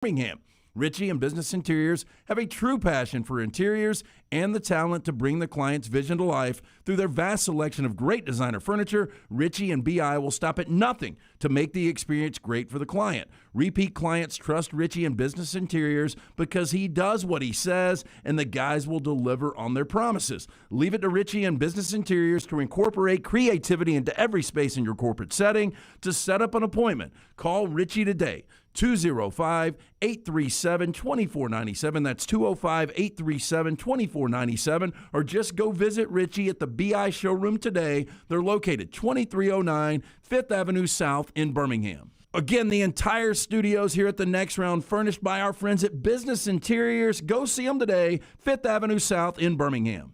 Birmingham. Ritchie and Business Interiors have a true passion for interiors and the talent to bring the client's vision to life. Through their vast selection of great designer furniture, Ritchie and BI will stop at nothing to make the experience great for the client. Repeat clients trust Ritchie and Business Interiors because he does what he says, and the guys will deliver on their promises. Leave it to Ritchie and Business Interiors to incorporate creativity into every space in your corporate setting. To set up an appointment, call Ritchie today. 205-837-2497. That's 205-837-2497. Or just go visit Ritchie at the BI showroom today. They're located 2309 5th Avenue South in Birmingham. Again, the entire studios here at the Next Round furnished by our friends at Business Interiors. Go see them today, 5th Avenue South in Birmingham.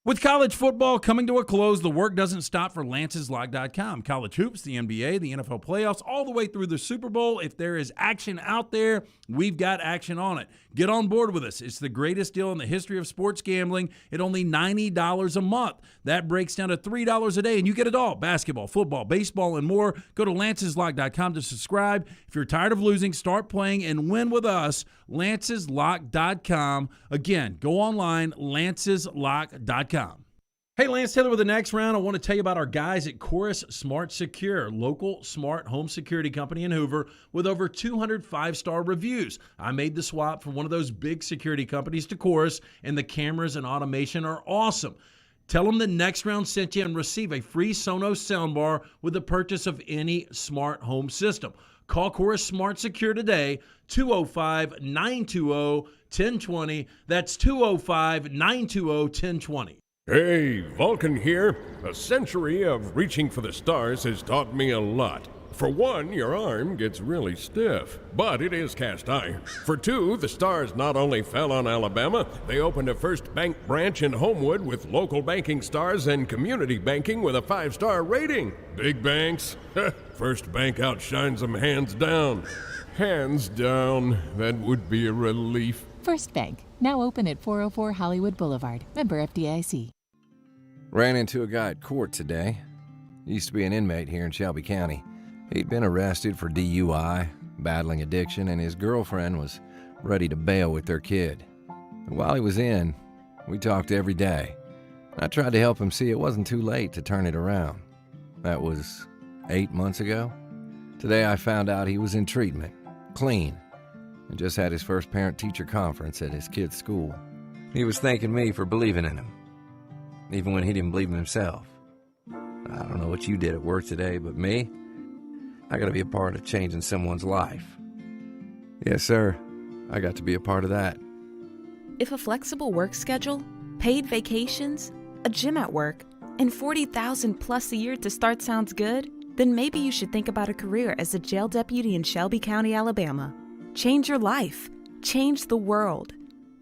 With college football coming to a close, the work doesn't stop for LancesLock.com. College hoops, the NBA, the NFL playoffs, all the way through the Super Bowl. If there is action out there, we've got action on it. Get on board with us. It's the greatest deal in the history of sports gambling at only $90 a month. That breaks down to $3 a day, and you get it all. Basketball, football, baseball, and more. Go to LancesLock.com to subscribe. If you're tired of losing, start playing and win with us. LancesLock.com. Again, go online, LancesLock.com. Hey, Lance Taylor with the Next Round. I want to tell you about our guys at Chorus Smart Secure, local smart home security company in Hoover with over 200 5-star reviews. I made the swap from one of those big security companies to Chorus, and the cameras and automation are awesome. Tell them the Next Round sent you and receive a free Sonos soundbar with the purchase of any smart home system. Call Chorus Smart Secure today, 205-920-1020. That's 205-920-1020. Hey, Vulcan here. A century of reaching for the stars has taught me a lot. For one, your arm gets really stiff, but it is cast iron. For two, the stars not only fell on Alabama, they opened a First Bank branch in Homewood with local banking stars and community banking with a 5-star rating. Big banks? First Bank outshines them hands down. Hands down. That would be a relief. First Bank, now open at 404 Hollywood Boulevard. Member FDIC. Ran into a guy at court today. He used to be an inmate here in Shelby County. He'd been arrested for DUI, battling addiction, and his girlfriend was ready to bail with their kid. And while he was in, we talked every day. I tried to help him see it wasn't too late to turn it around. That was 8 months ago. Today I found out he was in treatment, clean, and just had his first parent-teacher conference at his kid's school. He was thanking me for believing in him, even when he didn't believe in himself. I don't know what you did at work today, but me, I got to be a part of changing someone's life. Yes, sir. I got to be a part of that. If a flexible work schedule, paid vacations, a gym at work, and $40,000 plus a year to start sounds good, then maybe you should think about a career as a jail deputy in Shelby County, Alabama. Change your life. Change the world.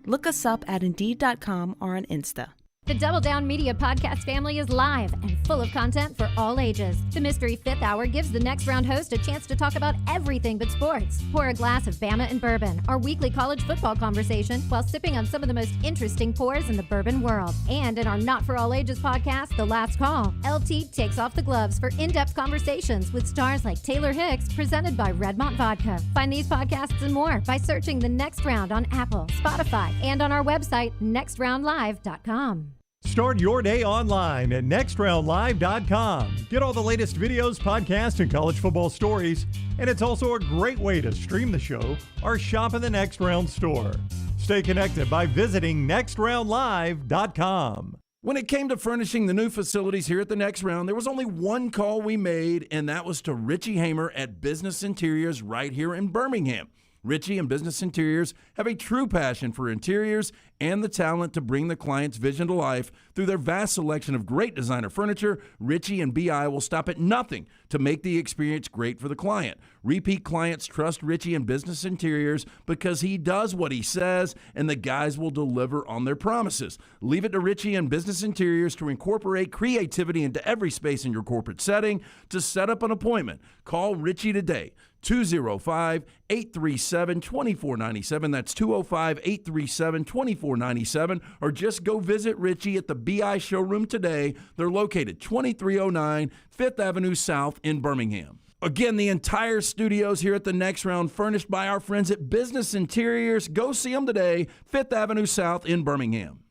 Look us up at Indeed.com or on Insta. The Double Down Media podcast family is live and full of content for all ages. The Mystery Fifth Hour gives the Next Round host a chance to talk about everything but sports. Pour a glass of Bama and Bourbon, our weekly college football conversation, while sipping on some of the most interesting pours in the bourbon world. And in our Not For All Ages podcast, The Last Call, LT takes off the gloves for in-depth conversations with stars like Taylor Hicks, presented by Redmont Vodka. Find these podcasts and more by searching The Next Round on Apple, Spotify, and on our website, nextroundlive.com. Start your day online at nextroundlive.com. Get all the latest videos, podcasts, and college football stories. And it's also a great way to stream the show or shop in the Next Round store. Stay connected by visiting nextroundlive.com. When it came to furnishing the new facilities here at the Next Round, there was only one call we made, and that was to Richie Hamer at Business Interiors right here in Birmingham. Ritchie and Business Interiors have a true passion for interiors and the talent to bring the client's vision to life. Through their vast selection of great designer furniture, Ritchie and BI will stop at nothing to make the experience great for the client. Repeat clients trust Ritchie and Business Interiors because he does what he says, and the guys will deliver on their promises. Leave it to Ritchie and Business Interiors to incorporate creativity into every space in your corporate setting. To set up an appointment, call Ritchie today. 205-837-2497. That's 205-837-2497. Or just go visit Ritchie at the BI showroom today. They're located 2309 5th Avenue South in Birmingham. Again, the entire studios here at the Next Round furnished by our friends at Business Interiors. Go see them today, 5th Avenue South in Birmingham.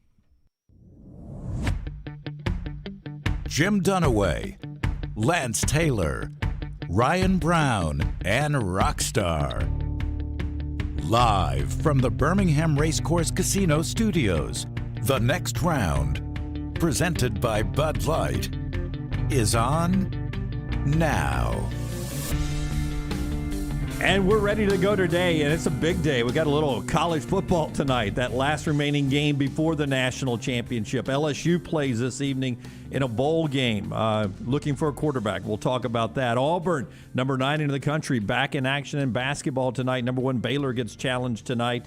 Jim Dunaway, Lance Taylor, Ryan Brown, and Rockstar. Live from the Birmingham Racecourse Casino Studios, The Next Round, presented by Bud Light, is on now. And we're ready to go today, and it's a big day. We got a little college football tonight, that last remaining game before the national championship. LSU plays this evening in a bowl game, looking for a quarterback. We'll talk about that. Auburn, number 9 in the country, back in action in basketball tonight. Number 1 Baylor gets challenged tonight.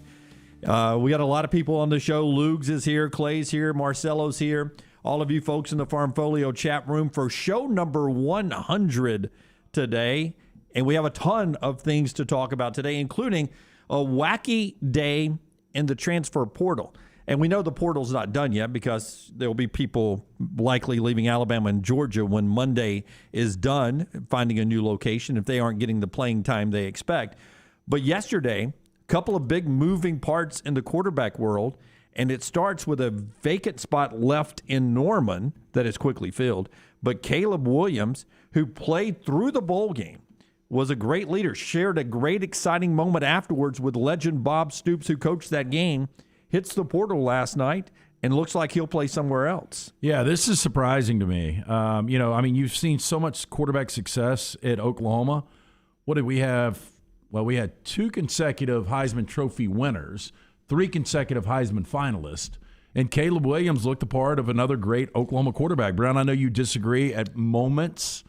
We got a lot of people on the show. Lugs is here, Clay's here, Marcello's here. All of you folks in the Farmfolio chat room for show number 100 today. And we have a ton of things to talk about today, including a wacky day in the transfer portal. And we know the portal's not done yet because there will be people likely leaving Alabama and Georgia when Monday is done, finding a new location if they aren't getting the playing time they expect. But yesterday, a couple of big moving parts in the quarterback world, and it starts with a vacant spot left in Norman that is quickly filled. But Caleb Williams, who played through the bowl game, was a great leader, shared a great exciting moment afterwards with legend Bob Stoops, who coached that game, hits the portal last night, and looks like he'll play somewhere else. Yeah, this is surprising to me. You've seen so much quarterback success at Oklahoma. What did we have? Well, we had 2 consecutive Heisman Trophy winners, 3 consecutive Heisman finalists, and Caleb Williams looked the part of another great Oklahoma quarterback. Brown, I know you disagree at moments.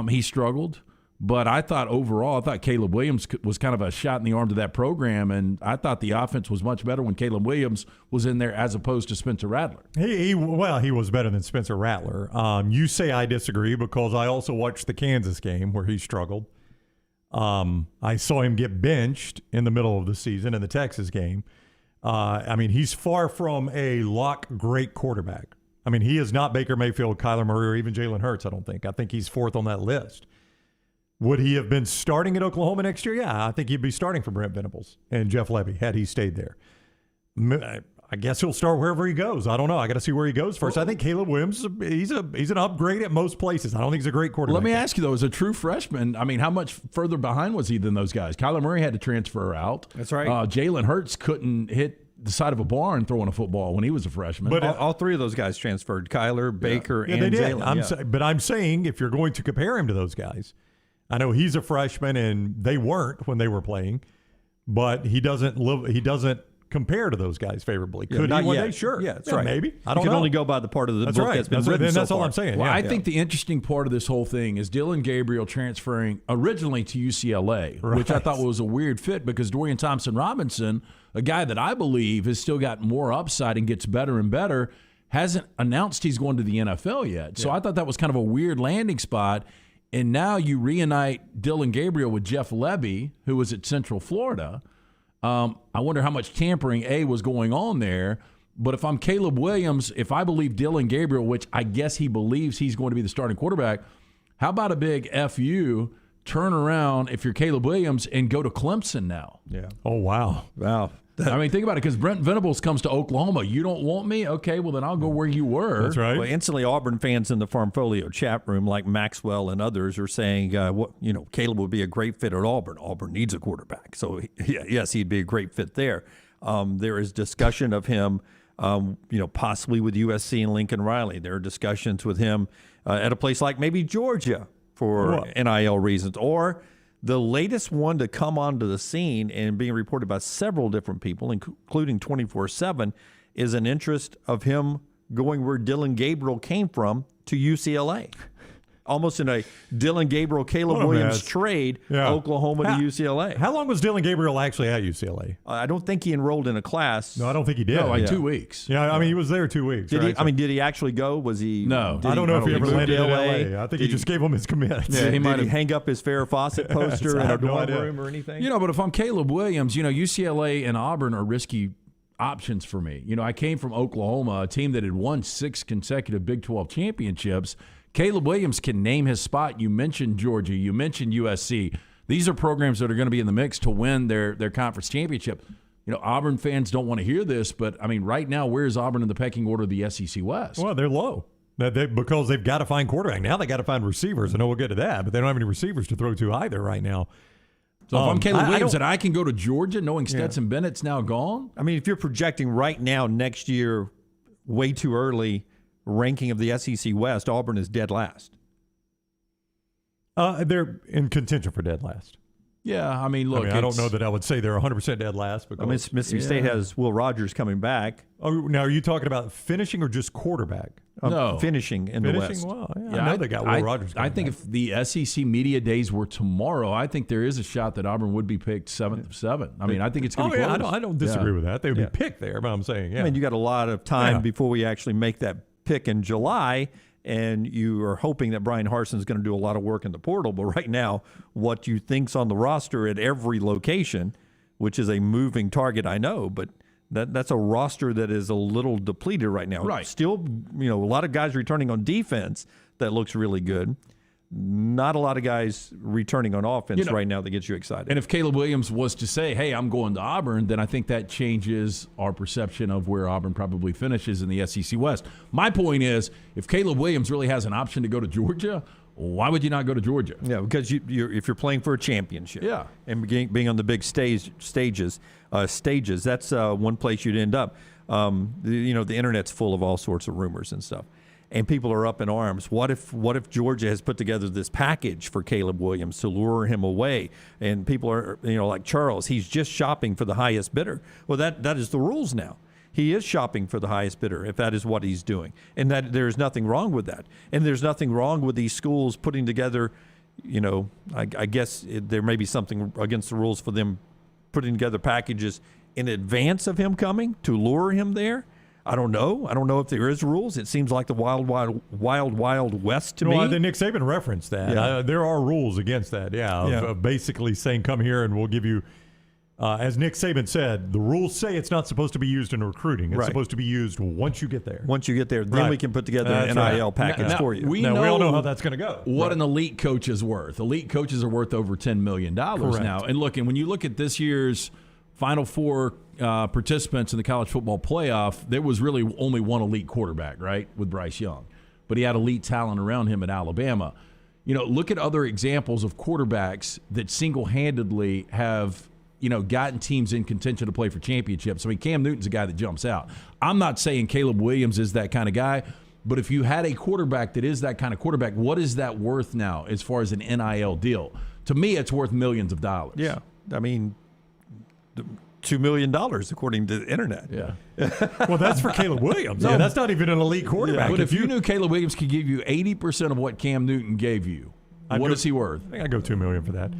He struggled. But I thought overall, Caleb Williams was kind of a shot in the arm to that program, and I thought the offense was much better when Caleb Williams was in there as opposed to Spencer Rattler. He was better than Spencer Rattler. You say I disagree because I also watched the Kansas game where he struggled. I saw him get benched in the middle of the season in the Texas game. He's far from a lock great quarterback. He is not Baker Mayfield, Kyler Murray, or even Jalen Hurts, I don't think. I think he's 4th on that list. Would he have been starting at Oklahoma next year? Yeah, I think he'd be starting for Brent Venables and Jeff Levy had he stayed there. I guess he'll start wherever he goes. I don't know. I got to see where he goes first. I think Caleb Williams, he's an upgrade at most places. I don't think he's a great quarterback. Let me ask you, though, as a true freshman, how much further behind was he than those guys? Kyler Murray had to transfer out. That's right. Jalen Hurts couldn't hit the side of a barn throwing a football when he was a freshman. But all 3 of those guys transferred, Kyler, Baker, and they did. Jalen. But I'm saying if you're going to compare him to those guys, I know he's a freshman and they weren't when they were playing, but he doesn't compare to those guys favorably. Could he one day? Sure. Yeah, that's right. Maybe. I don't know. You can only go by the part of the that's book right. that's been that's written That's so all far. I'm saying. Well, yeah. I think the interesting part of this whole thing is Dylan Gabriel transferring originally to UCLA, which I thought was a weird fit because Dorian Thompson-Robinson, a guy that I believe has still got more upside and gets better and better, hasn't announced he's going to the NFL yet. So I thought that was kind of a weird landing spot. And now you reunite Dylan Gabriel with Jeff Levy, who was at Central Florida. I wonder how much tampering, was going on there. But if I'm Caleb Williams, if I believe Dylan Gabriel, which I guess he believes he's going to be the starting quarterback, how about a big FU, turn around if you're Caleb Williams and go to Clemson now? Yeah. Oh, wow. Wow. Think about it, because Brent Venables comes to Oklahoma. You don't want me? Okay, well, then I'll go where you were. That's right. Well, instantly, Auburn fans in the Farmfolio chat room, like Maxwell and others, are saying, Caleb would be a great fit at Auburn. Auburn needs a quarterback. So, yes, he'd be a great fit there. There is discussion of him, possibly with USC and Lincoln Riley. There are discussions with him at a place like maybe Georgia for NIL reasons, or the latest one to come onto the scene and being reported by several different people, including 24/7, is an interest of him going where Dylan Gabriel came from, to UCLA. Almost in a Dylan Gabriel, Caleb Williams trade, Oklahoma to UCLA. How long was Dylan Gabriel actually at UCLA? I don't think he enrolled in a class. No, I don't think he did. No, 2 weeks. Yeah, he was there 2 weeks. Did he? Did he actually go? Was he? No. I don't know if he ever landed in LA. I think he Did just gave him his commit. Yeah, did he hang up his Farrah Fawcett poster in I a have no dorm idea. room or anything? But if I'm Caleb Williams, UCLA and Auburn are risky options for me. I came from Oklahoma, a team that had won 6 consecutive Big 12 championships. Caleb Williams can name his spot. You mentioned Georgia. You mentioned USC. These are programs that are going to be in the mix to win their conference championship. Auburn fans don't want to hear this, but, right now, where is Auburn in the pecking order of the SEC West? Well, they're low. Because they've got to find quarterback. Now they got to find receivers. I know we'll get to that, but they don't have any receivers to throw to either right now. So if I'm Caleb Williams and I can go to Georgia knowing Stetson Bennett's now gone? If you're projecting right now next year way too early ranking of the SEC West, Auburn is dead last. They're in contention for dead last. Yeah, look. I don't know that I would say they're 100% dead last. Because, Mississippi State has Will Rogers coming back. Oh, now are you talking about finishing or just quarterback? No. Finishing in the West. Well, I know they got Will Rogers coming I think back. if the SEC media days were tomorrow, I think there is a shot that Auburn would be picked 7th of 7. I think it's going to be close. I don't disagree with that. They would be picked there, but I'm saying, you got a lot of time before we actually make that pick in July. And you are hoping that Brian Harson's going to do a lot of work in the portal. But right now, what you think's on the roster at every location, which is a moving target, I know, but that's a roster that is a little depleted right now. Right. Still, a lot of guys returning on defense that looks really good. Not a lot of guys returning on offense right now that gets you excited. And if Caleb Williams was to say, hey, I'm going to Auburn, then I think that changes our perception of where Auburn probably finishes in the SEC West. My point is, if Caleb Williams really has an option to go to Georgia, why would you not go to Georgia? Yeah, because if you're playing for a championship and being on the big stages, that's one place you'd end up. The internet's full of all sorts of rumors and stuff. And people are up in arms. What if Georgia has put together this package for Caleb Williams to lure him away? And people are, like Charles, he's just shopping for the highest bidder. Well, that is the rules now. He is shopping for the highest bidder if that is what he's doing. And that there's nothing wrong with that. And there's nothing wrong with these schools putting together, I guess there may be something against the rules for them putting together packages in advance of him coming to lure him there. I don't know. I don't know if there is rules. It seems like the wild west to me. I think Nick Saban referenced that. Yeah. There are rules against that, of basically saying, come here and we'll give you, as Nick Saban said, the rules say it's not supposed to be used in recruiting. It's supposed to be used once you get there. Once you get there, then we can put together an NIL package for you. We all know how that's going to go. What an elite coach is worth. Elite coaches are worth over $10 million now. And when you look at this year's Final Four participants in the college football playoff, there was really only one elite quarterback, right, with Bryce Young. But he had elite talent around him at Alabama. Look at other examples of quarterbacks that single-handedly have, gotten teams in contention to play for championships. Cam Newton's a guy that jumps out. I'm not saying Caleb Williams is that kind of guy, but if you had a quarterback that is that kind of quarterback, what is that worth now as far as an NIL deal? To me, it's worth millions of dollars. Yeah. $2 million, according to the internet. Yeah. Well, that's for Caleb Williams. No, that's not even an elite quarterback. But if you knew Caleb Williams could give you 80% of what Cam Newton gave you, what is he worth? I think I'd go $2 million for that.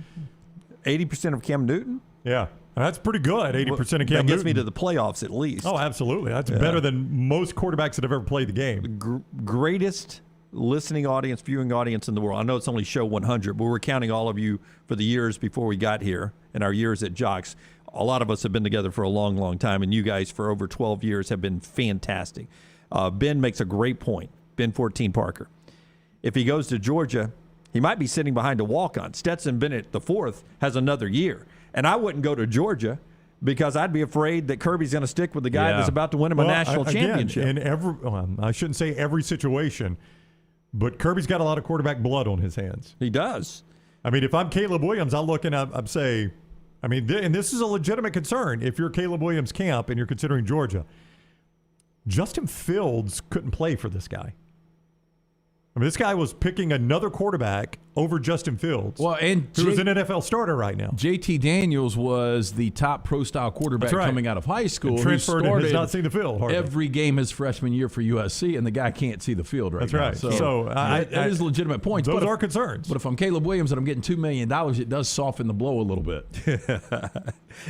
80% of Cam Newton? Yeah. That's pretty good, 80% of Cam Newton. That gets me to the playoffs at least. Oh, absolutely. That's better than most quarterbacks that have ever played the game. Greatest listening audience, viewing audience in the world. I know it's only show 100, but we're counting all of you for the years before we got here and our years at Jocks. A lot of us have been together for a long, long time, and you guys for over 12 years have been fantastic. Ben makes a great point, Ben 14 Parker. If he goes to Georgia, he might be sitting behind a walk-on. Stetson Bennett, the fourth, has another year. And I wouldn't go to Georgia because I'd be afraid that Kirby's going to stick with the guy that's about to win him a national championship. In I shouldn't say every situation, but Kirby's got a lot of quarterback blood on his hands. He does. If I'm Caleb Williams, I'll look and I'd say, and this is a legitimate concern. If you're Caleb Williams' camp and you're considering Georgia, Justin Fields couldn't play for this guy. This guy was picking another quarterback over Justin Fields, who's an NFL starter right now. JT Daniels was the top pro-style quarterback coming out of high school. And transferred and has not seen the field hardly. Every game his freshman year for USC, and the guy can't see the field right now. That's right. So that is legitimate points. Those are concerns. But if I'm Caleb Williams and I'm getting $2 million, it does soften the blow a little bit.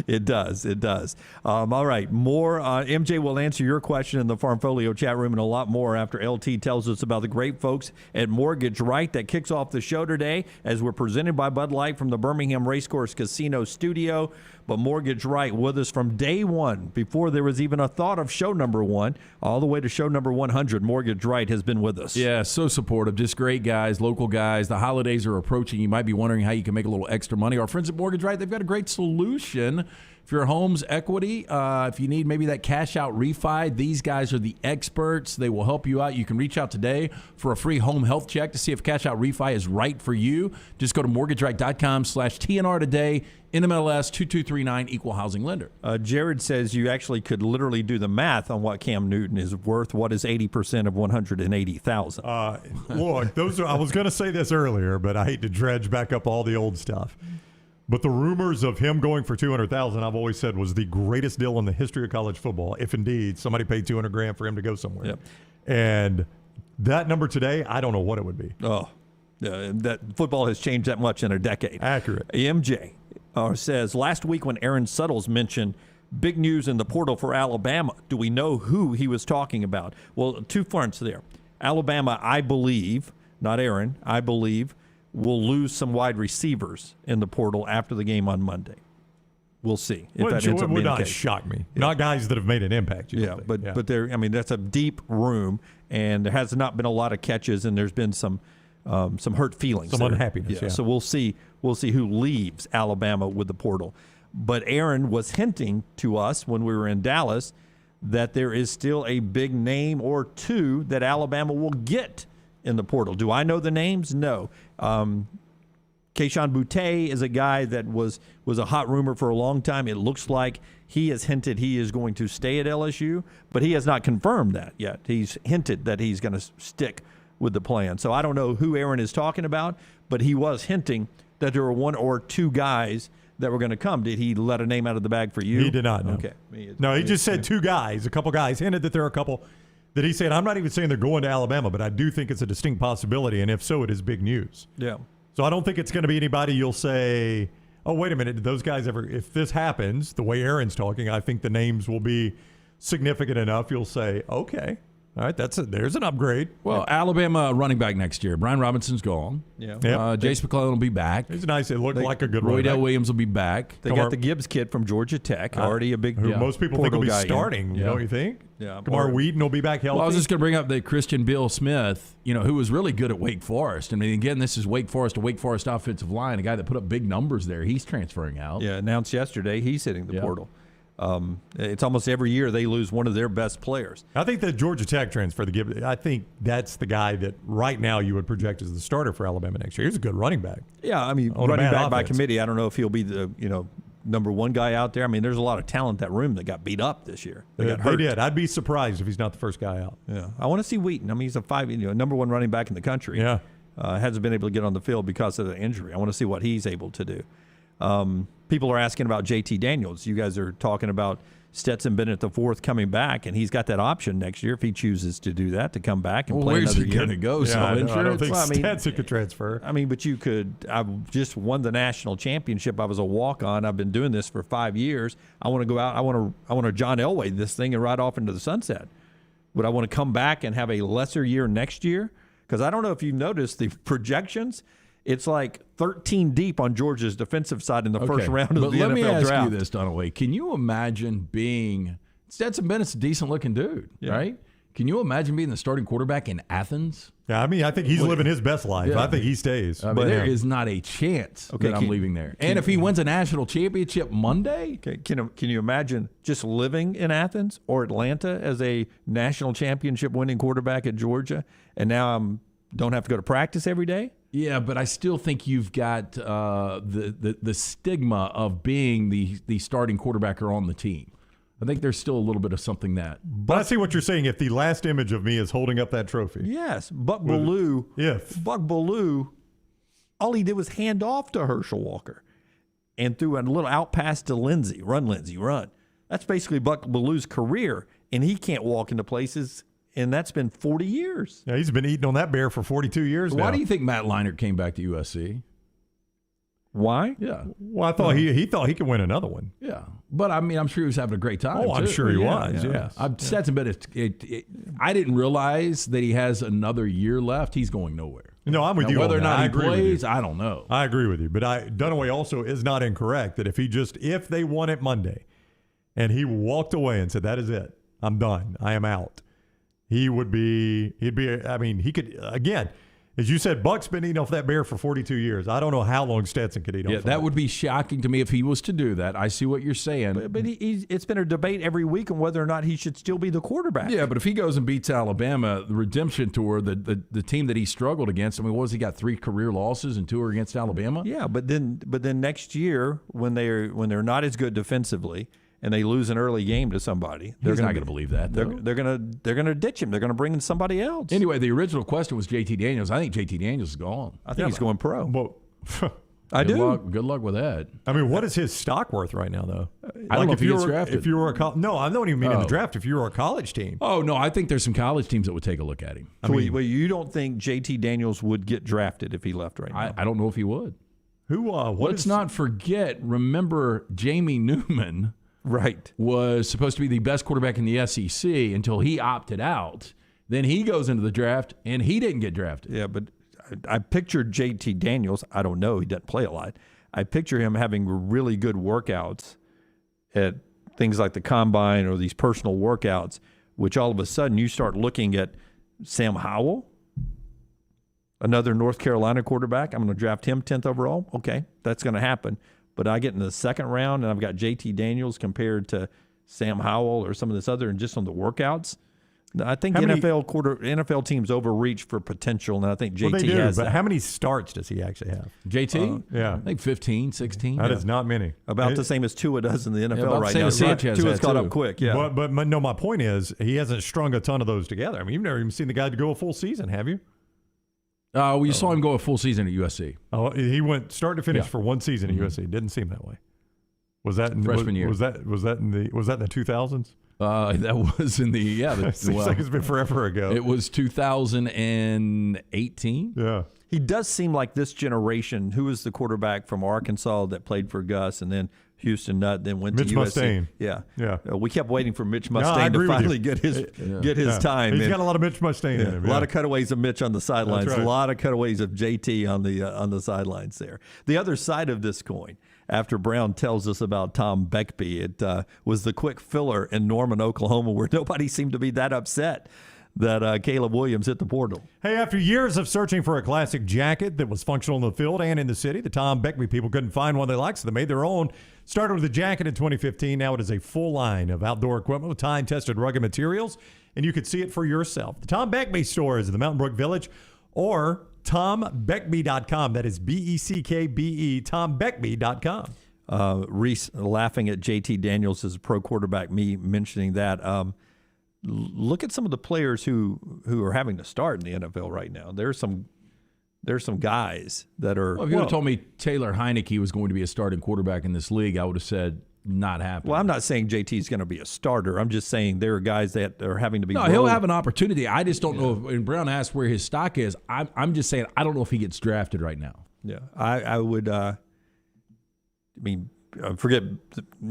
It does. It does. All right. More. MJ will answer your question in the Farmfolio chat room and a lot more after LT tells us about the great folks folks at Mortgage Right. That kicks off the show today as we're presented by Bud Light from the Birmingham Racecourse Casino studio. But Mortgage Right with us from day one, before there was even a thought of show number 1, all the way to show number 100. Mortgage Right has been with us. Yeah, so supportive. Just great guys, local guys. The holidays are approaching. You might be wondering how you can make a little extra money. Our friends at Mortgage Right, they've got a great solution. For your home's equity, if you need maybe that cash out refi, these guys are the experts. They will help you out. You can reach out today for a free home health check to see if cash out refi is right for you. Just go to mortgageright.com/TNR today. NMLS 2239, equal housing lender. Jared says you actually could literally do the math on what Cam Newton is worth. What is 80% of 180,000? Look, I was going to say this earlier, but I hate to dredge back up all the old stuff. But the rumors of him going for $200,000, I've always said, was the greatest deal in the history of college football. If indeed somebody paid $200,000 for him to go somewhere, yep. And that number today, I don't know what it would be. That football has changed that much in a decade. Accurate. MJ says last week when Aaron Suttles mentioned big news in the portal for Alabama, do we know who he was talking about? Well, two fronts there. Alabama, I believe, not Aaron, I believe, will lose some wide receivers in the portal after the game on Monday. We'll see if that ends up being would not the case. shock me. Yeah. Not guys that have made an impact. But there. I mean, that's a deep room, and there has not been a lot of catches, and there's been some hurt feelings, some unhappiness. Yeah. So we'll see who leaves Alabama with the portal. But Aaron was hinting to us when we were in Dallas that there is still a big name or two that Alabama will get in the portal. Do I know the names? No. Kayshon Boutte is a guy that was a hot rumor for a long time. It looks like he has hinted he is going to stay at LSU, but he has not confirmed that yet. He's hinted that he's going to stick with the plan. So I don't know who Aaron is talking about, but he was hinting that there were one or two guys that were going to come. Did he let a name out of the bag for you? He did not. No. Okay. No, he just said two guys. A couple guys hinted that there are a couple that he said, I'm not even saying they're going to Alabama, but I do think it's a distinct possibility, and if so, it is big news. Yeah. So I don't think it's going to be anybody you'll say, oh, wait a minute, did those guys ever – if this happens, the way Aaron's talking, I think the names will be significant enough. You'll say, okay, all right, there's an upgrade. Well, Alabama running back next year. Brian Robinson's gone. Yeah. Jace McClellan will be back. It's nice. It looked like a good running back. Roydell Williams will be back. They got the Gibbs kid from Georgia Tech, already a big who most people think will be starting, don't you think? Yeah. Kamar Wheaton will be back healthy. Well, I was just going to bring up the Christian Bill Smith, who was really good at Wake Forest. I mean, again, this is Wake Forest offensive line, a guy that put up big numbers there. He's transferring out. Yeah, announced yesterday he's hitting the portal. It's almost every year they lose one of their best players. I think the Georgia Tech transfer, I think that's the guy that right now you would project as the starter for Alabama next year. He's a good running back. Yeah, I mean, running back by committee. I don't know if he'll be the number one guy out there. I mean, there's a lot of talent in that room that got beat up this year. They did. I'd be surprised if he's not the first guy out. Yeah, I want to see Wheaton. I mean, he's a number one running back in the country. Yeah, hasn't been able to get on the field because of the injury. I want to see what he's able to do. People are asking about JT Daniels. You guys are talking about Stetson Bennett IV coming back, and he's got that option next year if he chooses to do that, to come back and play another year. Where's he going to go? I don't think Stetson could transfer. I mean, but you could. I just won the national championship. I was a walk-on. I've been doing this for 5 years. I want to go out. I want to John Elway this thing and ride off into the sunset. Would I want to come back and have a lesser year next year? Because I don't know if you noticed the projections. It's like 13 deep on Georgia's defensive side in the first round of the NFL draft. But let me ask you this, Dunaway. Can you imagine being – Stetson Bennett's a decent-looking dude, right? Can you imagine being the starting quarterback in Athens? Yeah, I mean, I think he's living his best life. Yeah. I think he stays. But there is not a chance that I'm leaving there. And if he wins a national championship Monday – Can you imagine just living in Athens or Atlanta as a national championship winning quarterback at Georgia, and now I don't have to go to practice every day? Yeah, but I still think you've got the stigma of being the starting quarterback or on the team. I think there's still a little bit of something that. But I see what you're saying. If the last image of me is holding up that trophy. Yes, Buck Bellew, all he did was hand off to Herschel Walker and threw a little out pass to Lindsey. Run, Lindsey, run. That's basically Buck Bellew's career, and he can't walk into places. And that's been 40 years. Yeah, he's been eating on that bear for 42 years now. Why do you think Matt Leinart came back to USC? Why? Yeah. Well, I thought he thought he could win another one. Yeah. But, I mean, I'm sure he was having a great time, I'm sure he was, yes. Stetson Bennett, I didn't realize that he has another year left. He's going nowhere. No, I'm with now, you. Whether or on that. not I he agree plays, with you. I don't know. I agree with you. But Dunaway also is not incorrect that if they won it Monday and he walked away and said, that is it, I'm done, I am out, he could, again, as you said, Buck's been eating off that bear for 42 years. I don't know how long Stetson could eat off that it. would be shocking to me if he was to do that. I see what you're saying. But it's been a debate every week on whether or not he should still be the quarterback. Yeah, but if he goes and beats Alabama, the redemption tour, the team that he struggled against, I mean, what was he got 3 career losses and 2 are against Alabama? Yeah, but then next year when they're not as good defensively and they lose an early game to somebody, He's not going to believe that. They're going to ditch him. They're going to bring in somebody else. Anyway, the original question was JT Daniels. I think JT Daniels is gone. I think he's going pro. Well, I do. Good luck with that. I mean, what is his stock worth right now, though? I don't know if he gets drafted. If you were no, I don't even mean in the draft. If you were a college team. Oh, no, I think there's some college teams that would take a look at him. So you don't think JT Daniels would get drafted if he left right now? I don't know if he would. Who? Let's not forget, remember Jamie Newman was supposed to be the best quarterback in the SEC until he opted out. Then he goes into the draft, and he didn't get drafted. Yeah, but I pictured JT Daniels. I don't know. He doesn't play a lot. I picture him having really good workouts at things like the combine or these personal workouts, which all of a sudden you start looking at Sam Howell, another North Carolina quarterback. I'm going to draft him 10th overall. Okay, that's going to happen. But I get in the second round, and I've got JT Daniels compared to Sam Howell or some of this other, and just on the workouts. I think NFL teams overreach for potential, and I think JT has but that. how many starts does he actually have? JT? Yeah. I think 15, 16. That is not many. About the same as Tua does in the NFL right now. Sanchez Tua's caught too. up quick, yeah. But no, my point is he hasn't strung a ton of those together. I mean, you've never even seen the guy go a full season, have you? You saw him go a full season at USC. Oh, he went start to finish for one season at USC. Didn't seem that way. Was that in, freshman year? Was that in the 2000s? That was in the It seems like it's been forever ago. It was 2018. Yeah. He does seem like this generation. Who was the quarterback from Arkansas that played for Gus and then Houston Nutt, then went Mitch to USC? Mustaine. Yeah. Yeah. We kept waiting for Mitch I Mustaine agree to with finally you. get his time. He's got a lot of Mitch Mustaine in him. A lot of cutaways of Mitch on the sidelines. That's right. A lot of cutaways of JT on the sidelines there. The other side of this coin, after Brown tells us about Tom Beckby, it was the quick filler in Norman, Oklahoma, where nobody seemed to be that upset that Caleb Williams hit the portal. Hey, after years of searching for a classic jacket that was functional in the field and in the city, the Tom Beckby people couldn't find one they liked, so they made their own. Started with a jacket in 2015. Now it is a full line of outdoor equipment with time-tested rugged materials, and you can see it for yourself. The Tom Beckby store is in the Mountain Brook Village, or TomBeckby.com. That is BECKBE, TomBeckby.com. Reese laughing at JT Daniels as a pro quarterback, me mentioning that. Look at some of the players who are having to start in the NFL right now. There's some guys that are. Well, if you would have told me Taylor Heineke was going to be a starting quarterback in this league, I would have said not happening. Well, I'm not saying JT is going to be a starter. I'm just saying there are guys that are having to be. No, he'll have an opportunity. I just don't know. If, and Brown asked where his stock is. I'm just saying I don't know if he gets drafted right now. Yeah, I would. Forget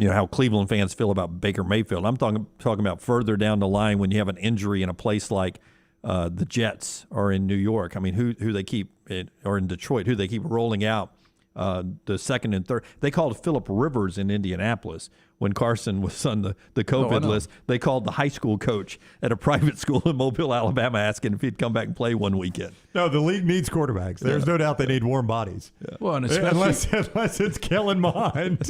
how Cleveland fans feel about Baker Mayfield. I'm talking about further down the line when you have an injury in a place like the Jets or in New York. I mean, who they keep or in Detroit, who they keep rolling out the second and third. They called Phillip Rivers in Indianapolis when Carson was on the COVID list. They called the high school coach at a private school in Mobile, Alabama, asking if he'd come back and play one weekend. No, the league needs quarterbacks. There's no doubt they need warm bodies. Yeah. Well, and especially unless it's Kellen Mond. I've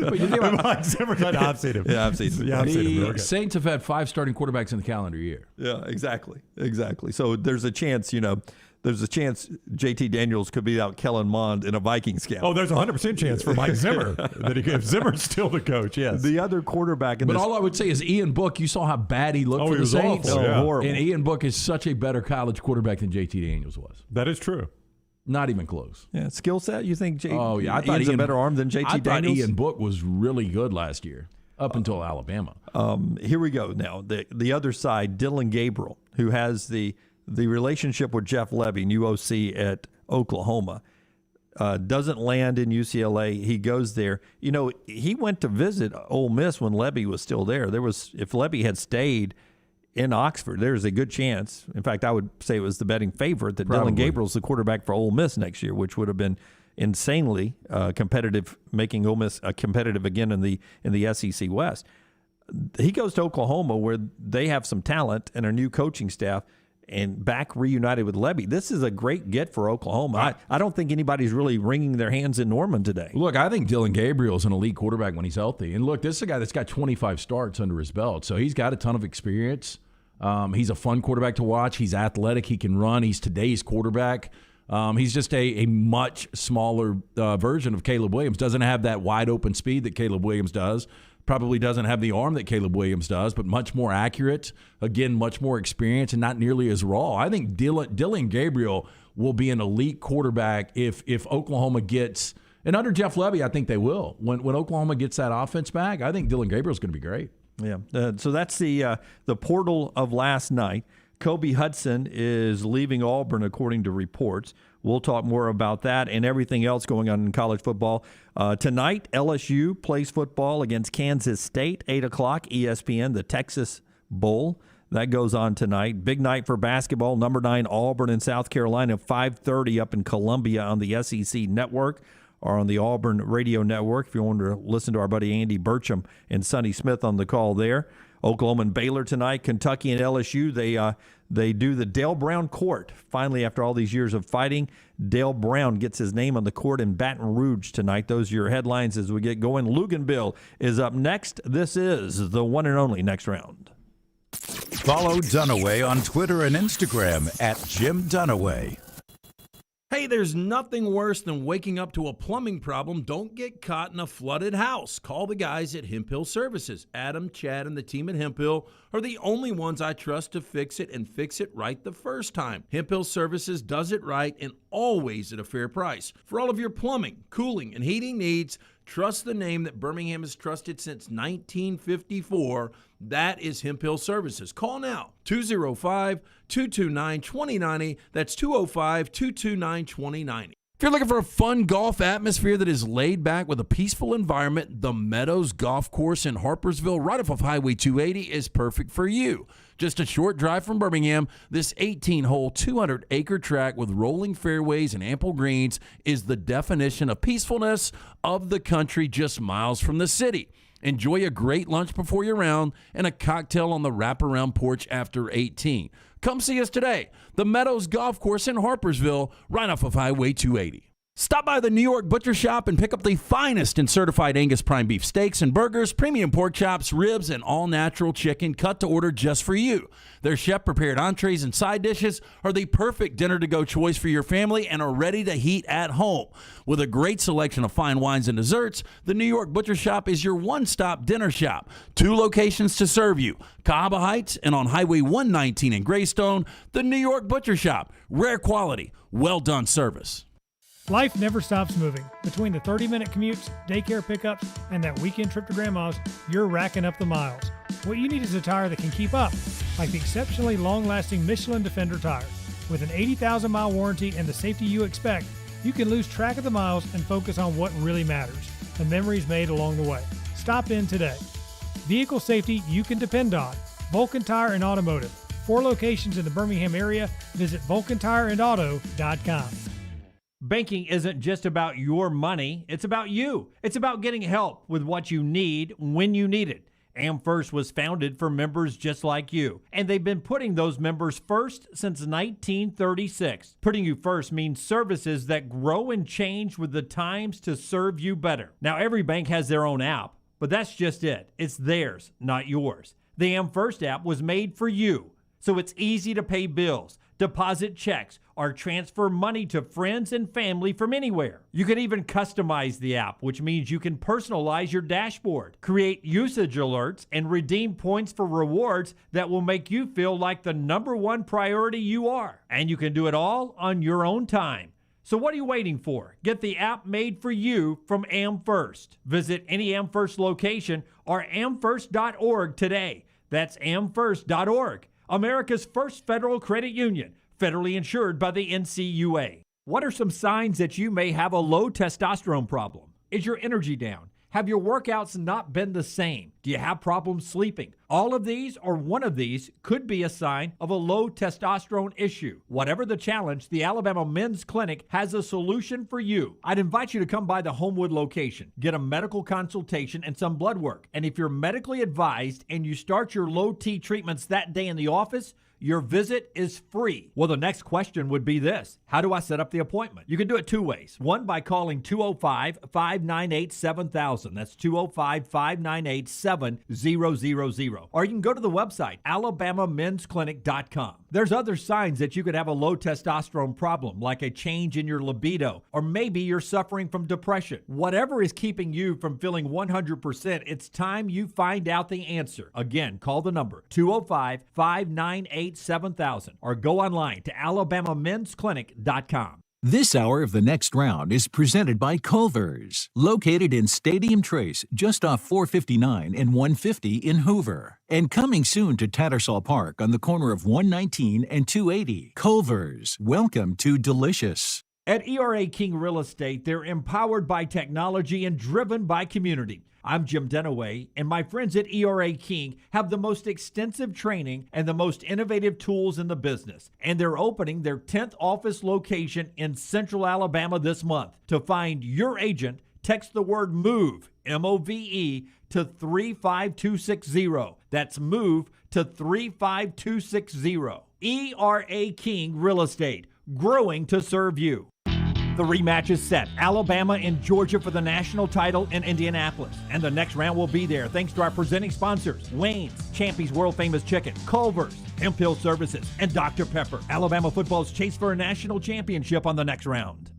seen him. Yeah, I've seen him. Yeah, I've seen him. The Saints have had 5 starting quarterbacks in the calendar year. Yeah, exactly. So there's a chance, There's a chance JT Daniels could beat out Kellen Mond in a Vikings game. Oh, there's a 100% chance for Mike Zimmer if Zimmer's still the coach. Yes. The other quarterback in all I would say is Ian Book. You saw how bad he looked for the Saints. Awful, yeah. Horrible. And Ian Book is such a better college quarterback than JT Daniels was. That is true. Not even close. Yeah, skill set. You think? I thought Ian's a better arm than JT I Daniels. thought Ian Book was really good last year, up until Alabama. Here we go. Now the other side, Dylan Gabriel, who has the relationship with Jeff Lebby, new OC at Oklahoma, doesn't land in UCLA. He goes there. He went to visit Ole Miss when Lebby was still there. If Lebby had stayed in Oxford, there's a good chance. In fact, I would say it was the betting favorite that Dylan Gabriel's the quarterback for Ole Miss next year, which would have been insanely competitive, making Ole Miss competitive again in the SEC West. He goes to Oklahoma, where they have some talent and a new coaching staff, and back reunited with Lebby. This is a great get for Oklahoma. I don't think anybody's really wringing their hands in Norman today. Look, I think Dylan Gabriel is an elite quarterback when he's healthy. And look, this is a guy that's got 25 starts under his belt, so he's got a ton of experience. He's a fun quarterback to watch. He's athletic. He can run. He's today's quarterback. He's just a much smaller version of Caleb Williams. Doesn't have that wide open speed that Caleb Williams does. Probably doesn't have the arm that Caleb Williams does, but much more accurate. Again, much more experience and not nearly as raw. I think Dylan Gabriel will be an elite quarterback if Oklahoma gets – and under Jeff Lebby, I think they will. When Oklahoma gets that offense back, I think Dylan Gabriel is going to be great. Yeah. So that's the portal of last night. Kobe Hudson is leaving Auburn, according to reports. We'll talk more about that and everything else going on in college football. Tonight, LSU plays football against Kansas State, 8 o'clock, ESPN, the Texas Bowl. That goes on tonight. Big night for basketball, number 9, Auburn in South Carolina, 5:30 up in Columbia on the SEC Network or on the Auburn Radio Network, if you want to listen to our buddy Andy Burcham and Sonny Smith on the call there. Oklahoma and Baylor tonight, Kentucky and LSU. They do the Dale Brown Court. Finally, after all these years of fighting, Dale Brown gets his name on the court in Baton Rouge tonight. Those are your headlines as we get going. Luginbill is up next. This is the one and only Next Round. Follow Dunaway on Twitter and Instagram at Jim Dunaway. Hey, there's nothing worse than waking up to a plumbing problem. Don't get caught in a flooded house. Call the guys at Hemp Hill Services. Adam, Chad, and the team at Hemp Hill are the only ones I trust to fix it and fix it right the first time. Hemp Hill Services does it right and always at a fair price. For all of your plumbing, cooling, and heating needs, trust the name that Birmingham has trusted since 1954. That is Hemp Hill Services. Call now, 205-229-2090. That's 205-229-2090. If you're looking for a fun golf atmosphere that is laid back with a peaceful environment, the Meadows Golf Course in Harpersville, right off of Highway 280, is perfect for you. Just a short drive from Birmingham, this 18-hole, 200-acre track with rolling fairways and ample greens is the definition of peacefulness of the country just miles from the city. Enjoy a great lunch before your round and a cocktail on the wraparound porch after 18. Come see us today. The Meadows Golf Course in Harpersville, right off of Highway 280. Stop by the New York Butcher Shop and pick up the finest in certified Angus prime beef steaks and burgers, premium pork chops, ribs, and all-natural chicken cut to order just for you. Their chef-prepared entrees and side dishes are the perfect dinner-to-go choice for your family and are ready to heat at home. With a great selection of fine wines and desserts, the New York Butcher Shop is your one-stop dinner shop. 2 locations to serve you, Cahaba Heights and on Highway 119 in Greystone, the New York Butcher Shop. Rare quality, well-done service. Life never stops moving. Between the 30-minute commutes, daycare pickups, and that weekend trip to Grandma's, you're racking up the miles. What you need is a tire that can keep up, like the exceptionally long-lasting Michelin Defender tire. With an 80,000-mile warranty and the safety you expect, you can lose track of the miles and focus on what really matters, the memories made along the way. Stop in today. Vehicle safety you can depend on. Vulcan Tire and Automotive. 4 locations in the Birmingham area. Visit VulcanTireandAuto.com. Banking isn't just about your money, it's about you. It's about getting help with what you need when you need it. AmFirst was founded for members just like you, and they've been putting those members first since 1936. Putting you first means services that grow and change with the times to serve you better. Now, every bank has their own app, but that's just it. It's theirs, not yours. The AmFirst app was made for you, so it's easy to pay bills, deposit checks, or transfer money to friends and family from anywhere. You can even customize the app, which means you can personalize your dashboard, create usage alerts, and redeem points for rewards that will make you feel like the #1 priority you are. And you can do it all on your own time. So what are you waiting for? Get the app made for you from AmFirst. Visit any AmFirst location or amfirst.org today. That's amfirst.org. America's first federal credit union, federally insured by the NCUA. What are some signs that you may have a low testosterone problem? Is your energy down? Have your workouts not been the same? Do you have problems sleeping? All of these or one of these could be a sign of a low testosterone issue. Whatever the challenge, the Alabama Men's Clinic has a solution for you. I'd invite you to come by the Homewood location, get a medical consultation and some blood work. And if you're medically advised and you start your low T treatments that day in the office, your visit is free. Well, the next question would be this. How do I set up the appointment? You can do it two ways. One, by calling 205-598-7000. That's 205-598-7000. Or you can go to the website, alabamamensclinic.com. There's other signs that you could have a low testosterone problem, like a change in your libido, or maybe you're suffering from depression. Whatever is keeping you from feeling 100%, it's time you find out the answer. Again, call the number 205-598-7000 or go online to alabamamensclinic.com. This hour of the next round is presented by Culver's, located in Stadium Trace, just off 459 and 150 in Hoover. And coming soon to Tattersall Park on the corner of 119 and 280. Culver's, welcome to delicious. At ERA King Real Estate, they're empowered by technology and driven by community. I'm Jim Denaway, and my friends at ERA King have the most extensive training and the most innovative tools in the business. And they're opening their 10th office location in Central Alabama this month. To find your agent, text the word MOVE, M-O-V-E, to 35260. That's MOVE to 35260. ERA King Real Estate, growing to serve you. The rematch is set. Alabama and Georgia for the national title in Indianapolis. And the next round will be there thanks to our presenting sponsors, Wayne's, Champy's World Famous Chicken, Culver's, Hemp Hill Services, and Dr. Pepper. Alabama football's chase for a national championship on the next round.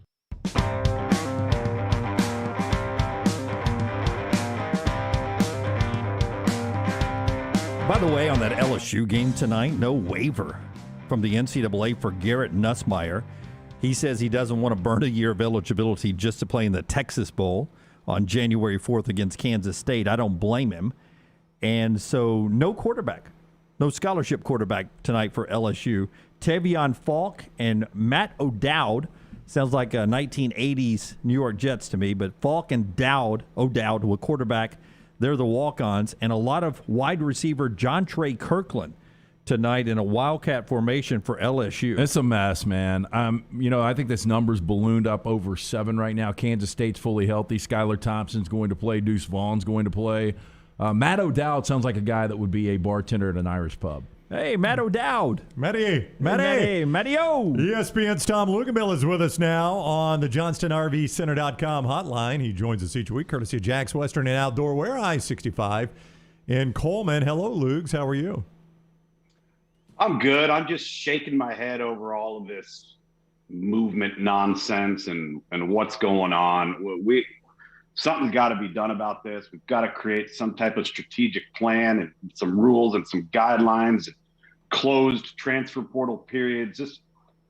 By the way, on that LSU game tonight, no waiver from the NCAA for Garrett Nussmeier. He says he doesn't want to burn a year of eligibility just to play in the Texas Bowl on January 4th against Kansas State. I don't blame him. And so no quarterback, no scholarship quarterback tonight for LSU. Tavion Falk and Matt O'Dowd. Sounds like a 1980s New York Jets to me, but Falk and O'Dowd were quarterback. They're the walk-ons. And a lot of wide receiver John Trey Kirkland tonight in a Wildcat formation for LSU. It's a mess, man. I think this number's ballooned up over 7 right now. Kansas State's fully healthy. Skylar Thompson's going to play. Deuce Vaughn's going to play. Matt O'Dowd sounds like a guy that would be a bartender at an Irish pub. Hey, Matt O'Dowd. Matty-O. ESPN's Tom Luginbill is with us now on the JohnstonRVCenter.com hotline. He joins us each week, courtesy of Jack's Western and Outdoor Wear, I-65 in Coleman. Hello, Lugs. How are you? I'm good. I'm just shaking my head over all of this movement nonsense and what's going on. Something's got to be done about this. We've got to create some type of strategic plan and some rules and some guidelines, and closed transfer portal periods.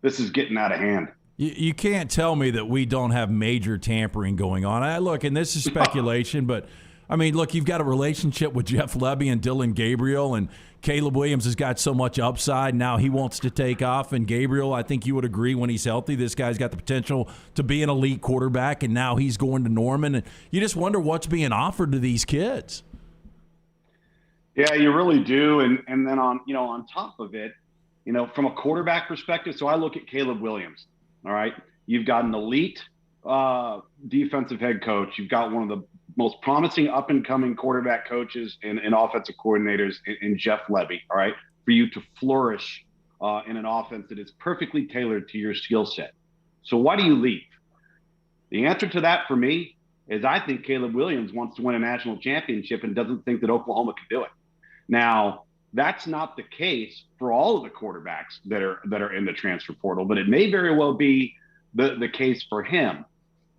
This is getting out of hand. You can't tell me that we don't have major tampering going on. And this is speculation, but look, you've got a relationship with Jeff Lebby and Dylan Gabriel, and Caleb Williams has got so much upside. Now he wants to take off, and Gabriel, I think you would agree, when he's healthy, this guy's got the potential to be an elite quarterback, and now he's going to Norman, and you just wonder what's being offered to these kids. Yeah, you really do. And then on top of it, from a quarterback perspective, so I look at Caleb Williams, all right? You've got an elite defensive head coach. You've got one of the most promising up-and-coming quarterback coaches and offensive coordinators in Jeff Lebby, all right, for you to flourish in an offense that is perfectly tailored to your skill set. So why do you leave? The answer to that for me is I think Caleb Williams wants to win a national championship and doesn't think that Oklahoma can do it. Now, that's not the case for all of the quarterbacks that are in the transfer portal, but it may very well be the case for him.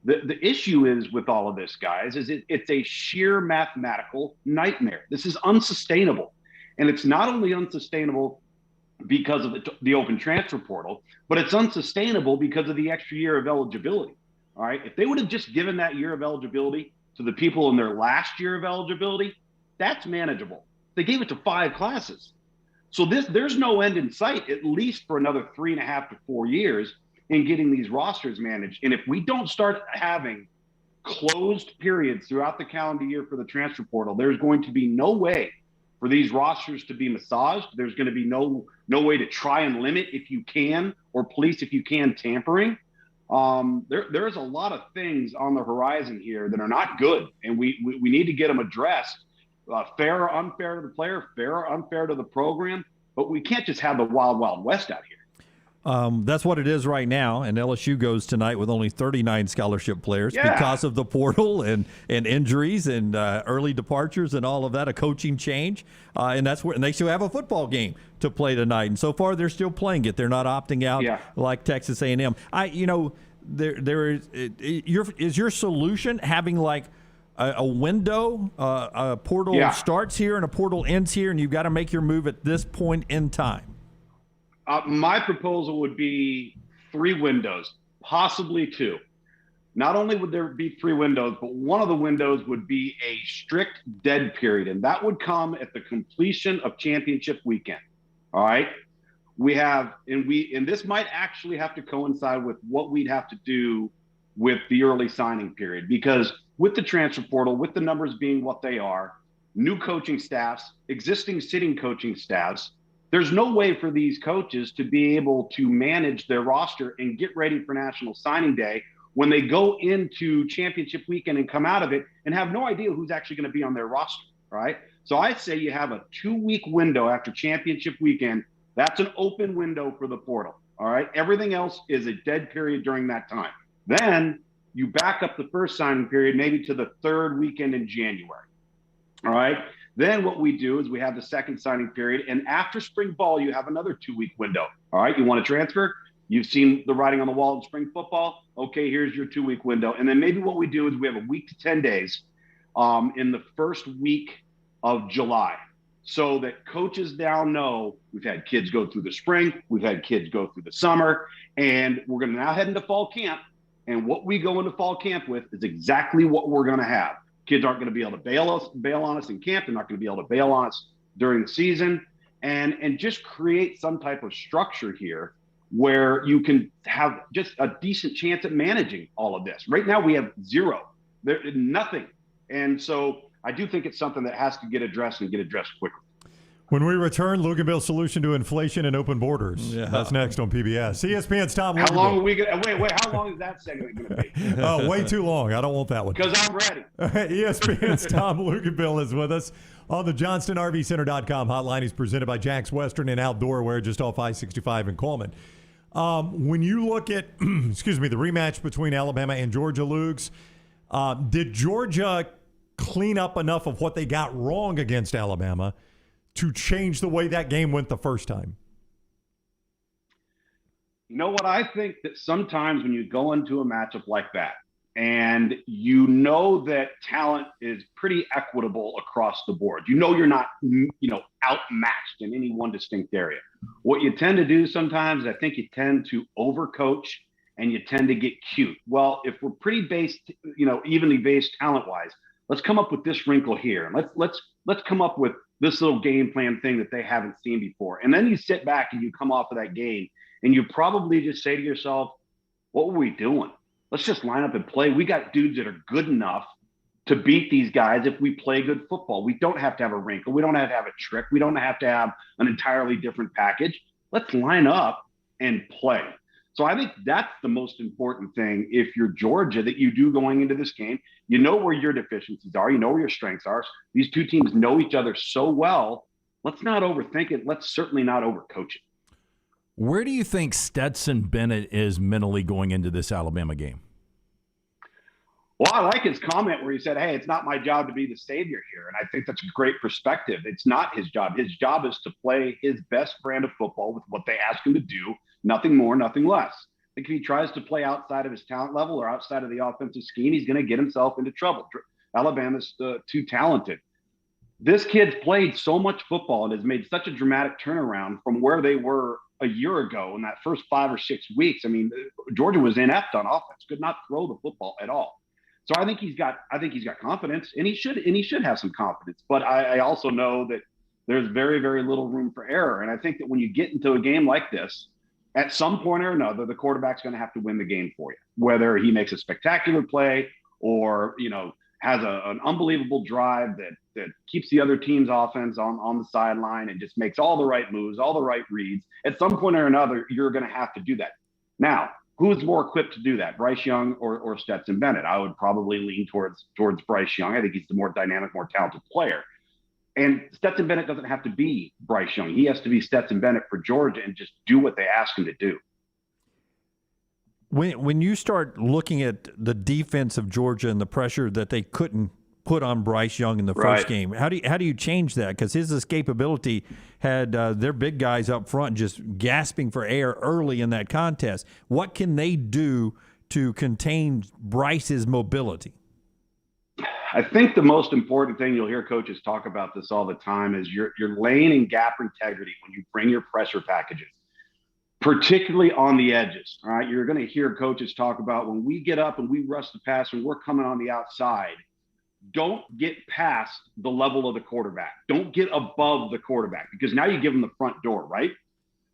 The issue is with all of this, guys, is it's a sheer mathematical nightmare. This is unsustainable. And it's not only unsustainable because of the open transfer portal, but it's unsustainable because of the extra year of eligibility. All right. If they would have just given that year of eligibility to the people in their last year of eligibility, that's manageable. They gave it to 5 classes. So there's no end in sight, at least for another 3.5 to 4 years in getting these rosters managed. And if we don't start having closed periods throughout the calendar year for the transfer portal, there's going to be no way for these rosters to be massaged. There's going to be no way to try and limit, if you can, or police, if you can, tampering. There's a lot of things on the horizon here that are not good, and we need to get them addressed. Fair or unfair to the player, fair or unfair to the program, but we can't just have the wild, wild west out here. That's what it is right now, and LSU goes tonight with only 39 scholarship players because of the portal and injuries and early departures and all of that, a coaching change, and they still have a football game to play tonight. And so far, they're still playing it. They're not opting out like Texas A&M. Is your solution having like a window, a portal starts here and a portal ends here, and you've got to make your move at this point in time? My proposal would be 3 windows, possibly 2. Not only would there be 3 windows, but one of the windows would be a strict dead period, and that would come at the completion of championship weekend. All right. And this might actually have to coincide with what we'd have to do with the early signing period, because with the transfer portal, with the numbers being what they are, new coaching staffs, existing sitting coaching staffs, there's no way for these coaches to be able to manage their roster and get ready for National Signing Day when they go into championship weekend and come out of it and have no idea who's actually going to be on their roster, right? So I say you have a 2-week window after championship weekend. That's an open window for the portal, all right? Everything else is a dead period during that time. Then you back up the first signing period maybe to the 3rd weekend in January, all right? Then what we do is we have the second signing period, and after spring ball, you have another 2-week window. All right, you want to transfer? You've seen the writing on the wall in spring football. Okay, here's your 2-week window. And then maybe what we do is we have a week to 10 days in the first week of July, so that coaches now know we've had kids go through the spring, we've had kids go through the summer, and we're going to now head into fall camp. And what we go into fall camp with is exactly what we're going to have. Kids aren't going to be able to bail on us in camp. They're not going to be able to bail on us during the season, and just create some type of structure here where you can have just a decent chance at managing all of this. Right now we have nothing. And so I do think it's something that has to get addressed and get addressed quickly. When we return, Luginbill solution to inflation and open borders. Yeah. That's next on PBS. ESPN's Tom Luginbill. How long are we going to wait? How long is that segment going to be? Oh, way too long. I don't want that one. Because I'm ready. ESPN's Tom Luginbill is with us on the JohnstonRVCenter.com hotline. He's presented by Jack's Western and Outdoor Wear just off I-65 in Coleman. When you look at, the rematch between Alabama and Georgia, Lugs, did Georgia clean up enough of what they got wrong against Alabama to change the way that game went the first time? You know what? I think that sometimes when you go into a matchup like that, and you know that talent is pretty equitable across the board, you're not, outmatched in any one distinct area. What you tend to do sometimes, I think you tend to overcoach and you tend to get cute. Well, if we're pretty evenly based talent-wise, let's come up with this wrinkle here. And let's come up with this little game plan thing that they haven't seen before. And then you sit back and you come off of that game and you probably just say to yourself, what were we doing? Let's just line up and play. We got dudes that are good enough to beat these guys if we play good football. We don't have to have a wrinkle. We don't have to have a trick. We don't have to have an entirely different package. Let's line up and play. So I think that's the most important thing. If you're Georgia, that you do going into this game, you know where your deficiencies are, you know where your strengths are. These two teams know each other so well. Let's not overthink it. Let's certainly not overcoach it. Where do you think Stetson Bennett is mentally going into this Alabama game? Well, I like his comment where he said, hey, it's not my job to be the savior here. And I think that's a great perspective. It's not his job. His job is to play his best brand of football with what they ask him to do. Nothing more, nothing less. I think if he tries to play outside of his talent level or outside of the offensive scheme, he's going to get himself into trouble. Alabama's too talented. This kid's played so much football and has made such a dramatic turnaround from where they were a year ago in that first 5 or 6 weeks. I mean, Georgia was inept on offense, could not throw the football at all. So I think he's got confidence, and he should have some confidence. But I also know that there's very, very little room for error. And I think that when you get into a game like this, at some point or another, the quarterback's going to have to win the game for you, whether he makes a spectacular play or, has an unbelievable drive that keeps the other team's offense on the sideline and just makes all the right moves, all the right reads. At some point or another, you're going to have to do that. Now, who's more equipped to do that, Bryce Young or Stetson Bennett? I would probably lean towards Bryce Young. I think he's the more dynamic, more talented player. And Stetson Bennett doesn't have to be Bryce Young. He has to be Stetson Bennett for Georgia and just do what they ask him to do. When you start looking at the defense of Georgia and the pressure that they couldn't put on Bryce Young in the first game, how do you change that? Because his escapability had their big guys up front just gasping for air early in that contest. What can they do to contain Bryce's mobility? I think the most important thing, you'll hear coaches talk about this all the time, is your lane and gap integrity when you bring your pressure packages, particularly on the edges. All right, you're going to hear coaches talk about when we get up and we rush the pass and we're coming on the outside, don't get past the level of the quarterback. Don't get above the quarterback, because now you give him the front door, right?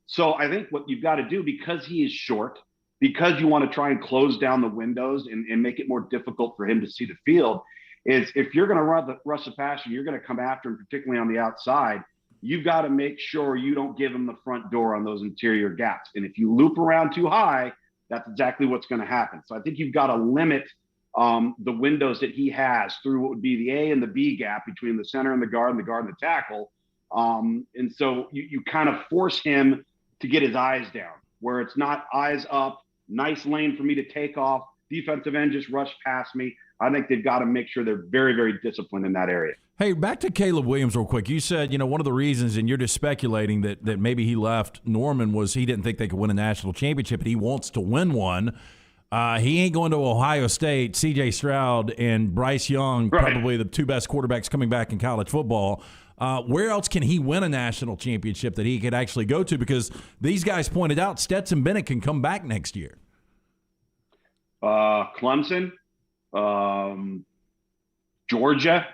So I think what you've got to do, because he is short, because you want to try and close down the windows and make it more difficult for him to see the field, is if you're going to rush the pass and you're going to come after him, particularly on the outside, you've got to make sure you don't give him the front door on those interior gaps. And if you loop around too high, that's exactly what's going to happen. So I think you've got to limit the windows that he has through what would be the A and the B gap between the center and the guard and the tackle. And so you kind of force him to get his eyes down, where it's not eyes up, nice lane for me to take off, defensive end just rush past me. I think they've got to make sure they're very, very disciplined in that area. Hey, back to Caleb Williams real quick. You said, one of the reasons, and you're just speculating that maybe he left Norman, was he didn't think they could win a national championship, and he wants to win one. He ain't going to Ohio State. C.J. Stroud and Bryce Young, probably the two best quarterbacks coming back in college football. Where else can he win a national championship that he could actually go to? Because these guys pointed out Stetson Bennett can come back next year. Clemson, Georgia,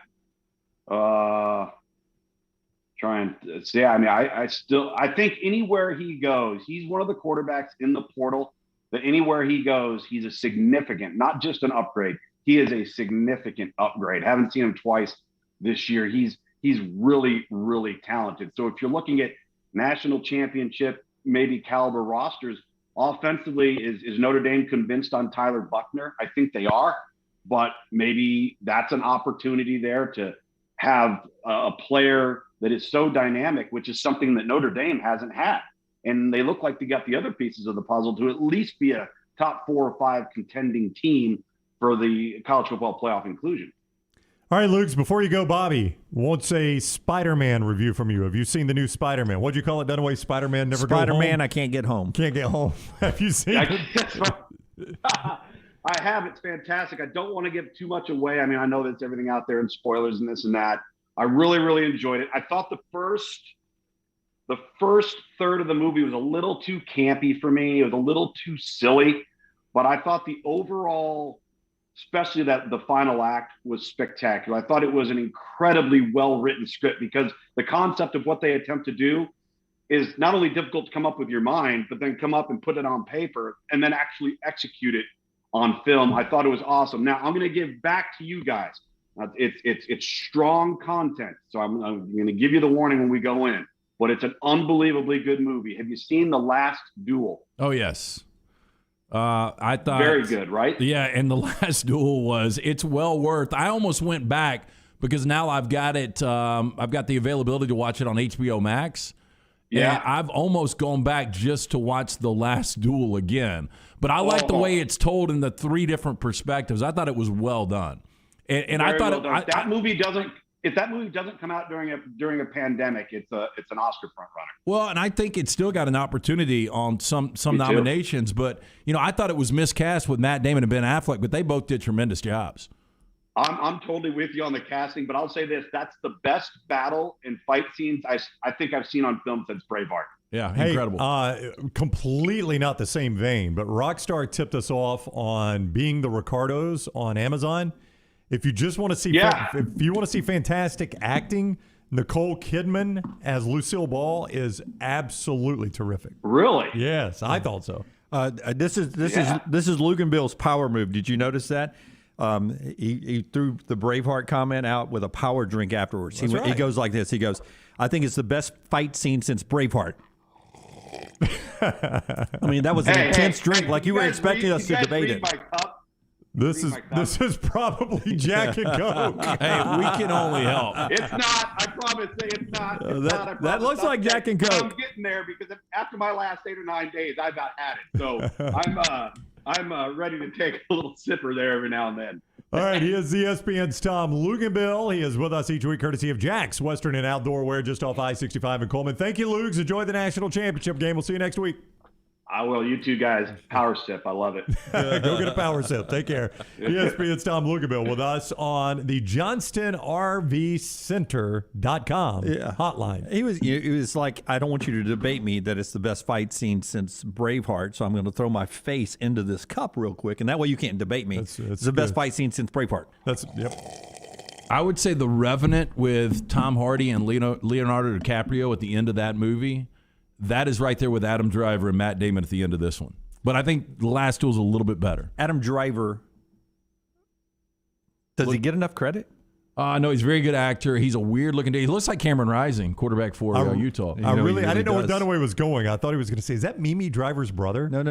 trying to see. I mean, I think anywhere he goes, he's one of the quarterbacks in the portal that anywhere he goes, he's a significant, not just an upgrade. He is a significant upgrade. Haven't seen him twice this year. He's really, really talented. So if you're looking at national championship, maybe caliber rosters, offensively, is Notre Dame convinced on Tyler Buchner? I think they are, but maybe that's an opportunity there to have a player that is so dynamic, which is something that Notre Dame hasn't had. And they look like they got the other pieces of the puzzle to at least be a top 4 or 5 contending team for the college football playoff inclusion. All right, Luke, before you go, Bobby wants a Spider-Man review from you. Have you seen the new Spider-Man? What'd you call it, Dunaway? Spider-Man Never Go Home? Spider-Man, I Can't Get Home. Can't get home. Have you seen it? I have. It's fantastic. I don't want to give too much away. I mean, I know there's everything out there and spoilers and this and that. I really, really enjoyed it. I thought the first third of the movie was a little too campy for me. It was a little too silly, but I thought the overall, especially the final act, was spectacular. I thought it was an incredibly well-written script, because the concept of what they attempt to do is not only difficult to come up with your mind, but then come up and put it on paper and then actually execute it on film. I thought it was awesome. Now I'm going to give back to you guys. It's strong content, so I'm going to give you the warning when we go in. But it's an unbelievably good movie. Have you seen The Last Duel? Oh, yes. I thought very good, right? Yeah, and The Last Duel it's well worth. I almost went back because now I've got it. I've got the availability to watch it on HBO Max. Yeah, and I've almost gone back just to watch The Last Duel again. But I like the way it's told in the 3 different perspectives. I thought it was well done, and I thought that movie doesn't. If that movie doesn't come out during a pandemic, it's an Oscar front runner. Well, and I think it's still got an opportunity on some nominations. But I thought it was miscast with Matt Damon and Ben Affleck, but they both did tremendous jobs. I'm totally with you on the casting, but I'll say this: that's the best battle and fight scenes I think I've seen on film since Braveheart. Yeah, incredible. Completely not the same vein, but Rockstar tipped us off on Being the Ricardos on Amazon. If you just want to see, if you want to see fantastic acting, Nicole Kidman as Lucille Ball is absolutely terrific. Really? Yes, I thought so. This is Luginbill's power move. Did you notice that? He threw the Braveheart comment out with a power drink afterwards. He goes like this. He goes, I think it's the best fight scene since Braveheart. I mean, that was an intense drink. Like you were expecting us to debate it. This is probably Jack and Coke. Hey, we can only help. It's not. I promise. It's not. That looks like Jack and Coke. I'm getting there because after my last 8 or 9 days, I've about had it. So I'm ready to take a little sipper there every now and then. All right, he is ESPN's Tom Luginbill. He is with us each week, courtesy of Jack's Western and Outdoor Wear, just off I-65 in Coleman. Thank you, Lugs. Enjoy the national championship game. We'll see you next week. I will. You two guys, power sip. I love it. Go get a power sip. Take care. ESPN's Tom Luginbill with us on the JohnstonRVCenter.com hotline. He was like, I don't want you to debate me that it's the best fight scene since Braveheart, so I'm going to throw my face into this cup real quick, and that way you can't debate me. It's the best fight scene since Braveheart. I would say The Revenant with Tom Hardy and Leonardo DiCaprio at the end of that movie. That is right there with Adam Driver and Matt Damon at the end of this one. But I think The Last Duel is a little bit better. Adam Driver, does he get enough credit? No, he's a very good actor. He's a weird-looking dude. He looks like Cameron Rising, quarterback for Utah. I didn't know where Dunaway was going. I thought he was going to say, is that Mimi Driver's brother? No.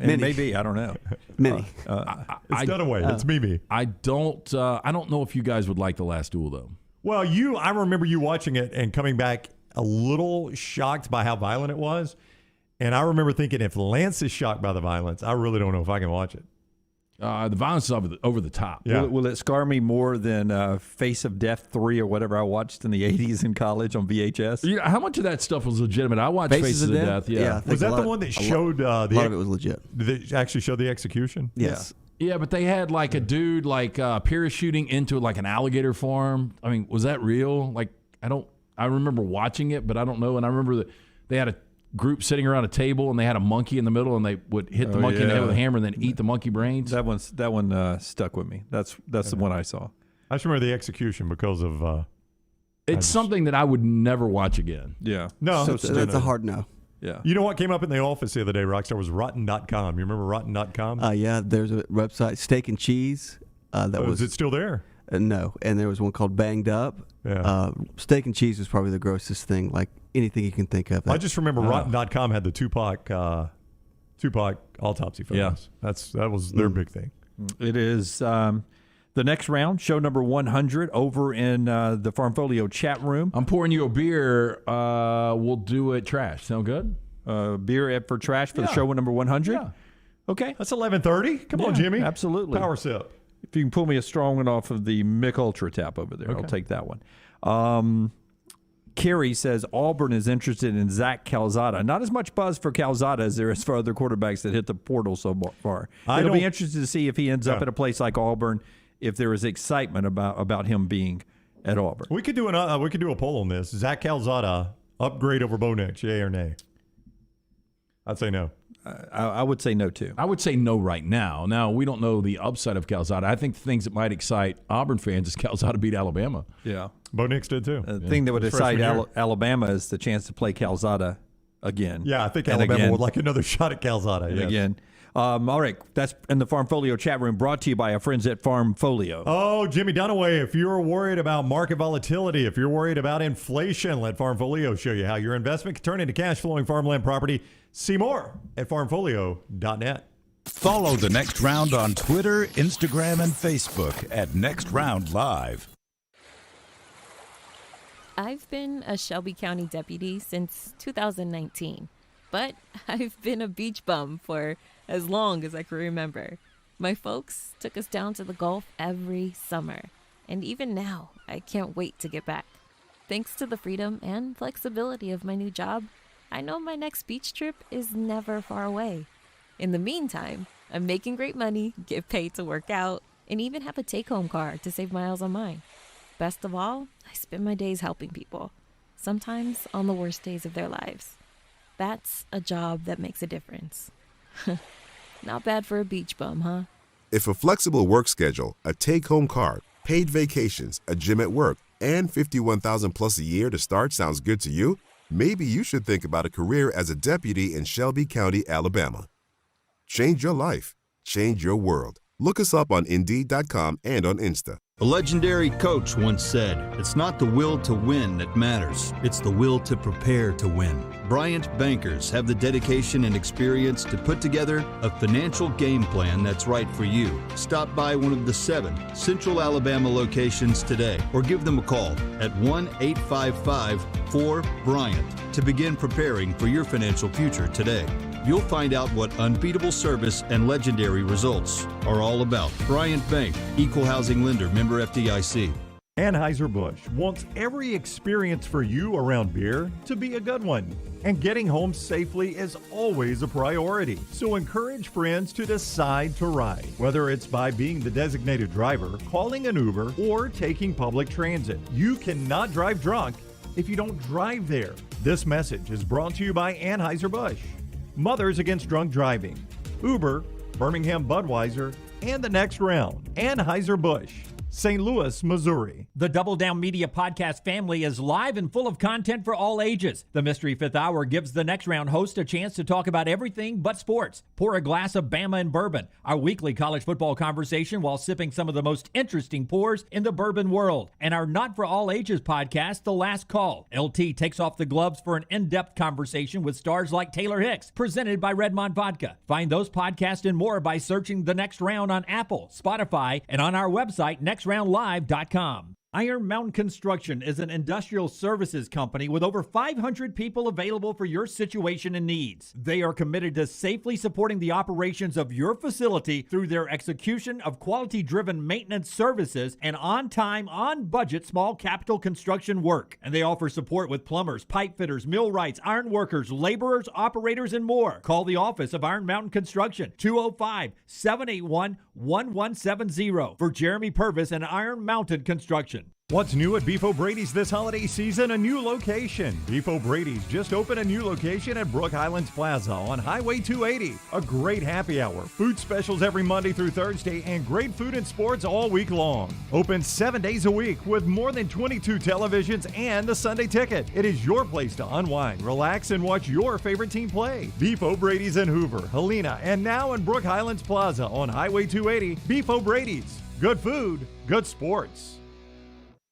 And maybe. I don't know. Mimi. It's Dunaway. It's Mimi. I don't know if you guys would like The Last Duel, though. Well, I remember you watching it and coming back a little shocked by how violent it was. And I remember thinking, if Lance is shocked by the violence, I really don't know if I can watch it. The violence is over the top. Yeah. Will it scar me more than Face of Death 3 or whatever I watched in the 80s in college on VHS? How much of that stuff was legitimate? I watched Faces of Death. Yeah. Was that the one that showed a lot of it was legit? Did they actually show the execution? Yes. Yeah, but they had like a dude parachuting into like an alligator farm. I mean, was that real? I remember watching it, but I don't know. And I remember that they had a group sitting around a table and they had a monkey in the middle and they would hit the monkey in the head with a hammer and then eat the monkey brains. That one stuck with me. That's the one I saw. I just remember the execution because of. It's something that I would never watch again. Yeah. No, that's a hard no. Yeah. You know what came up in the office the other day, Rockstar, was Rotten.com. You remember Rotten.com? Yeah, there's a website, Steak and Cheese. Is it still there? No, and there was one called Banged Up. Yeah. Steak and Cheese was probably the grossest thing, like anything you can think of. I just remember Rotten.com had the Tupac autopsy photos. Yeah. That was their big thing. It is the next round, show number 100, over in the Farmfolio chat room. I'm pouring you a beer. We'll do it trash. Sound good? Beer for trash for the show number 100? Yeah. Okay. That's 11:30. Come on, Jimmy. Absolutely. Power sip. If you can pull me a strong one off of the Mick Ultra tap over there, I'll take that one. Kerry says Auburn is interested in Zach Calzada. Not as much buzz for Calzada as there is for other quarterbacks that hit the portal so far. It'll be interesting to see if he ends up at a place like Auburn, if there is excitement about him being at Auburn. We could do a poll on this. Zach Calzada, upgrade over Bo Nix, yay or nay? I'd say no. I would say no, too. I would say no right now. Now, we don't know the upside of Calzada. I think the things that might excite Auburn fans is Calzada beat Alabama. Yeah. Bo Nix did, too. The thing that would excite Alabama is the chance to play Calzada again. Yeah, I think Alabama would like another shot at Calzada. And again. All right, that's in the Farmfolio chat room, brought to you by our friends at Farmfolio. Oh, Jimmy Dunaway, if you're worried about market volatility, if you're worried about inflation, let Farmfolio show you how your investment can turn into cash-flowing farmland property. See more at farmfolio.net. Follow The Next Round on Twitter, Instagram, and Facebook at Next Round Live. I've been a Shelby County deputy since 2019, but I've been a beach bum for as long as I can remember. My folks took us down to the Gulf every summer, and even now, I can't wait to get back. Thanks to the freedom and flexibility of my new job, I know my next beach trip is never far away. In the meantime, I'm making great money, get paid to work out, and even have a take-home car to save miles on mine. Best of all, I spend my days helping people, sometimes on the worst days of their lives. That's a job that makes a difference. Not bad for a beach bum, huh? If a flexible work schedule, a take-home car, paid vacations, a gym at work, and $51,000 plus a year to start sounds good to you, maybe you should think about a career as a deputy in Shelby County, Alabama. Change your life. Change your world. Look us up on Indeed.com and on Insta. A legendary coach once said, "It's not the will to win that matters, it's the will to prepare to win." Bryant bankers have the dedication and experience to put together a financial game plan that's right for you. Stop by one of the 7 Central Alabama locations today or give them a call at 1-855-4-BRYANT to begin preparing for your financial future today. You'll find out what unbeatable service and legendary results are all about. Bryant Bank, Equal Housing Lender, member FDIC. Anheuser-Busch wants every experience for you around beer to be a good one. And getting home safely is always a priority. So encourage friends to decide to ride, whether it's by being the designated driver, calling an Uber, or taking public transit. You cannot drive drunk if you don't drive there. This message is brought to you by Anheuser-Busch, Mothers Against Drunk Driving, Uber, Birmingham Budweiser, and the Next Round. Anheuser-Busch, St. Louis, Missouri. The Double Down Media podcast family is live and full of content for all ages. The Mystery Fifth Hour gives the Next Round host a chance to talk about everything but sports. Pour a glass of Bama and bourbon, our weekly college football conversation while sipping some of the most interesting pours in the bourbon world. And our Not For All Ages podcast, The Last Call. LT takes off the gloves for an in-depth conversation with stars like Taylor Hicks, presented by Redmond Vodka. Find those podcasts and more by searching The Next Round on Apple, Spotify, and on our website, nextroundlive.com. Iron Mountain Construction is an industrial services company with over 500 people available for your situation and needs. They are committed to safely supporting the operations of your facility through their execution of quality-driven maintenance services and on-time, on-budget small capital construction work. And they offer support with plumbers, pipe fitters, millwrights, iron workers, laborers, operators, and more. Call the office of Iron Mountain Construction, 205-781-1170 for Jeremy Purvis and Iron Mountain Construction. What's new at Beef O'Brady's this holiday season? A new location. Beef O'Brady's just opened a new location at Brook Highlands Plaza on Highway 280. A great happy hour, food specials every Monday through Thursday, and great food and sports all week long. Open 7 days a week with more than 22 televisions and the Sunday ticket. It is your place to unwind, relax, and watch your favorite team play. Beef O'Brady's in Hoover, Helena, and now in Brook Highlands Plaza on Highway 280. Beef O'Brady's. Good food, good sports.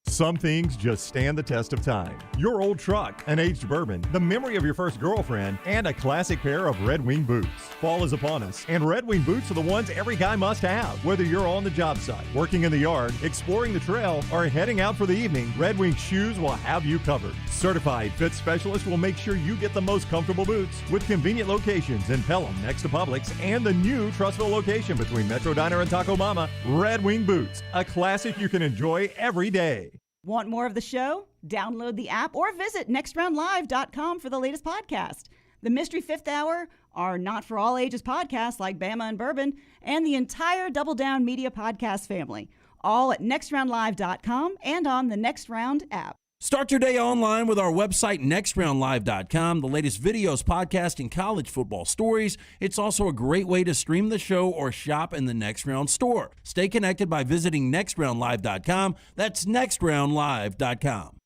Some things just stand the test of time. Your old truck, an aged bourbon, the memory of your first girlfriend, and a classic pair of Red Wing boots. Fall is upon us, and Red Wing boots are the ones every guy must have. Whether you're on the job site, working in the yard, exploring the trail, or heading out for the evening, Red Wing shoes will have you covered. Certified fit specialists will make sure you get the most comfortable boots with convenient locations in Pelham next to Publix and the new Trussville location between Metro Diner and Taco Mama. Red Wing boots, a classic you can enjoy every day. Want more of the show? Download the app or visit nextroundlive.com for the latest podcast. The Mystery Fifth Hour, our Not For All Ages podcast like Bama and Bourbon, and the entire Double Down Media podcast family. All at nextroundlive.com and on the Next Round app. Start your day online with our website, nextroundlive.com. The latest videos, podcasts, and college football stories. It's also a great way to stream the show or shop in the Next Round store. Stay connected by visiting nextroundlive.com. That's nextroundlive.com.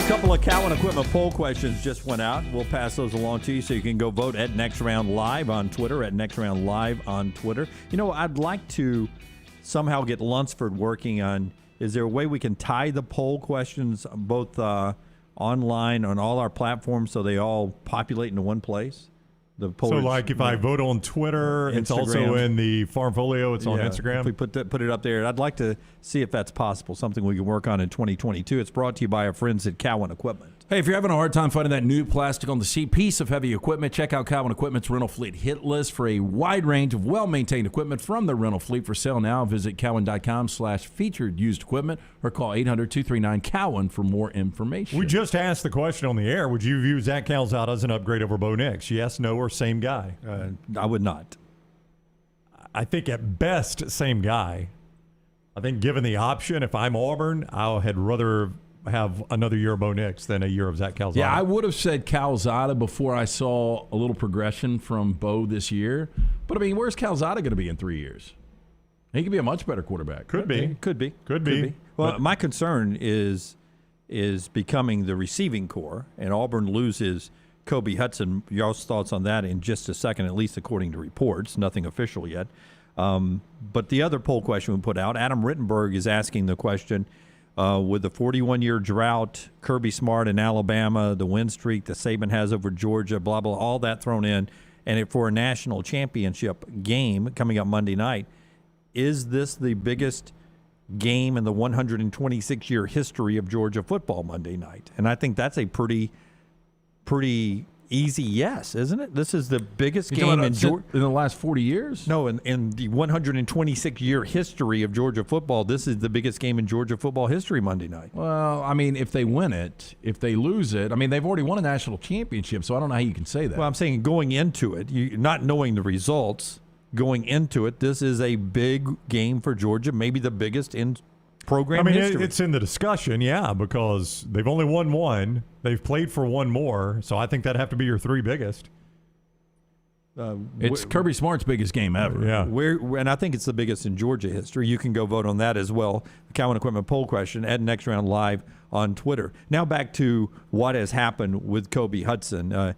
Couple of Cowan Equipment poll questions just went out. We'll pass those along to you so you can go vote at Next Round Live on Twitter, at Next Round Live on Twitter. You know, I'd like to somehow get Lunsford working on, is there a way we can tie the poll questions both online on all our platforms so they all populate into one place? The so like if I vote on Twitter, Instagram. It's also in the Farmfolio, it's on Instagram. If we put it up there, I'd like to see if that's possible, something we can work on in 2022. It's brought to you by our friends at Cowan Equipment. Hey, if you're having a hard time finding that new plastic on the seat piece of heavy equipment, check out Cowan Equipment's rental fleet hit list for a wide range of well-maintained equipment from the rental fleet for sale now. Visit cowan.com/featured used equipment or call 800-239-COWAN for more information. We just asked the question on the air. Would you view Zach Calzada as an upgrade over Bo Nix? Yes, no, or same guy? I would not. I think at best, same guy. I think given the option, if I'm Auburn, I had rather have another year of Bo Nix than a year of Zach Calzada. Yeah, I would have said Calzada before I saw a little progression from Bo this year. But, I mean, where's Calzada going to be in 3 years? He could be a much better quarterback. Could be. Well, my concern is is becoming the receiving core, and Auburn loses Kobe Hudson. Y'all's thoughts on that in just a second, at least according to reports. Nothing official yet. But the other poll question we put out, Adam Rittenberg is asking the question, with the 41-year drought, Kirby Smart in Alabama, the win streak that Saban has over Georgia, blah, blah, all that thrown in, and for a national championship game coming up Monday night, is this the biggest game in the 126-year history of Georgia football Monday night? And I think that's a pretty easy yes, isn't it? This is the biggest game in the last 40 years? No, in the 126-year history of Georgia football, this is the biggest game in Georgia football history Monday night. Well, I mean, if they win it, if they lose it, I mean, they've already won a national championship, so I don't know how you can say that. Well, I'm saying going into it, not knowing the results, going into it, this is a big game for Georgia, maybe the biggest in program history. It's in the discussion, yeah, because they've only won one. They've played for one more, so I think that'd have to be your three biggest. It's Kirby Smart's biggest game ever. Yeah. And I think it's the biggest in Georgia history. You can go vote on that as well. The Cowan Equipment poll question at Next Round Live on Twitter. Now back to what has happened with Kobe Hudson.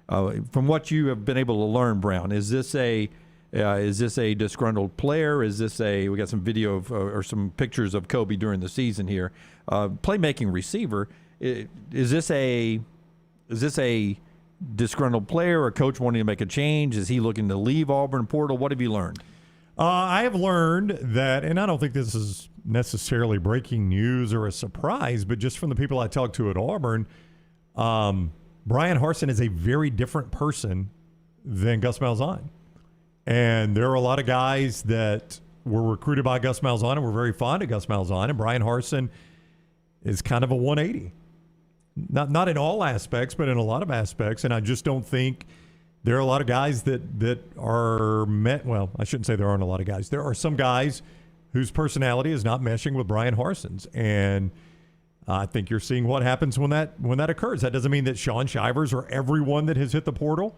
From what you have been able to learn, Brown, is this a disgruntled player? We got some video of, or some pictures of Kobe during the season here. Playmaking receiver. Is this a disgruntled player, or a coach wanting to make a change? Is he looking to leave Auburn portal? What have you learned? I have learned that, and I don't think this is necessarily breaking news or a surprise, but just from the people I talked to at Auburn, Brian Harsin is a very different person than Gus Malzahn. And there are a lot of guys that were recruited by Gus Malzahn and were very fond of Gus Malzahn, and Brian Harsin is kind of a 180. Not in all aspects, but in a lot of aspects. And I just don't think there are a lot of guys that are met. Well, I shouldn't say there aren't a lot of guys. There are some guys whose personality is not meshing with Brian Harsin's. And I think you're seeing what happens when that occurs. That doesn't mean that Sean Shivers or everyone that has hit the portal.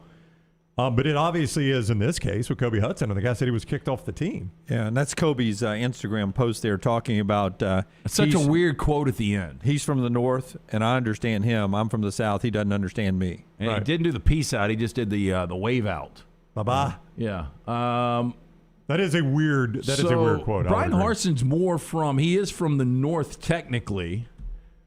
But it obviously is in this case with Kobe Hudson. And the guy said he was kicked off the team. Yeah, and that's Kobe's Instagram post there talking about such a weird quote at the end. He's from the North, and I understand him. I'm from the South. He doesn't understand me. And he didn't do the peace out. He just did the wave out. Bye-bye. Yeah. That is a weird quote. Brian Harsin's he is from the North technically.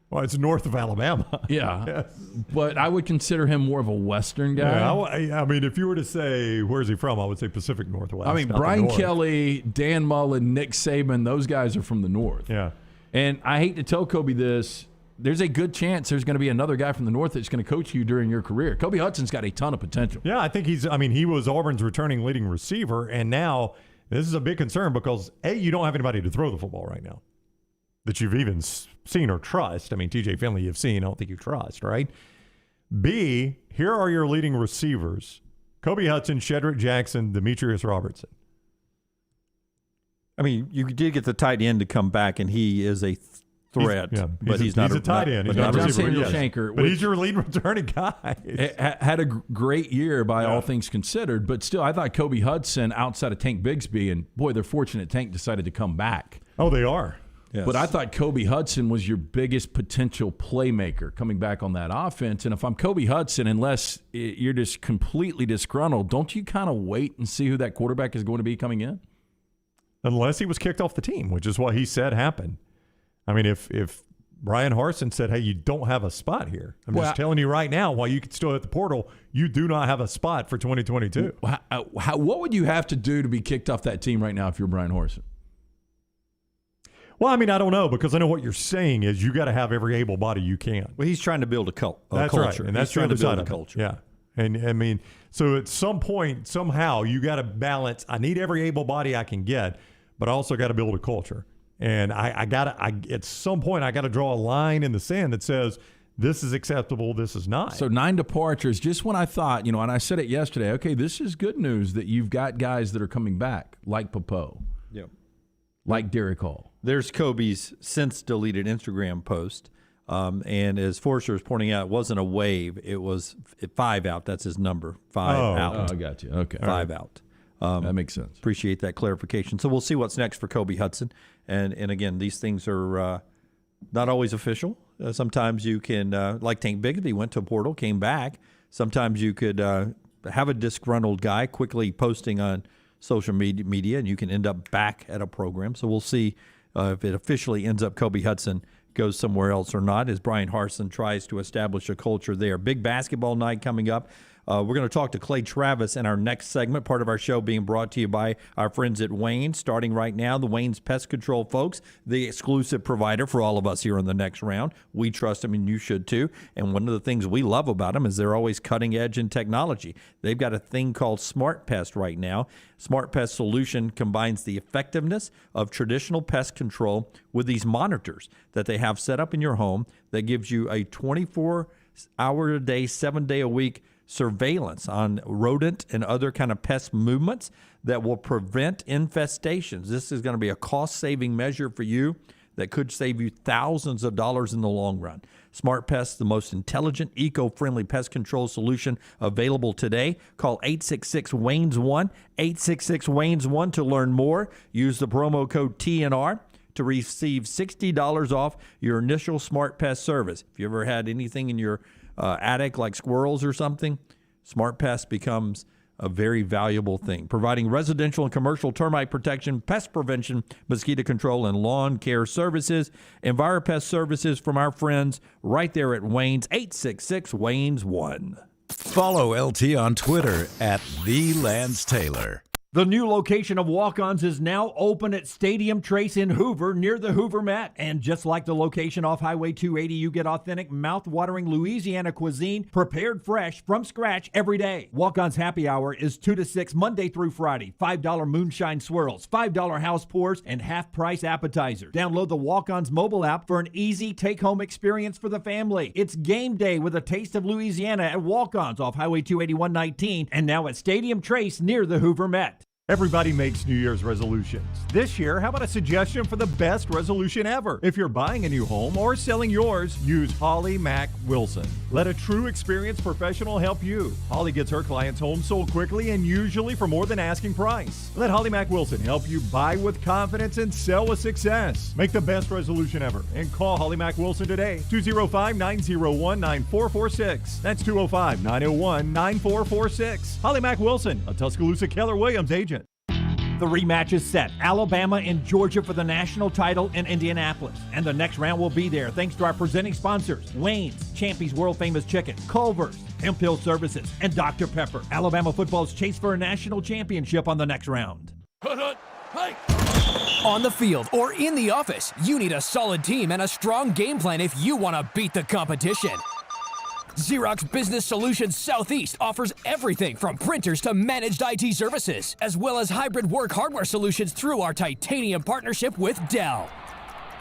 Well, it's north of Alabama. Yeah. Yes. But I would consider him more of a Western guy. Yeah, I mean, if you were to say, where's he from, I would say Pacific Northwest. I mean, Brian Kelly, Dan Mullen, Nick Saban, those guys are from the North. Yeah. And I hate to tell Kobe this, there's a good chance there's going to be another guy from the North that's going to coach you during your career. Kobe Hudson's got a ton of potential. Yeah, I think he was Auburn's returning leading receiver, and now this is a big concern because, A, you don't have anybody to throw the football right now that you've even seen or trust. I mean, TJ Finley you've seen, I don't think you trust, right? B, here are your leading receivers: Kobe Hudson, Shedrick Jackson, Demetrius Robertson. I mean, you did get the tight end to come back, and he is a threat, but he's not a tight end. He's not a receiver. Shanker, but he's your lead returning guy. Had a great year by all things considered, but still, I thought Kobe Hudson outside of Tank Bigsby, and boy, they're fortunate Tank decided to come back. Oh, they are. Yes. But I thought Kobe Hudson was your biggest potential playmaker coming back on that offense. And if I'm Kobe Hudson, unless you're just completely disgruntled, don't you kind of wait and see who that quarterback is going to be coming in? Unless he was kicked off the team, which is what he said happened. I mean, if Brian Harsin said, hey, you don't have a spot here. I'm just telling you right now, while you can still hit the portal, you do not have a spot for 2022. What would you have to do to be kicked off that team right now if you're Brian Harsin? Well, I mean, I don't know, because I know what you're saying is you got to have every able body you can. Well, he's trying to build a culture. That's right, and that's trying to build a culture. Yeah, and I mean, so at some point, somehow, you got to balance. I need every able body I can get, but I also got to build a culture. And at some point, I got to draw a line in the sand that says this is acceptable, this is not. So 9 departures, just when I thought, and I said it yesterday, okay, this is good news that you've got guys that are coming back, like Popo. Yep. Like Derek Hall. There's Kobe's since deleted Instagram post. And as Forrester is pointing out, it wasn't a wave. It was 5 out. That's his number. 5 out. Oh, I got you. Okay. 5 out. That makes sense. Appreciate that clarification. So we'll see what's next for Kobe Hudson. And again, these things are not always official. Sometimes you can, like Tank Bigsby went to a portal, came back. Sometimes you could have a disgruntled guy quickly posting on social media, and you can end up back at a program. So we'll see if it officially ends up Kobe Hudson goes somewhere else or not, as Brian Harsin tries to establish a culture there. Big basketball night coming up. We're going to talk to Clay Travis in our next segment, part of our show being brought to you by our friends at Wayne's. Starting right now, the Wayne's Pest Control folks, the exclusive provider for all of us here in the next round. We trust them, and you should too. And one of the things we love about them is they're always cutting edge in technology. They've got a thing called Smart Pest right now. Smart Pest solution combines the effectiveness of traditional pest control with these monitors that they have set up in your home that gives you a 24-hour-a-day, 7-day-a-week surveillance on rodent and other kind of pest movements that will prevent infestations. This is going to be a cost-saving measure for you that could save you thousands of dollars in the long run. Smart Pest, the most intelligent, eco-friendly pest control solution available today. Call 866-WAYNES1, 866-WAYNES1 to learn more. Use the promo code TNR to receive $60 off your initial Smart Pest service. If you ever had anything in your attic like squirrels or something, Smart Pest becomes a very valuable thing, providing residential and commercial termite protection, pest prevention, mosquito control, and lawn care services. EnviroPest services from our friends right there at Wayne's, 866-WAYNES1. Follow LT on Twitter at @TheLanceTaylor. The new location of Walk-Ons is now open at Stadium Trace in Hoover, near the Hoover Met. And just like the location off Highway 280, you get authentic, mouth-watering Louisiana cuisine prepared fresh from scratch every day. Walk-Ons happy hour is 2 to 6 Monday through Friday. $5 moonshine swirls, $5 house pours, and half-price appetizers. Download the Walk-Ons mobile app for an easy take-home experience for the family. It's game day with a taste of Louisiana at Walk-Ons off Highway 281-19 and now at Stadium Trace near the Hoover Met. Everybody makes New Year's resolutions. This year, how about a suggestion for the best resolution ever? If you're buying a new home or selling yours, use Holly Mack Wilson. Let a true experienced professional help you. Holly gets her clients' homes sold quickly and usually for more than asking price. Let Holly Mack Wilson help you buy with confidence and sell with success. Make the best resolution ever and call Holly Mack Wilson today, 205-901-9446. That's 205-901-9446. Holly Mack Wilson, a Tuscaloosa Keller Williams agent. The rematch is set. Alabama and Georgia for the national title in Indianapolis. And the next round will be there thanks to our presenting sponsors, Wayne's, Champy's world-famous chicken, Culver's, Hemp Hill Services, and Dr. Pepper. Alabama football's chase for a national championship on the next round. On the field or in the office, you need a solid team and a strong game plan if you want to beat the competition. Xerox Business Solutions Southeast offers everything from printers to managed IT services, as well as hybrid work hardware solutions through our titanium partnership with Dell.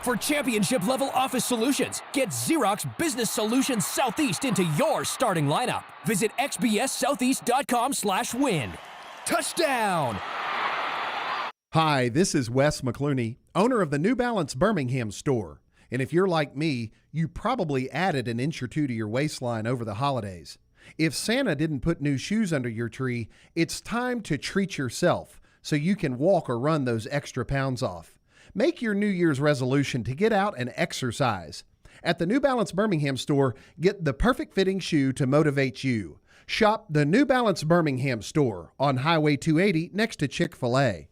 For championship-level office solutions, get Xerox Business Solutions Southeast into your starting lineup. Visit xbssoutheast.com/win. Touchdown! Hi, this is Wes McClooney, owner of the New Balance Birmingham store. And if you're like me, you probably added an inch or two to your waistline over the holidays. If Santa didn't put new shoes under your tree, it's time to treat yourself so you can walk or run those extra pounds off. Make your New Year's resolution to get out and exercise. At the New Balance Birmingham store, get the perfect fitting shoe to motivate you. Shop the New Balance Birmingham store on Highway 280 next to Chick-fil-A.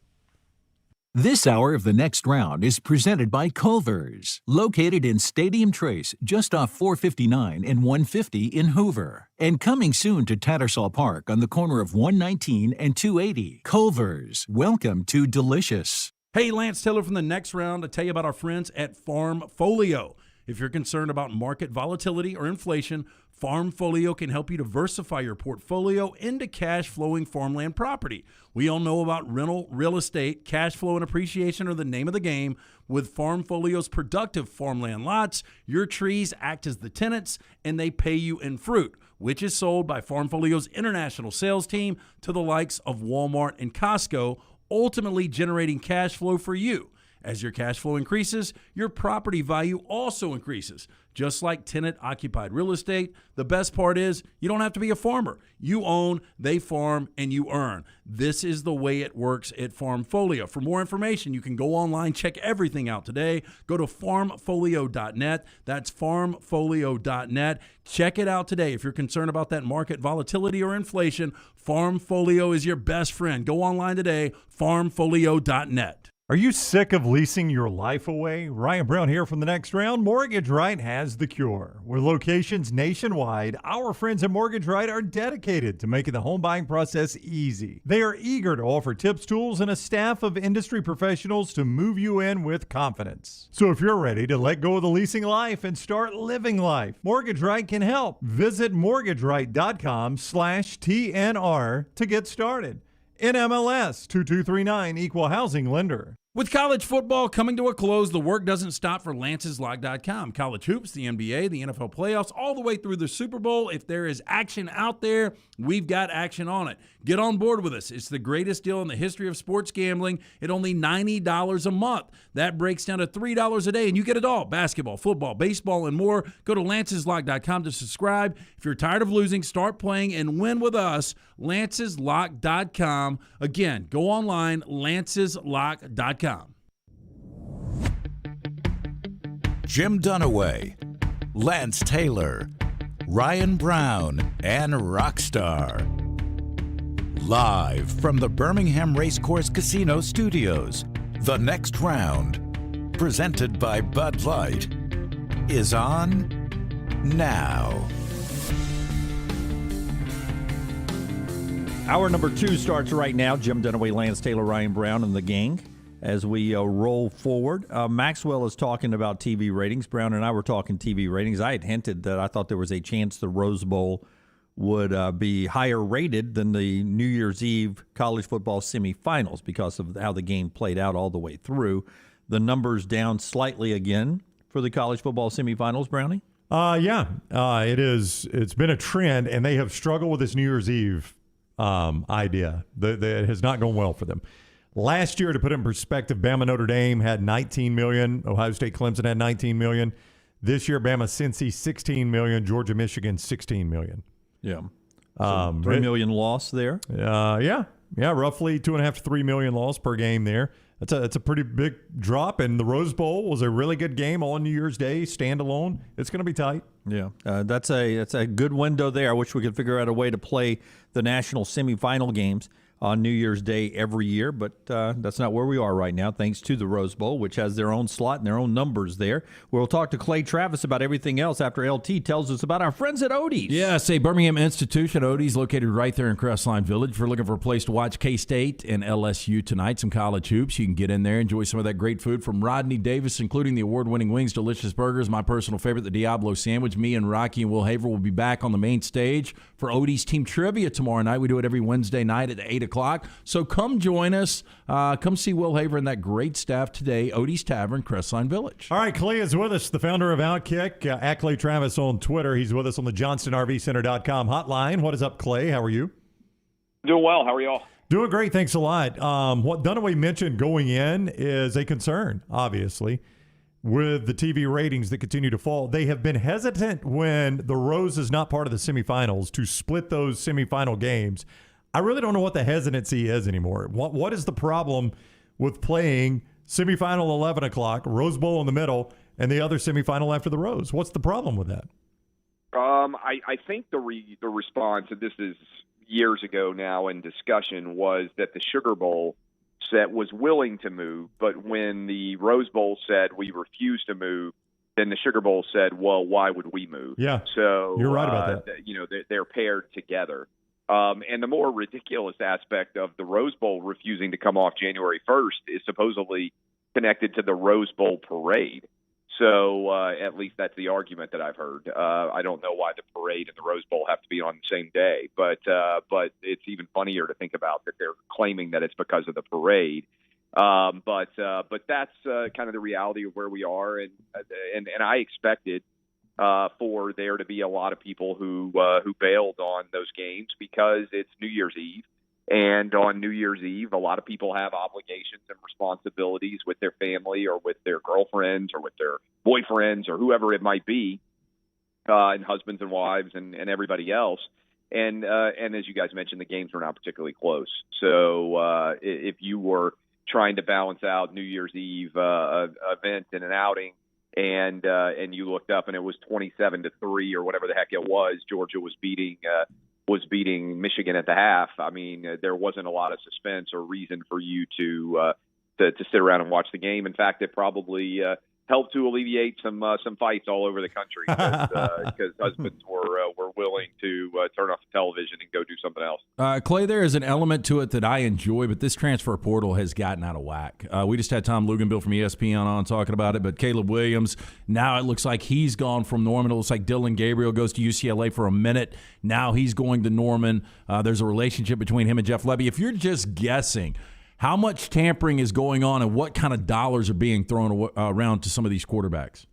This hour of the next round is presented by Culver's, located in Stadium Trace, just off 459 and 150 in Hoover. And coming soon to Tattersall Park on the corner of 119 and 280. Culver's, welcome to delicious. Hey, Lance Taylor from the next round to tell you about our friends at Farmfolio. If you're concerned about market volatility or inflation, Farmfolio can help you diversify your portfolio into cash-flowing farmland property. We all know about rental real estate. Cash flow and appreciation are the name of the game. With Farmfolio's productive farmland lots, your trees act as the tenants, and they pay you in fruit, which is sold by Farmfolio's international sales team to the likes of Walmart and Costco, ultimately generating cash flow for you. As your cash flow increases, your property value also increases. Just like tenant-occupied real estate, the best part is you don't have to be a farmer. You own, they farm, and you earn. This is the way it works at Farmfolio. For more information, you can go online, check everything out today. Go to farmfolio.net. That's farmfolio.net. Check it out today. If you're concerned about that market volatility or inflation, Farmfolio is your best friend. Go online today, farmfolio.net. Are you sick of leasing your life away? Ryan Brown here from The Next Round. Mortgage Right has the cure. With locations nationwide, our friends at Mortgage Right are dedicated to making the home buying process easy. They are eager to offer tips, tools, and a staff of industry professionals to move you in with confidence. So if you're ready to let go of the leasing life and start living life, Mortgage Right can help. Visit mortgageright.com/TNR to get started. NMLS 2239, Equal Housing Lender. With college football coming to a close, the work doesn't stop for LancesLock.com. College hoops, the NBA, the NFL playoffs, all the way through the Super Bowl. If there is action out there, we've got action on it. Get on board with us. It's the greatest deal in the history of sports gambling at only $90 a month. That breaks down to $3 a day, and you get it all. Basketball, football, baseball, and more. Go to LancesLock.com to subscribe. If you're tired of losing, start playing and win with us. LancesLock.com. Again, go online, LancesLock.com. Jim Dunaway, Lance Taylor, Ryan Brown, and Rockstar. Live from the Birmingham Racecourse Casino Studios, The Next Round, presented by Bud Light, is on now. Hour number 2 starts right now. Jim Dunaway, Lance Taylor, Ryan Brown, and the gang as we roll forward. Maxwell is talking about TV ratings. Brown and I were talking TV ratings. I had hinted that I thought there was a chance the Rose Bowl would be higher rated than the New Year's Eve college football semifinals because of how the game played out all the way through. The numbers down slightly again for the college football semifinals, Brownie? It is. It's been a trend, and they have struggled with this New Year's Eve idea. It has not gone well for them. Last year, to put it in perspective, Bama Notre Dame had 19 million. Ohio State Clemson had 19 million. This year, Bama Cincy 16 million. Georgia Michigan 16 million. Yeah. So 3 million loss there. Roughly 2.5 to 3 million loss per game there. That's a pretty big drop. And the Rose Bowl was a really good game on New Year's Day, standalone. It's going to be tight. Yeah, that's a good window there. I wish we could figure out a way to play the national semifinal games on New Year's Day every year, but that's not where we are right now, thanks to the Rose Bowl, which has their own slot and their own numbers there. We'll talk to Clay Travis about everything else after LT tells us about our friends at Odie's. Yes, a Birmingham institution. Odie's located right there in Crestline Village. If you're looking for a place to watch K-State and LSU tonight, some college hoops, you can get in there, enjoy some of that great food from Rodney Davis, including the award-winning wings, delicious burgers, my personal favorite, the Diablo sandwich. Me and Rocky and Will Haver will be back on the main stage for Odie's Team Trivia tomorrow night. We do it every Wednesday night at 8 o'clock. So come join us. Come see Will Haver and that great staff today, Odie's Tavern, Crestline Village. All right, Clay is with us, the founder of Outkick, at Clay Travis on Twitter. He's with us on the JohnstonRVCenter.com hotline. What is up, Clay? How are you? Doing well. How are y'all? Doing great. Thanks a lot. What Dunaway mentioned going in is a concern, obviously, with the TV ratings that continue to fall. They have been hesitant when the Rose is not part of the semifinals to split those semifinal games. I really don't know what the hesitancy is anymore. What is the problem with playing semifinal 11 o'clock, Rose Bowl in the middle, and the other semifinal after the Rose? What's the problem with that? I think the response, and this is years ago now in discussion, was that the Sugar Bowl was willing to move, but when the Rose Bowl said we refuse to move, then the Sugar Bowl said, well, why would we move? Yeah, so you're right about that. They're paired together. And the more ridiculous aspect of the Rose Bowl refusing to come off January 1st is supposedly connected to the Rose Bowl parade. So at least that's the argument that I've heard. I don't know why the parade and the Rose Bowl have to be on the same day, but it's even funnier to think about that they're claiming that it's because of the parade. But that's kind of the reality of where we are, and I expected for there to be a lot of people who bailed on those games because it's New Year's Eve. And on New Year's Eve, a lot of people have obligations and responsibilities with their family or with their girlfriends or with their boyfriends or whoever it might be, and husbands and wives and everybody else. And as you guys mentioned, the games were not particularly close. So if you were trying to balance out New Year's Eve event and an outing, and you looked up and it was 27-3 or whatever the heck it was, Georgia was beating Michigan at the half. I mean, there wasn't a lot of suspense or reason for you to sit around and watch the game. In fact, it probably helped to alleviate some fights all over the country because husbands were willing to turn off the television and go do something else. Clay, there is an element to it that I enjoy, but this transfer portal has gotten out of whack. We just had Tom Luginbill from ESPN on talking about it, but Caleb Williams, now it looks like he's gone from Norman. It looks like Dylan Gabriel goes to UCLA for a minute. Now he's going to Norman. There's a relationship between him and Jeff Lebby. If you're just guessing, how much tampering is going on and what kind of dollars are being thrown around to some of these quarterbacks?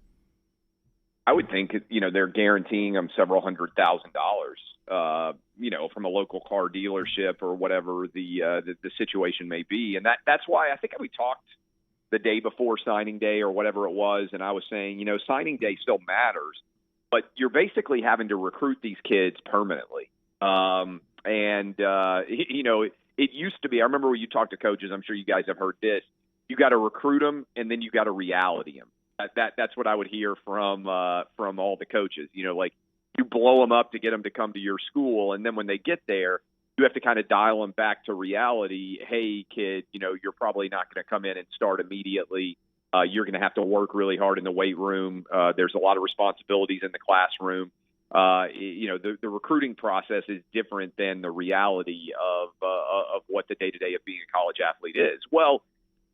I would think, they're guaranteeing them several $100,000, from a local car dealership or whatever the situation may be. And that's why I think we talked the day before signing day or whatever it was. And I was saying, signing day still matters, but you're basically having to recruit these kids permanently. It used to be, I remember when you talk to coaches, I'm sure you guys have heard this, you got to recruit them and then you got to reality them. That's what I would hear from all the coaches. Like you blow them up to get them to come to your school, and then when they get there, you have to kind of dial them back to reality. Hey, kid, you're probably not going to come in and start immediately. You're going to have to work really hard in the weight room. There's a lot of responsibilities in the classroom. The recruiting process is different than the reality of what the day-to-day of being a college athlete is. Well,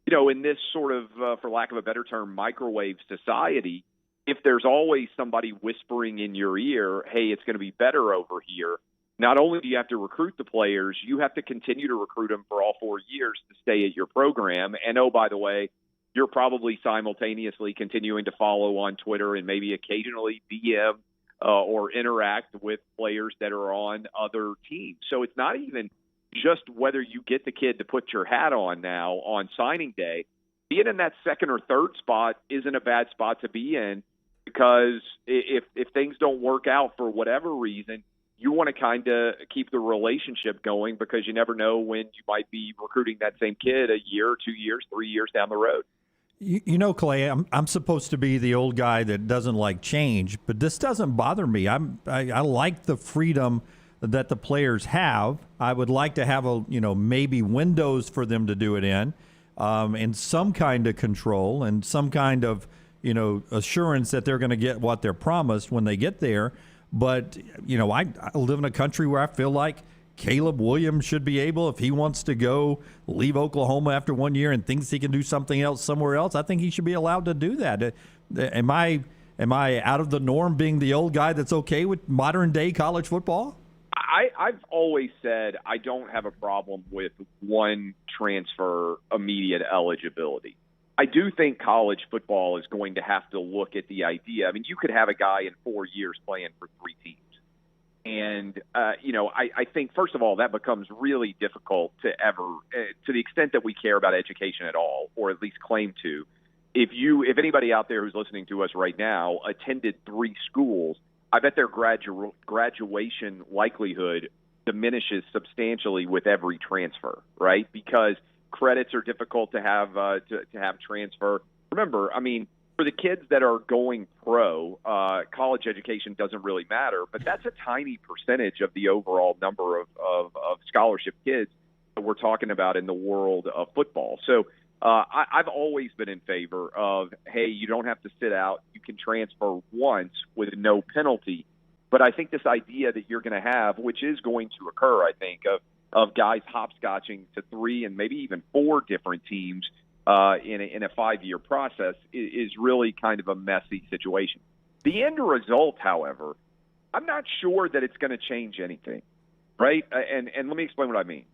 in this sort of, for lack of a better term, microwave society, if there's always somebody whispering in your ear, hey, it's going to be better over here, not only do you have to recruit the players, you have to continue to recruit them for all 4 years to stay at your program. And, oh, by the way, you're probably simultaneously continuing to follow on Twitter and maybe occasionally DM or interact with players that are on other teams. So it's not even just whether you get the kid to put your hat on now on signing day. Being in that second or third spot isn't a bad spot to be in, because if things don't work out for whatever reason, you want to kind of keep the relationship going, because you never know when you might be recruiting that same kid a year, 2 years, 3 years down the road. Clay, I'm supposed to be the old guy that doesn't like change, but this doesn't bother me. I like the freedom that the players have. I would like to have maybe windows for them to do it in, and some kind of control and some kind of assurance that they're going to get what they're promised when they get there. But I live in a country where I feel like Caleb Williams should be able, if he wants to go leave Oklahoma after 1 year and thinks he can do something else somewhere else, I think he should be allowed to do that. Am I out of the norm being the old guy that's okay with modern day college football? I've always said I don't have a problem with one transfer immediate eligibility. I do think college football is going to have to look at the idea. I mean, you could have a guy in 4 years playing for 3 teams. And, I think, first of all, that becomes really difficult to ever, to the extent that we care about education at all, or at least claim to. If anybody out there who's listening to us right now attended 3 schools, I bet their graduation likelihood diminishes substantially with every transfer, right? Because credits are difficult to have transfer. Remember, I mean, for the kids that are going pro, college education doesn't really matter, but that's a tiny percentage of the overall number of scholarship kids that we're talking about in the world of football. So I've always been in favor of, hey, you don't have to sit out. You can transfer once with no penalty. But I think this idea that you're going to have, which is going to occur, I think, of guys hopscotching to 3 and maybe even 4 different teams in a 5-year process is really kind of a messy situation. The end result, however, I'm not sure that it's going to change anything, right? And let me explain what I mean.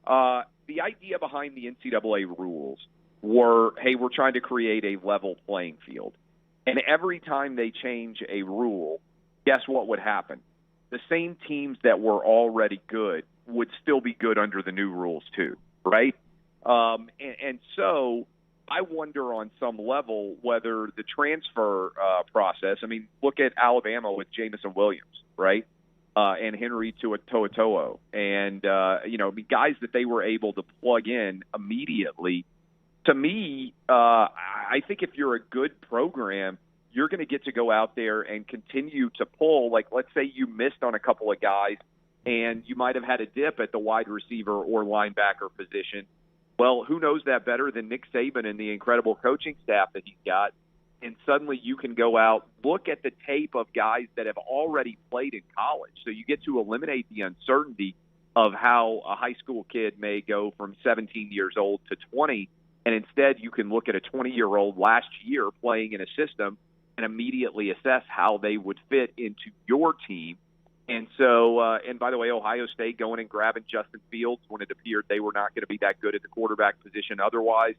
The idea behind the NCAA rules were, hey, we're trying to create a level playing field. And every time they change a rule, guess what would happen? The same teams that were already good would still be good under the new rules too, right? And so I wonder on some level whether the transfer process, I mean, look at Alabama with Jamison Williams, right? And Henry To'oTo'o. And, guys that they were able to plug in immediately. To me, I think if you're a good program, you're going to get to go out there and continue to pull. Like, let's say you missed on a couple of guys and you might have had a dip at the wide receiver or linebacker position. Well, who knows that better than Nick Saban and the incredible coaching staff that he's got? And suddenly you can go out, look at the tape of guys that have already played in college. So you get to eliminate the uncertainty of how a high school kid may go from 17 years old to 20. And instead you can look at a 20-year-old last year playing in a system and immediately assess how they would fit into your team. And so, and by the way, Ohio State going and grabbing Justin Fields when it appeared they were not going to be that good at the quarterback position otherwise.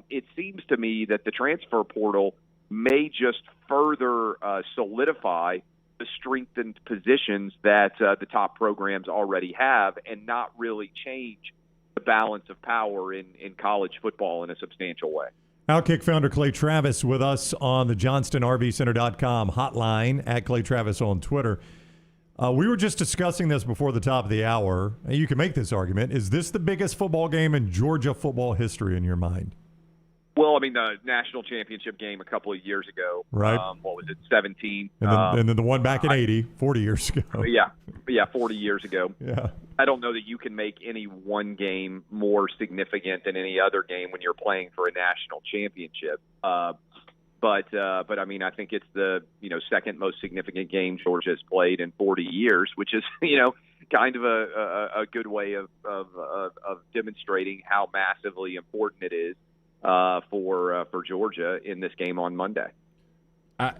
It seems to me that the transfer portal may just further solidify the strengthened positions that the top programs already have and not really change the balance of power in college football in a substantial way. Outkick founder Clay Travis with us on the JohnstonRVCenter.com hotline, at Clay Travis on Twitter. We were just discussing this before the top of the hour. You can make this argument. Is this the biggest football game in Georgia football history in your mind? Well, I mean, the national championship game a couple of years ago. Right. What was it, 17? And then the one back in 40 years ago. Yeah, 40 years ago. Yeah. I don't know that you can make any one game more significant than any other game when you're playing for a national championship. But I mean, I think it's the second most significant game Georgia has played in 40 years, which is kind of a good way of demonstrating how massively important it is for Georgia in this game on Monday.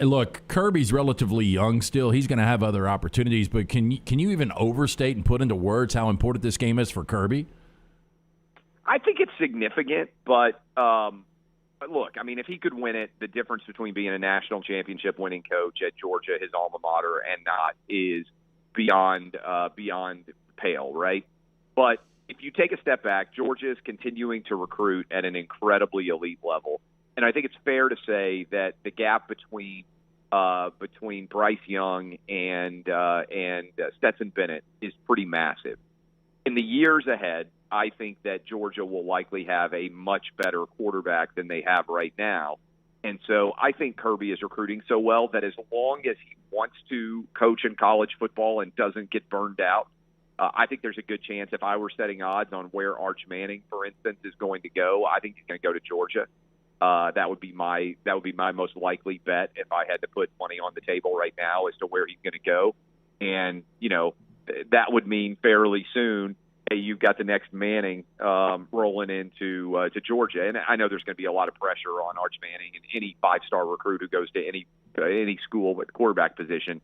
Look, Kirby's relatively young still. He's going to have other opportunities, but can you even overstate and put into words how important this game is for Kirby? I think it's significant, but look, I mean, if he could win it, the difference between being a national championship winning coach at Georgia, his alma mater, and not is beyond pale, right? But if you take a step back, Georgia is continuing to recruit at an incredibly elite level. And I think it's fair to say that the gap between Bryce Young and Stetson Bennett is pretty massive. In the years ahead, I think that Georgia will likely have a much better quarterback than they have right now. And so I think Kirby is recruiting so well that as long as he wants to coach in college football and doesn't get burned out, I think there's a good chance if I were setting odds on where Arch Manning, for instance, is going to go, I think he's going to go to Georgia. That would be my most likely bet if I had to put money on the table right now as to where he's going to go. And, that would mean fairly soon, hey, you've got the next Manning rolling into to Georgia. And I know there's going to be a lot of pressure on Arch Manning and any five-star recruit who goes to any school with the quarterback position.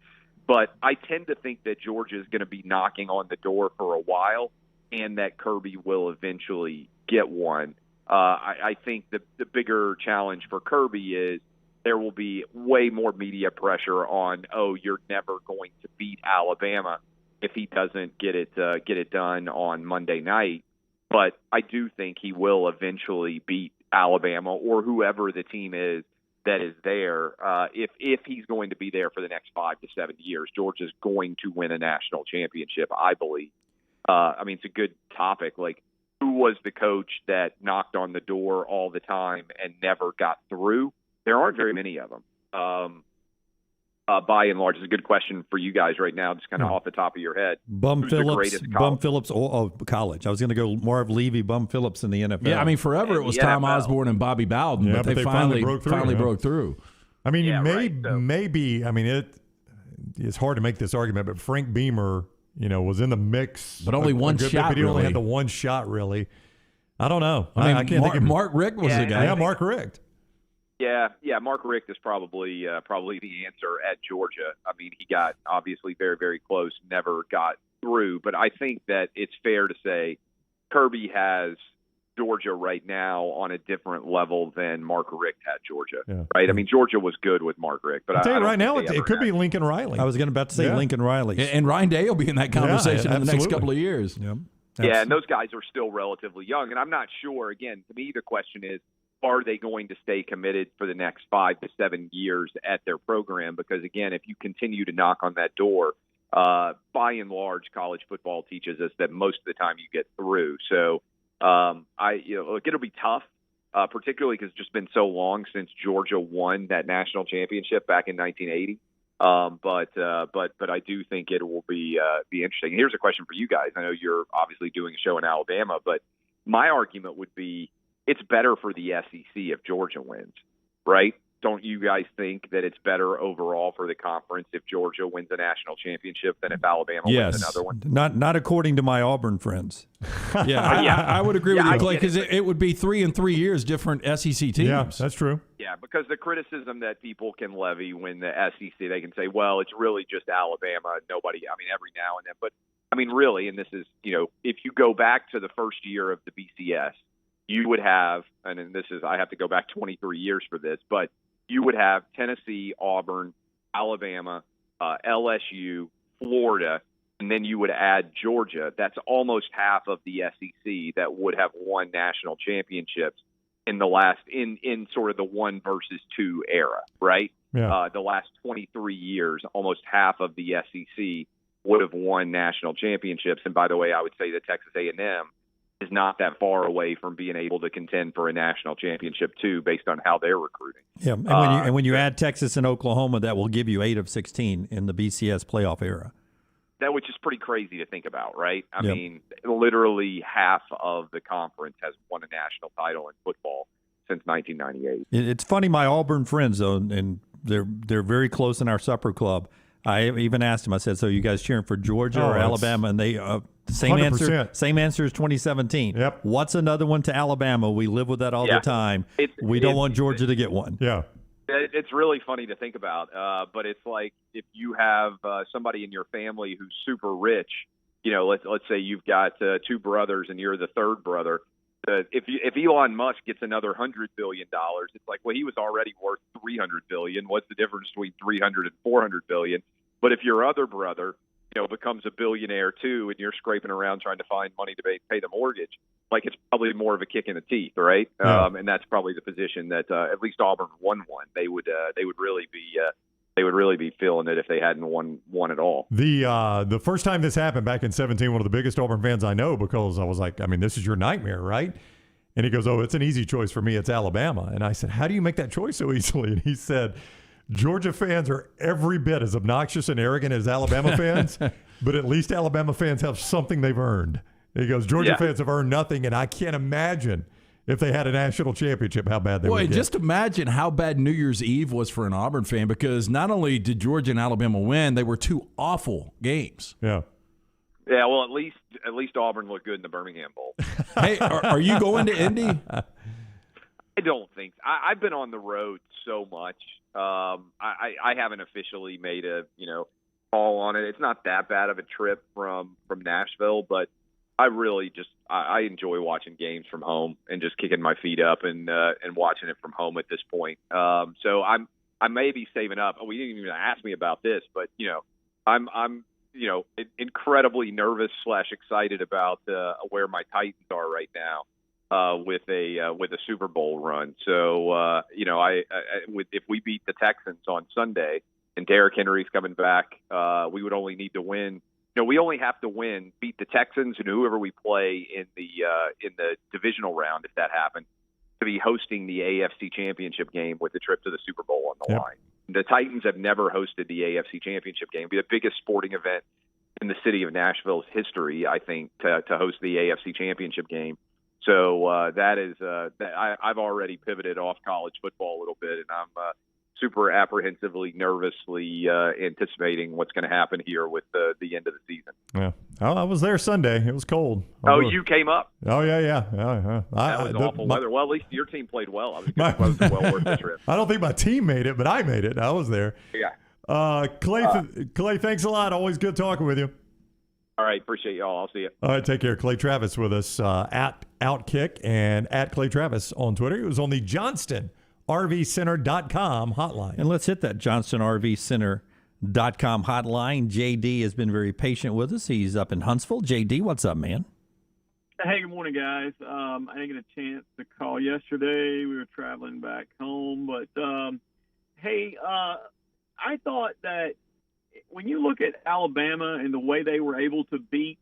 But I tend to think that Georgia is going to be knocking on the door for a while and that Kirby will eventually get one. I think the bigger challenge for Kirby is there will be way more media pressure on, you're never going to beat Alabama if he doesn't get it done on Monday night. But I do think he will eventually beat Alabama or whoever the team is that is there. If he's going to be there for the next 5 to 7 years, Georgia's going to win a national championship, I believe. I mean, it's a good topic. Like, who was the coach that knocked on the door all the time and never got through? There aren't very many of them. By and large, it's a good question for you guys right now, just kind of off the top of your head. Bum Phillips, college. I was going to go Marv Levy, Bum Phillips in the NFL. Yeah, I mean, forever it was Tom Osborne and Bobby Bowden, but they finally broke through. I mean, maybe. I mean, it's hard to make this argument, but Frank Beamer, was in the mix, but only one shot. But he only had the one shot, really. I don't know. I mean, I can't think of Mark Richt was the guy. Yeah, Mark Richt. Yeah, Mark Richt is probably the answer at Georgia. I mean, he got obviously very, very close, never got through. But I think that it's fair to say Kirby has Georgia right now on a different level than Mark Richt had Georgia, right? I mean, Georgia was good with Mark Richt, but I'll tell I you don't right think now, they it ever could be had. Lincoln Riley. I was going to say Lincoln Riley. And Ryan Day will be in that conversation in the next absolutely. couple of years. Yep. Yeah, and those guys are still relatively young, and I'm not sure. Again, to me, the question is, are they going to stay committed for the next 5 to 7 years at their program? Because, again, if you continue to knock on that door, by and large, college football teaches us that most of the time you get through. So, look, it'll be tough, particularly because it's just been so long since Georgia won that national championship back in 1980. But I do think it will be interesting. And here's a question for you guys. I know you're obviously doing a show in Alabama, but my argument would be it's better for the SEC if Georgia wins, right? Don't you guys think that it's better overall for the conference if Georgia wins a national championship than if Alabama wins another one? Not according to my Auburn friends. I would agree with you, Clay, because it would be 3 in 3 years different SEC teams. Yeah, that's true. Yeah, because the criticism that people can levy when the SEC, they can say, well, it's really just Alabama. Nobody, I mean, every now and then. But, I mean, really, and this is, if you go back to the first year of the BCS, you would have, and this is, I have to go back 23 years for this, but you would have Tennessee, Auburn, Alabama, LSU, Florida, and then you would add Georgia. That's almost half of the SEC that would have won national championships in the last, in sort of the 1 versus 2 era, right? Yeah. The last 23 years, almost half of the SEC would have won national championships. And by the way, I would say that Texas A&M is not that far away from being able to contend for a national championship too, based on how they're recruiting. Yeah, and when you add Texas and Oklahoma, that will give you 8 of 16 in the BCS playoff era. That which is pretty crazy to think about, right? I mean, literally half of the conference has won a national title in football since 1998. It's funny, my Auburn friends though, and they're very close in our supper club. I even asked them. I said, "So you guys cheering for Georgia or Alabama?" And they same 100%. answer. Same answer as 2017. Yep. What's another one to Alabama? We live with that all the time. We don't want Georgia to get one. Yeah. It's really funny to think about, but it's like if you have somebody in your family who's super rich, let's say you've got 2 brothers and you're the third brother. If Elon Musk gets another $100 billion, it's like, well, he was already worth $300 billion. What's the difference between $300 and $400 billion? But if your other brother, becomes a billionaire too, and you're scraping around trying to find money to pay the mortgage, like it's probably more of a kick in the teeth, right? Yeah. And that's probably the position that at least Auburn won one. They would really be feeling it if they hadn't won one at all. The first time this happened back in 2017, one of the biggest Auburn fans I know, because I was like, I mean, this is your nightmare, right? And he goes, oh, it's an easy choice for me. It's Alabama. And I said, how do you make that choice so easily? And he said, Georgia fans are every bit as obnoxious and arrogant as Alabama fans, but at least Alabama fans have something they've earned. He goes, Georgia fans have earned nothing, and I can't imagine if they had a national championship, how bad they would get. Just imagine how bad New Year's Eve was for an Auburn fan, because not only did Georgia and Alabama win, they were 2 awful games. Yeah. Yeah, well, at least Auburn looked good in the Birmingham Bowl. Hey, are you going to Indy? I don't think I've been on the road so much. I haven't officially made a call on it. It's not that bad of a trip from Nashville, but I really I enjoy watching games from home and just kicking my feet up and watching it from home at this point. So I may be saving up. We didn't even ask me about this, but I'm incredibly nervous / excited about where my Titans are right now. With a Super Bowl run. So, if we beat the Texans on Sunday and Derrick Henry's coming back, we would only need to win. We only have to beat the Texans and whoever we play in the divisional round, if that happens, to be hosting the AFC Championship game with the trip to the Super Bowl on the line. The Titans have never hosted the AFC Championship game. It'd be the biggest sporting event in the city of Nashville's history, I think, to host the AFC Championship game. So I've already pivoted off college football a little bit, and I'm super apprehensively, nervously anticipating what's going to happen here with the end of the season. Yeah, I was there Sunday. It was cold. You came up? Oh yeah. That was awful weather. Well, at least your team played well. It was well worth the trip. I don't think my team made it, but I made it. I was there. Yeah. Clay, thanks a lot. Always good talking with you. All right, appreciate y'all. I'll see you. All right, take care. Clay Travis with us at Outkick and at Clay Travis on Twitter. He was on the JohnstonRVCenter.com hotline. And let's hit that JohnstonRVCenter.com hotline. JD has been very patient with us. He's up in Huntsville. JD, what's up, man? Hey, good morning, guys. I didn't get a chance to call yesterday. We were traveling back home. But, I thought that when you look at Alabama and the way they were able to beat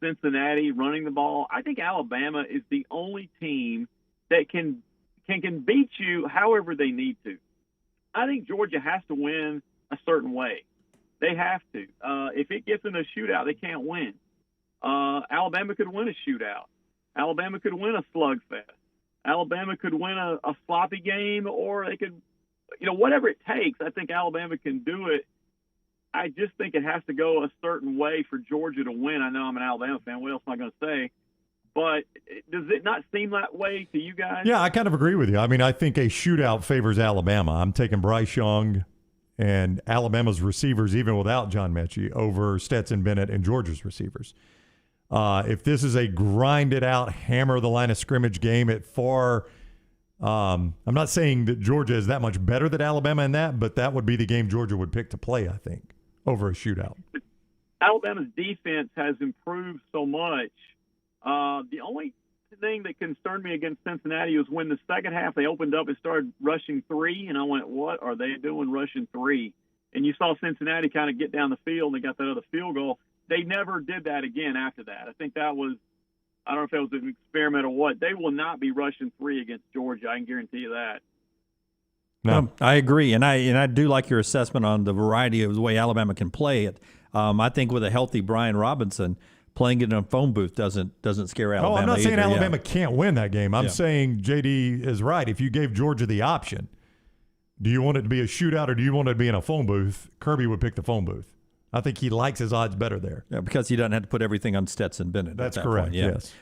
Cincinnati running the ball, I think Alabama is the only team that can beat you however they need to. I think Georgia has to win a certain way. They have to. If it gets in a shootout, they can't win. Alabama could win a shootout. Alabama could win a slugfest. Alabama could win a sloppy game, or they could, whatever it takes. I think Alabama can do it. I just think it has to go a certain way for Georgia to win. I know I'm an Alabama fan. What else am I going to say? But does it not seem that way to you guys? Yeah, I kind of agree with you. I mean, I think a shootout favors Alabama. I'm taking Bryce Young and Alabama's receivers, even without John Mechie, over Stetson Bennett and Georgia's receivers. If this is a grind-it-out, hammer-the-line-of-scrimmage game at far I'm not saying that Georgia is that much better than Alabama in that, but that would be the game Georgia would pick to play, I think, over a shootout. Alabama's defense has improved so much. The only thing that concerned me against Cincinnati was when the second half they opened up and started rushing three, and I went, what are they doing rushing three? And you saw Cincinnati kind of get down the field, and they got that other field goal. They never did that again after that. I think that was, I don't know if it was an experiment or what. They will not be rushing three against Georgia. I can guarantee you that. No, I agree, and I do like your assessment on the variety of the way Alabama can play it. I think with a healthy Brian Robinson, playing it in a phone booth doesn't scare Alabama. Oh, I'm not saying either, Alabama can't win that game. I'm saying JD is right. If you gave Georgia the option, do you want it to be a shootout or do you want it to be in a phone booth? Kirby would pick the phone booth. I think he likes his odds better there. Yeah, because he doesn't have to put everything on Stetson Bennett. That's at that correct, point. Yeah. yes.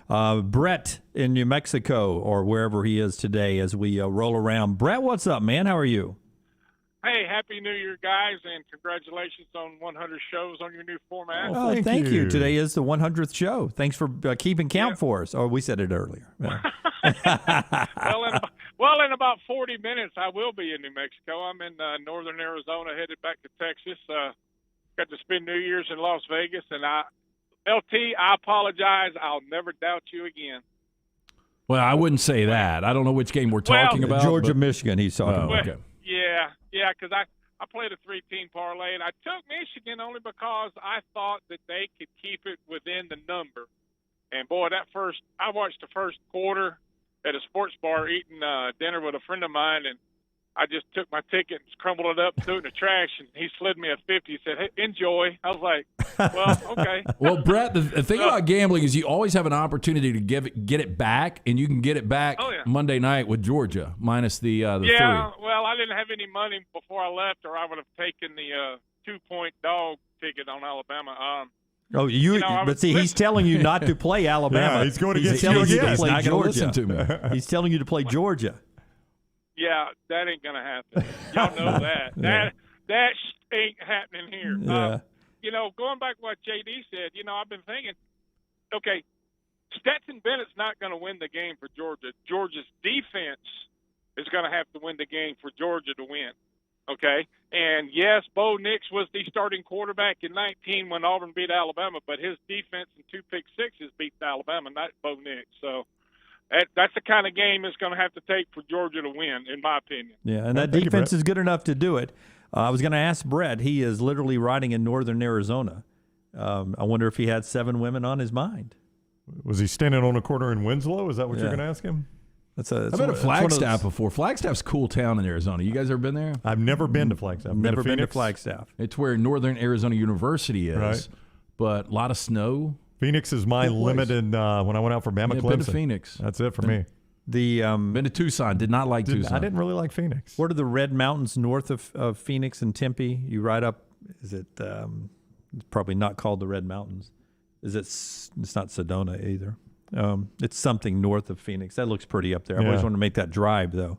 Brett in New Mexico or wherever he is today as we roll around. Brett, what's up, man? How are you? Hey, Happy New Year, guys, and congratulations on 100 shows on your new format. Oh, thank you. Today is the 100th show. Thanks for keeping count for us. Oh, we said it earlier. Yeah. Well, in about 40 minutes, I will be in New Mexico. I'm in northern Arizona, headed back to Texas. Got to spend New Year's in Las Vegas, and LT, I apologize. I'll never doubt you again. Well, I wouldn't say that. I don't know which game we're talking about. Georgia, Michigan, he's talking about. Okay. Yeah, because I played a 3-team parlay, and I took Michigan only because I thought that they could keep it within the number. And, boy, I watched the first quarter at a sports bar eating dinner with a friend of mine, and I just took my ticket and crumbled it up, threw it in the trash, and he slid me a 50. He said, hey, enjoy. I was like, well, okay. Well, Brett, the thing about gambling is you always have an opportunity to get it back, and you can get it back Monday night with Georgia minus the three. Yeah, well, I didn't have any money before I left, or I would have taken the 2-point dog ticket on Alabama. But see, he's telling you not to play Alabama. Yeah, he's going to he's get telling you you to again. play He's not gonna Georgia. listen to me. He's telling you to play Georgia. Yeah, that ain't going to happen. Y'all know that. That ain't happening here. Yeah. Going back to what JD said, I've been thinking, okay, Stetson Bennett's not going to win the game for Georgia. Georgia's defense is going to have to win the game for Georgia to win. Okay? And, yes, Bo Nix was the starting quarterback in 19 when Auburn beat Alabama, but his defense and 2 pick sixes beat Alabama, not Bo Nix. So that's the kind of game it's going to have to take for Georgia to win, in my opinion. Yeah, and that defense is good enough to do it. I was going to ask Brett. He is literally riding in northern Arizona. I wonder if he had 7 women on his mind. Was he standing on a corner in Winslow? Is that what you're going to ask him? I've been to Flagstaff before. Flagstaff's a cool town in Arizona. You guys ever been there? I've never been to Flagstaff. I've never been to Flagstaff. It's where Northern Arizona University is, right. But a lot of snow. Phoenix is my limit when I went out for Bama Clemson. Been to Phoenix. That's it for me. Been to Tucson. Did not like Tucson. I didn't really like Phoenix. What are the red mountains north of Phoenix and Tempe? You ride up. Is it? It's probably not called the Red Mountains. Is it? It's not Sedona either. It's something north of Phoenix. That looks pretty up there. I always wanted to make that drive though.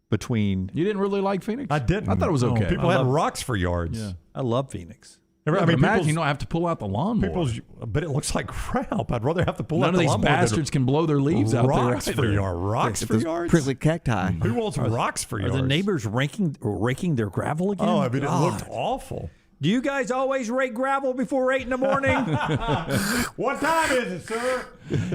Between you didn't really like Phoenix? I didn't. I thought it was okay. People had rocks for yards. Yeah. I love Phoenix. I mean, imagine you don't have to pull out the lawnmower. But it looks like crap. I'd rather have to pull None out of the these lawnmower. bastards can blow their leaves out there. Rocks for yards. Rocks for yards. Prickly cacti. Who wants rocks for yards? Are the neighbors raking their gravel again? Oh, I mean, it looked awful. Do you guys always rake gravel before 8 in the morning? What time is it, sir?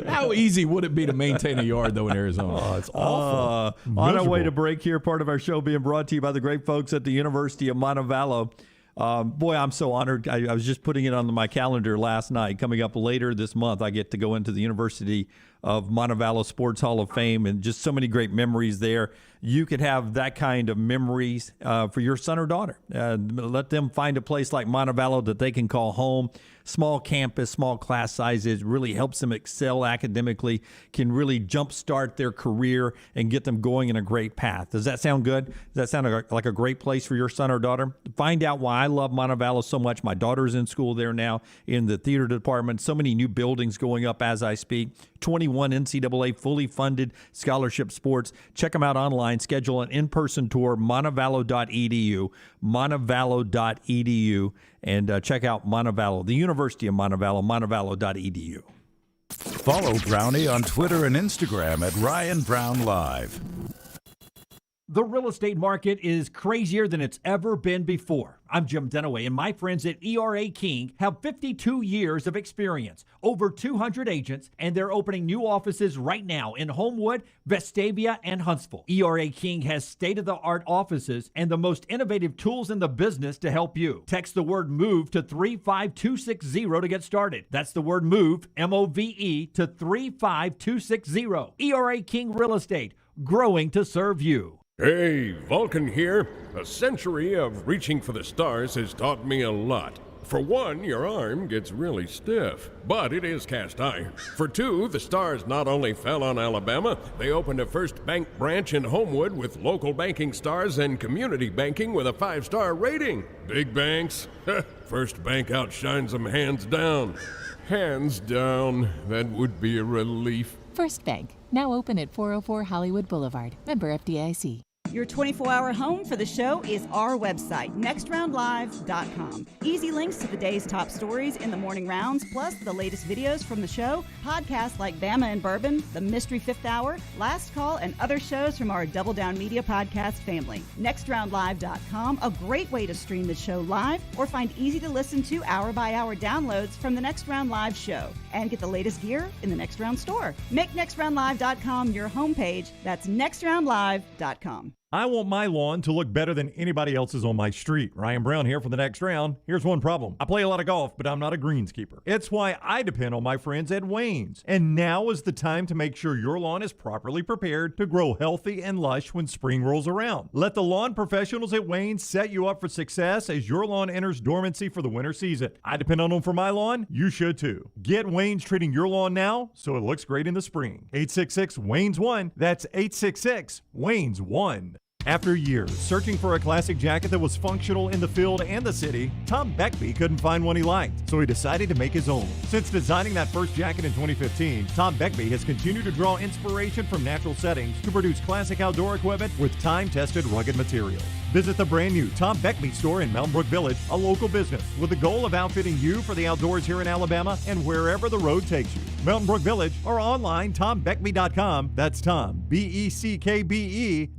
How easy would it be to maintain a yard, though, in Arizona? Oh, it's awful. On our way to break here, part of our show being brought to you by the great folks at the University of Montevallo. Boy, I'm so honored. I was just putting it on my calendar last night. Coming up later this month, I get to go into the University of Montevallo Sports Hall of Fame, and just so many great memories there. You could have that kind of memories for your son or daughter. Let them find a place like Montevallo that they can call home. Small campus, small class sizes, really helps them excel academically, can really jumpstart their career and get them going in a great path. Does that sound good? Does that sound like a great place for your son or daughter? Find out why I love Montevallo so much. My daughter's in school there now in the theater department. So many new buildings going up as I speak. 21 NCAA fully funded scholarship sports. Check them out online. Schedule an in-person tour, montevallo.edu, montevallo.edu, and check out Montevallo, the University of Montevallo, montevallo.edu. Follow Brownie on Twitter and Instagram at Ryan Brown Live. The real estate market is crazier than it's ever been before. I'm Jim Dunaway, and my friends at ERA King have 52 years of experience, over 200 agents, and they're opening new offices right now in Homewood, Vestavia, and Huntsville. ERA King has state-of-the-art offices and the most innovative tools in the business to help you. Text the word MOVE to 35260 to get started. That's the word MOVE, M-O-V-E, to 35260. ERA King Real Estate, growing to serve you. Hey, Vulcan here. A century of reaching for the stars has taught me a lot. For one, your arm gets really stiff, but it is cast iron. For two, the stars not only fell on Alabama, they opened a First Bank branch in Homewood with local banking stars and community banking with a 5-star rating. Big banks? First Bank outshines them hands down. Hands down. That would be a relief. First Bank, now open at 404 Hollywood Boulevard. Member FDIC. Your 24-hour home for the show is our website, nextroundlive.com. Easy links to the day's top stories in the morning rounds, plus the latest videos from the show, podcasts like Bama and Bourbon, The Mystery Fifth Hour, Last Call, and other shows from our Double Down Media podcast family. Nextroundlive.com, a great way to stream the show live or find easy-to-listen to hour-by-hour downloads from the Next Round Live show. And get the latest gear in the Next Round store. Make nextroundlive.com your homepage. That's nextroundlive.com. I want my lawn to look better than anybody else's on my street. Ryan Brown here for the Next Round. Here's one problem. I play a lot of golf, but I'm not a greenskeeper. It's why I depend on my friends at Wayne's. And now is the time to make sure your lawn is properly prepared to grow healthy and lush when spring rolls around. Let the lawn professionals at Wayne's set you up for success as your lawn enters dormancy for the winter season. I depend on them for my lawn. You should too. Get Wayne's treating your lawn now so it looks great in the spring. 866-WAYNES-1. That's 866-WAYNES-1. After years searching for a classic jacket that was functional in the field and the city, Tom Beckby couldn't find one he liked, so he decided to make his own. Since designing that first jacket in 2015, Tom Beckby has continued to draw inspiration from natural settings to produce classic outdoor equipment with time-tested rugged materials. Visit the brand new Tom Beckby store in Mountain Brook Village, a local business with the goal of outfitting you for the outdoors here in Alabama and wherever the road takes you. Mountain Brook Village or online, tombeckby.com. That's Tom, BECKBE.com.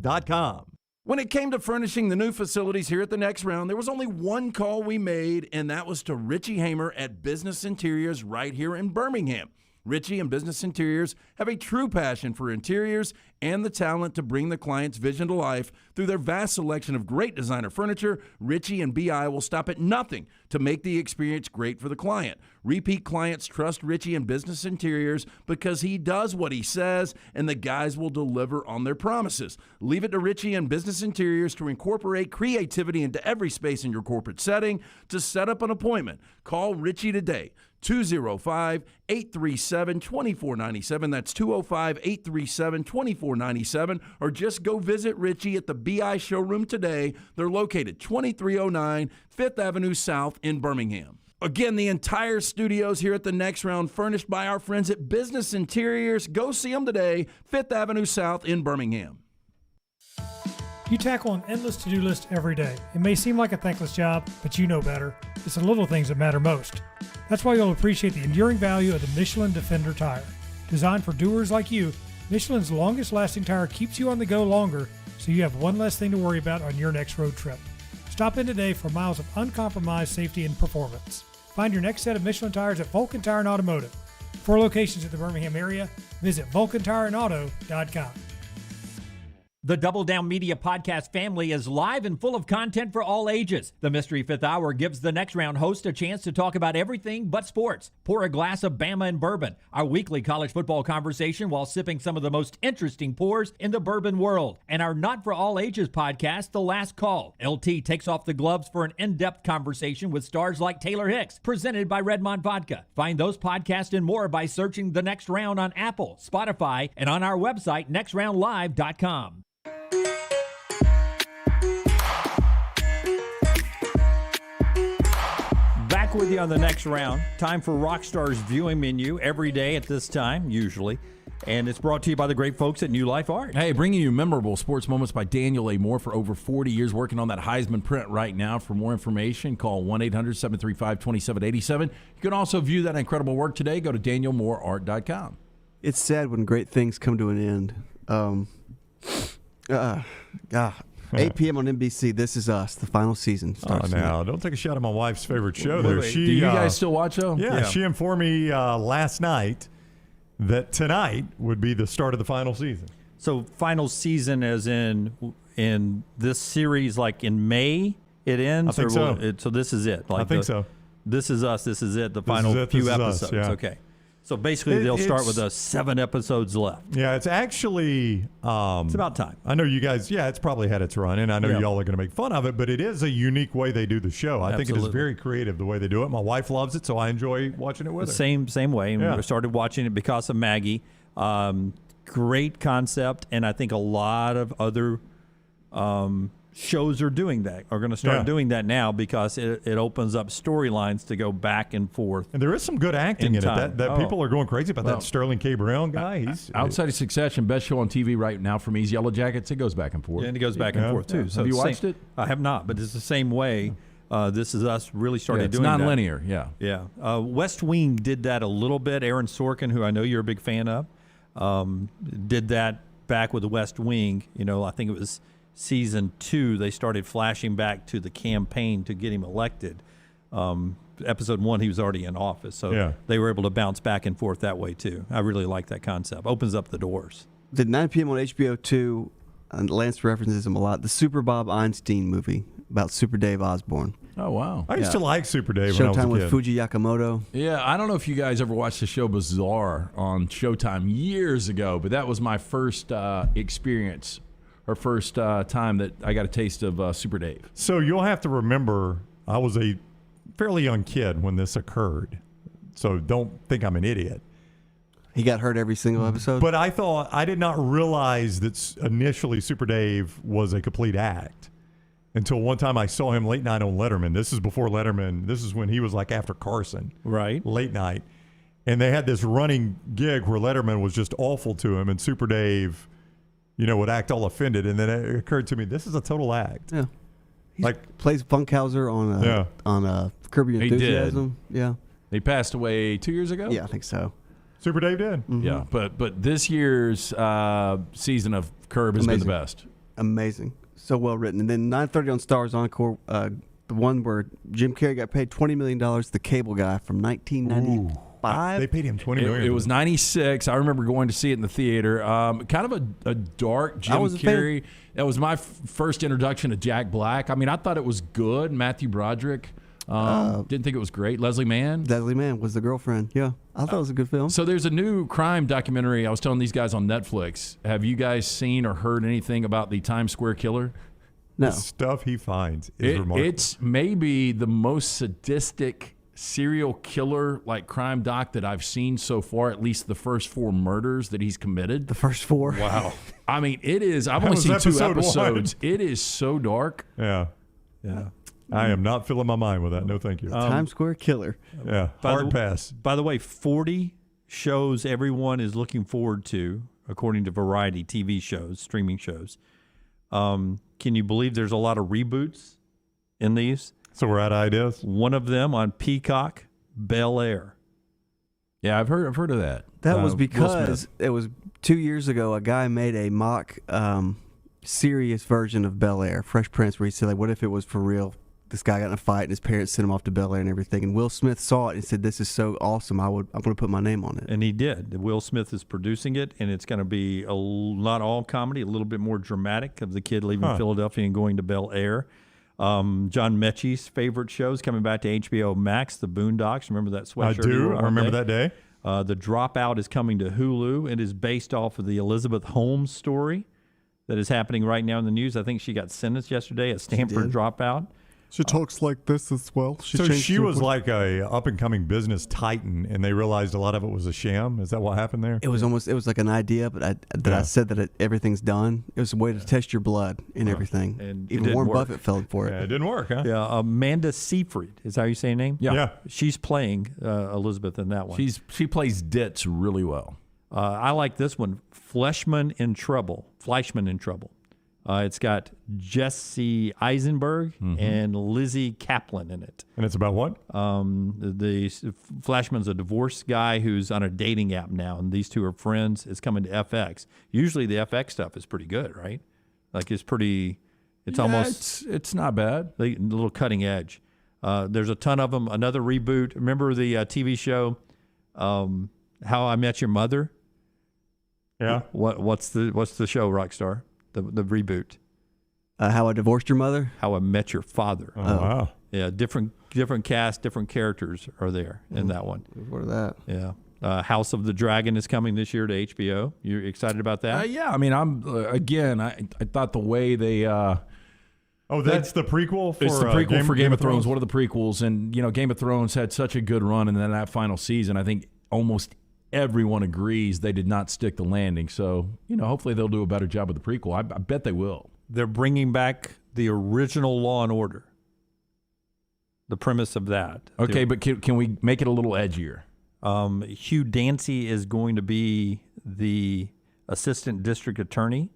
When it came to furnishing the new facilities here at the Next Round, there was only one call we made, and that was to Richie Hamer at Business Interiors right here in Birmingham. Richie and Business Interiors have a true passion for interiors and the talent to bring the client's vision to life. Through their vast selection of great designer furniture, Richie and BI will stop at nothing to make the experience great for the client. Repeat clients trust Richie and Business Interiors because he does what he says, and the guys will deliver on their promises. Leave it to Richie and Business Interiors to incorporate creativity into every space in your corporate setting. To set up an appointment, call Richie today. 205-837-2497. That's 205-837-2497. Or just go visit Richie at the BI showroom today. They're located 2309 5th Avenue South in Birmingham. Again, the entire studios here at the Next Round furnished by our friends at Business Interiors. Go see them today, 5th Avenue South in Birmingham. You tackle an endless to-do list every day. It may seem like a thankless job, but you know better. It's the little things that matter most. That's why you'll appreciate the enduring value of the Michelin Defender tire. Designed for doers like you, Michelin's longest-lasting tire keeps you on the go longer, so you have one less thing to worry about on your next road trip. Stop in today for miles of uncompromised safety and performance. Find your next set of Michelin tires at Vulcan Tire and Automotive. 4 locations at the Birmingham area. Visit VulcanTireandAuto.com. The Double Down Media podcast family is live and full of content for all ages. The Mystery Fifth Hour gives the Next Round host a chance to talk about everything but sports. Pour a glass of Bama and bourbon, our weekly college football conversation while sipping some of the most interesting pours in the bourbon world. And our Not For All Ages podcast, The Last Call. LT takes off the gloves for an in-depth conversation with stars like Taylor Hicks, presented by Redmond Vodka. Find those podcasts and more by searching The Next Round on Apple, Spotify, and on our website, nextroundlive.com. Back with you on the Next Round. Time for Rockstar's viewing menu every day at this time, usually. And it's brought to you by the great folks at New Life Art. Hey, bringing you memorable sports moments by Daniel A. Moore for over 40 years, working on that Heisman print right now. For more information, call 1-800-735-2787. You can also view that incredible work today. Go to danielmooreart.com. It's sad when great things come to an end. 8 p.m. on NBC, This Is Us. The final season starts now. Don't take a shot at my wife's favorite show there. Do you guys still watch though? Yeah, she informed me last night that tonight would be the start of the final season. So final season as in this series, like in May, it ends? I think so. So this is it? Like I think so. This Is Us, this is it, the This final is it, few this is episodes. us, yeah. Okay. So basically they'll start with 7 episodes left. Yeah, it's actually... it's about time. I know you guys, it's probably had its run, and I know Yeah. y'all are going to make fun of it, but it is a unique way they do the show. I think it is Absolutely. very creative the way they do it. My wife loves it, so I enjoy watching it with her. Same way. And Yeah. we started watching it because of Maggie. Great concept, and I think a lot of other shows are doing that, are going to start doing that now because it opens up storylines to go back and forth. And there is some good acting in it. That people are going crazy about. Well, that Sterling K. Brown guy. He's Outside of Succession, best show on TV right now for me is Yellow Jackets. It goes back and forth. And it goes back and forth, too. So have you it's watched it? I have not, but it's the same way. This Is Us really started It's doing that. non-linear, yeah. Yeah. West Wing did that a little bit. Aaron Sorkin, who I know you're a big fan of, did that back with the West Wing. You know, I think it was season 2, they started flashing back to the campaign to get him elected. Episode 1, he was already in office, so they were able to bounce back and forth that way too. I really like that concept. Opens up the doors. The 9 p.m. on HBO 2, and Lance references him a lot, the Super Bob Einstein movie about Super Dave Osborne. Oh, wow. I used to like Super Dave when I was a Showtime kid. with Fuji Yakamoto. Yeah, I don't know if you guys ever watched the show Bizarre on Showtime years ago, but that was my first experience, or first time that I got a taste of Super Dave. So you'll have to remember, I was a fairly young kid when this occurred, so don't think I'm an idiot. He got hurt every single episode. But I did not realize that initially Super Dave was a complete act until one time I saw him late night on Letterman. This is before Letterman. This is when he was like after Carson. Right. Late night. And they had this running gig where Letterman was just awful to him, and Super Dave, would act all offended. And then it occurred to me, this is a total act. Yeah. He plays Funkhauser on Curb Your He did. Enthusiasm. Yeah. He passed away 2 years ago? Yeah, I think so. Super Dave did. Mm-hmm. Yeah, but this year's season of Curb has been the best. Amazing. So well written. And then 9:30 on Stars Encore, the one where Jim Carrey got paid $20 million, the cable guy from 1995. They paid him $20 million. It was 96. I remember going to see it in the theater. Kind of a dark Jim Carrey. That was my first introduction to Jack Black. I mean, I thought it was good. Matthew Broderick. Didn't think it was great. Leslie Mann. Leslie Mann was the girlfriend. Yeah, I thought it was a good film. So there's a new crime documentary. I was telling these guys on Netflix. Have you guys seen or heard anything about the Times Square killer? No. The stuff he finds is remarkable. It's maybe the most sadistic serial killer like crime doc that I've seen so far, at least the first 4 murders that he's committed. The first 4? Wow. I mean, it is. I've That only was seen 2 episode episodes. 1. It is so dark. Yeah. I am not filling my mind with that. No, thank you. Times Square Killer. Yeah, hard pass. By the way, 40 shows everyone is looking forward to, according to Variety TV shows, streaming shows. can you believe there's a lot of reboots in these? So we're out of ideas. One of them on Peacock, Bel Air. Yeah, I've heard of that. That was because it was 2 years ago. A guy made a mock serious version of Bel Air, Fresh Prince, where he said, like, what if it was for real? This guy got in a fight and his parents sent him off to Bel Air and everything. And Will Smith saw it and said, "This is so awesome. I'm going to put my name on it." And he did. Will Smith is producing it, and it's going to be not all comedy, a little bit more dramatic of the kid leaving Philadelphia and going to Bel Air. John Mechie's favorite shows coming back to HBO Max, The Boondocks. Remember that sweatshirt? I do. I remember that day. The Dropout is coming to Hulu. It is based off of the Elizabeth Holmes story that is happening right now in the news. I think she got sentenced yesterday at Stanford Dropout. She talks like this as well. She was like a up-and-coming business titan, and they realized a lot of it was a sham. Is that what happened there? It was like an idea, but I said that everything's done. It was a way to test your blood and everything. And even Warren Buffett fell for it. Yeah, it didn't work, huh? Yeah, Amanda Seyfried is how you say her name? Yeah. She's playing Elizabeth in that one. She plays Ditz really well. I like this one, Fleischman in Trouble. It's got Jesse Eisenberg and Lizzie Kaplan in it. And it's about what? The Flashman's a divorced guy who's on a dating app now, and these two are friends. It's coming to FX. Usually the FX stuff is pretty good, right? Like it's almost... It's not bad. A little cutting edge. There's a ton of them. Another reboot. Remember the TV show How I Met Your Mother? Yeah. What's the show, Rockstar? The reboot. How I Divorced Your Mother? How I Met Your Father. Oh, wow. Yeah, different cast, different characters are there in that one. What is that? Yeah. House of the Dragon is coming this year to HBO. You excited about that? Yeah, I mean, I thought the way they... that's the prequel for... It's the prequel for Game of Thrones. What are the prequels? And, Game of Thrones had such a good run, and then that final season, I think almost everyone agrees they did not stick the landing. So, hopefully they'll do a better job with the prequel. I bet they will. They're bringing back the original Law and Order. The premise of that. Okay, but can we make it a little edgier? Hugh Dancy is going to be the assistant district attorney,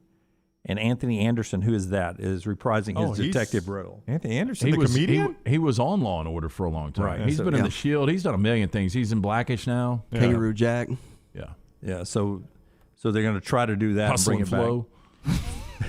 and Anthony Anderson, who is that, is reprising his detective role. Anthony Anderson, the comedian? He was on Law and Order for a long time. Right. He's been in The Shield. He's done a million things. He's in Blackish now. Yeah. Kangaroo Jack. Yeah. Yeah, so they're going to try to do that Hustle and bring it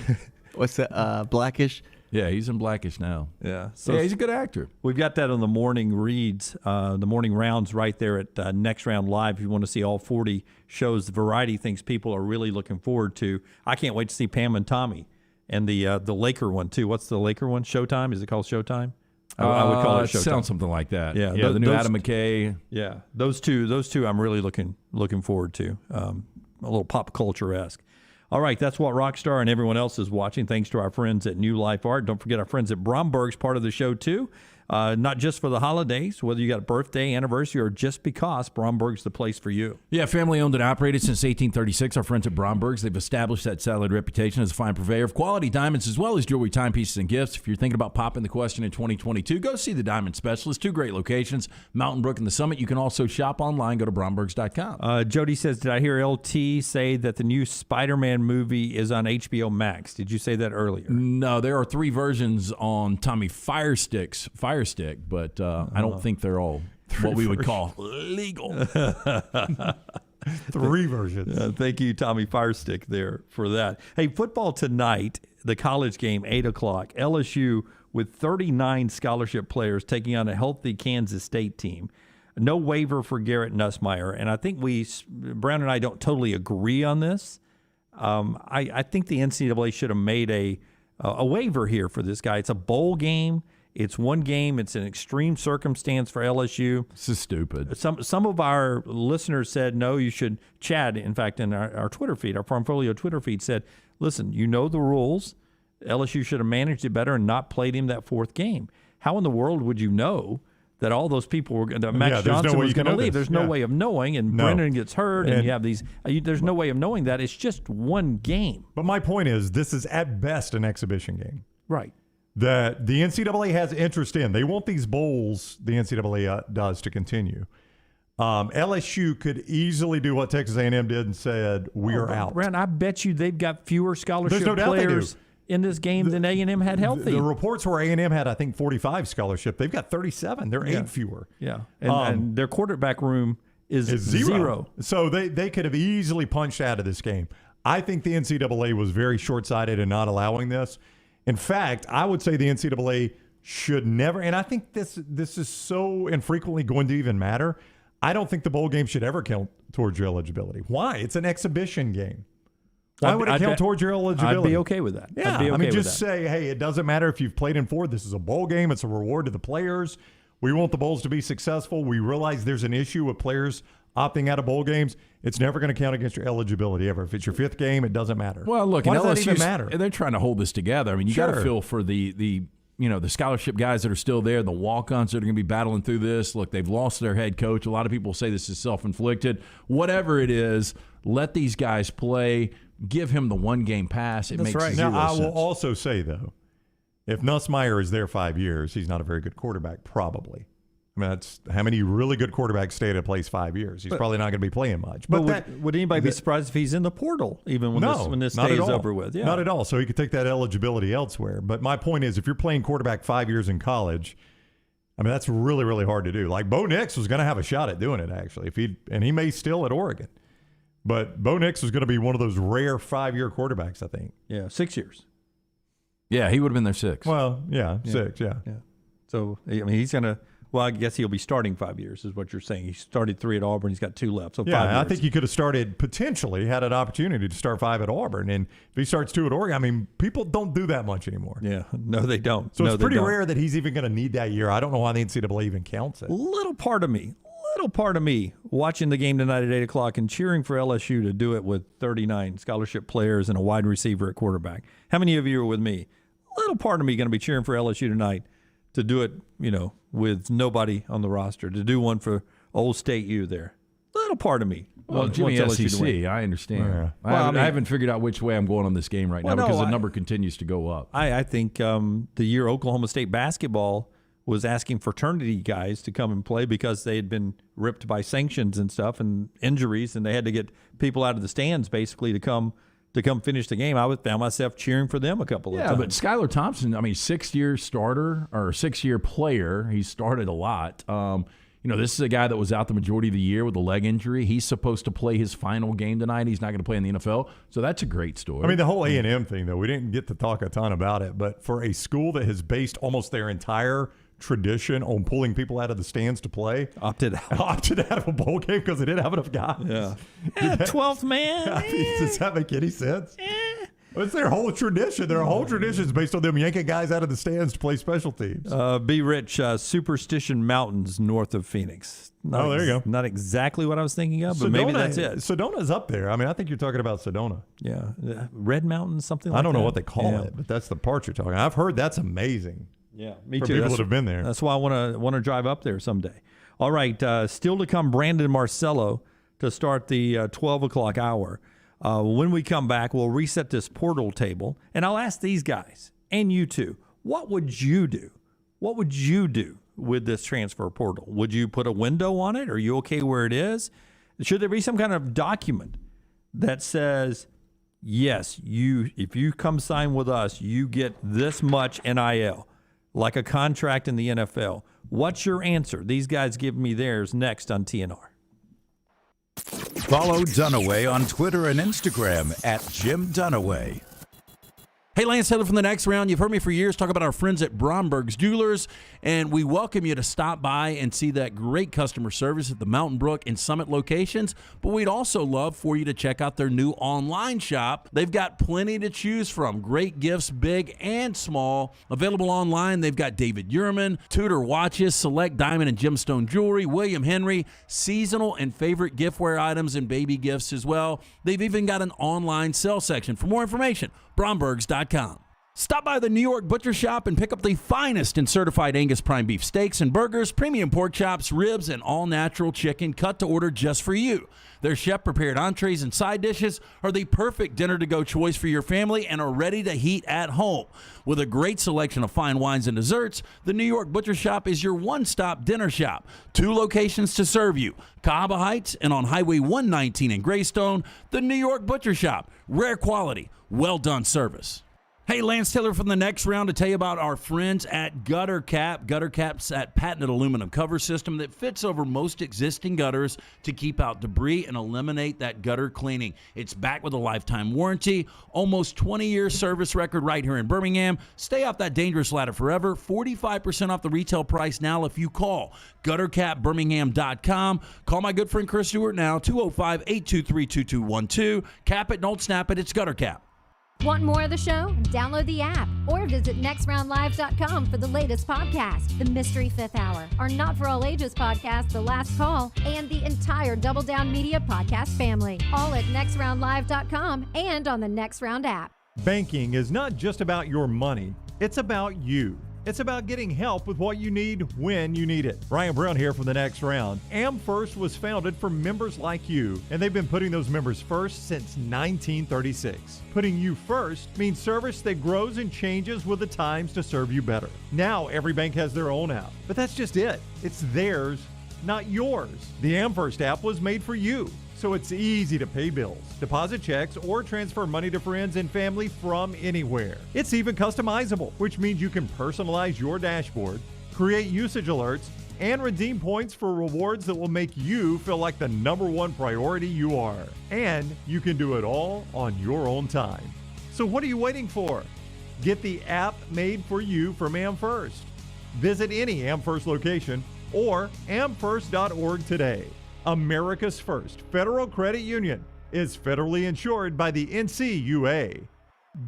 back. What's that? Blackish? Yeah, he's in Blackish now. Yeah. So he's a good actor. We've got that on the morning reads, the morning rounds right there at Next Round Live. If you want to see all 40 shows, the variety things people are really looking forward to. I can't wait to see Pam and Tommy. And the Laker one, too. What's the Laker one? Showtime? Is it called Showtime? I would call it Showtime. Sounds something like that. Yeah, the new Adam McKay. Yeah, those two I'm really looking forward to. A little pop culture-esque. All right, that's what Rockstar and everyone else is watching, thanks to our friends at New Life Art. Don't forget our friends at Bromberg's, part of the show, too. Not just for the holidays, whether you got a birthday, anniversary, or just because, Bromberg's the place for you. Yeah, family owned and operated since 1836. Our friends at Bromberg's, they've established that solid reputation as a fine purveyor of quality diamonds as well as jewelry, timepieces, and gifts. If you're thinking about popping the question in 2022, go see the Diamond Specialist. 2 great locations, Mountain Brook and the Summit. You can also shop online. Go to brombergs.com. Jody says, did I hear LT say that the new Spider-Man movie is on HBO Max? Did you say that earlier? No, there are 3 versions on Tommy Firestick, but I don't think they're all what we would call legal. 3 versions. Thank you, Tommy Firestick, there for that. Hey, football tonight, the college game, 8 o'clock. LSU with 39 scholarship players taking on a healthy Kansas State team. No waiver for Garrett Nussmeier. And I think Brown and I don't totally agree on this. I think the NCAA should have made a waiver here for this guy. It's a bowl game. It's one game. It's an extreme circumstance for LSU. This is stupid. Some of our listeners said, no, you should. Chad, in fact, in our Twitter feed, our Farmfolio Twitter feed said, listen, you know the rules. LSU should have managed it better and not played him that 4th game. How in the world would you know that all those people were that Max Johnson was going to leave? There's no way of knowing, and Brennan gets hurt, and you have these. There's no way of knowing that. It's just one game. But my point is, this is at best an exhibition game. Right. That the NCAA has interest in. They want these bowls, the NCAA does, to continue. LSU could easily do what Texas A&M did and said, we are out. Brent, I bet you they've got fewer scholarship There's no doubt players in this game than A&M had healthy. The reports were A&M had, I think, 45 scholarship. They've got 37. They're 8 fewer. Yeah, and their quarterback room is zero. So they could have easily punched out of this game. I think the NCAA was very short-sighted in not allowing this. In fact, I would say the NCAA should never, and I think this is so infrequently going to even matter, I don't think the bowl game should ever count towards your eligibility. Why? It's an exhibition game. Why would it count towards your eligibility? I'd be okay with that. Yeah, I mean, just say, hey, it doesn't matter if you've played in 4. This is a bowl game. It's a reward to the players. We want the bowls to be successful. We realize there's an issue with players opting out of bowl games. It's never going to count against your eligibility ever. If it's your 5th game, it doesn't matter. Well, look, why and does that even LSU's matter? They're trying to hold this together. I mean, you got to feel for the scholarship guys that are still there, the walk-ons that are going to be battling through this. Look, they've lost their head coach. A lot of people say this is self-inflicted. Whatever it is, let these guys play. Give him the one-game pass. It makes zero sense. Now, I will also say, though, if Nussmeier is there 5 years, he's not a very good quarterback, probably. I mean, that's how many really good quarterbacks stay at a place 5 years. He's probably not going to be playing much. But would anybody be surprised if he's in the portal even when this day is over with? Yeah. Not at all. So he could take that eligibility elsewhere. But my point is, if you're playing quarterback 5 years in college, I mean, that's really, really hard to do. Like Bo Nix was going to have a shot at doing it, actually, and he may still at Oregon. But Bo Nix is going to be one of those rare 5-year quarterbacks, I think. Yeah, 6 years. Yeah, he would have been there 6. Well, 6, yeah. So, I mean, he's going to – well, I guess he'll be starting 5 years is what you're saying. He started 3 at Auburn. He's got 2 left, so 5 years. I think he could have started – potentially had an opportunity to start 5 at Auburn. And if he starts 2 at Oregon, I mean, people don't do that much anymore. Yeah. No, they don't. So it's pretty rare that he's even going to need that year. I don't know why the NCAA even counts it. Little part of me watching the game tonight at 8 o'clock and cheering for LSU to do it with 39 scholarship players and a wide receiver at quarterback. How many of you are with me? Little part of me going to be cheering for LSU tonight to do it, with nobody on the roster, to do one for Old State U there. Little part of me. Well, Jimmy, SEC, I understand. Yeah. I haven't figured out which way I'm going on this game right now because the number continues to go up. I think the year Oklahoma State basketball was asking fraternity guys to come and play because they had been ripped by sanctions and stuff and injuries, and they had to get people out of the stands basically to come finish the game. I found myself cheering for them a couple of times. Yeah, but Skylar Thompson, I mean, 6-year starter or 6-year player. He started a lot. This is a guy that was out the majority of the year with a leg injury. He's supposed to play his final game tonight. He's not going to play in the NFL. So that's a great story. I mean, the whole A&M thing, though, we didn't get to talk a ton about it. But for a school that has based almost their entire tradition on pulling people out of the stands to play, opted out of a bowl game because they didn't have enough guys. Yeah, 12th man. Does that make any sense? It's their whole tradition. Their whole tradition is based on them yanking guys out of the stands to play special teams. Be Rich, Superstition Mountains north of Phoenix. There you go. Not exactly what I was thinking of, but maybe that's it. Sedona's up there. I mean, I think you're talking about Sedona. Yeah. Red Mountain, something like that. I don't know what they call it, but that's the part you're talking. I've heard that's amazing. Yeah, me too. For people that have been there. That's why I want to drive up there someday. All right, still to come, Brandon Marcello to start the 12 o'clock hour. When we come back, we'll reset this portal table, and I'll ask these guys, and you too, what would you do? What would you do with this transfer portal? Would you put a window on it? Are you okay where it is? Should there be some kind of document that says, yes, if you come sign with us, you get this much NIL, like a contract in the NFL? What's your answer? These guys give me theirs next on TNR. Follow Dunaway on Twitter and Instagram at Jim Dunaway. Hey, Lance Taylor from The Next Round. You've heard me for years talk about our friends at Bromberg's Jewelers, and we welcome you to stop by and see that great customer service at the Mountain Brook and Summit locations. But we'd also love for you to check out their new online shop. They've got plenty to choose from. Great gifts, big and small. Available online, they've got David Yurman, Tudor watches, select diamond and gemstone jewelry, William Henry, seasonal and favorite giftware items and baby gifts as well. They've even got an online sale section. For more information, Brombergs.com. Stop by the New York Butcher Shop and pick up the finest in certified Angus prime beef steaks and burgers, premium pork chops, ribs, and all-natural chicken cut to order just for you. Their chef-prepared entrees and side dishes are the perfect dinner-to-go choice for your family and are ready to heat at home. With a great selection of fine wines and desserts, the New York Butcher Shop is your one-stop dinner shop. 2 locations to serve you, Cahaba Heights and on Highway 119 in Greystone. The New York Butcher Shop, rare quality, well-done service. Hey, Lance Taylor from the Next Round to tell you about our friends at Gutter Cap. Gutter Cap's that patented aluminum cover system that fits over most existing gutters to keep out debris and eliminate that gutter cleaning. It's backed with a lifetime warranty, almost 20-year service record right here in Birmingham. Stay off that dangerous ladder forever. 45% off the retail price now if you call guttercapbirmingham.com. Call my good friend Chris Stewart now, 205-823-2212. Cap it, don't snap it. It's Gutter Cap. Want more of the show? Download the app or visit nextroundlive.com for the latest podcast, The Mystery Fifth Hour, our Not For All Ages podcast, The Last Call, and the entire Double Down Media podcast family. All at nextroundlive.com and on the Next Round app. Banking is not just about your money, it's about you. It's about getting help with what you need when you need it. Brian Brown here from the Next Round. AmFirst was founded for members like you, and they've been putting those members first since 1936. Putting you first means service that grows and changes with the times to serve you better. Now every bank has their own app, but that's just it. It's theirs, not yours. The AmFirst app was made for you, so it's easy to pay bills, deposit checks, or transfer money to friends and family from anywhere. It's even customizable, which means you can personalize your dashboard, create usage alerts, and redeem points for rewards that will make you feel like the number one priority you are. And you can do it all on your own time. So what are you waiting for? Get the app made for you from AmFirst. Visit any AmFirst location or amfirst.org today. America's first federal credit union is federally insured by the NCUA.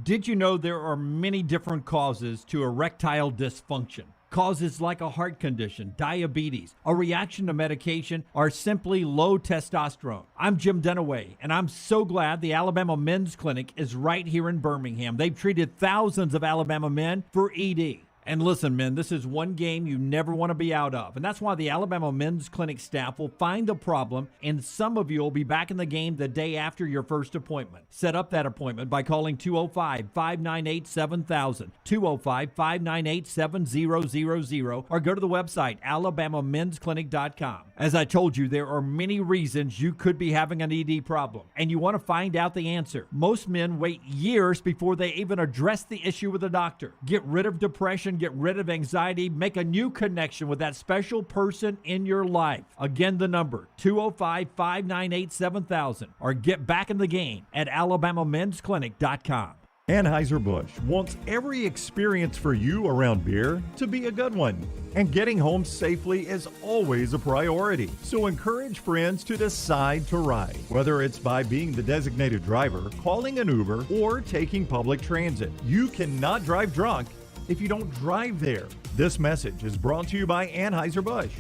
Did you know there are many different causes to erectile dysfunction? Causes like a heart condition, diabetes, a reaction to medication, or simply low testosterone. I'm Jim Dunaway, and I'm so glad the Alabama Men's Clinic is right here in Birmingham. They've treated thousands of Alabama men for ED. And listen, men, this is one game you never want to be out of. And that's why the Alabama Men's Clinic staff will find the problem, and some of you will be back in the game the day after your first appointment. Set up that appointment by calling 205-598-7000, 205-598-7000, or go to the website, alabamamensclinic.com. As I told you, there are many reasons you could be having an ED problem, and you want to find out the answer. Most men wait years before they even address the issue with a doctor. Get rid of depression, get rid of anxiety, make a new connection with that special person in your life. Again, the number, 205-598-7000, or get back in the game at alabamamensclinic.com. Anheuser-Busch wants every experience for you around beer to be a good one. And getting home safely is always a priority. So encourage friends to decide to ride, whether it's by being the designated driver, calling an Uber, or taking public transit. You cannot drive drunk if you don't drive there. This message is brought to you by Anheuser-Busch,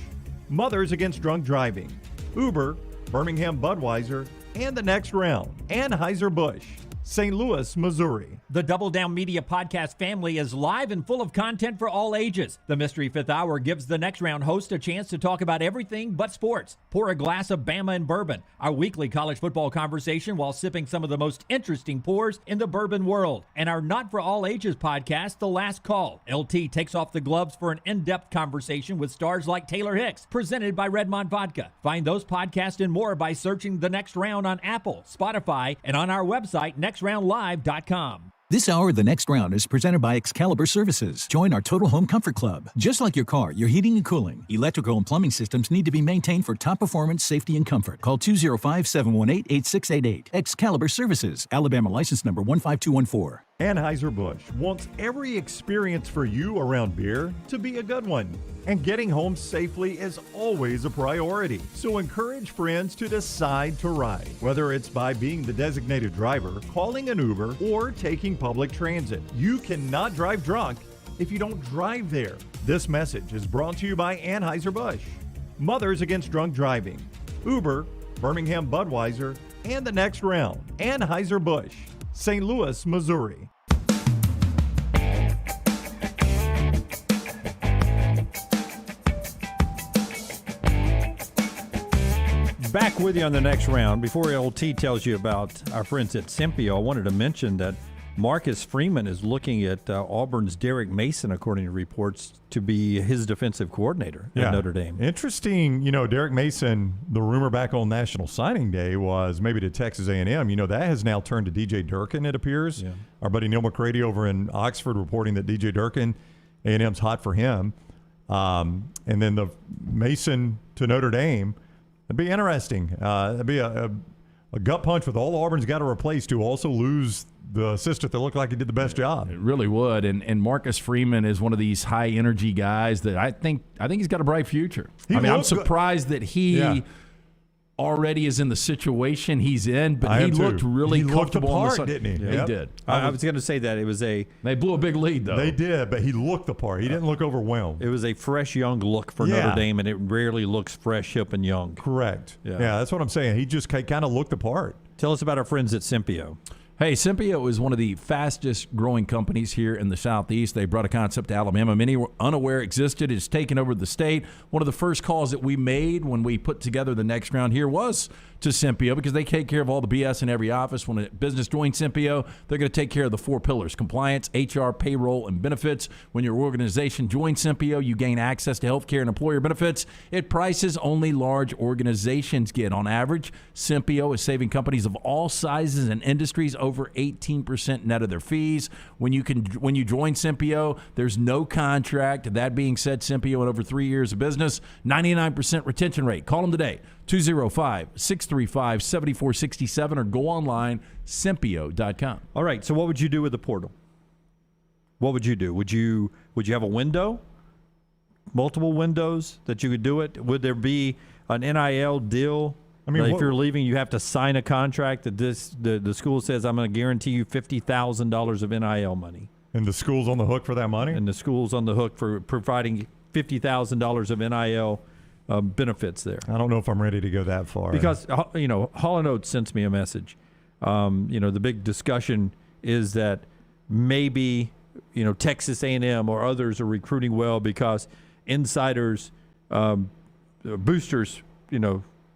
Mothers Against Drunk Driving, Uber, Birmingham Budweiser, and the Next Round. Anheuser-Busch, St. Louis, Missouri. The Double Down Media podcast family is live and full of content for all ages. The Mystery Fifth Hour gives the Next Round host a chance to talk about everything but sports. Pour a glass of Bama and bourbon, our weekly college football conversation while sipping some of the most interesting pours in the bourbon world. And our Not For All Ages podcast, The Last Call. LT takes off the gloves for an in-depth conversation with stars like Taylor Hicks, presented by Redmond Vodka. Find those podcasts and more by searching The Next Round on Apple, Spotify, and on our website, nextroundlive.com. This hour of The Next Round is presented by Excalibur Services. Join our Total Home Comfort Club. Just like your car, your heating and cooling, electrical and plumbing systems need to be maintained for top performance, safety, and comfort. Call 205-718-8688. Excalibur Services, Alabama license number 15214. Anheuser-Busch wants every experience for you around beer to be a good one. And getting home safely is always a priority. So encourage friends to decide to ride, whether it's by being the designated driver, calling an Uber, or taking public transit. You cannot drive drunk if you don't drive there. This message is brought to you by Anheuser-Busch, Mothers Against Drunk Driving, Uber, Birmingham Budweiser, and the Next Round. Anheuser-Busch, St. Louis, Missouri. Back with you on the Next Round. Before LT tells you about our friends at Simpio, I wanted to mention that Marcus Freeman is looking at Auburn's Derek Mason, according to reports, to be his defensive coordinator at Notre Dame. Interesting. Derek Mason, the rumor back on National Signing Day was maybe to Texas A&M. That has now turned to DJ Durkin, it appears. Yeah. Our buddy Neil McCready over in Oxford reporting that DJ Durkin, A&M's hot for him. And then the Mason to Notre Dame, it'd be interesting. It'd be a gut punch with all Auburn's got to replace to also lose the assistant that looked like he did the best job. It really would. And Marcus Freeman is one of these high energy guys that I think he's got a bright future. I'm surprised that he already is in the situation he's in, but he looked really comfortable. He looked the part, didn't he? Yeah, he did. I was going to say that they blew a big lead though. They did, but he looked the part. He didn't look overwhelmed. It was a fresh, young look for Notre Dame, and it rarely looks fresh, hip, and young. Correct. Yeah, that's what I'm saying. He just kind of looked the part. Tell us about our friends at Simpio. Hey, Simpio is one of the fastest growing companies here in the Southeast. They brought a concept to Alabama many were unaware existed. It's taken over the state. One of the first calls that we made when we put together the next round here was to Simpio because they take care of all the BS in every office. When a business joins Simpio, they're going to take care of the 4 pillars: compliance, HR, payroll, and benefits. When your organization joins Simpio, you gain access to health care and employer benefits at prices only large organizations get. On average, Simpio is saving companies of all sizes and industries over 18% net of their fees. When you join Simpio, there's no contract. That being said, Simpio in over 3 years of business, 99% retention rate. Call them today, 205-635-7467, or go online, Simpio.com. All right, so what would you do with the portal? What would you do? Would you have a window? Multiple windows that you could do it? Would there be an NIL deal? I mean, if you're leaving, you have to sign a contract that the school says, I'm going to guarantee you $50,000 of NIL money. And the school's on the hook for that money? And the school's on the hook for providing $50,000 of NIL benefits there. I don't know if I'm ready to go that far. Because, Hall & Oates sent me a message. The big discussion is that maybe, Texas A&M or others are recruiting well because insiders, boosters,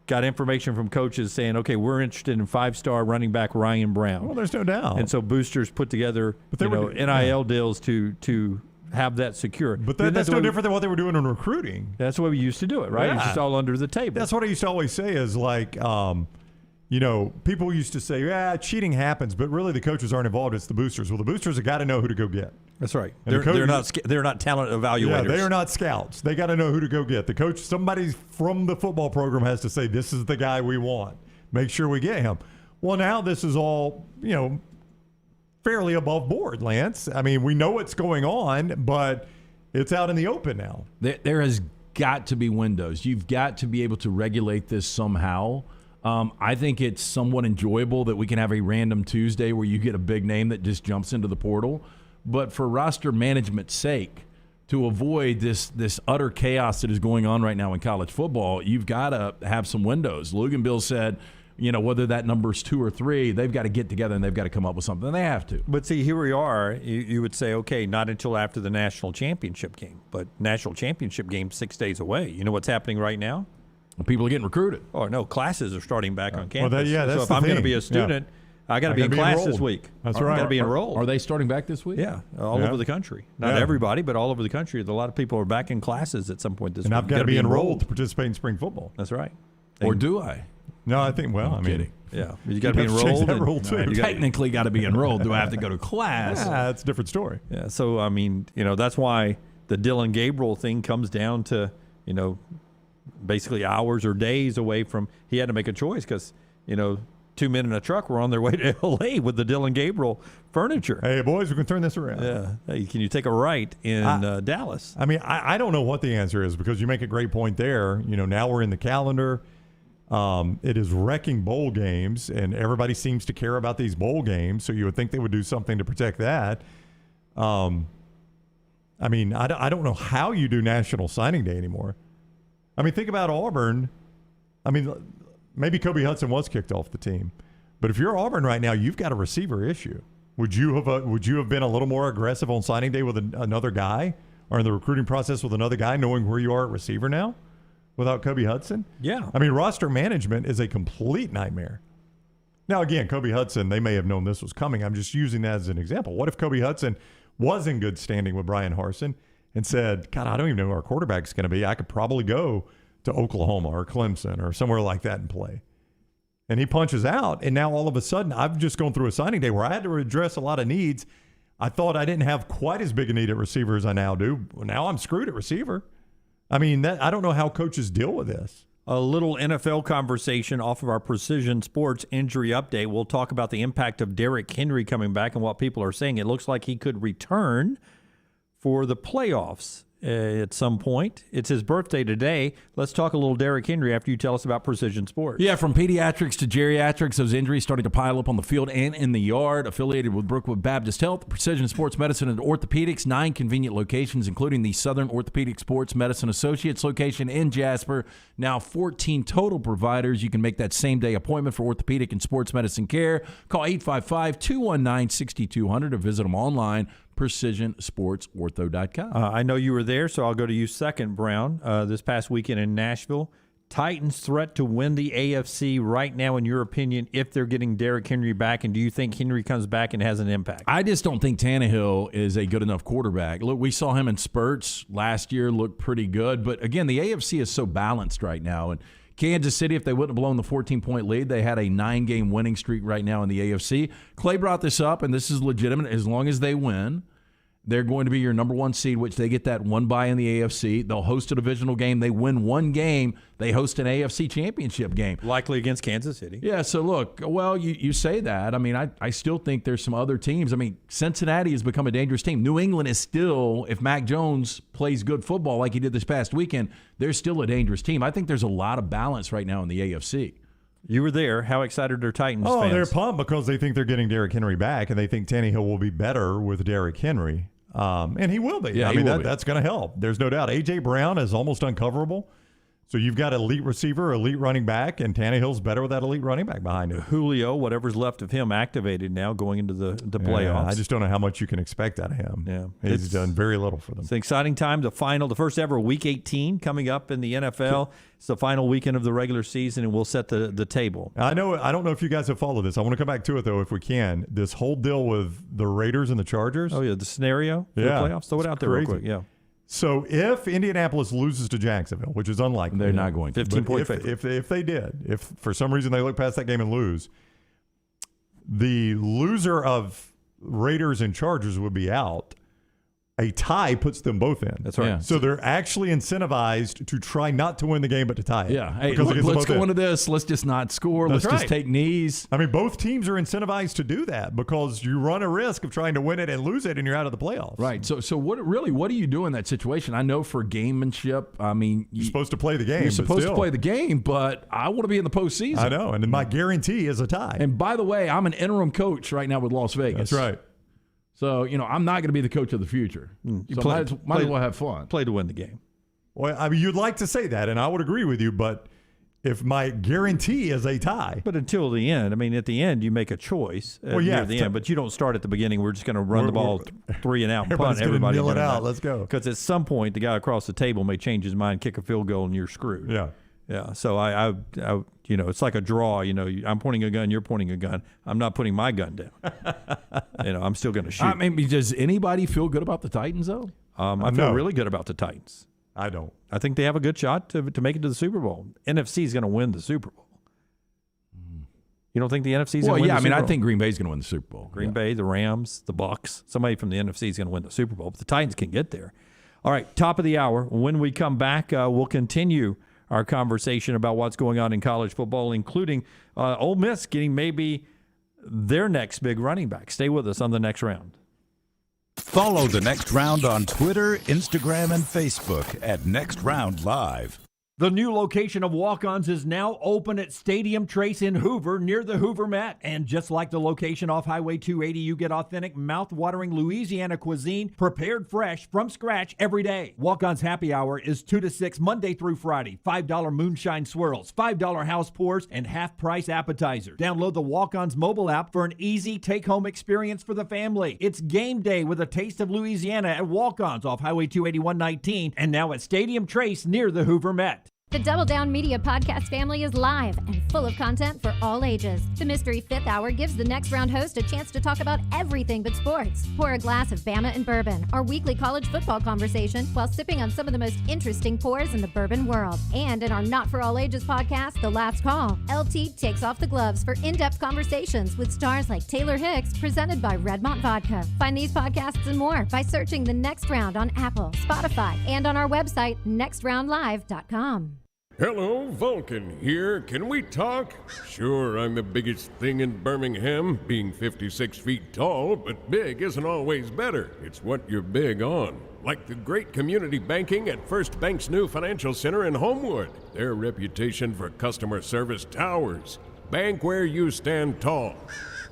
got information from coaches saying, okay, we're interested in 5-star running back Ryan Brown. Well, there's no doubt. And so boosters put together NIL deals to have that secure. But that's no different than what they were doing in recruiting. That's the way we used to do it, right? Yeah. It's just all under the table. That's what I used to always say is like, people used to say, cheating happens, but really the coaches aren't involved. It's the boosters. Well, the boosters have got to know who to go get. That's right. They're not talent evaluators. Yeah, they are not scouts. They got to know who to go get. The coach, somebody from the football program has to say, this is the guy we want. Make sure we get him. Well, now this is all, fairly above board, Lance. I mean, we know what's going on, but it's out in the open now. There has got to be windows. You've got to be able to regulate this somehow. I think it's somewhat enjoyable that we can have a random Tuesday where you get a big name that just jumps into the portal. But for roster management's sake, to avoid this utter chaos that is going on right now in college football, you've got to have some windows. Luginbill said, whether that number's 2 or 3, they've got to get together and they've got to come up with something. They have to. But see, here we are. You would say, okay, not until after the national championship game. But national championship game 6 days away. You know what's happening right now? People are getting recruited. Oh, no, classes are starting back on campus. Well, so if I'm going to be a student, I got to be in class this week. That's right. I got to be enrolled. Are they starting back this week? Yeah, all over the country. Not everybody, but all over the country. A lot of people are back in classes at some point this week. And I've got to be enrolled to participate in spring football. That's right. Or do I? No, I think, I'm kidding. Yeah, you got to be enrolled. That rule too. You technically got to be enrolled. Do I have to go to class? Yeah, that's a different story. Yeah, so, I mean, that's why the Dylan Gabriel thing comes down to, basically hours or days away from – he had to make a choice because, 2 men in a truck were on their way to L.A. with the Dylan Gabriel furniture. Hey, boys, we can turn this around. Yeah. Hey, can you take a right in Dallas? I mean, I don't know what the answer is because you make a great point there. Now we're in the calendar. It is wrecking bowl games, and everybody seems to care about these bowl games, so you would think they would do something to protect that. I mean, I don't know how you do National Signing Day anymore. I mean, think about Auburn. I mean, maybe Kobe Hudson was kicked off the team, but if you're Auburn right now, you've got a receiver issue. Would you have been a little more aggressive on signing day with another guy, or in the recruiting process with another guy, knowing where you are at receiver now, without Kobe Hudson? Yeah. I mean, roster management is a complete nightmare. Now, again, Kobe Hudson, they may have known this was coming. I'm just using that as an example. What if Kobe Hudson was in good standing with Brian Harsin and said, God, I don't even know who our quarterback's going to be. I could probably go to Oklahoma or Clemson or somewhere like that and play. And he punches out, and now all of a sudden, I've just gone through a signing day where I had to address a lot of needs. I thought I didn't have quite as big a need at receiver as I now do. Well, now I'm screwed at receiver. I mean, I don't know how coaches deal with this. A little NFL conversation off of our Precision Sports injury update. We'll talk about the impact of Derrick Henry coming back and what people are saying. It looks like he could return for the playoffs at some point. It's his birthday today. Let's talk a little Derrick Henry after you tell us about Precision Sports. Yeah, from pediatrics to geriatrics, those injuries starting to pile up on the field and in the yard. Affiliated with Brookwood Baptist Health, Precision Sports Medicine and Orthopedics, 9 convenient locations, including the Southern Orthopedic Sports Medicine Associates location in Jasper. Now 14 total providers. You can make that same-day appointment for orthopedic and sports medicine care. Call 855-219-6200 or visit them online, precisionsportsortho.com. I know you were there, so I'll go to you second, Brown. This past weekend in Nashville, Titans threat to win the AFC right now, in your opinion, if they're getting Derrick Henry back, and do you think Henry comes back and has an impact? I just don't think Tannehill is a good enough quarterback. Look, we saw him in spurts last year, look pretty good, but again, the AFC is so balanced right now, and Kansas City, if they wouldn't have blown the 14-point lead, they had a 9-game winning streak right now in the AFC. Clay brought this up, and this is legitimate. As long as they win, they're going to be your number 1 seed, which they get that one bye in the AFC. They'll host a divisional game. They win one game. They host an AFC championship game. Likely against Kansas City. Yeah, so look, well, you say that. I mean, I still think there's some other teams. I mean, Cincinnati has become a dangerous team. New England is still, if Mac Jones plays good football like he did this past weekend, they're still a dangerous team. I think there's a lot of balance right now in the AFC. You were there. How excited are Titans fans? Oh, they're pumped because they think they're getting Derrick Henry back, and they think Tannehill will be better with Derrick Henry. And he will be. Yeah, I mean, that's going to help. There's no doubt. A.J. Brown is almost uncoverable. So you've got elite receiver, elite running back, and Tannehill's better with that elite running back behind him. Julio, whatever's left of him, activated now going into the playoffs. Yeah, I just don't know how much you can expect out of him. Yeah, He's done very little for them. It's an exciting time. The first ever Week 18 coming up in the NFL. It's the final weekend of the regular season, and we'll set the table. I don't know if you guys have followed this. I want to come back to it, though, if we can. This whole deal with the Raiders and the Chargers. Oh, yeah, the scenario for the playoffs. Throw it out there real quick. Yeah. So if Indianapolis loses to Jacksonville, which is unlikely, they're not going to. 15-point favorite. If they did, if for some reason they look past that game and lose, the loser of Raiders and Chargers would be out. A tie puts them both in. That's right. Yeah. So they're actually incentivized to try not to win the game, but to tie it. Yeah. Hey, let's go into this. Let's just not score. That's Let's just take knees. I mean, both teams are incentivized to do that because you run a risk of trying to win it and lose it, and you're out of the playoffs. Right. So what do you do in that situation? I know for gamemanship, I mean, you're supposed to play the game. You're supposed to play the game, but I want to be in the postseason. I know, and my guarantee is a tie. And by the way, I'm an interim coach right now with Las Vegas. That's right. So, I'm not going to be the coach of the future. So might as well have fun. Play to win the game. Well, I mean, you'd like to say that, and I would agree with you, but if my guarantee is a tie. But until the end, I mean, at the end, you make a choice near the end, but you don't start at the beginning. We're just going to run the ball 3 and out and punt. Everybody mill it out. Let's go. Because at some point, the guy across the table may change his mind, kick a field goal, and you're screwed. Yeah. Yeah. So I it's like a draw. I'm pointing a gun, you're pointing a gun. I'm not putting my gun down. I'm still going to shoot. I mean, does anybody feel good about the Titans, though? I feel really good about the Titans. I don't. I think they have a good shot to make it to the Super Bowl. NFC is going to win the Super Bowl. You don't think the NFC is going to win the Super Bowl? Well, yeah, I think Green Bay is going to win the Super Bowl. Green Bay, the Rams, the Bucks. Somebody from the NFC is going to win the Super Bowl. But the Titans can get there. All right, top of the hour. When we come back, we'll continue our conversation about what's going on in college football, including Ole Miss getting maybe their next big running back. Stay with us on The Next Round. Follow The Next Round on Twitter, Instagram, and Facebook at Next Round Live. The new location of Walk-Ons is now open at Stadium Trace in Hoover near the Hoover Met. And just like the location off Highway 280, you get authentic, mouth-watering Louisiana cuisine prepared fresh from scratch every day. Walk-Ons Happy Hour is 2 to 6 Monday through Friday. $5 moonshine swirls, $5 house pours, and half-price appetizers. Download the Walk-Ons mobile app for an easy take-home experience for the family. It's game day with a taste of Louisiana at Walk-Ons off Highway 281-19 and now at Stadium Trace near the Hoover Met. The Double Down Media podcast family is live and full of content for all ages. The Mystery Fifth Hour gives the Next Round host a chance to talk about everything but sports. Pour a glass of Bama and Bourbon, our weekly college football conversation, while sipping on some of the most interesting pours in the bourbon world. And in our Not For All Ages podcast, The Last Call, LT takes off the gloves for in-depth conversations with stars like Taylor Hicks, presented by Redmont Vodka. Find these podcasts and more by searching The Next Round on Apple, Spotify, and on our website, nextroundlive.com. Hello, Vulcan here. Can we talk? Sure, I'm the biggest thing in Birmingham, being 56 feet tall, but big isn't always better. It's what you're big on. Like the great community banking at First Bank's new financial center in Homewood. Their reputation for customer service towers. Bank where you stand tall,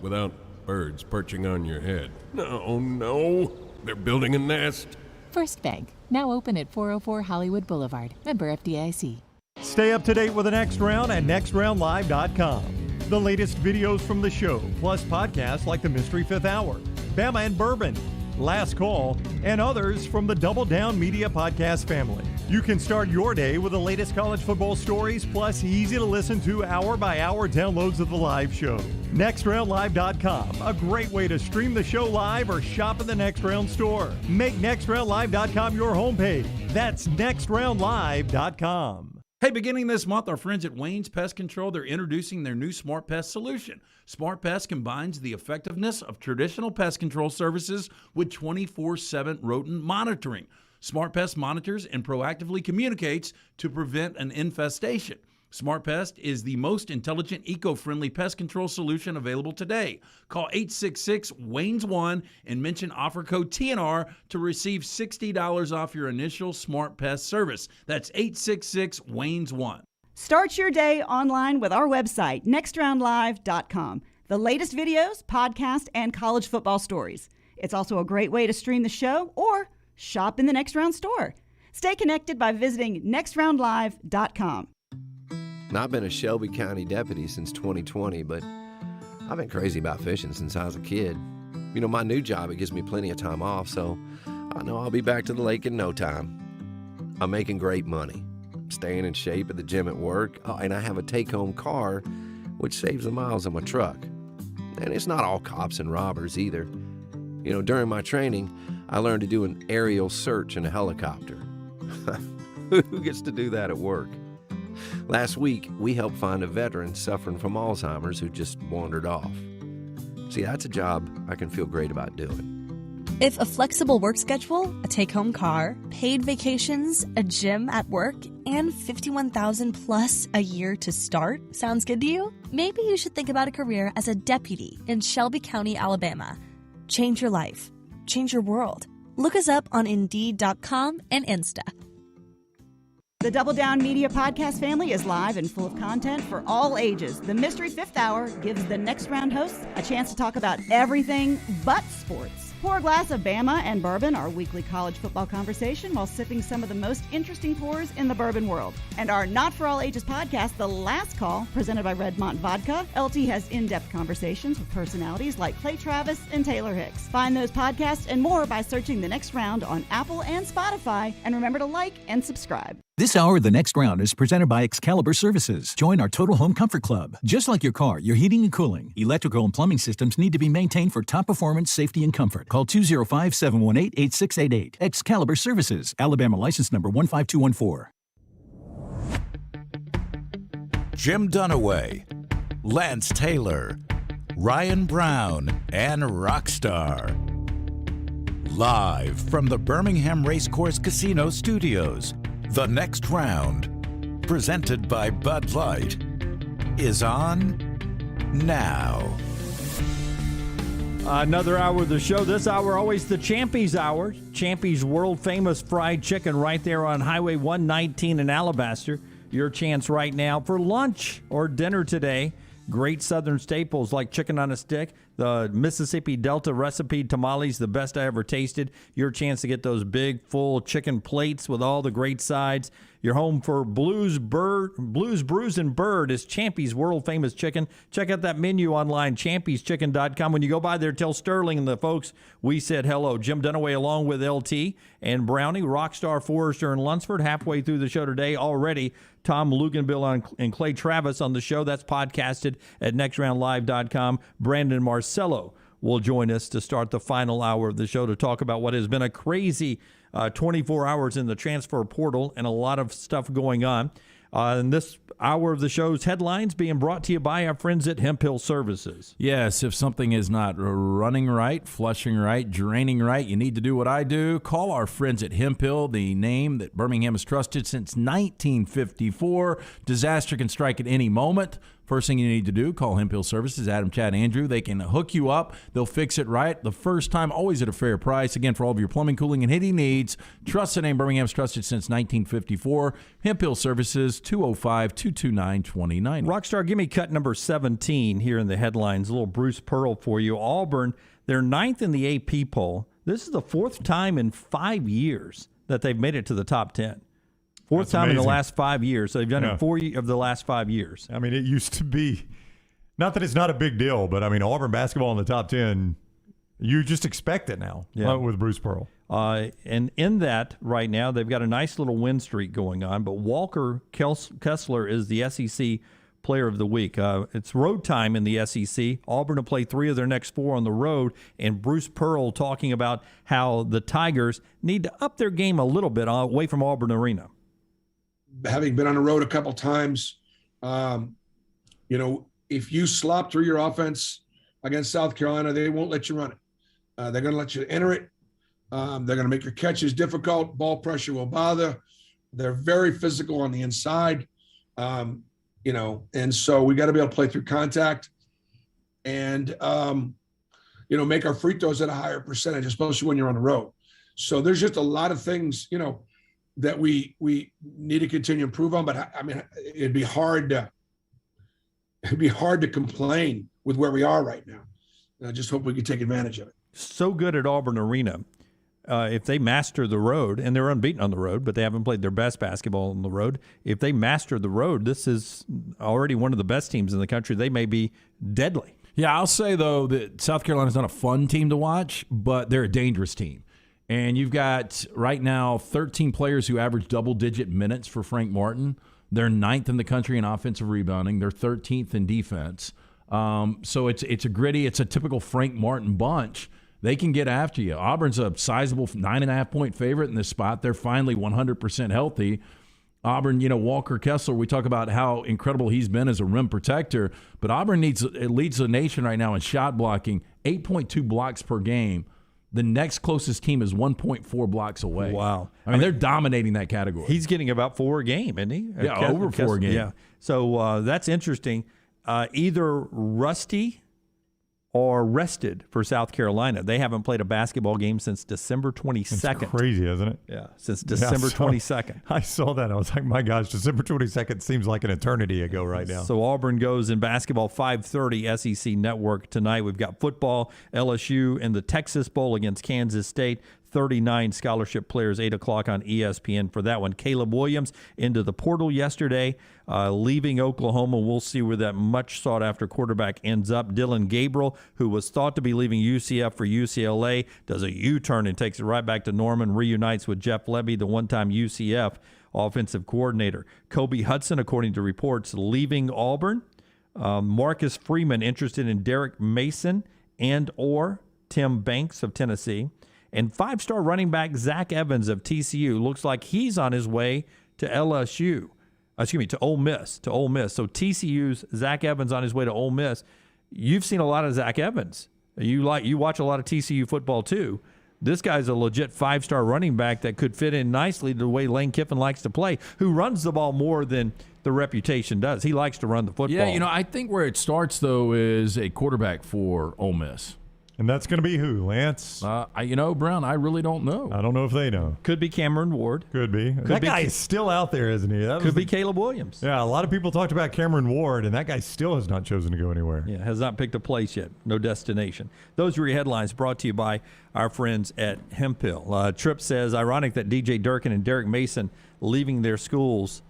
without birds perching on your head. No, they're building a nest. First Bank, now open at 404 Hollywood Boulevard. Member FDIC. Stay up to date with the Next Round at nextroundlive.com. The latest videos from the show, plus podcasts like the Mystery Fifth Hour, Bama and Bourbon, Last Call, and others from the Double Down Media podcast family. You can start your day with the latest college football stories, plus easy to listen to hour-by-hour downloads of the live show. NextRoundLive.com, a great way to stream the show live or shop in the Next Round store. Make NextRoundLive.com your homepage. That's NextRoundLive.com. Hey, beginning this month, our friends at Wayne's Pest Control, they're introducing their new Smart Pest solution. Smart Pest combines the effectiveness of traditional pest control services with 24/7 rodent monitoring. Smart Pest monitors and proactively communicates to prevent an infestation. Smart Pest is the most intelligent, eco-friendly pest control solution available today. Call 866-WAYNES1 and mention offer code TNR to receive $60 off your initial Smart Pest service. That's 866-WAYNES1. Start your day online with our website, nextroundlive.com. The latest videos, podcasts, and college football stories. It's also a great way to stream the show or shop in the Next Round store. Stay connected by visiting nextroundlive.com. I've been a Shelby County deputy since 2020, but I've been crazy about fishing since I was a kid. You know, my new job, it gives me plenty of time off, so I know I'll be back to the lake in no time. I'm making great money, staying in shape at the gym at work, and I have a take-home car, which saves the miles on my truck. And it's not all cops and robbers either. You know, during my training, I learned to do an aerial search in a helicopter. Who gets to do that at work? Last week, we helped find a veteran suffering from Alzheimer's who just wandered off. See, that's a job I can feel great about doing. If a flexible work schedule, a take-home car, paid vacations, a gym at work, and $51,000 plus a year to start sounds good to you, maybe you should think about a career as a deputy in Shelby County, Alabama. Change your life. Change your world. Look us up on Indeed.com and Insta. The Double Down Media podcast family is live and full of content for all ages. The Mystery Fifth Hour gives the Next Round hosts a chance to talk about everything but sports. Pour a glass of Bama and Bourbon, our weekly college football conversation, while sipping some of the most interesting pours in the bourbon world. And our Not For All Ages podcast, The Last Call, presented by Redmont Vodka. LT has in-depth conversations with personalities like Clay Travis and Taylor Hicks. Find those podcasts and more by searching The Next Round on Apple and Spotify. And remember to like and subscribe. This hour of The Next Round is presented by Excalibur Services. Join our Total Home Comfort Club. Just like your car, your heating and cooling, electrical and plumbing systems need to be maintained for top performance, safety, and comfort. Call 205-718-8688. Excalibur Services. Alabama license number 15214. Jim Dunaway, Lance Taylor, Ryan Brown, and Rockstar. Live from the Birmingham Racecourse Casino Studios, The Next Round, presented by Bud Light, is on now. Another hour of the show. This hour, always the Champy's Hour. Champy's world-famous fried chicken right there on Highway 119 in Alabaster. Your chance right now for lunch or dinner today. Great southern staples like chicken on a stick, The Mississippi Delta recipe tamales, the best I ever tasted. Your chance to get those big, full chicken plates with all the great sides. Your home for Blues, Brews, and Bird is Champy's world-famous chicken. Check out that menu online, champyschicken.com. When you go by there, tell Sterling and the folks we said hello. Jim Dunaway along with LT and Brownie, Rockstar, Forrester, and Lunsford. Halfway through the show today already, Tom Luginbill and Clay Travis on the show. That's podcasted at nextroundlive.com. Brandon Marcello will join us to start the final hour of the show to talk about what has been a crazy 24 hours in the transfer portal and a lot of stuff going on. And this hour of the show's headlines being brought to you by our friends at Hemp Hill Services. Yes, if something is not running right, flushing right, draining right, you need to do what I do. Call our friends at Hemp Hill, the name that Birmingham has trusted since 1954. Disaster can strike at any moment. First thing you need to do, call Hemp Hill Services, Adam, Chad, Andrew. They can hook you up. They'll fix it right the first time, always at a fair price. Again, for all of your plumbing, cooling, and heating needs, trust the name Birmingham's trusted since 1954. Hemp Hill Services, 205-229-2090. Rockstar, give me cut number 17 here in the headlines. A little Bruce Pearl for you. Auburn, they're 9th in the AP poll. This is the 4th time in 5 years that they've made it to the top 10. Fourth time in the last 5 years. So they've done it 4 of the last 5 years. I mean, it used to be, not that it's not a big deal, but I mean, Auburn basketball in the top 10, you just expect it now with Bruce Pearl. And in that right now, they've got a nice little win streak going on, but Walker Kessler is the SEC Player of the Week. It's road time in the SEC. Auburn will play 3 of their next 4 on the road, and Bruce Pearl talking about how the Tigers need to up their game a little bit away from Auburn Arena. Having been on the road a couple times, if you slop through your offense against South Carolina, they won't let you run it. They're going to let you enter it. They're going to make your catches difficult. Ball pressure will bother. They're very physical on the inside, and so we got to be able to play through contact and, make our free throws at a higher percentage, especially when you're on the road. So there's just a lot of things, that we need to continue to improve on, but I mean, it'd be hard to complain with where we are right now. I just hope we can take advantage of it. So good at Auburn Arena. If they master the road, and they're unbeaten on the road, but they haven't played their best basketball on the road. If they master the road, this is already one of the best teams in the country. They may be deadly. Yeah, I'll say, though, that South Carolina's not a fun team to watch, but they're a dangerous team. And you've got, right now, 13 players who average double-digit minutes for Frank Martin. They're 9th in the country in offensive rebounding. They're 13th in defense. So it's a gritty, it's a typical Frank Martin bunch. They can get after you. Auburn's a sizable 9.5-point favorite in this spot. They're finally 100% healthy. Auburn, Walker Kessler, we talk about how incredible he's been as a rim protector, but Auburn leads the nation right now in shot blocking, 8.2 blocks per game. The next closest team is 1.4 blocks away. Wow. I mean, they're dominating that category. He's getting about 4 a game, isn't he? Yeah, over 4 a game. Yeah. So that's interesting. Either rusty or rested for South Carolina. They haven't played a basketball game since December 22nd. It's crazy, isn't it? Yeah, since December 22nd. I saw that. I was like, my gosh, December 22nd seems like an eternity ago right now. So Auburn goes in basketball 5:30 SEC Network tonight. We've got football, LSU, and the Texas Bowl against Kansas State. 39 scholarship players, 8 o'clock on ESPN for that one. Caleb Williams into the portal yesterday, leaving Oklahoma. We'll see where that much sought-after quarterback ends up. Dylan Gabriel, who was thought to be leaving UCF for UCLA, does a U-turn and takes it right back to Norman, reunites with Jeff Lebby, the one-time UCF offensive coordinator. Kobe Hudson, according to reports, leaving Auburn. Marcus Freeman interested in Derek Mason and or Tim Banks of Tennessee. And 5-star running back Zach Evans of TCU looks like he's on his way to LSU. To Ole Miss. So TCU's Zach Evans on his way to Ole Miss. You've seen a lot of Zach Evans. You watch a lot of TCU football too. This guy's a legit 5-star running back that could fit in nicely to the way Lane Kiffin likes to play, who runs the ball more than the reputation does. He likes to run the football. Yeah, I think where it starts, though, is a quarterback for Ole Miss. And that's going to be who, Lance? Brown, I really don't know. I don't know if they know. Could be Cameron Ward. Could be. That guy is still out there, isn't he? Could be Caleb Williams. Yeah, a lot of people talked about Cameron Ward, and that guy still has not chosen to go anywhere. Yeah, has not picked a place yet. No destination. Those were your headlines brought to you by our friends at Hemphill. Tripp says, ironic that DJ Durkin and Derek Mason leaving their schools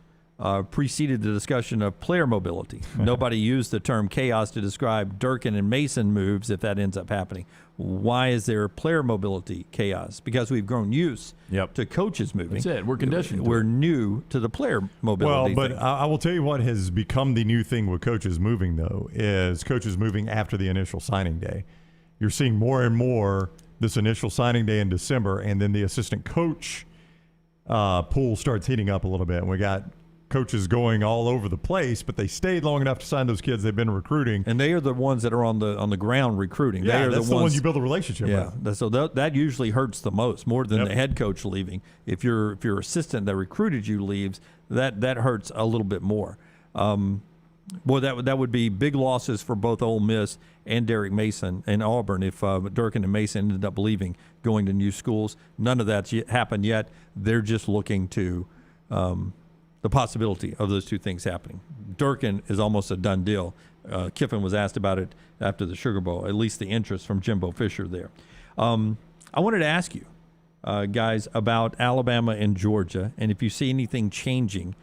preceded the discussion of player mobility. Nobody used the term chaos to describe Durkin and Mason moves if that ends up happening. Why is there player mobility chaos? Because we've grown used to coaches moving. That's it. We're conditioned. We're new to the player mobility. Well, but I will tell you what has become the new thing with coaches moving, though, is coaches moving after the initial signing day. You're seeing more and more this initial signing day in December, and then the assistant coach pool starts heating up a little bit. And we got coaches going all over the place, but they stayed long enough to sign those kids they've been recruiting. And they are the ones that are on the ground recruiting. Yeah, they are that's the ones you build a relationship with. So that usually hurts the most, more than the head coach leaving. If your assistant that recruited you leaves, that hurts a little bit more. That would be big losses for both Ole Miss and Derek Mason and Auburn if Durkin and Mason ended up leaving, going to new schools. None of that's happened yet. They're just looking to the possibility of those two things happening. Durkin is almost a done deal. Kiffin was asked about it after the Sugar Bowl, at least the interest from Jimbo Fisher there. I wanted to ask you, guys, about Alabama and Georgia, and if you see anything changing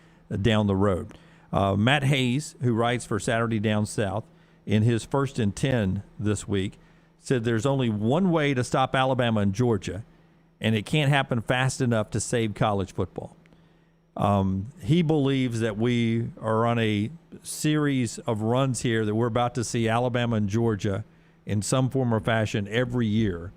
down the road. Matt Hayes, who writes for Saturday Down South, in his 1st and 10 this week, said there's only one way to stop Alabama and Georgia, and it can't happen fast enough to save college football. He believes that we are on a series of runs here that we're about to see Alabama and Georgia in some form or fashion every year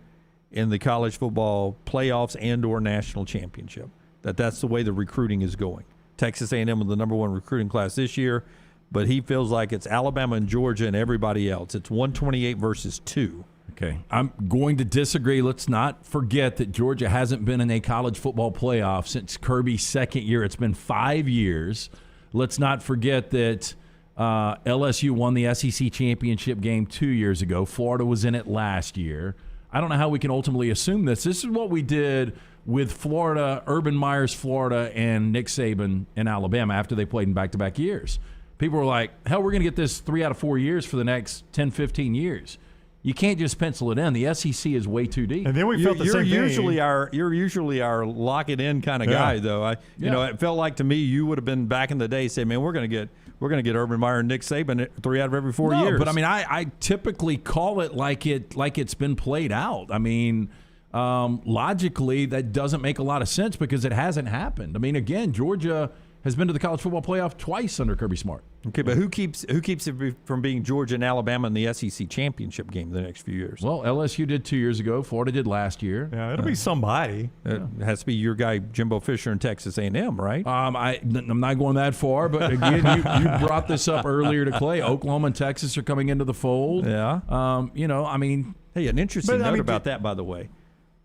in the college football playoffs and or national championship. That's the way the recruiting is going. Texas A&M with the number 1 recruiting class this year, but he feels like it's Alabama and Georgia and everybody else. It's 128 versus 2. Okay, I'm going to disagree. Let's not forget that Georgia hasn't been in a college football playoff since Kirby's 2nd year. It's been 5 years. Let's not forget that LSU won the SEC championship game 2 years ago. Florida was in it last year. I don't know how we can ultimately assume this. This is what we did with Florida, Urban Meyer's Florida, and Nick Saban in Alabama after they played in back-to-back years. People were like, hell, we're going to get this 3 out of 4 years for the next 10, 15 years. You can't just pencil it in. The SEC is way too deep. And then we felt the same thing. You're usually our lock it in kind of guy, though. It felt like to me you would have been back in the day saying, man, we're going to get Urban Meyer and Nick Saban 3 out of every 4 years. But I mean, I typically call it like it's been played out. I mean, logically that doesn't make a lot of sense because it hasn't happened. I mean, again, Georgia has been to the college football playoff twice under Kirby Smart. Okay, but who keeps it from being Georgia and Alabama in the SEC championship game the next few years? Well, LSU did 2 years ago. Florida did last year. Yeah, it'll be somebody. It has to be your guy Jimbo Fisher in Texas A&M, right? I'm not going that far, but again, you brought this up earlier to Clay. Oklahoma and Texas are coming into the fold. Yeah. I mean, hey, an interesting note about that, by the way.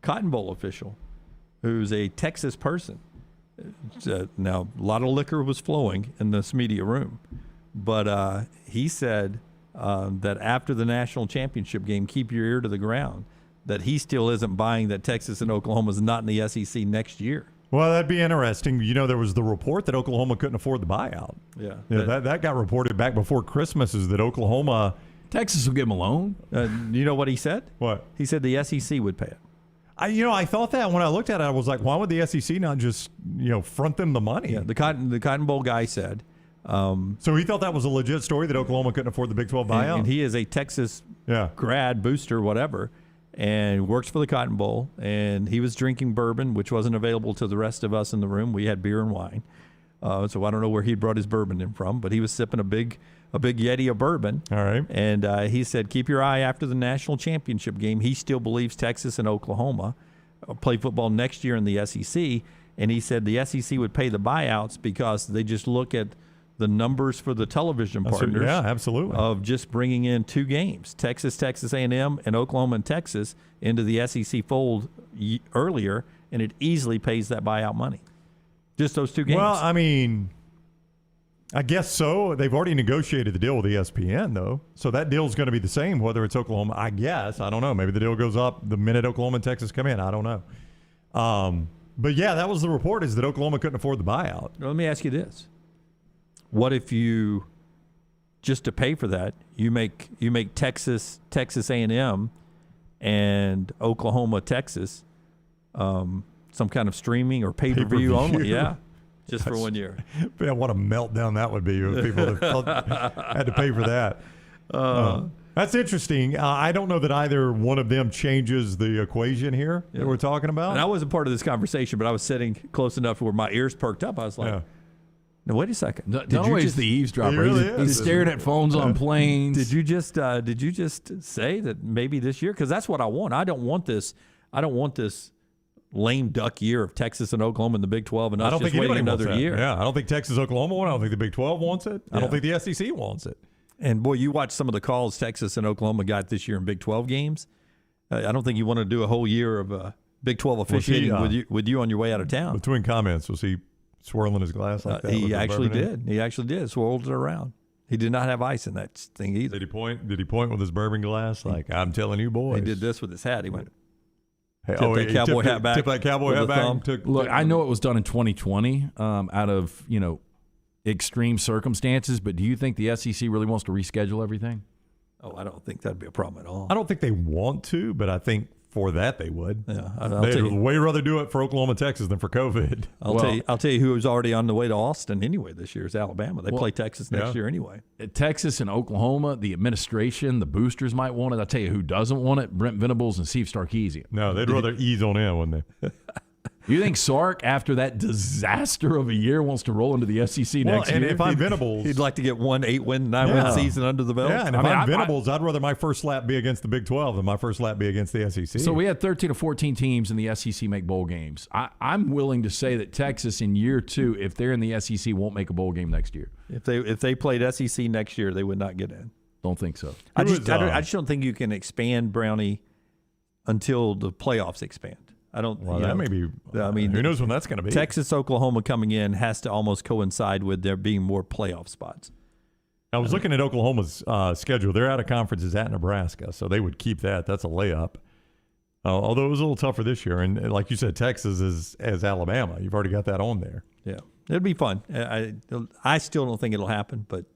Cotton Bowl official, who's a Texas person. Now, a lot of liquor was flowing in this media room, but he said that after the national championship game, keep your ear to the ground, that he still isn't buying that Texas and Oklahoma is not in the SEC next year. Well, that'd be interesting. There was the report that Oklahoma couldn't afford the buyout. Yeah. That got reported back before Christmas is that Oklahoma. Texas will give him a loan. You know what he said? What? He said the SEC would pay it. I thought that when I looked at it, I was like, why would the SEC not just, front them the money? Yeah, the Cotton Bowl guy said. So he thought that was a legit story that Oklahoma couldn't afford the Big 12 buyout? And he is a Texas grad, booster, whatever, and works for the Cotton Bowl. And he was drinking bourbon, which wasn't available to the rest of us in the room. We had beer and wine. So I don't know where he brought his bourbon in from, but he was sipping a big Yeti of bourbon. All right. And he said, keep your eye after the national championship game. He still believes Texas and Oklahoma play football next year in the SEC. And he said the SEC would pay the buyouts because they just look at the numbers for the television partners. Yeah, absolutely. Of just bringing in 2 games, Texas A&M, and Oklahoma and Texas into the SEC fold earlier, and it easily pays that buyout money. Just those 2 games. Well, I mean, I guess so. They've already negotiated the deal with ESPN, though. So that deal's going to be the same, whether it's Oklahoma. I guess. I don't know. Maybe the deal goes up the minute Oklahoma and Texas come in. I don't know. But, yeah, that was the report, is that Oklahoma couldn't afford the buyout. Let me ask you this. What if you, just to pay for that, you make Texas A&M and Oklahoma, Texas, some kind of streaming or pay-per-view only? Yeah. Just for 1 year. Man, what a meltdown that would be if people had to pay for that. That's interesting. I don't know that either one of them changes the equation here that we're talking about. And I wasn't part of this conversation, but I was sitting close enough where my ears perked up. I was like, no, wait a second. Dunaway's the eavesdropper. He really He's staring at phones on planes. Did you just say that maybe this year? Because that's what I want. I don't want this lame duck year of Texas and Oklahoma in the Big 12 and us just waiting another year. Yeah, I don't think Texas, Oklahoma won. I don't think the Big 12 wants it. I don't think the SEC wants it. And, boy, you watch some of the calls Texas and Oklahoma got this year in Big 12 games. I don't think you want to do a whole year of Big 12 officiating with you on your way out of town. Between comments, was he swirling his glass like that? He actually did. He actually did. Swirled it around. He did not have ice in that thing either. Did he point with his bourbon glass? Like, I'm telling you, boys. He did this with his hat. He went... Hey, tip that cowboy hat back. Tip that cowboy hat back. Look, I know it was done in 2020 out of, extreme circumstances, but do you think the SEC really wants to reschedule everything? Oh, I don't think that'd be a problem at all. I don't think they want to, but I think for that they would. Yeah, they'd way rather do it for Oklahoma, Texas than for COVID. I'll tell you who was already on the way to Austin anyway this year is Alabama. They play Texas next year anyway. Texas and Oklahoma, the administration, the boosters might want it. I'll tell you who doesn't want it, Brent Venables and Steve Sarkisian. No, they'd rather ease on in, wouldn't they? You think Sark, after that disaster of a year, wants to roll into the SEC next year? If I'm Venables, he'd like to get 1 8-win, 9-win season under the belt. Yeah, and if I'm Venables, I'd rather my first lap be against the Big 12 than my first lap be against the SEC. So we had 13 or 14 teams in the SEC make bowl games. I'm willing to say that Texas in year 2, if they're in the SEC, won't make a bowl game next year. If they played SEC next year, they would not get in. Don't think so. I just don't think you can expand Brownie until the playoffs expand. I don't. Well, that may be. I mean, who knows when that's going to be? Texas, Oklahoma coming in has to almost coincide with there being more playoff spots. I was looking at Oklahoma's schedule. They're out of conferences at Nebraska, so they would keep that. That's a layup. Although it was a little tougher this year, and like you said, Texas is as Alabama. You've already got that on there. Yeah, it'll be fun. I still don't think it'll happen, but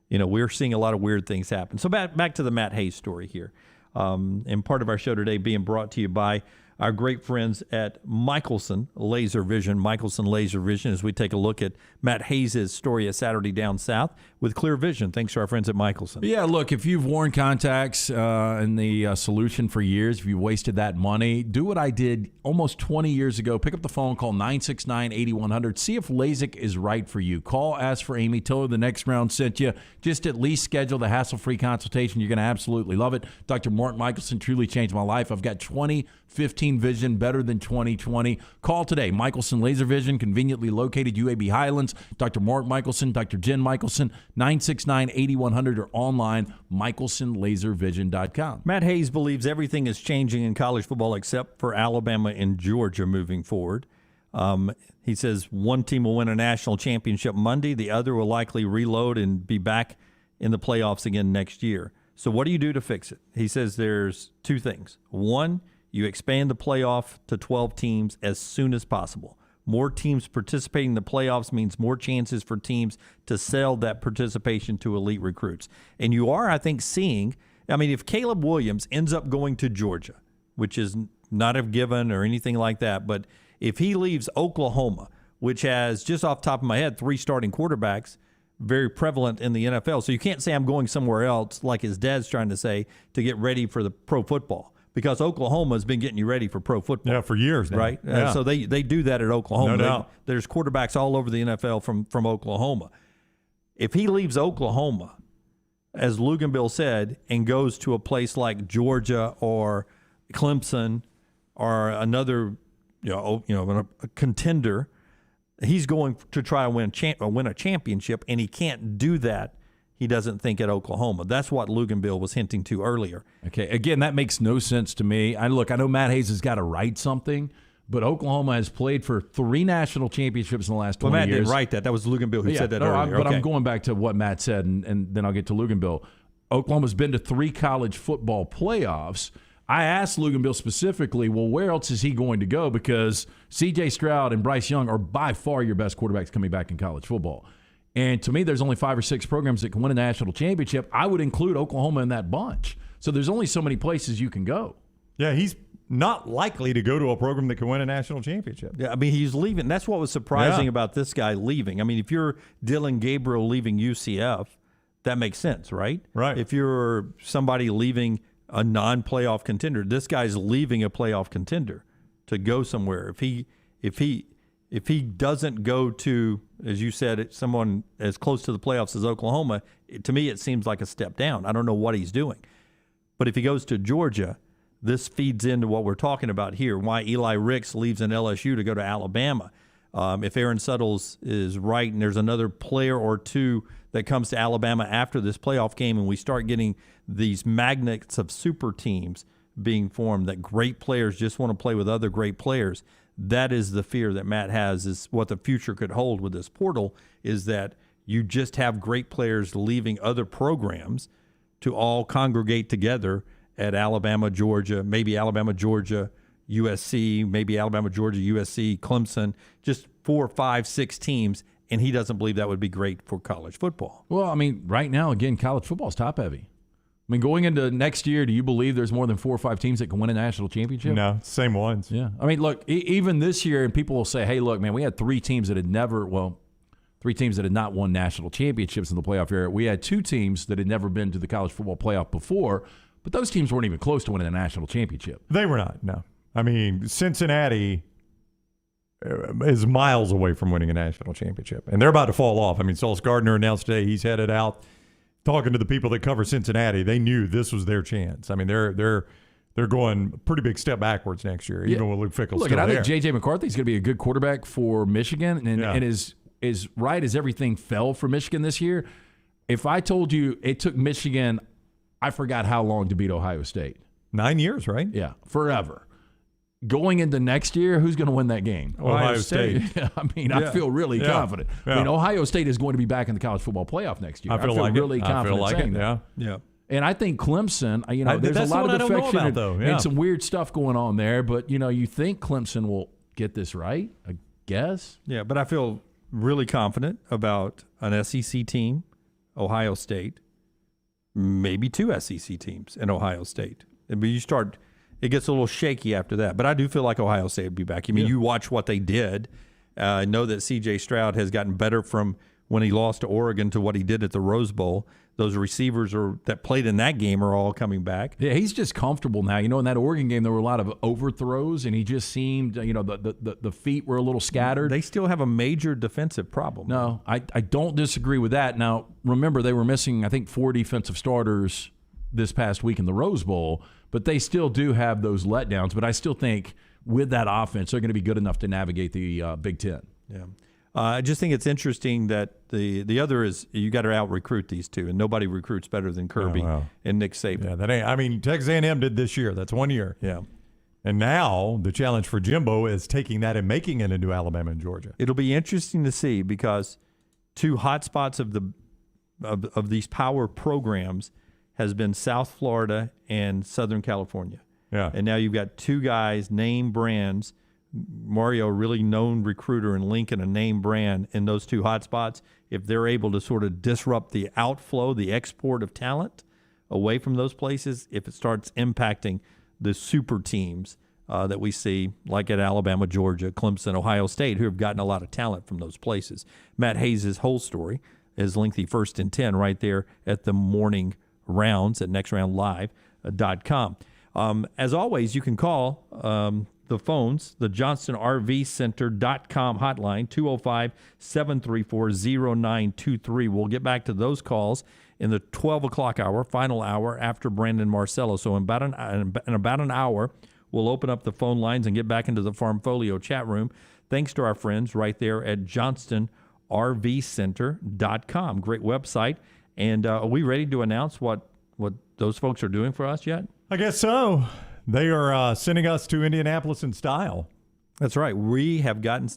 we're seeing a lot of weird things happen. So back to the Matt Hayes story here, and part of our show today being brought to you by our great friends at Michelson Laser Vision. Michelson Laser Vision, as we take a look at Matt Hayes' story at Saturday Down South with clear vision. Thanks to our friends at Michelson. Yeah, look, if you've worn contacts in the solution for years, if you wasted that money, do what I did almost 20 years ago. Pick up the phone, call 969-8100. See if LASIK is right for you. Call, ask for Amy. Tell her the next round sent you. Just at least schedule the hassle-free consultation. You're going to absolutely love it. Dr. Mark Michelson truly changed my life. I've got 20/15 vision, better than 20/20. Call today. Michelson Laser Vision, conveniently located UAB Highlands. Dr. Mark Michelson, Dr. Jen Michelson, 969-8100 or online, michelsonlaservision.com. Matt Hayes believes everything is changing in college football except for Alabama and Georgia moving forward. He says one team will win a national championship Monday. The other will likely reload and be back in the playoffs again next year. So what do you do to fix it? He says there's two things. One, you expand the playoff to 12 teams as soon as possible. More teams participating in the playoffs means more chances for teams to sell that participation to elite recruits. And you are, I think, seeing, if Caleb Williams ends up going to Georgia, which is not a given or anything like that, but if he leaves Oklahoma, which has, just off the top of my head, 3 starting quarterbacks, very prevalent in the NFL. So you can't say I'm going somewhere else, like his dad's trying to say, to get ready for the pro football. Because Oklahoma's been getting you ready for pro football. Yeah, for years now. Right? Yeah. So they do that at Oklahoma. No doubt. There's quarterbacks all over the NFL from Oklahoma. If he leaves Oklahoma, as Luginbill said, and goes to a place like Georgia or Clemson or another a contender, he's going to try to win a championship, and he can't do that. He doesn't think at Oklahoma. That's what Luginbill was hinting to earlier. Okay, again, that makes no sense to me. I know Matt Hayes has got to write something, but Oklahoma has played for 3 national championships in the last 20 Matt years. didn't write that. That was Luginbill who said that earlier. But I'm going back to what Matt said, and then I'll get to Luginbill. Oklahoma's been to 3 college football playoffs. I asked Luginbill specifically, well, where else is he going to go? Because C.J. Stroud and Bryce Young are by far your best quarterbacks coming back in college football. And to me, there's only 5 or 6 programs that can win a national championship. I would include Oklahoma in that bunch. So there's only so many places you can go. Yeah, he's not likely to go to a program that can win a national championship. Yeah, I mean, he's leaving. That's what was surprising about this guy leaving. I mean, if you're Dylan Gabriel leaving UCF, that makes sense, right? Right. If you're somebody leaving a non-playoff contender, this guy's leaving a playoff contender to go somewhere. If he doesn't go to, as you said, someone as close to the playoffs as Oklahoma, to me it seems like a step down. I don't know what he's doing. But if he goes to Georgia, this feeds into what we're talking about here, why Eli Ricks leaves an LSU to go to Alabama. If Aaron Suttles is right and there's another player or two that comes to Alabama after this playoff game and we start getting these magnets of super teams being formed, that great players just want to play with other great players, that is the fear that Matt has, is what the future could hold with this portal, is that you just have great players leaving other programs to all congregate together at Alabama, Georgia, maybe Alabama, Georgia, USC, maybe Alabama, Georgia, USC, Clemson, just 4, 5, 6 teams, and he doesn't believe that would be great for college football. Well, I mean, right now, again, college football is top-heavy. I mean, going into next year, do you believe there's more than 4 or 5 teams that can win a national championship? No, same ones. Yeah. I mean, look, even this year, and people will say, hey, look, man, we had 3 teams that had not won national championships in the playoff era. We had 2 teams that had never been to the college football playoff before, but those teams weren't even close to winning a national championship. They were not, no. I mean, Cincinnati is miles away from winning a national championship, and they're about to fall off. I mean, Sauce Gardner announced today he's headed out. Talking to the people that cover Cincinnati, they knew this was their chance. I mean, they're going a pretty big step backwards next year, even with Luke Fickell still I there. think J.J. McCarthy's going to be a good quarterback for Michigan, and as right as everything fell for Michigan this year, if I told you it took Michigan, I forgot how long to beat Ohio State. 9 years, right? Yeah, forever. Going into next year, who's going to win that game? Ohio State. I mean, I feel really confident. Yeah. I mean, Ohio State is going to be back in the college football playoff next year. I feel really confident saying that. Yeah. And I think Clemson, there's a lot of defection and some weird stuff going on there, but, you think Clemson will get this right, I guess. Yeah, but I feel really confident about an SEC team, Ohio State, maybe 2 SEC teams in Ohio State. But it gets a little shaky after that. But I do feel like Ohio State would be back. I mean, you watch what they did. I know that C.J. Stroud has gotten better from when he lost to Oregon to what he did at the Rose Bowl. Those receivers that played in that game are all coming back. Yeah, he's just comfortable now. In that Oregon game, there were a lot of overthrows, and he just seemed, the feet were a little scattered. They still have a major defensive problem. No, I don't disagree with that. Now, remember, they were missing, I think, 4 defensive starters this past week in the Rose Bowl, but they still do have those letdowns. But I still think with that offense, they're going to be good enough to navigate the Big Ten. Yeah. I just think it's interesting that the other is you got to out-recruit these two, and nobody recruits better than Kirby and Nick Saban. Yeah, Texas A&M did this year. That's 1 year. Yeah. And now the challenge for Jimbo is taking that and making it into Alabama and Georgia. It'll be interesting to see because 2 hotspots of these power programs has been South Florida and Southern California. Yeah. And now you've got 2 guys, name brands. Mario, really known recruiter, and Lincoln, a name brand in those 2 hotspots. If they're able to sort of disrupt the outflow, the export of talent away from those places, if it starts impacting the super teams that we see, like at Alabama, Georgia, Clemson, Ohio State, who have gotten a lot of talent from those places. Matt Hayes' whole story is lengthy 1st and 10 right there at the morning rounds at nextroundlive.com. As always, you can call the phones, the JohnstonRVCenter.com hotline, 205-734-0923. We'll get back to those calls in the 12 o'clock hour, final hour after Brandon Marcello. So in about an hour, we'll open up the phone lines and get back into the Farmfolio chat room. Thanks to our friends right there at JohnstonRVCenter.com. Great website. And are we ready to announce what those folks are doing for us yet? I guess so. They are sending us to Indianapolis in style. That's right. We have gotten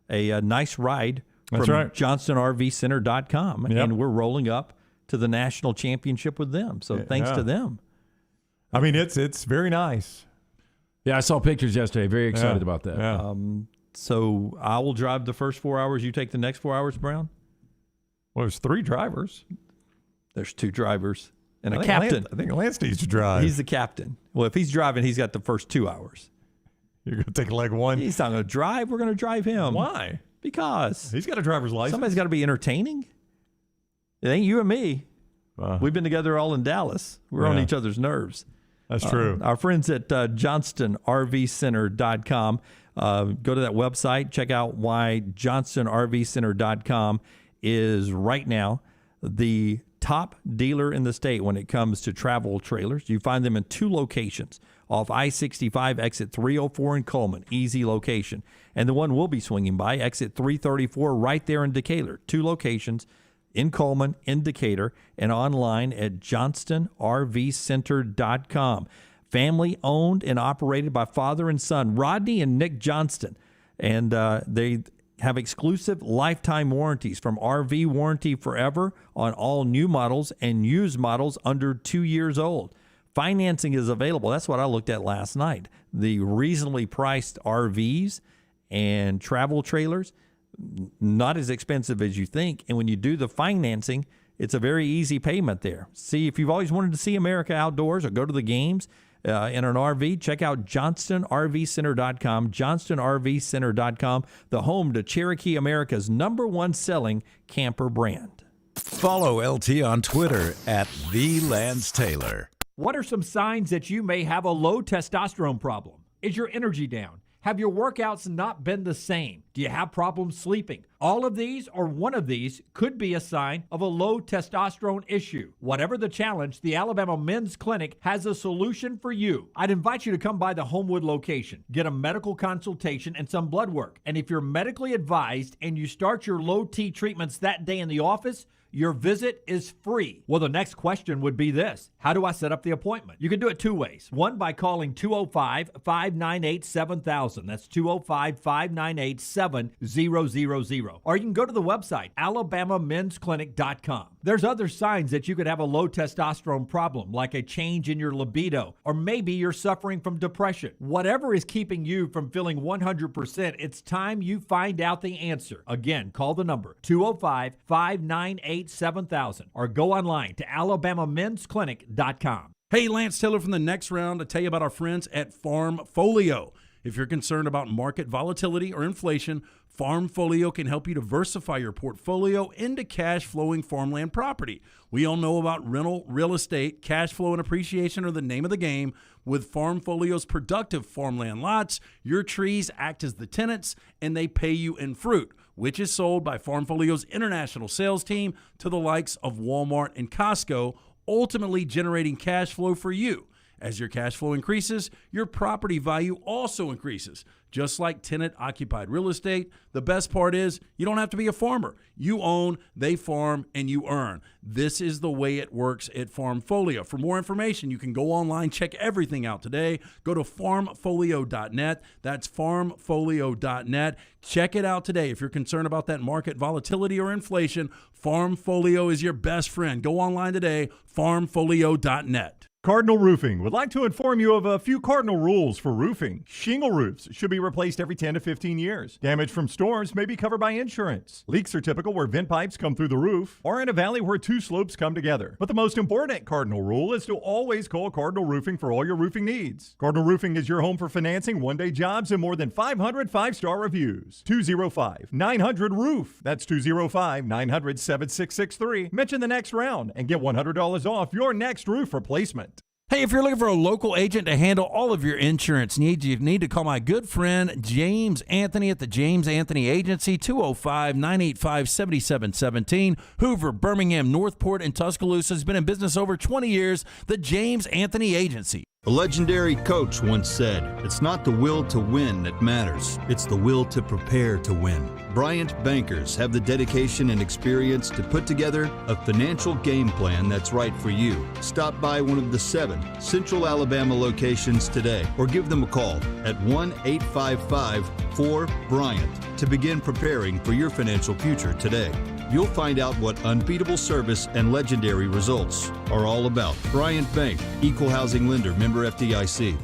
a nice ride That's from right. JohnstonRVCenter.com, and we're rolling up to the national championship with them. So thanks to them. I mean, it's very nice. Yeah, I saw pictures yesterday. Very excited about that. Yeah. So I will drive the first 4 hours. You take the next 4 hours, Brown? Well, there's 3 drivers. There's 2 drivers and a I think captain. I think Lance needs to drive. He's the captain. Well, if he's driving, he's got the first 2 hours. You're going to take leg 1? He's not going to drive. We're going to drive him. Why? Because he's got a driver's license. Somebody's got to be entertaining. It ain't you and me. We've been together all in Dallas. We're on each other's nerves. That's true. Our friends at JohnstonRVCenter.com. Go to that website. Check out why JohnstonRVCenter.com is right now the top dealer in the state when it comes to travel trailers. You find them in 2 locations, off I-65, exit 304 in Coleman, easy location. And the one we'll be swinging by, exit 334, right there in Decatur. 2 locations in Coleman, in Decatur, and online at JohnstonRVCenter.com. Family owned and operated by father and son, Rodney and Nick Johnston. And they have exclusive lifetime warranties from RV Warranty Forever on all new models and used models under 2 years old. Financing is available. That's what I looked at last night. The reasonably priced RVs and travel trailers, not as expensive as you think. And when you do the financing, it's a very easy payment there. See, if you've always wanted to see America outdoors or go to the games in an RV, check out JohnstonRVCenter.com, JohnstonRVCenter.com, the home to Cherokee America's #1 selling camper brand. Follow LT on Twitter at @TheLanceTaylor. What are some signs that you may have a low testosterone problem? Is your energy down? Have your workouts not been the same? Do you have problems sleeping? All of these or one of these could be a sign of a low testosterone issue. Whatever the challenge, the Alabama Men's Clinic has a solution for you. I'd invite you to come by the Homewood location, get a medical consultation and some blood work. And if you're medically advised and you start your low T treatments that day in the office, your visit is free. Well, the next question would be this. How do I set up the appointment? You can do it 2 ways. One, by calling 205-598-7000. That's 205-598-7000. Or you can go to the website, alabamamensclinic.com. There's other signs that you could have a low testosterone problem, like a change in your libido, or maybe you're suffering from depression. Whatever is keeping you from feeling 100%, it's time you find out the answer. Again, call the number 205-598-7000 or go online to alabamamensclinic.com. Hey, Lance Taylor from the Next Round to tell you about our friends at Farmfolio. If you're concerned about market volatility or inflation, Farmfolio can help you diversify your portfolio into cash-flowing farmland property. We all know about rental real estate. Cash flow and appreciation are the name of the game. With Farmfolio's productive farmland lots, your trees act as the tenants, and they pay you in fruit, which is sold by Farmfolio's international sales team to the likes of Walmart and Costco, ultimately generating cash flow for you. As your cash flow increases, your property value also increases. Just like tenant-occupied real estate, the best part is you don't have to be a farmer. You own, they farm, and you earn. This is the way it works at Farmfolio. For more information, you can go online, check everything out today. Go to farmfolio.net. That's farmfolio.net. Check it out today. If you're concerned about that market volatility or inflation, Farmfolio is your best friend. Go online today, farmfolio.net. Cardinal Roofing would like to inform you of a few cardinal rules for roofing. Shingle roofs should be replaced every 10 to 15 years. Damage from storms may be covered by insurance. Leaks are typical where vent pipes come through the roof or in a valley where 2 slopes come together. But the most important cardinal rule is to always call Cardinal Roofing for all your roofing needs. Cardinal Roofing is your home for financing, one-day jobs, and more than 500 5-star reviews. 205-900-ROOF. That's 205-900-7663. Mention the Next Round and get $100 off your next roof replacement. Hey, if you're looking for a local agent to handle all of your insurance needs, you need to call my good friend James Anthony at the James Anthony Agency, 205-985-7717, Hoover, Birmingham, Northport, and Tuscaloosa. Has been in business over 20 years. The James Anthony Agency. A legendary coach once said, "It's not the will to win that matters, it's the will to prepare to win." Bryant bankers have the dedication and experience to put together a financial game plan that's right for you. Stop by one of the 7 Central Alabama locations today or give them a call at 1-855-4-BRYANT to begin preparing for your financial future today. You'll find out what unbeatable service and legendary results are all about. Bryant Bank, Equal Housing Lender, member FDIC.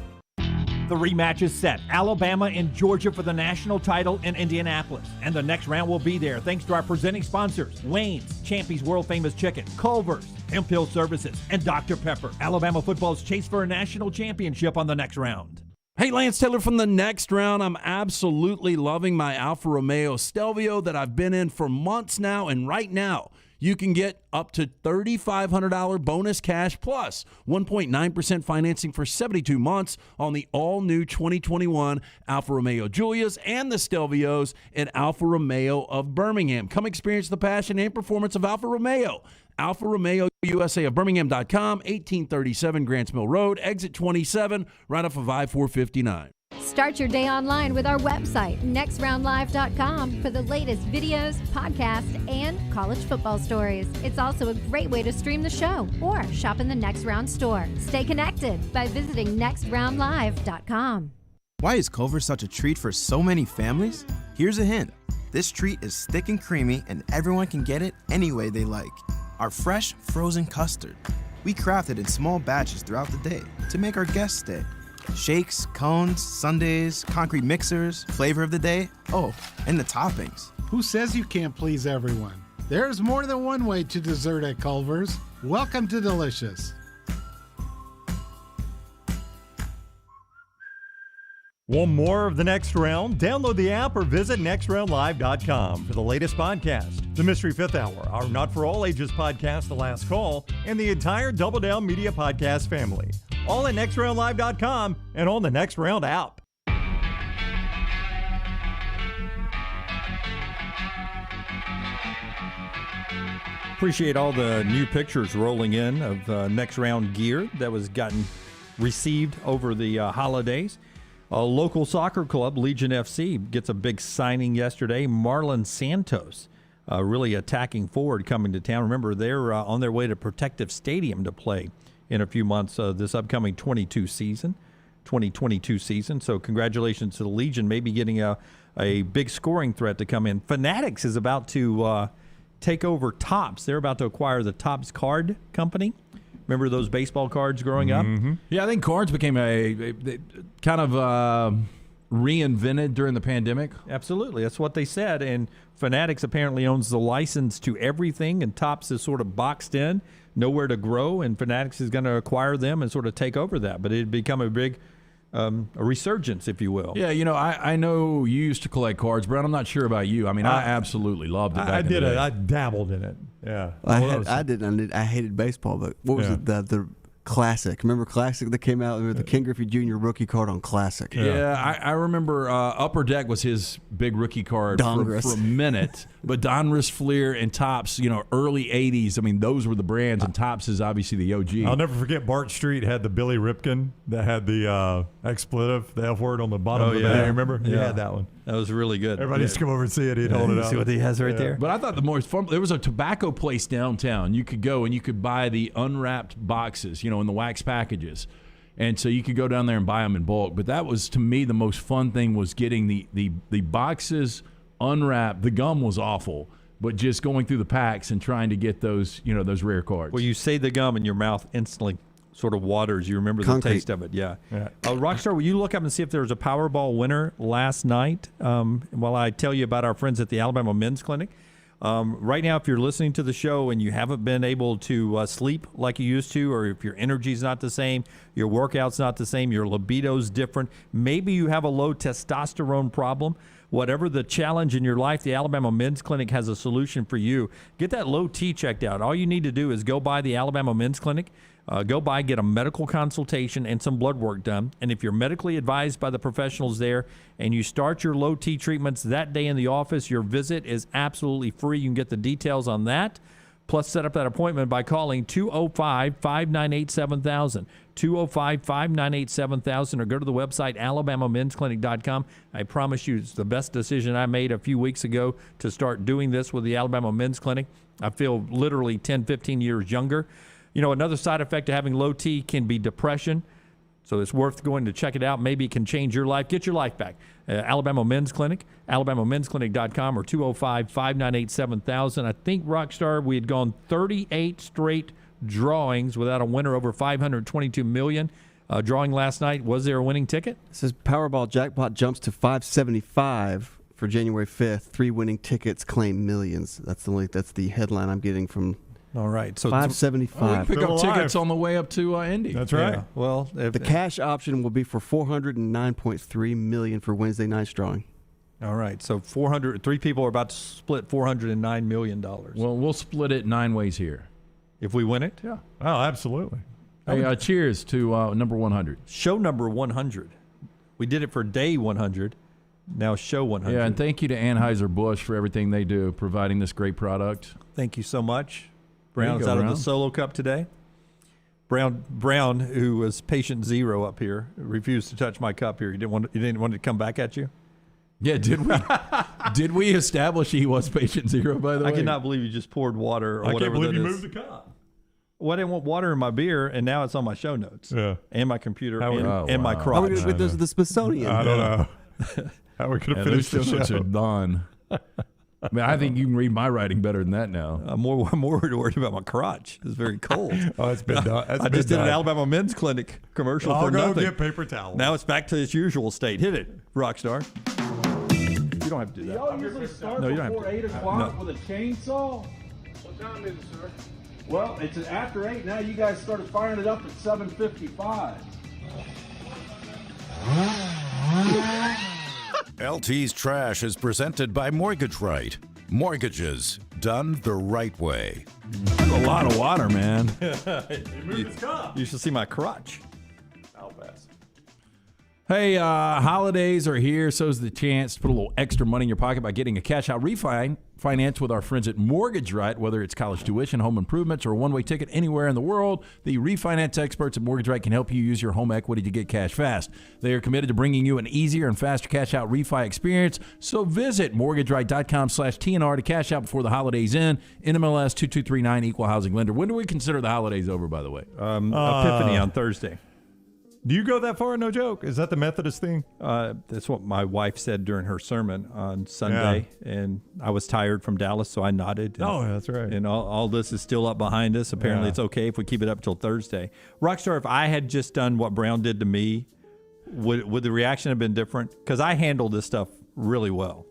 The rematch is set. Alabama and Georgia for the national title in Indianapolis. And the next round will be there thanks to our presenting sponsors, Wayne's, Champy's World Famous Chicken, Culver's, Hemp Services, and Dr. Pepper. Alabama football's chase for a national championship on the next round. Hey, Lance Taylor from the next round. I'm absolutely loving my Alfa Romeo Stelvio that I've been in for months now, and right now you can get up to $3,500 bonus cash plus 1.9% financing for 72 months on the all-new 2021 Alfa Romeo Giulias and the Stelvios at Alfa Romeo of Birmingham. Come experience the passion and performance of Alfa Romeo. Alfa Romeo USA of Birmingham.com, 1837 Grants Mill Road, exit 27, right off of I-459. Start your day online with our website, nextroundlive.com, for the latest videos, podcasts, and college football stories. It's also a great way to stream the show or shop in the Next Round store. Stay connected by visiting nextroundlive.com. Why is Culver's such a treat for so many families? Here's a hint. This treat is thick and creamy, and everyone can get it any way they like. Our fresh, frozen custard. We craft it in small batches throughout the day to make our guests stay. Shakes, cones, sundaes, concrete mixers, flavor of the day, oh, and the toppings. Who says you can't please everyone? There's more than one way to dessert at Culver's. Welcome to Delicious. Want more of the Next Round? Download the app or visit nextroundlive.com for the latest podcast. The Mystery Fifth Hour, our Not For All Ages podcast, The Last Call, and the entire Double Down Media podcast family. All at nextroundlive.com and on the Next Round app. Appreciate all the new pictures rolling in of Next Round gear that was received over the holidays. A local soccer club, Legion FC, gets a big signing yesterday. Marlon Santos, really attacking forward, coming to town. Remember, they're on their way to Protective Stadium to play in a few months this upcoming 2022 season. So congratulations to the Legion, maybe getting a big scoring threat to come in. Fanatics is about to take over Topps. They're about to acquire the Topps card company. Remember those baseball cards growing up? Yeah, I think cards became a kind of reinvented during the pandemic. Absolutely. That's what they said. And Fanatics apparently owns the license to everything, and Topps is sort of boxed in, nowhere to grow, and Fanatics is going to acquire them and sort of take over that. But it'd become a big a resurgence, if you will. Yeah, I know you used to collect cards, Brad. I'm not sure about you. I mean, I absolutely loved it. I did it. I dabbled in it. Yeah. I hated baseball, but what was it? The Classic. Remember Classic that came out with the Ken Griffey Jr. rookie card on Classic? Yeah, I remember Upper Deck was his big rookie card for a minute. But Donruss, Fleer, and Topps, early 80s, I mean, those were the brands, and Topps is obviously the OG. I'll never forget Bart Street had the Billy Ripken that had the expletive, the F word on the bottom of the bag. Remember? He had that one. That was really good. Everybody used to come over and see it. He'd hold it up. See what he has right there? But I thought the most fun, there was a tobacco place downtown. You could go and you could buy the unwrapped boxes, in the wax packages. And so you could go down there and buy them in bulk. But that was, to me, the most fun thing was getting the boxes unwrapped. The gum was awful, but just going through the packs and trying to get those, those rare cards. Well, you say the gum and your mouth instantly sort of waters. You remember the taste of it. Yeah. Rockstar, will you look up and see if there was a Powerball winner last night while I tell you about our friends at the Alabama Men's Clinic? Right now, if you're listening to the show and you haven't been able to sleep like you used to, or if your energy's not the same, your workout's not the same, your libido's different, maybe you have a low testosterone problem, whatever the challenge in your life, the Alabama Men's Clinic has a solution for you. Get that low T checked out. All you need to do is go by the Alabama Men's Clinic. Go by, get a medical consultation and some blood work done. And if you're medically advised by the professionals there and you start your low T treatments that day in the office, your visit is absolutely free. You can get the details on that Plus, set up that appointment by calling 205-598-7000. 205-598-7000, or go to the website alabamamensclinic.com. I promise you it's the best decision I made a few weeks ago to start doing this with the Alabama Men's Clinic. I feel literally 10, 15 years younger. You know, another side effect of having low T can be depression. So it's worth going to check it out. Maybe it can change your life. Get your life back. Alabama Men's Clinic, alabamamensclinic.com, or 205-598-7000. I think, Rockstar, we had gone 38 straight drawings without a winner, over $522 million. Drawing last night. Was there a winning ticket? It says Powerball jackpot jumps to 575 for January 5th. 3 winning tickets claim millions. That's the headline I'm getting from. All right, so 575. We can pick up tickets on the way up to Indy. That's right. Yeah. Well, the cash option will be for $409.3 million for Wednesday night's drawing. All right, so 3 people are about to split $409 million. Well, we'll split it 9 ways here. If we win it? Yeah. Oh, absolutely. Hey, cheers to number 100. Show number 100. We did it for day 100. Now show 100. Yeah, and thank you to Anheuser-Busch for everything they do, providing this great product. Thank you so much. Brown's out Brown. of the solo cup today. Brown, who was patient zero up here, refused to touch my cup here. He didn't want it to come back at you. Yeah, did we? Did we establish he was patient zero? By the way, I cannot believe you just poured water. Or I whatever can't believe that you is. moved the cup. Well, I didn't want water in my beer, and now it's on my show notes. Yeah. And my computer And my How crotch. are we going to put those to the Smithsonian? I don't know. How are we going to finish the those show? are done. I mean, I think you can read my writing better than that now. I'm more worried about my crotch. It's very cold. Oh, it's been done. I just did an Alabama Men's Clinic commercial I'll for go nothing. get paper towels. Now it's back to its usual state. Hit it, Rockstar. You don't have to do that. Y'all usually start No, you don't have before to. 8 o'clock No. with a chainsaw? What time is it, sir? Well, it's after 8 now. You guys started firing it up at 7:55. LT's Trash is presented by Mortgage Right. Mortgages done the right way. That's a lot of water, man. You should see my crotch. How fast? Hey, holidays are here, so is the chance to put a little extra money in your pocket by getting a cash-out refinance with our friends at Mortgage Right. Whether it's college tuition, home improvements, or a one-way ticket anywhere in the world, the refinance experts at Mortgage Right can help you use your home equity to get cash fast. They are committed to bringing you an easier and faster cash-out refi experience, so visit mortgageright.com/TNR to cash out before the holidays end. NMLS 2239, Equal Housing Lender. When do we consider the holidays over, by the way? Epiphany on Thursday. Do you go that far? No joke. Is that the Methodist thing? That's what my wife said during her sermon on Sunday, and I was tired from Dallas, so I nodded. And, that's right. And all this is still up behind us. Apparently, Yeah. it's okay if we keep it up till Thursday. Rockstar, if I had just done what Brown did to me, would the reaction have been different? Because I handled this stuff really well.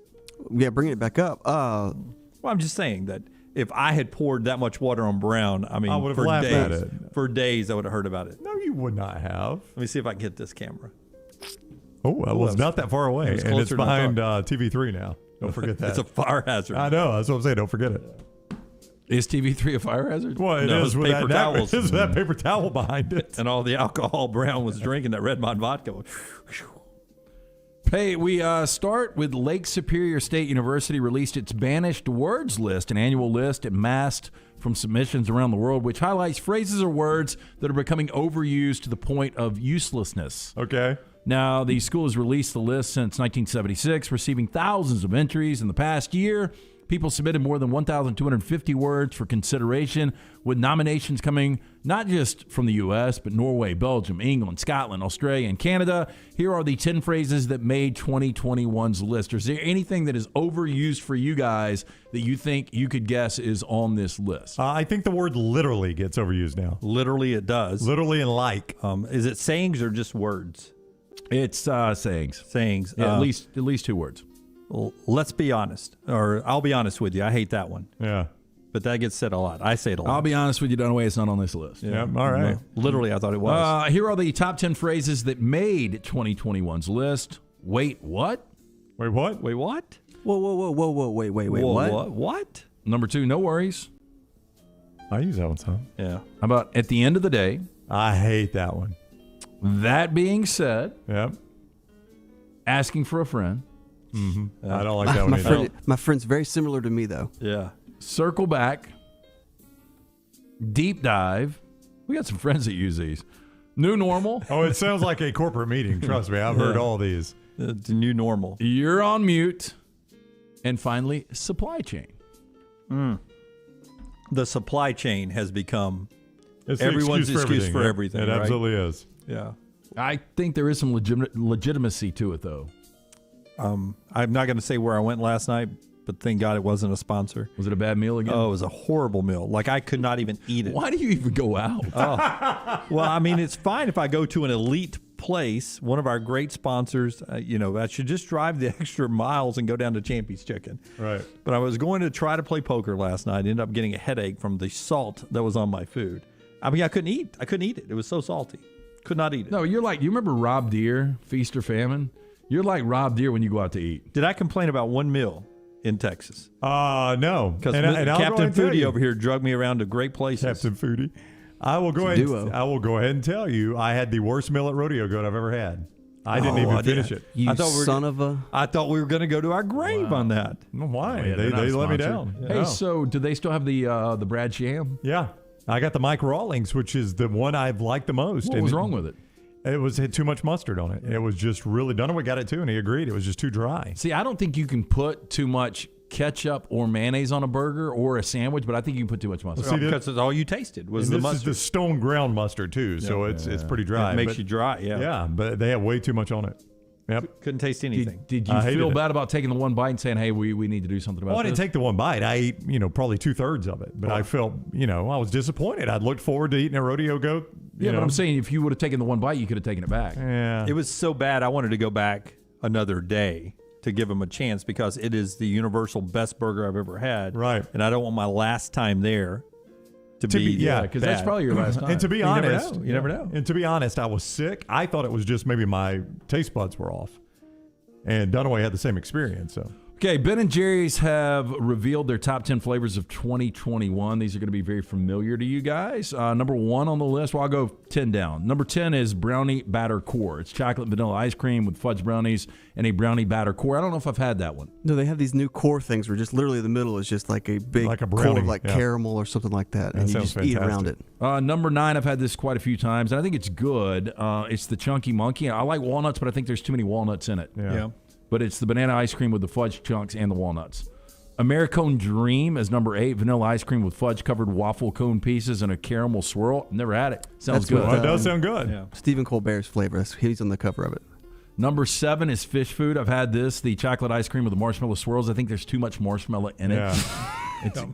Yeah, bringing it back up. Well, I'm just saying that if I had poured that much water on Brown, I mean, I would have for laughed at days, it. for days, I would have heard about it. No, you would not have. Let me see if I can hit this camera. Oh, well, it's not that far away. It was And it's closer than I behind thought. TV3 now. Don't forget that. It's a fire hazard. I know. That's what I'm saying. Don't forget it. Is TV3 a fire hazard? Well, it No, is it's with paper that towels. It is with that paper towel behind it. And all the alcohol Brown was drinking, that Redmond vodka. Hey, we start with Lake Superior State University released its Banished Words List, an annual list amassed from submissions around the world, which highlights phrases or words that are becoming overused to the point of uselessness. Okay. Now, the school has released the list since 1976, receiving thousands of entries in the past year. People submitted more than 1,250 words for consideration, with nominations coming not just from the U.S., but Norway, Belgium, England, Scotland, Australia, and Canada. Here are the 10 phrases that made 2021's list. Is there anything that is overused for you guys that you think you could guess is on this list? I think the word literally gets overused now. Literally, it does. Literally and like. Is it sayings or just words? It's sayings. Sayings. Yeah, at least 2 words. Well, let's be honest, or I'll be honest with you. I hate that one. Yeah. But that gets said a lot. I say it a lot. I'll be honest with you, Dunaway, it's not on this list. Yeah. All right. No, literally, I thought it was. Here are the top 10 phrases that made 2021's list. Wait, what? Wait, what? Wait, what? Whoa, wait, what? What? Number 2, no worries. I use that one some. Yeah. How about at the end of the day? I hate that one. That being said, Yep. asking for a friend. Mm-hmm. I don't like that one either. My friend's very similar to me, though. Yeah. Circle back. Deep dive. We got some friends that use these. New normal. Oh, it sounds like a corporate meeting. Trust me, I've heard all these. The new normal. You're on mute. And finally, supply chain. The supply chain has become It's the everyone's excuse for Yep. everything. It right? absolutely is. Yeah. I think there is some legitimacy to it, though. I'm not going to say where I went last night, but thank God it wasn't a sponsor. Was it a bad meal again? Oh, it was a horrible meal. Like, I could not even eat it. Why do you even go out? Well, I mean, it's fine if I go to an elite place, one of our great sponsors. I should just drive the extra miles and go down to Champy's Chicken. Right. But I was going to try to play poker last night. Ended up getting a headache from the salt that was on my food. I mean, I couldn't eat it. It was so salty. Could not eat it. No, you're like, you remember Rob Deere, Feast or Famine? You're like Rob Deere when you go out to eat. Did I complain about one meal in Texas? No. Because and Captain Foodie over here drug me around to great places. Captain Foodie. I will go ahead and tell you, I had the worst meal at Rodeo Goat I've ever had. I didn't even finish it. You I thought we were going to go to our grave on that. Why? Yeah, they let me down. Hey, so do they still have the Brad Sham? Yeah. I got the Mike Rawlings, which is the one I've liked the most. What was wrong with it? It had too much mustard on it. It was just really, Dunaway got it too, and he agreed. It was just too dry. See, I don't think you can put too much ketchup or mayonnaise on a burger or a sandwich, but I think you can put too much mustard. Because it's all you tasted was and the this mustard. is the stone ground mustard too, so it's pretty dry. It makes you dry, yeah. Yeah, but they have way too much on it. Yep. Couldn't taste anything. Did you feel bad about taking the one bite and saying, hey, we need to do something about this? I didn't take the one bite. I ate, probably 2/3 of it. But I felt, I was disappointed. I'd looked forward to eating a Rodeo Goat. Yeah, but I'm saying if you would have taken the one bite, you could have taken it back. Yeah. It was so bad, I wanted to go back another day to give them a chance because it is the universal best burger I've ever had. Right. And I don't want my last time there to be because that's probably your last time. And to be honest, you never know. And to be honest, I was sick. I thought it was just maybe my taste buds were off. And Dunaway had the same experience. So Okay, Ben and Jerry's have revealed their top 10 flavors of 2021. These are going to be very familiar to you guys. Number 1 on the list, well, I'll go 10 down. Number 10 is Brownie Batter Core. It's chocolate vanilla ice cream with fudge brownies and a brownie batter core. I don't know if I've had that one. No, they have these new core things where just literally the middle is just like a big like a brownie, core, like caramel or something like that. And you sounds just eat around it. Number 9, I've had this quite a few times, and I think it's good. It's the Chunky Monkey. I like walnuts, but I think there's too many walnuts in it. Yeah. But it's the banana ice cream with the fudge chunks and the walnuts. Americone Dream is number 8, vanilla ice cream with fudge-covered waffle cone pieces and a caramel swirl. Never had it. Sounds good. It does sound good. Yeah. Stephen Colbert's flavor. He's on the cover of it. Number 7 is Fish Food. I've had this, the chocolate ice cream with the marshmallow swirls. I think there's too much marshmallow in it.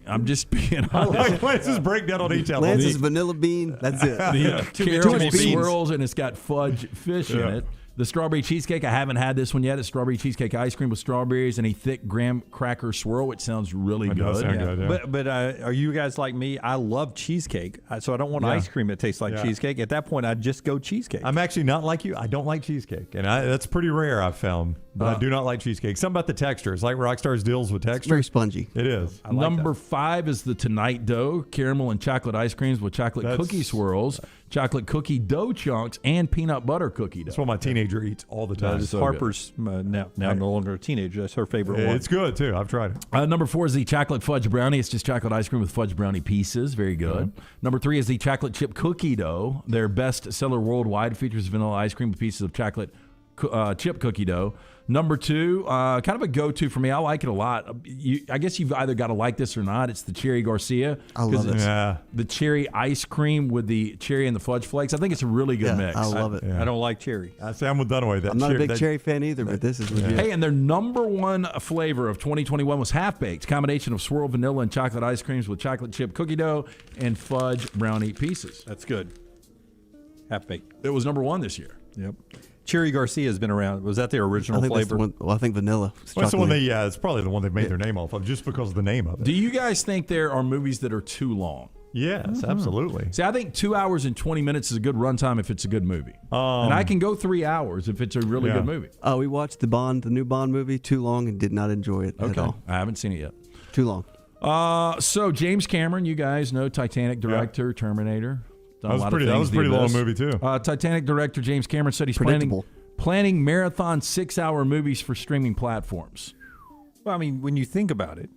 I'm just being honest. I like Lance's breakdown on each element. Lance's vanilla bean. That's it. The caramel swirls, and it's got fudge fish in it. The strawberry cheesecake, I haven't had this one yet. It's strawberry cheesecake ice cream with strawberries and a thick graham cracker swirl, which sounds really good. Does sound good, yeah. But are you guys like me? I love cheesecake, so I don't want ice cream that tastes like cheesecake. At that point, I'd just go cheesecake. I'm actually not like you. I don't like cheesecake, and that's pretty rare, I've found. But I do not like cheesecake. Something about the texture. It's like Rockstar's deals with texture. It's very spongy. It is. Number 5 is the Tonight Dough, caramel and chocolate ice creams with chocolate cookie swirls, chocolate cookie dough chunks, and peanut butter cookie dough. That's what my teenager eats all the time. So Harper's now no longer a teenager. That's her favorite one. It's good, too. I've tried it. Number 4 is the chocolate fudge brownie. It's just chocolate ice cream with fudge brownie pieces. Very good. Number 3 is the chocolate chip cookie dough. Their best seller worldwide, features vanilla ice cream with pieces of chocolate chip cookie dough. Number 2, kind of a go-to for me. I like it a lot. I guess you've either got to like this or not. It's the Cherry Garcia. I love it. Yeah. The cherry ice cream with the cherry and the fudge flakes. I think it's a really good mix. I love it. I don't like cherry. I say I'm with Dunaway. I'm not a big cherry fan either, but this is legit. Hey, and their number 1 flavor of 2021 was half-baked. Combination of swirl vanilla and chocolate ice creams with chocolate chip cookie dough and fudge brownie pieces. That's good. Half-baked. It was number 1 this year. Yep. Cherry Garcia has been around. Was that their original I think that's flavor? the one, well, I think vanilla. Well, that's the one it's probably the one they've made their name off of just because of the name of it. Do you guys think there are movies that are too long? Yes, absolutely. See, I think 2 hours and 20 minutes is a good runtime if it's a good movie. And I can go 3 hours if it's a really good movie. We watched the new Bond movie, too long, and did not enjoy it at all. I haven't seen it yet. Too long. So James Cameron, you guys know, Titanic director, Terminator. That was a pretty long movie, too. Titanic director James Cameron said he's planning marathon 6-hour movies for streaming platforms. Well, I mean, when you think about it,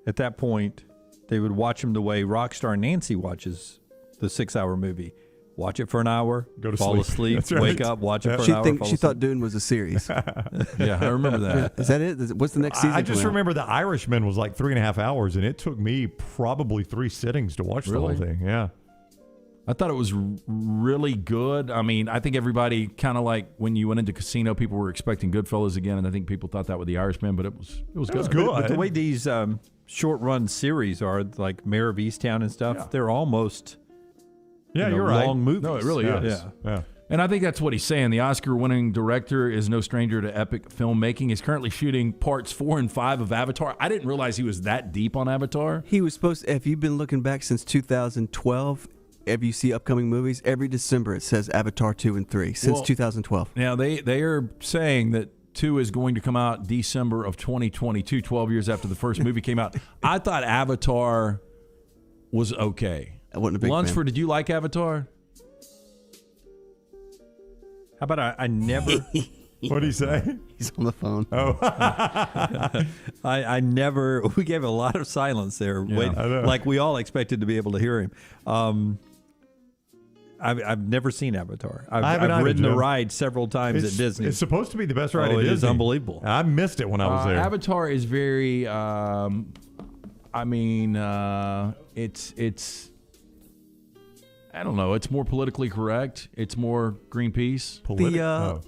at that point, they would watch them the way rock star Nancy watches the 6-hour movie. Watch it for an hour, go to fall asleep, That's right. wake up, watch it for an hour. She thought Dune was a series. Yeah, I remember that. Is that it? What's the next season? I just remember The Irishman was like 3.5 hours, and it took me probably 3 sittings to watch the whole thing. Yeah. I thought it was really good. I mean, I think everybody kind of like when you went into Casino, people were expecting Goodfellas again, and I think people thought that with The Irishman, but it was good. But the way these short-run series are, like Mayor of Easttown and stuff, they're almost you're right. long movies. No, it really is. Yeah. And I think that's what he's saying. The Oscar-winning director is no stranger to epic filmmaking. He's currently shooting parts 4 and 5 of Avatar. I didn't realize he was that deep on Avatar. He was supposed to, if you've been looking back since 2012, if you see upcoming movies, every December it says Avatar 2 and 3 since 2012. Now, they are saying that 2 is going to come out December of 2022, 12 years after the first movie came out. I thought Avatar was okay. I wasn't a big Lunsford, fan. did you like Avatar? How about I never... What did he say? He's on the phone. Oh. I never... We gave a lot of silence there. Like we all expected to be able to hear him. I've never seen Avatar. I've ridden the ride several times at Disney. It's supposed to be the best ride at Disney. It is unbelievable. I missed it when I was there. Avatar is very... it's... I don't know. It's more politically correct. It's more Greenpeace.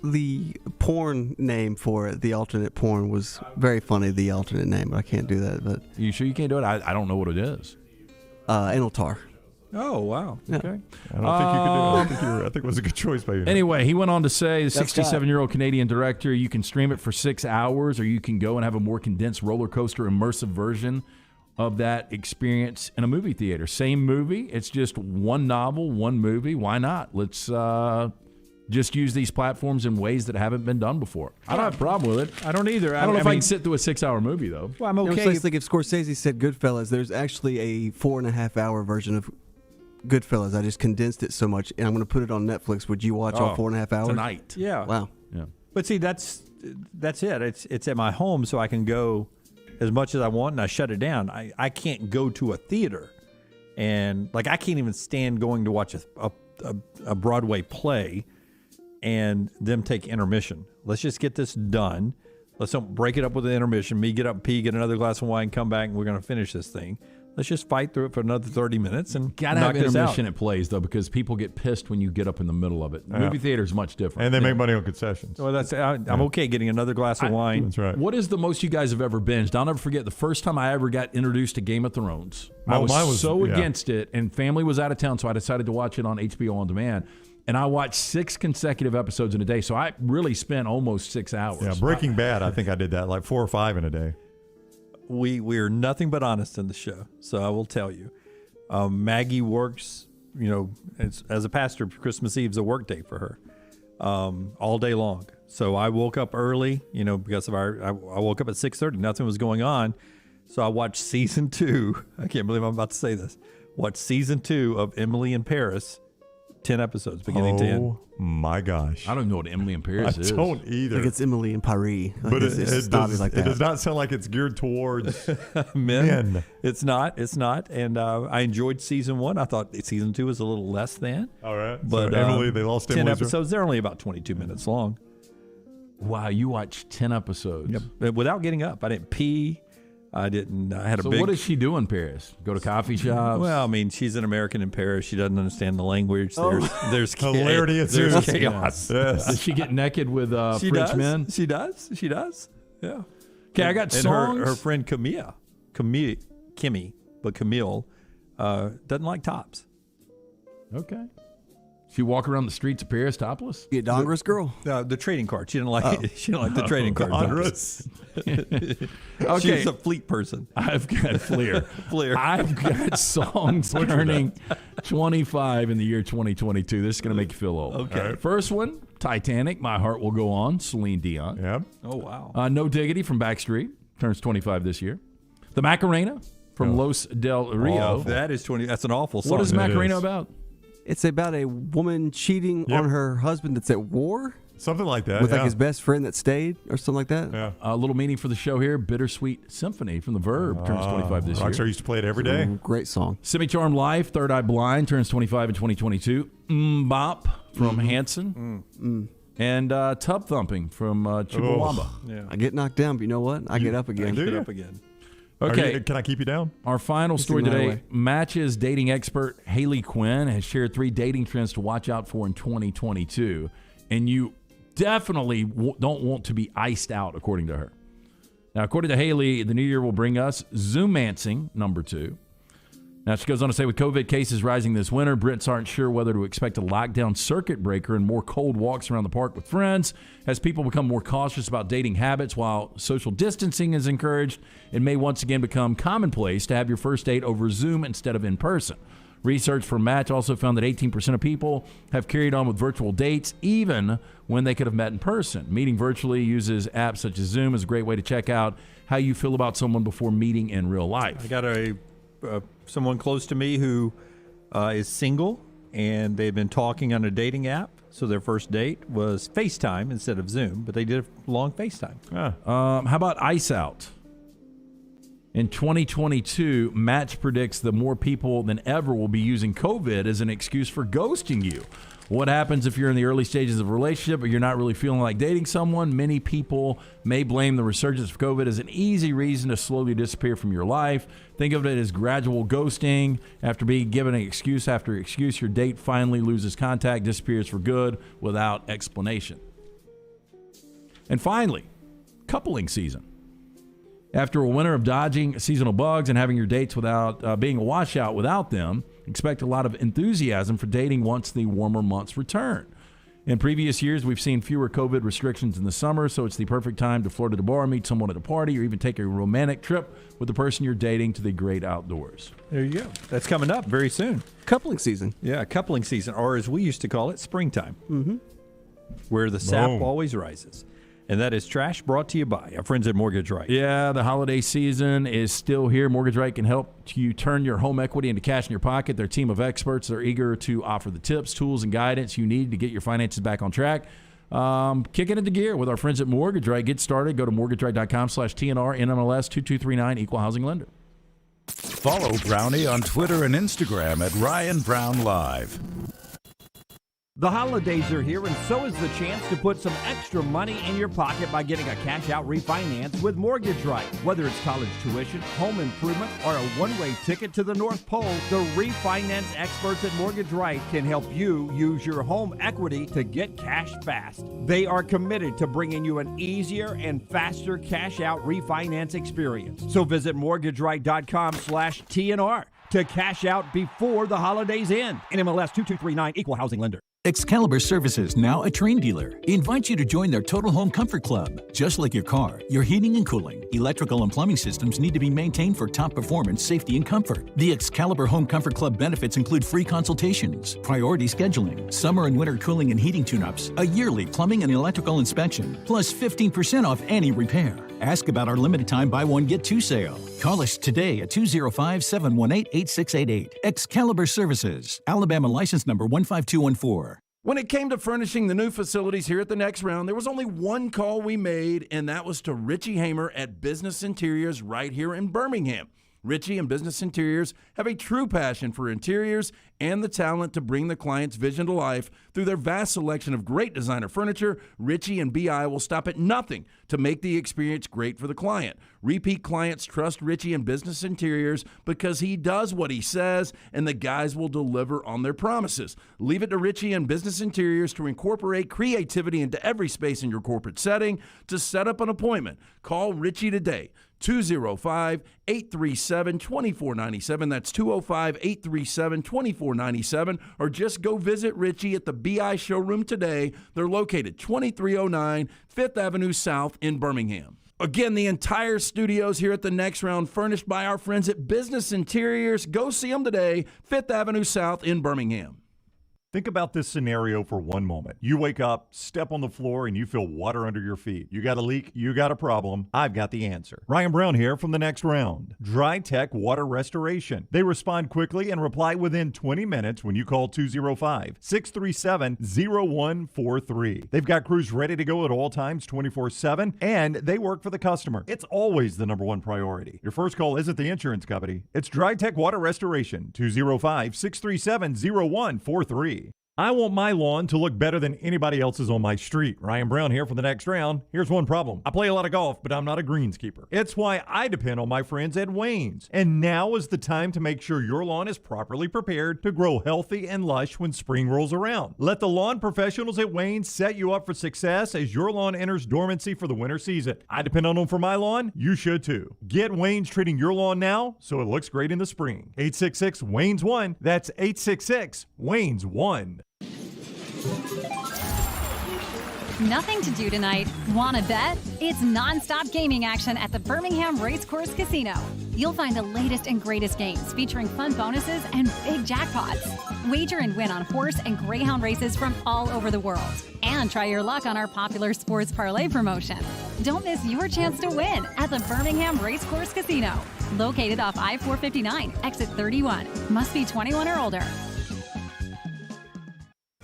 The porn name for it, the alternate porn, was very funny. The alternate name, but I can't do that. But you sure you can't do it? I don't know what it is. Anal tar. Oh wow. Yeah. Okay. I don't think you could do it. I think it was a good choice by you. Anyway, he went on to say, the 67-year-old Canadian director, you can stream it for 6 hours, or you can go and have a more condensed roller coaster immersive version of that experience in a movie theater. Same movie. It's just one novel, one movie. Why not? Let's just use these platforms in ways that haven't been done before. I don't have a problem with it. I don't either. I don't know if I can sit through a 6-hour movie, though. Well, I'm okay. It's like if Scorsese said Goodfellas, there's actually a 4.5-hour version of Goodfellas. I just condensed it so much, and I'm going to put it on Netflix. Would you watch all 4.5 hours? Tonight. Yeah. Wow. Yeah. But see, that's it. It's at my home, so I can go as much as I want, and I shut it down. I can't go to a theater, and like I can't even stand going to watch a Broadway play and them take intermission. Let's just get this done. Let's don't break it up with an intermission. Me get up, pee, get another glass of wine, come back, and we're going to finish this thing. Let's just fight through it for another 30 minutes and gotta knock have this intermission out. at plays, though, because people get pissed when you get up in the middle of it. Movie theater is much different. And they make money on concessions. Well, I'm okay getting another glass of wine. That's right. What is the most you guys have ever binged? I'll never forget the first time I ever got introduced to Game of Thrones. I was so against it, and family was out of town, so I decided to watch it on HBO On Demand. And I watched 6 consecutive episodes in a day, so I really spent almost 6 hours. Yeah, Breaking Bad, I think I did that, like 4 or 5 in a day. We are nothing but honest in the show, so I will tell you. Maggie works, as a pastor, Christmas Eve's a work day for her, all day long. So I woke up early, because of I woke up at 6:30. Nothing was going on, so I watched season 2. I can't believe I'm about to say this. Watched season 2 of Emily in Paris, 10 episodes, beginning to end. Oh my gosh! I don't know what Emily in Paris is. I don't either. I think it's Emily in Paris. But it does not sound like it's geared towards men. It's not. And I enjoyed season 1. I thought season 2 was a little less than. All right. But so Emily, they lost 10 Emily. episodes. They're only about 22 minutes long. Wow, you watched 10 episodes. Yep. Without getting up. I didn't pee. I didn't. I had a so big. what does she do in Paris? Go to coffee shops? Well, I mean, she's an American in Paris. She doesn't understand the language. There's hilarity. There's chaos. Yes. Does she get naked with French men? She does. Yeah. Okay, I got and songs. Her friend Kimmy, but Camille doesn't like tops. Okay. She walk around the streets of Paris topless? You a Dongres girl? The trading card. She didn't like it. She didn't like the trading card. Dongres. Okay. She's a fleet person. I've got Fleer. I've got songs turning 25 in the year 2022. This is going to make you feel old. Okay. Right. First one, Titanic, My Heart Will Go On, Celine Dion. Yep. Oh, wow. No Diggity from Backstreet, turns 25 this year. The Macarena from Los Del Rio. That is 20. That's an awful song. What is Macarena about? It's about a woman cheating on her husband that's at war. Something like that. With like his best friend that stayed or something like that. Yeah. A little meaning for the show here. Bittersweet Symphony from the Verb turns 25 this year. Rockstar used to play it every day. Great song. Semi-Charmed Life, Third Eye Blind turns 25 in 2022. Bop from Hanson. And Tub Thumping from Chumbawamba. Yeah. I get knocked down, but you know what? I get up again. Get up again. Okay. Can I keep you down? Our final story today, Matches dating expert Haley Quinn has shared 3 dating trends to watch out for in 2022. And you definitely don't want to be iced out, according to her. Now, according to Haley, the new year will bring us Zoomancing, number 2. Now, she goes on to say, with COVID cases rising this winter, Brits aren't sure whether to expect a lockdown circuit breaker and more cold walks around the park with friends. As people become more cautious about dating habits while social distancing is encouraged, it may once again become commonplace to have your first date over Zoom instead of in person. Research from Match also found that 18% of people have carried on with virtual dates even when they could have met in person. Meeting virtually uses apps such as Zoom as a great way to check out how you feel about someone before meeting in real life. I got someone close to me who is single, and they've been talking on a dating app. So their first date was FaceTime instead of Zoom, but they did a long FaceTime. How about Ice Out? In 2022, Match predicts that more people than ever will be using COVID as an excuse for ghosting you. What happens if you're in the early stages of a relationship but you're not really feeling like dating someone? Many people may blame the resurgence of COVID as an easy reason to slowly disappear from your life. Think of it as gradual ghosting. After being given excuse after excuse, your date finally loses contact, disappears for good without explanation. And finally, coupling season. After a winter of dodging seasonal bugs and having your dates without being a washout without them, expect a lot of enthusiasm for dating once the warmer months return. In previous years, we've seen fewer COVID restrictions in the summer, so it's the perfect time to flirt at a bar, meet someone at a party, or even take a romantic trip with the person you're dating to the great outdoors. There you go. That's coming up very soon. Coupling season. Yeah, coupling season, or as we used to call it, springtime, where the sap always rises. And that is Trash, brought to you by our friends at Mortgage Right. Yeah, the holiday season is still here. Mortgage Right can help you turn your home equity into cash in your pocket. Their team of experts are eager to offer the tips, tools, and guidance you need to get your finances back on track. Kicking into gear with our friends at Mortgage Right. Get started. Go to mortgageright.com/TNR, NMLS 2239, Equal Housing Lender. Follow Brownie on Twitter and Instagram at Ryan Brown Live. The holidays are here, and so is the chance to put some extra money in your pocket by getting a cash-out refinance with Mortgage Right. Whether it's college tuition, home improvement, or a one-way ticket to the North Pole, the refinance experts at Mortgage Right can help you use your home equity to get cash fast. They are committed to bringing you an easier and faster cash-out refinance experience. So visit mortgageright.com/TNR to cash out before the holidays end. NMLS 2239, Equal Housing Lender. Excalibur Services, now a Train dealer, invites you to join their Total Home Comfort Club. Just like your car, your heating and cooling, electrical and plumbing systems need to be maintained for top performance, safety, and comfort. The Excalibur Home Comfort Club benefits include free consultations, priority scheduling, summer and winter cooling and heating tune-ups, a yearly plumbing and electrical inspection, plus 15% off any repair. Ask about our limited time buy one, get two sale. Call us today at 205-718-8688. Excalibur Services, Alabama license number 15214. When it came to furnishing the new facilities here at the Next Round, there was only one call we made, and that was to Richie Hamer at Business Interiors right here in Birmingham. Richie and Business Interiors have a true passion for interiors and the talent to bring the client's vision to life. Through their vast selection of great designer furniture, Richie and BI will stop at nothing to make the experience great for the client. Repeat clients trust Richie and Business Interiors because he does what he says, and the guys will deliver on their promises. Leave it to Richie and Business Interiors to incorporate creativity into every space in your corporate setting. To set up an appointment, call Richie today. 205-837-2497. That's 205-837-2497. Or just go visit Richie at the BI showroom today. They're located 2309 5th Avenue South in Birmingham. Again, the entire studios here at the Next Round furnished by our friends at Business Interiors. Go see them today, 5th Avenue South in Birmingham. Think about this scenario for one moment. You wake up, step on the floor, and you feel water under your feet. You got a leak, you got a problem. I've got the answer. Ryan Brown here from The Next Round. Dry Tech Water Restoration. They respond quickly and reply within 20 minutes when you call 205-637-0143. They've got crews ready to go at all times 24/7, and they work for the customer. It's always the number one priority. Your first call isn't the insurance company. It's Dry Tech Water Restoration. 205-637-0143. I want my lawn to look better than anybody else's on my street. Ryan Brown here for The Next Round. Here's one problem. I play a lot of golf, but I'm not a greenskeeper. It's why I depend on my friends at Wayne's. And now is the time to make sure your lawn is properly prepared to grow healthy and lush when spring rolls around. Let the lawn professionals at Wayne's set you up for success as your lawn enters dormancy for the winter season. I depend on them for my lawn. You should too. Get Wayne's treating your lawn now so it looks great in the spring. 866-WAYNES-1. That's 866-WAYNES-1. Nothing to do tonight? Wanna bet? It's non-stop gaming action at the Birmingham Racecourse Casino. You'll find the latest and greatest games featuring fun bonuses and big jackpots. Wager and win on horse and greyhound races from all over the world. And try your luck on our popular sports parlay promotion. Don't miss your chance to win at the Birmingham Racecourse Casino. Located off I-459, exit 31. Must be 21 or older.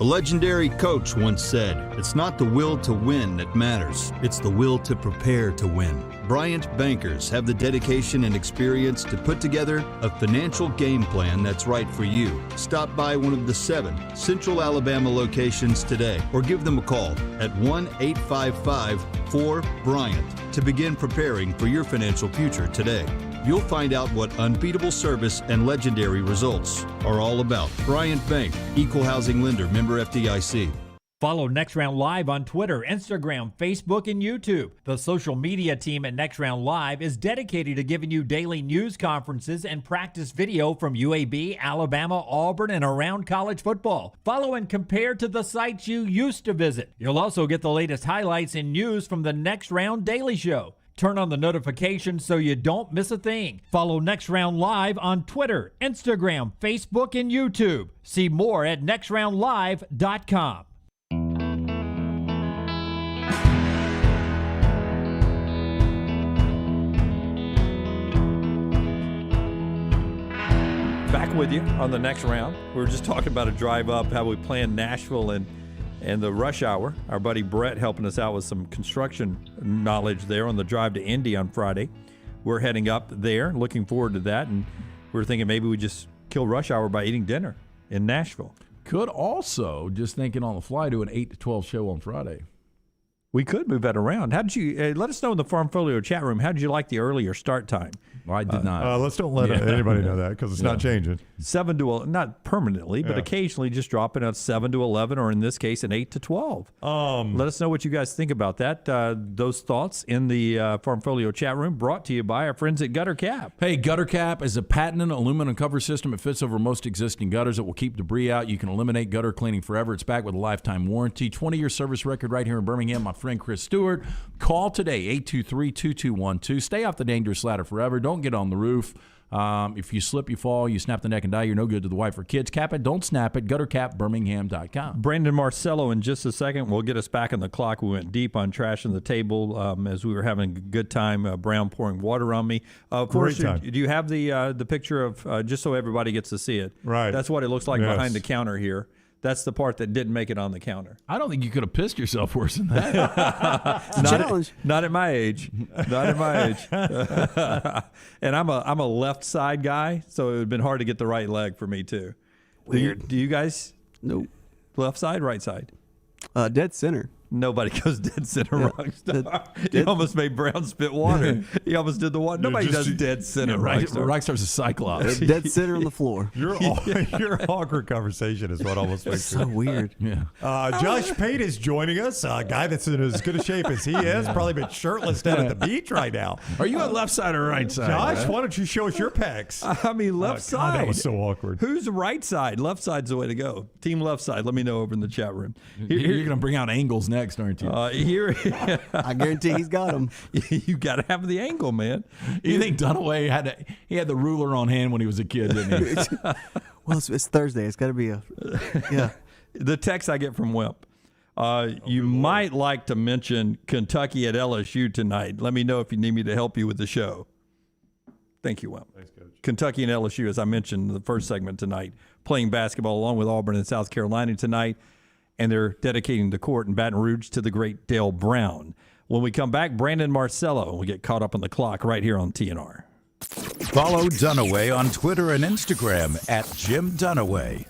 A legendary coach once said, "It's not the will to win that matters, it's the will to prepare to win." Bryant bankers have the dedication and experience to put together a financial game plan that's right for you. Stop by one of the 7 Central Alabama locations today or give them a call at 1-855-4-BRYANT to begin preparing for your financial future today. You'll find out what unbeatable service and legendary results are all about. Bryant Bank, Equal Housing Lender, member FDIC. Follow Next Round Live on Twitter, Instagram, Facebook, and YouTube. The social media team at Next Round Live is dedicated to giving you daily news conferences and practice video from UAB, Alabama, Auburn, and around college football. Follow and compare to the sites you used to visit. You'll also get the latest highlights and news from the Next Round Daily Show. Turn on the notifications so you don't miss a thing. Follow Next Round Live on Twitter, Instagram, Facebook, and YouTube. See more at nextroundlive.com. Back with you on the next round. We were just talking about a drive up, how we planned Nashville and the rush hour. Our buddy Brett helping us out with some construction knowledge there on the drive to Indy on Friday. We're heading up there, looking forward to that, and we're thinking maybe we just kill rush hour by eating dinner in Nashville. Could also, just thinking on the fly, do an 8 to 12 show on Friday. We could move that around. How did you let us know in the Farmfolio chat room? How did you like the earlier start time? Well, I did not. Let's don't let anybody know that because it's not changing. 7 to not permanently, but occasionally just dropping at 7 to 11, or in this case, an 8 to 12. Let us know what you guys think about that. Those thoughts in the Farmfolio chat room, brought to you by our friends at Gutter Cap. Hey, Gutter Cap is a patented aluminum cover system. It fits over most existing gutters. It will keep debris out. You can eliminate gutter cleaning forever. It's backed with a lifetime warranty. 20-year service record right here in Birmingham. My friend Chris Stewart. Call today, 823-2212. Stay off the dangerous ladder forever. Don't get on the roof. If you slip, you fall, you snap the neck and die, you're no good to the wife or kids. Cap it, don't snap it. GutterCapBirmingham.com. Brandon Marcello in just a second will get us back on the clock. We went deep on trashing the table as we were having a good time. Brown pouring water on me. Great time. Do you have the picture of, just so everybody gets to see it? Right. That's what it looks like behind the counter here. That's the part that didn't make it on the counter. I don't think you could have pissed yourself worse than that. Not at my age. Not at my age. And I'm a left side guy, so it would have been hard to get the right leg for me too. Weird. Do you guys? Nope. Left side, right side? Dead center. Nobody goes dead center, Rockstar. You almost made Brown spit water. He almost did the water. Nobody does dead center, Rockstar. Rockstar's a cyclops. Dead center on the floor. Your awkward conversation is what almost makes so weird. Yeah. Josh Pate is joining us, a guy that's in as good a shape as he is. Probably been shirtless down at the beach right now. Are you on left side or right side? Josh, why don't you show us your pecs? I mean, left side. God, that was so awkward. Who's the right side? Left side's the way to go. Team left side. Let me know over in the chat room. You're going to bring out angles next, aren't you? Here, I guarantee he's got them. You got to have the angle, man. You think Dunaway had the ruler on hand when he was a kid, didn't he? Well, it's Thursday. It's got to be The text I get from Wimp. You might like to mention Kentucky at LSU tonight. Let me know if you need me to help you with the show. Thank you, Wimp. Thanks, Coach. Kentucky and LSU, as I mentioned in the first segment tonight, playing basketball along with Auburn and South Carolina tonight, and they're dedicating the court in Baton Rouge to the great Dale Brown. When we come back, Brandon Marcello, and we get caught up on the clock right here on TNR. Follow Dunaway on Twitter and Instagram at Jim Dunaway.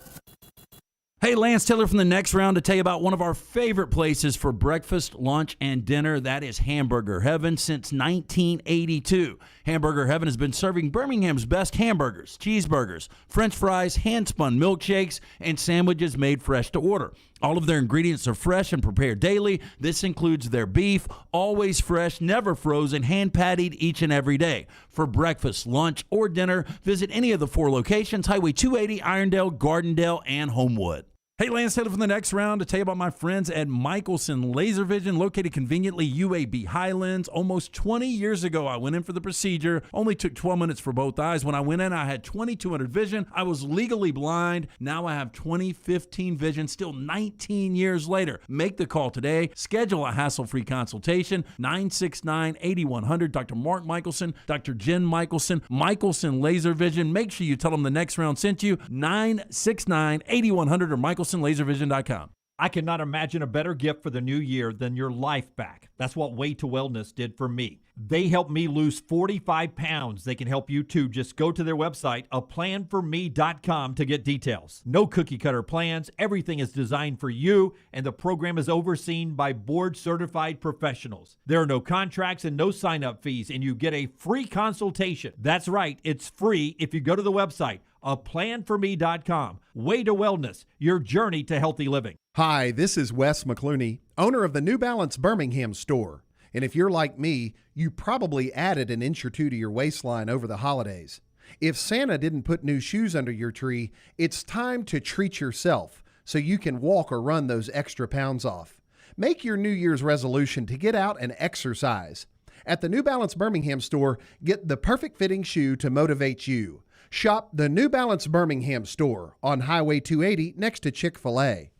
Hey, Lance Taylor from the Next Round to tell you about one of our favorite places for breakfast, lunch, and dinner. That is Hamburger Heaven since 1982. Hamburger Heaven has been serving Birmingham's best hamburgers, cheeseburgers, French fries, hand-spun milkshakes, and sandwiches made fresh to order. All of their ingredients are fresh and prepared daily. This includes their beef, always fresh, never frozen, hand-pattied each and every day. For breakfast, lunch, or dinner, visit any of the 4 locations, Highway 280, Irondale, Gardendale, and Homewood. Hey, Lance Taylor from the Next Round to tell you about my friends at Michelson Laser Vision, located conveniently UAB Highlands. Almost 20 years ago, I went in for the procedure. Only took 12 minutes for both eyes. When I went in, I had 2200 vision. I was legally blind. Now I have 20/15 vision, still 19 years later. Make the call today. Schedule a hassle-free consultation. 969-8100. Dr. Mark Michelson, Dr. Jen Michelson, Michelson Laser Vision. Make sure you tell them the Next Round sent you. 969-8100 or MichelsonLaserVision.com. I cannot imagine a better gift for the new year than your life back. That's what Way to Wellness did for me. They helped me lose 45 pounds. They can help you too. Just go to their website, aplanforme.com, to get details. No cookie cutter plans. Everything is designed for you, and the program is overseen by board certified professionals. There are no contracts and no sign-up fees, and you get a free consultation. That's right, it's free if you go to the website, aplanforme.com. Way to Wellness, your journey to healthy living. Hi, this is Wes McClooney, owner of the New Balance Birmingham store. And if you're like me, you probably added an inch or two to your waistline over the holidays. If Santa didn't put new shoes under your tree, it's time to treat yourself so you can walk or run those extra pounds off. Make your New Year's resolution to get out and exercise. At the New Balance Birmingham store, get the perfect fitting shoe to motivate you. Shop the New Balance Birmingham store on Highway 280 next to Chick-fil-A.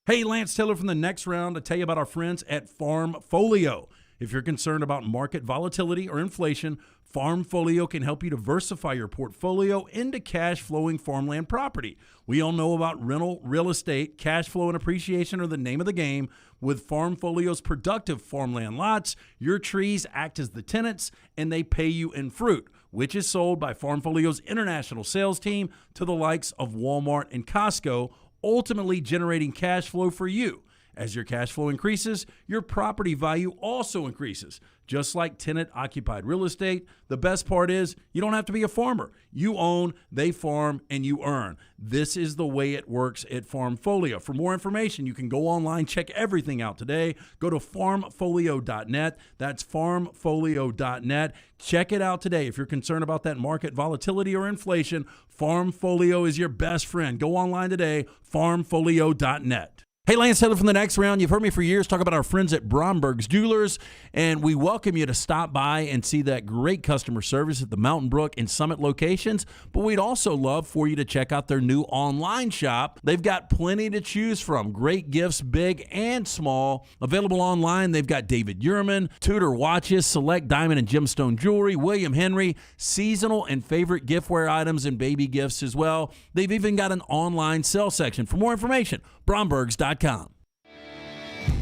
Hey, Lance Taylor from the Next Round to tell you about our friends at Farmfolio. If you're concerned about market volatility or inflation, Farmfolio can help you diversify your portfolio into cash-flowing farmland property. We all know about rental real estate. Cash flow and appreciation are the name of the game. With Farmfolio's productive farmland lots, your trees act as the tenants, and they pay you in fruit, which is sold by Farmfolio's international sales team to the likes of Walmart and Costco, ultimately generating cash flow for you. As your cash flow increases, your property value also increases. Just like tenant-occupied real estate, the best part is you don't have to be a farmer. You own, they farm, and you earn. This is the way it works at Farmfolio. For more information, you can go online, check everything out today. Go to farmfolio.net. That's farmfolio.net. Check it out today. If you're concerned about that market volatility or inflation, Farmfolio is your best friend. Go online today, farmfolio.net. Hey, Lance Taylor from the Next Round. You've heard me for years talk about our friends at Bromberg's Jewelers, and we welcome you to stop by and see that great customer service at the Mountain Brook and Summit locations, but we'd also love for you to check out their new online shop. They've got plenty to choose from. Great gifts, big and small. Available online, they've got David Yurman, Tudor watches, select diamond and gemstone jewelry, William Henry, seasonal and favorite giftware items and baby gifts as well. They've even got an online sale section. For more information, Brombergs.com.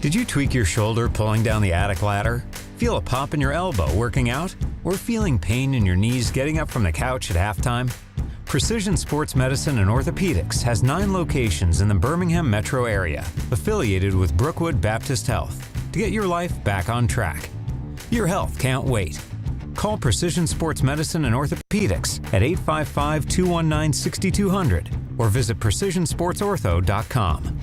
Did you tweak your shoulder pulling down the attic ladder? Feel a pop in your elbow working out? Or feeling pain in your knees getting up from the couch at halftime? Precision Sports Medicine and Orthopedics has 9 locations in the Birmingham metro area, affiliated with Brookwood Baptist Health, to get your life back on track. Your health can't wait. Call Precision Sports Medicine and Orthopedics at 855-219-6200 or visit precisionsportsortho.com.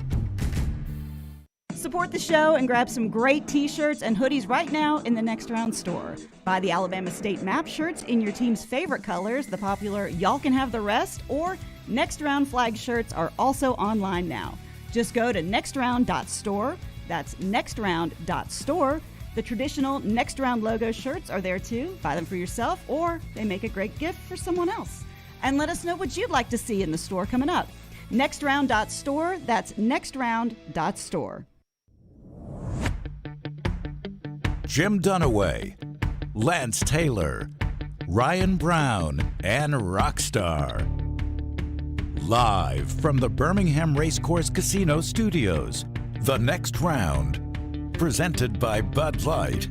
Support the show and grab some great t-shirts and hoodies right now in the Next Round store. Buy the Alabama State Map shirts in your team's favorite colors, the popular Y'all Can Have the Rest, or Next Round flag shirts are also online now. Just go to nextround.store. That's nextround.store. The traditional Next Round logo shirts are there too. Buy them for yourself, or they make a great gift for someone else. And let us know what you'd like to see in the store coming up. Nextround.store. That's nextround.store. Jim Dunaway, Lance Taylor, Ryan Brown, and Rockstar. Live from the Birmingham Racecourse Casino Studios, the next round, presented by Bud Light,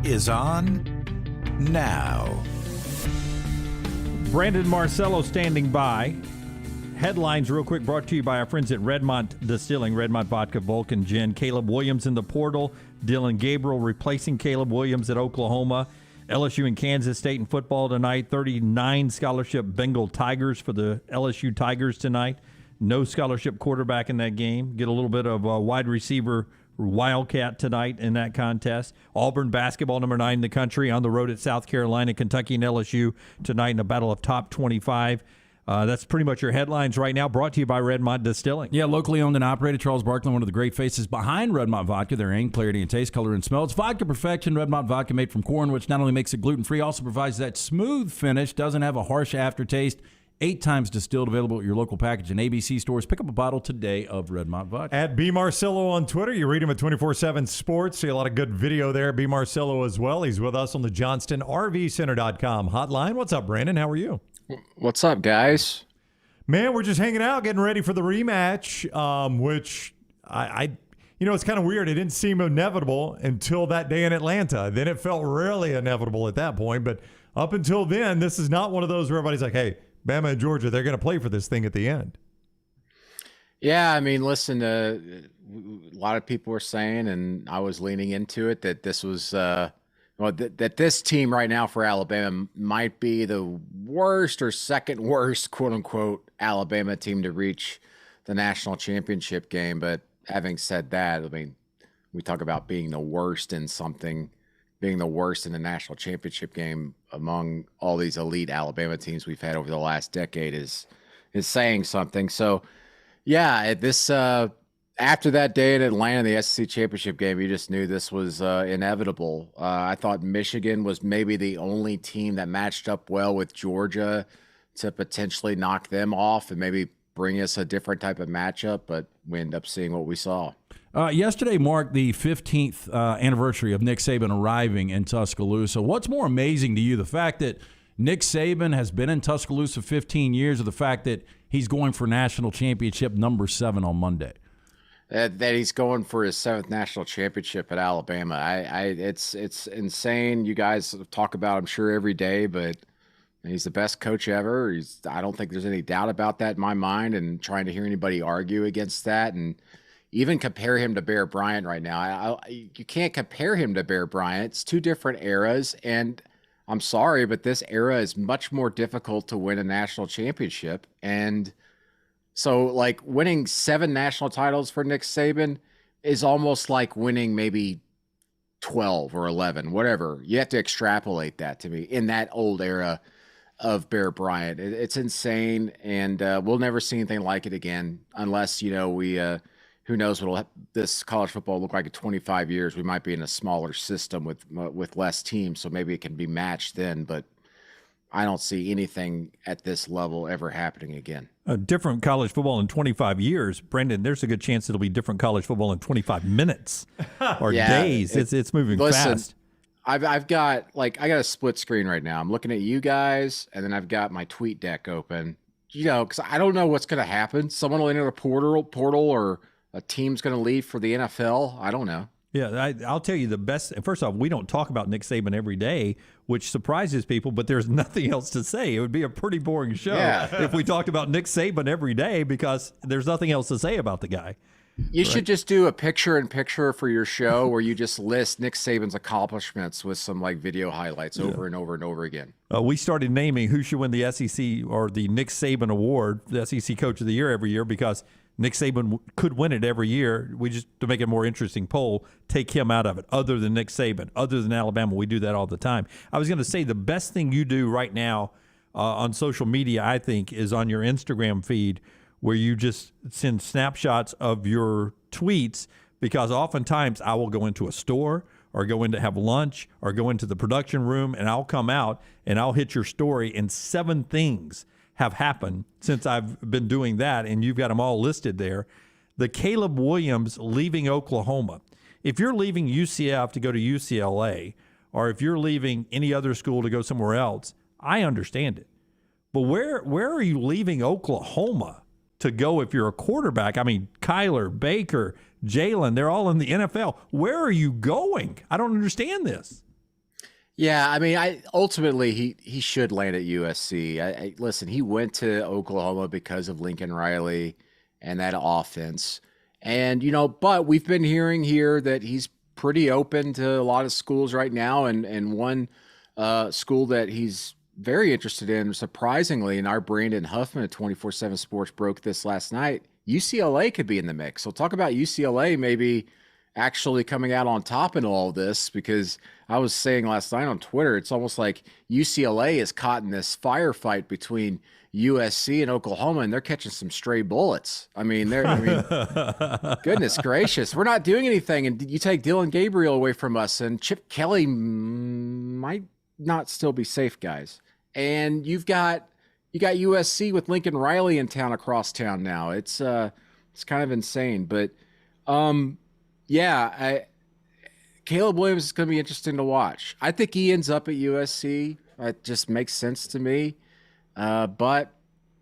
is on now. Brandon Marcello standing by. Headlines real quick brought to you by our friends at Redmont Distilling, Redmont Vodka, Vulcan Gin. Caleb Williams in the portal. Dylan Gabriel replacing Caleb Williams at Oklahoma. LSU and Kansas State in football tonight. 39 scholarship Bengal Tigers for the LSU Tigers tonight. No scholarship quarterback in that game. Get a little bit of a wide receiver Wildcat tonight in that contest. Auburn basketball, number 9 in the country, on the road at South Carolina. Kentucky and LSU tonight in a battle of top 25. That's pretty much your headlines right now, brought to you by Redmont Distilling. Yeah, locally owned and operated. Charles Barkley, one of the great faces behind Redmont Vodka. Their aim, clarity, and taste, color, and smell. It's vodka perfection. Redmont Vodka made from corn, which not only makes it gluten-free, also provides that smooth finish, doesn't have a harsh aftertaste. 8 times distilled, available at your local package and ABC stores. Pick up a bottle today of Redmont Vodka. At B. Marcello on Twitter. You read him at 24/7 Sports. See a lot of good video there. B. Marcello as well. He's with us on the JohnstonRVCenter.com hotline. What's up, Brandon? How are you? What's up, guys? Man, we're just hanging out, getting ready for the rematch, which it's kind of weird. It didn't seem inevitable until that day in Atlanta. Then it felt really inevitable at that point. But up until then, this is not one of those where everybody's like, hey, Bama and Georgia, they're going to play for this thing at the end. Yeah, I mean, listen, a lot of people were saying, and I was leaning into it, that this was that this team right now for Alabama might be the worst or second worst, quote unquote, Alabama team to reach the national championship game. But having said that, I mean, we talk about being the worst in something, being the worst in the national championship game among all these elite Alabama teams we've had over the last decade is saying something. So, yeah, this after that day in Atlanta, the SEC championship game, you just knew this was inevitable. I thought Michigan was maybe the only team that matched up well with Georgia to potentially knock them off and maybe bring us a different type of matchup, but we end up seeing what we saw. Yesterday marked the 15th anniversary of Nick Saban arriving in Tuscaloosa. What's more amazing to you, the fact that Nick Saban has been in Tuscaloosa 15 years, or the fact that he's going for national championship number 7 on Monday? That he's going for his 7th national championship at Alabama. It's insane. You guys talk about, I'm sure, every day, but he's the best coach ever. I don't think there's any doubt about that in my mind, and trying to hear anybody argue against that and even compare him to Bear Bryant right now. You can't compare him to Bear Bryant. It's 2 different eras, and I'm sorry, but this era is much more difficult to win a national championship. And so, like, winning 7 national titles for Nick Saban is almost like winning maybe 12 or 11, whatever. You have to extrapolate that to me in that old era of Bear Bryant. It's insane, and we'll never see anything like it again unless, who knows what this college football look like in 25 years. We might be in a smaller system with less teams, so maybe it can be matched then, but I don't see anything at this level ever happening again. Different college football in 25 years. Brendan, there's a good chance it'll be different college football in 25 minutes or days. It's moving fast. I've got I got a split screen right now. I'm looking at you guys, and then I've got my tweet deck open, because I don't know what's going to happen. Someone will enter the portal, or a team's going to leave for the NFL. I don't know. Yeah, I'll tell you the best. First off, we don't talk about Nick Saban every day, which surprises people, but there's nothing else to say. It would be a pretty boring show if we talked about Nick Saban every day, because there's nothing else to say about the guy. You should just do a picture-in-picture for your show where you just list Nick Saban's accomplishments with some video highlights over and over and over again. We started naming who should win the SEC or the Nick Saban Award, the SEC Coach of the Year every year, because Nick Saban could win it every year. We just, to make it a more interesting poll, take him out of it. Other than Nick Saban, other than Alabama, we do that all the time. I was going to say the best thing you do right now on social media, I think, is on your Instagram feed, where you just send snapshots of your tweets, because oftentimes I will go into a store or go in to have lunch or go into the production room, and I'll come out and I'll hit your story, and 7 things have happened since I've been doing that, and you've got them all listed there. The Caleb Williams leaving Oklahoma. If you're leaving UCF to go to UCLA, or if you're leaving any other school to go somewhere else, I understand it. But where are you leaving Oklahoma to go if you're a quarterback? I mean, Kyler, Baker, Jalen, they're all in the NFL. Where are you going? I don't understand this. Yeah, I mean, ultimately he should land at USC. Listen, he went to Oklahoma because of Lincoln Riley and that offense. And, but we've been hearing here that he's pretty open to a lot of schools right now. And one school that he's very interested in, surprisingly, and our Brandon Huffman at 24/7 Sports broke this last night, UCLA could be in the mix. So talk about UCLA maybe actually coming out on top in all of this, because I was saying last night on Twitter, it's almost like UCLA is caught in this firefight between USC and Oklahoma, and they're catching some stray bullets. Goodness gracious, we're not doing anything, and you take Dylan Gabriel away from us, and Chip Kelly might not still be safe, guys. And you got USC with Lincoln Riley in town, across town now. It's kind of insane, but Caleb Williams is going to be interesting to watch. I think he ends up at USC. It just makes sense to me. But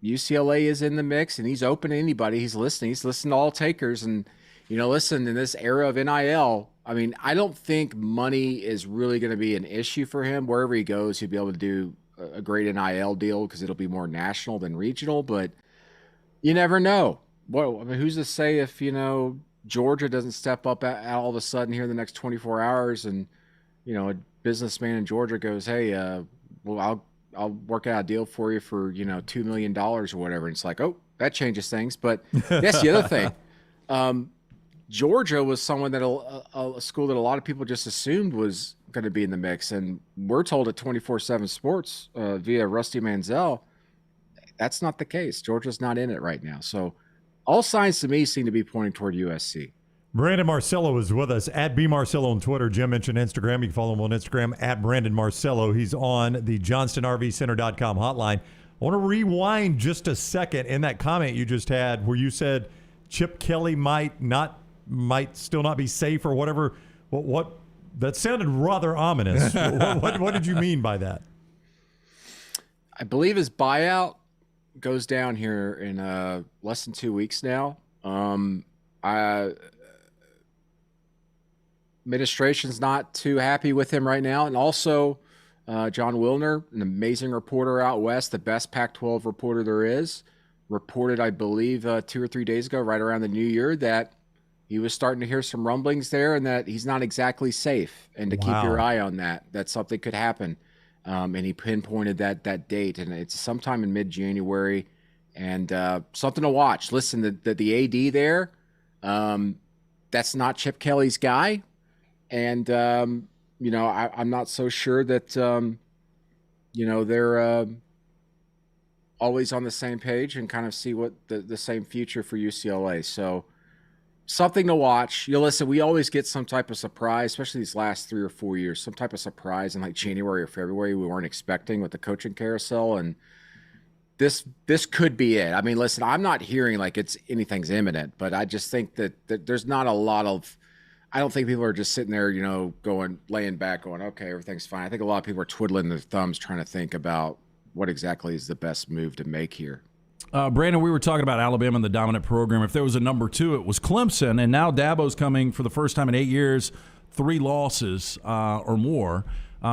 UCLA is in the mix, and he's open to anybody. He's listening. He's listening to all takers. And, listen, in this era of NIL, I mean, I don't think money is really going to be an issue for him. Wherever he goes, he'll be able to do a great NIL deal because it'll be more national than regional. But you never know. Well, I mean, who's to say if, Georgia doesn't step up all of a sudden here in the next 24 hours and, a businessman in Georgia goes, hey, well, I'll work out a deal for you for, $2 million or whatever. And it's like, oh, that changes things. But that's the other thing. Georgia was someone that a school that a lot of people just assumed was going to be in the mix. And we're told at 24/7 Sports via Rusty Manziel, that's not the case. Georgia's not in it right now. So all signs to me seem to be pointing toward USC. Brandon Marcello is with us at @BMarcello on Twitter. Jim mentioned Instagram. You can follow him on Instagram at Brandon Marcello. He's on the JohnstonRVCenter.com hotline. I want to rewind just a second in that comment you just had where you said Chip Kelly might still not be safe or whatever. What that sounded rather ominous. What did you mean by that? I believe his buyout goes down here in less than 2 weeks now. Administration's not too happy with him right now. And also John Wilner, an amazing reporter out west, the best Pac-12 reporter there is, reported, I believe, 2 or 3 days ago, right around the new year, that he was starting to hear some rumblings there and that he's not exactly safe, and to keep your eye on that something could happen. And he pinpointed that date, and it's sometime in mid-January, and something to watch. Listen, the AD there, that's not Chip Kelly's guy, and I'm not so sure that they're always on the same page and kind of see what the same future for UCLA. So something to watch. Listen, we always get some type of surprise, especially these last 3 or 4 years, some type of surprise in like January or February we weren't expecting with the coaching carousel. And this could be it. I mean, listen, I'm not hearing like anything's imminent, but I just think that there's not a lot of, I don't think people are just sitting there, laying back going, okay, everything's fine. I think a lot of people are twiddling their thumbs trying to think about what exactly is the best move to make here. Brandon, we were talking about Alabama and the dominant program. If there was a number 2, it was Clemson, and now Dabo's coming for the first time in 8 years, 3 losses or more.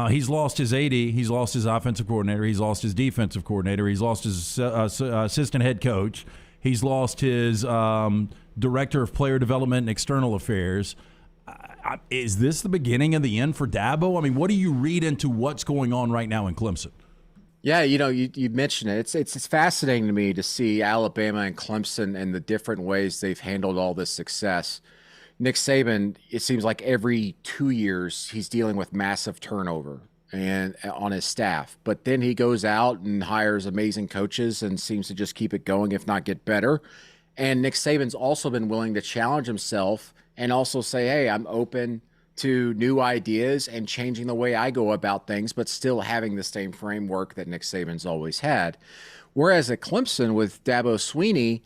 He's lost his AD, he's lost his offensive coordinator, he's lost his defensive coordinator, he's lost his assistant head coach, he's lost his director of player development and external affairs. Is this the beginning of the end for Dabo? I mean, what do you read into what's going on right now in Clemson? Yeah, you mentioned it. It's fascinating to me to see Alabama and Clemson and the different ways they've handled all this success. Nick Saban, it seems like every 2 years he's dealing with massive turnover and on his staff. But then he goes out and hires amazing coaches and seems to just keep it going, if not get better. And Nick Saban's also been willing to challenge himself and also say, hey, I'm open to new ideas and changing the way I go about things, but still having the same framework that Nick Saban's always had. Whereas at Clemson with Dabo Swinney,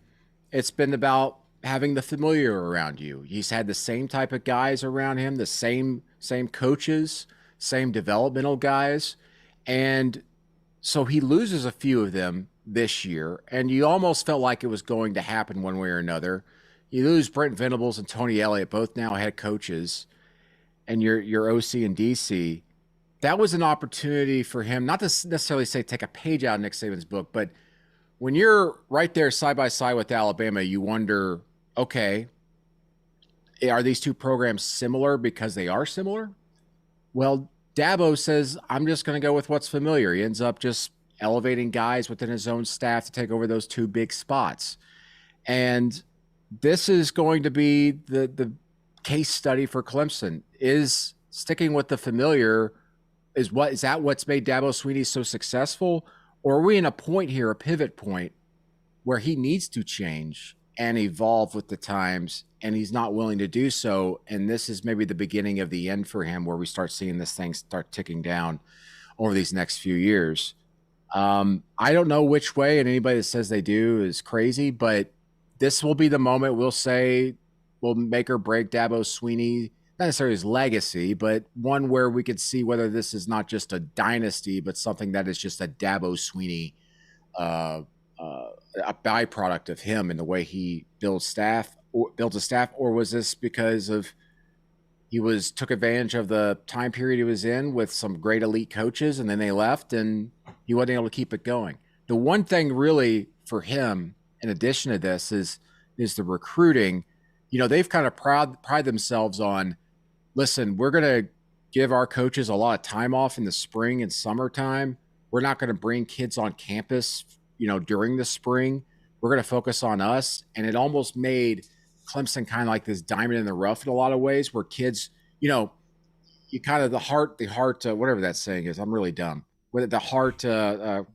it's been about having the familiar around you. He's had the same type of guys around him, the same coaches, same developmental guys. And so he loses a few of them this year, and you almost felt like it was going to happen one way or another. You lose Brent Venables and Tony Elliott, both now head coaches, and your OC and DC. That was an opportunity for him, not to necessarily say take a page out of Nick Saban's book, but when you're right there side by side with Alabama, you wonder, okay, are these two programs similar because they are similar? Well, Dabo says, I'm just going to go with what's familiar. He ends up just elevating guys within his own staff to take over those two big spots. And this is going to be the case study for Clemson. Is sticking with the familiar, is that what's made Dabo Swinney so successful? Or are we in a point here, a pivot point, where he needs to change and evolve with the times, and he's not willing to do so? And this is maybe the beginning of the end for him, where we start seeing this thing start ticking down over these next few years. I don't know which way, and anybody that says they do is crazy, but this will be the moment we'll make or break Dabo Swinney, not necessarily his legacy, but one where we could see whether this is not just a dynasty, but something that is just a Dabo Swinney, a byproduct of him and the way he built a staff, or was this because of he took advantage of the time period he was in with some great elite coaches, and then they left and he wasn't able to keep it going. The one thing really for him, in addition to this, is the recruiting. You know, they've kind of pride themselves on, listen, we're going to give our coaches a lot of time off in the spring and summertime. We're not going to bring kids on campus, during the spring. We're going to focus on us. And it almost made Clemson kind of like this diamond in the rough in a lot of ways, where kids, you kind of the heart, whatever that saying is, I'm really dumb. Whether the heart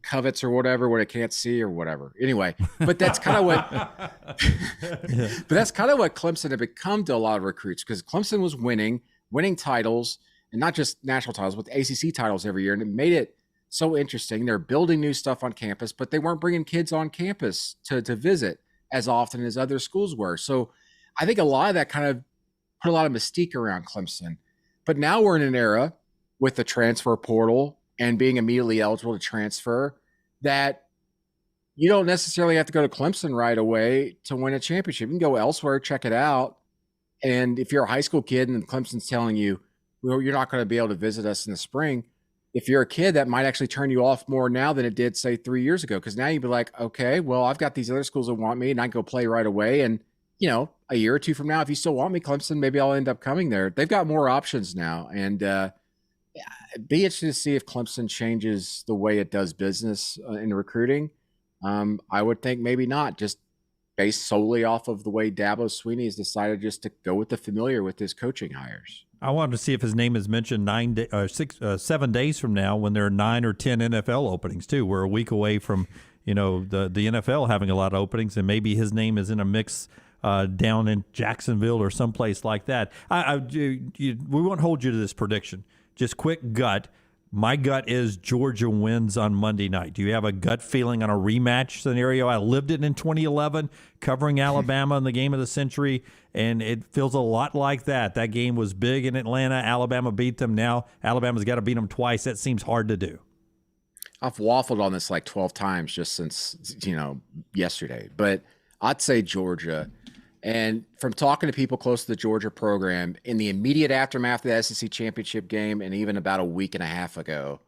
covets or whatever, what it can't see or whatever. Anyway, but that's kind of what, but that's kind of what Clemson had become to a lot of recruits, because Clemson was winning titles, and not just national titles, but ACC titles every year. And it made it so interesting. They're building new stuff on campus, but they weren't bringing kids on campus to visit as often as other schools were. So I think a lot of that kind of put a lot of mystique around Clemson. But now we're in an era with the transfer portal and being immediately eligible to transfer, that you don't necessarily have to go to Clemson right away to win a championship. You can go elsewhere, check it out. And if you're a high school kid and Clemson's telling you, well, you're not going to be able to visit us in the spring, if you're a kid, that might actually turn you off more now than it did, say, 3 years ago. Because now you'd be like, okay, well, I've got these other schools that want me, and I can go play right away. And, a year or two from now, if you still want me, Clemson, maybe I'll end up coming there. They've got more options now. And be interested to see if Clemson changes the way it does business in recruiting. I would think maybe not, just based solely off of the way Dabo Swinney has decided just to go with the familiar with his coaching hires. I wanted to see if his name is mentioned 7 days from now, when there are 9 or 10 NFL openings too. We're a week away from the NFL having a lot of openings, and maybe his name is in a mix down in Jacksonville or someplace like that. We won't hold you to this prediction. Just quick gut. My gut is Georgia wins on Monday night. Do you have a gut feeling on a rematch scenario? I lived it in 2011, covering Alabama in the game of the century, and it feels a lot like that. That game was big in Atlanta. Alabama beat them. Now Alabama's got to beat them twice. That seems hard to do. I've waffled on this like 12 times just since, yesterday. But I'd say Georgia. And from talking to people close to the Georgia program, in the immediate aftermath of the SEC championship game, and even about a week and a half ago,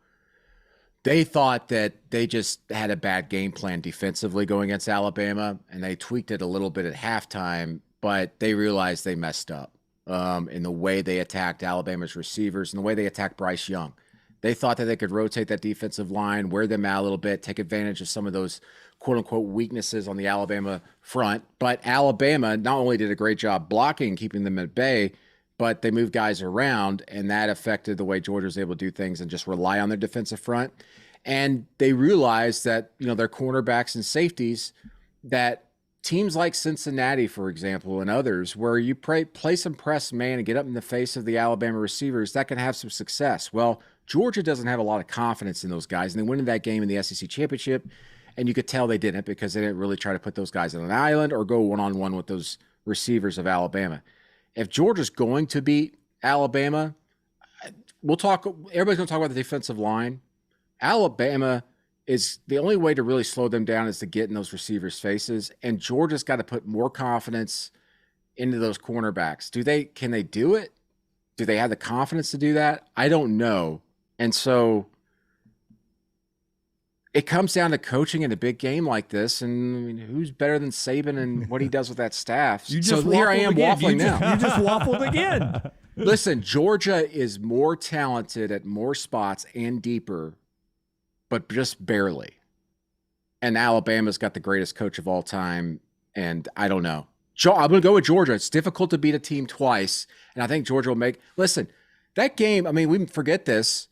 they thought that they just had a bad game plan defensively going against Alabama, and they tweaked it a little bit at halftime, but they realized they messed up in the way they attacked Alabama's receivers and the way they attacked Bryce Young. They thought that they could rotate that defensive line, wear them out a little bit, take advantage of some of those quote-unquote weaknesses on the Alabama front. But Alabama not only did a great job blocking, keeping them at bay, but they moved guys around, and that affected the way Georgia was able to do things and just rely on their defensive front. And they realized that, their cornerbacks and safeties, that teams like Cincinnati, for example, and others, where you play some press man and get up in the face of the Alabama receivers, that can have some success. Well, Georgia doesn't have a lot of confidence in those guys, and they went into that game in the SEC championship, And you could tell they didn't because they didn't really try to put those guys on an island or go one-on-one with those receivers of Alabama. If Georgia's going to beat Alabama, everybody's going to talk about the defensive line. Alabama is the only way to really slow them down is to get in those receivers' faces. And Georgia's got to put more confidence into those cornerbacks. Can they do it? Do they have the confidence to do that? I don't know. And so it comes down to coaching in a big game like this. And I mean, who's better than Saban and what he does with that staff? So here I am waffling now. You just waffled again. Listen, Georgia is more talented at more spots and deeper, but just barely. And Alabama's got the greatest coach of all time. And I don't know. I'm going to go with Georgia. It's difficult to beat a team twice. And I think Georgia will listen, that game, I mean, we forget this,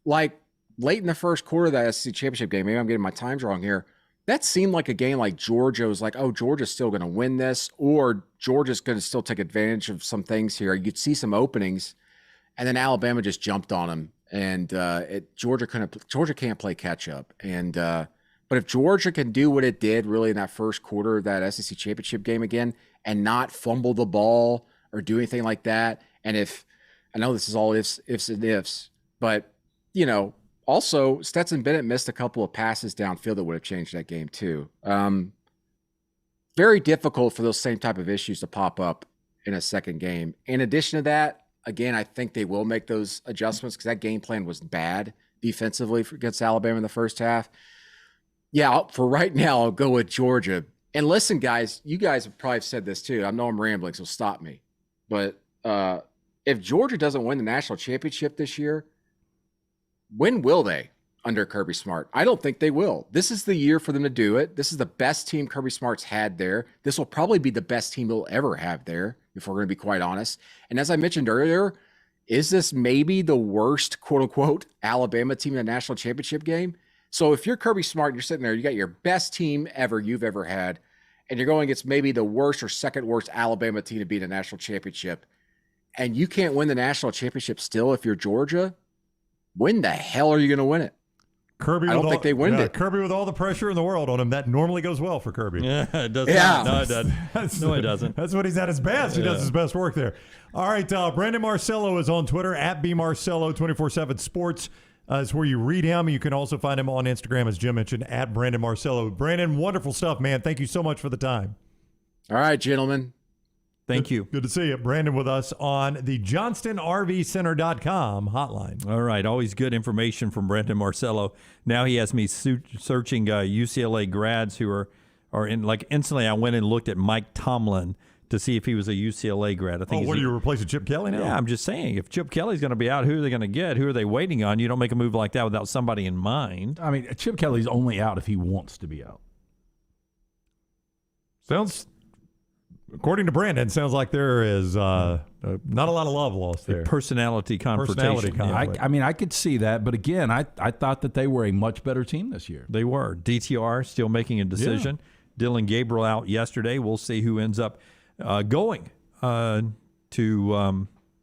like late in the first quarter of that SEC championship game, maybe I'm getting my times wrong here. That seemed like a game like Georgia was like, oh, Georgia's still going to win this, or Georgia's going to still take advantage of some things here. You'd see some openings, and then Alabama just jumped on them. And Georgia can't play catch up. And but if Georgia can do what it did really in that first quarter of that SEC championship game again, and not fumble the ball or do anything like that, and if I know this is all ifs and ifs, but also Stetson Bennett missed a couple of passes downfield that would have changed that game too. Very difficult for those same type of issues to pop up in a second game. In addition to that, again, I think they will make those adjustments because that game plan was bad defensively against Alabama in the first half. Yeah, for right now, I'll go with Georgia. And listen, guys, you guys have probably said this too. I know I'm rambling, so stop me. But if Georgia doesn't win the national championship this year, when will they under Kirby Smart? I don't think they will. This is the year for them to do it. This is the best team Kirby Smart's had there. This will probably be the best team he'll ever have there, if we're going to be quite honest. And as I mentioned earlier, is this maybe the worst, quote-unquote, Alabama team in a national championship game? So if you're Kirby Smart and you're sitting there, you got your best team you've ever had, and you're going against maybe the worst or second worst Alabama team to beat a national championship, and you can't win the national championship still if you're Georgia, when the hell are you going to win it? Kirby, I don't think they win it. Kirby with all the pressure in the world on him, that normally goes well for Kirby. Yeah, it does. Yeah. No, it doesn't. No, it doesn't. That's when he's at his best. He does his best work there. All right, Brandon Marcello is on Twitter, at BMarcello 24/7 Sports. Is where you read him. You can also find him on Instagram, as Jim mentioned, at Brandon Marcello. Brandon, wonderful stuff, man. Thank you so much for the time. All right, gentlemen. Thank you. Good to see you. Brandon with us on the JohnstonRVCenter.com hotline. All right. Always good information from Brandon Marcello. Now he has me searching UCLA grads who are in, like, instantly I went and looked at Mike Tomlin to see if he was a UCLA grad. I think. What are you replacing Chip Kelly now? Yeah, I'm just saying, if Chip Kelly's going to be out, who are they going to get? Who are they waiting on? You don't make a move like that without somebody in mind. I mean, Chip Kelly's only out if he wants to be out. Sounds, according to Brandon, sounds like there is not a lot of love lost there. Personality confrontation. I mean, I could see that, but again, I thought that they were a much better team this year. They were. DTR still making a decision. Yeah. Dylan Gabriel out yesterday. We'll see who ends up going to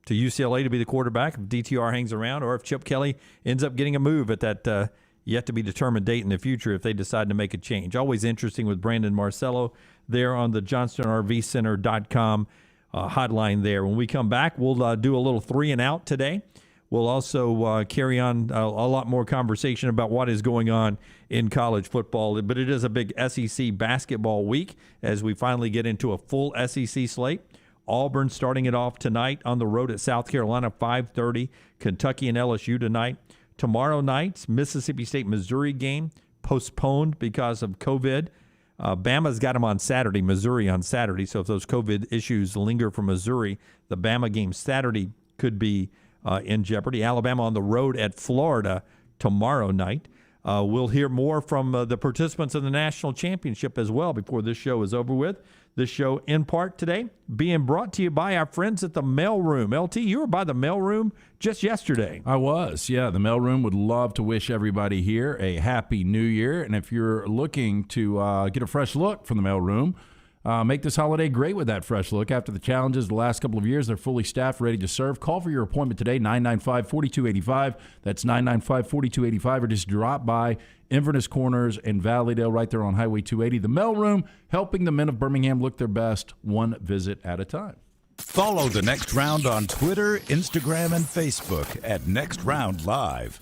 UCLA to be the quarterback if DTR hangs around, or if Chip Kelly ends up getting a move at that yet to be determined date in the future if they decide to make a change. Always interesting with Brandon Marcello there on the JohnstonRVCenter.com hotline there. When we come back, we'll do a little 3 and out today. We'll also carry on a lot more conversation about what is going on in college football. But it is a big SEC basketball week as we finally get into a full SEC slate. Auburn starting it off tonight on the road at South Carolina, 5:30. Kentucky and LSU tonight. Tomorrow night's Mississippi State-Missouri game postponed because of COVID. Bama's got them on Saturday, Missouri on Saturday. So if those COVID issues linger for Missouri, the Bama game Saturday could be in jeopardy. Alabama on the road at Florida tomorrow night. We'll hear more from the participants in the national championship as well before this show is over with. This show, in part today, being brought to you by our friends at the Mailroom. LT, you were by the Mailroom just yesterday. I was, yeah. The Mailroom would love to wish everybody here a happy new year. And if you're looking to get a fresh look from the Mailroom, make this holiday great with that fresh look. After the challenges the last couple of years, they're fully staffed, ready to serve. Call for your appointment today, 995-4285. That's 995-4285, or just drop by Inverness Corners, and Valleydale right there on Highway 280. The Mailroom, helping the men of Birmingham look their best one visit at a time. Follow The Next Round on Twitter, Instagram, and Facebook at Next Round Live.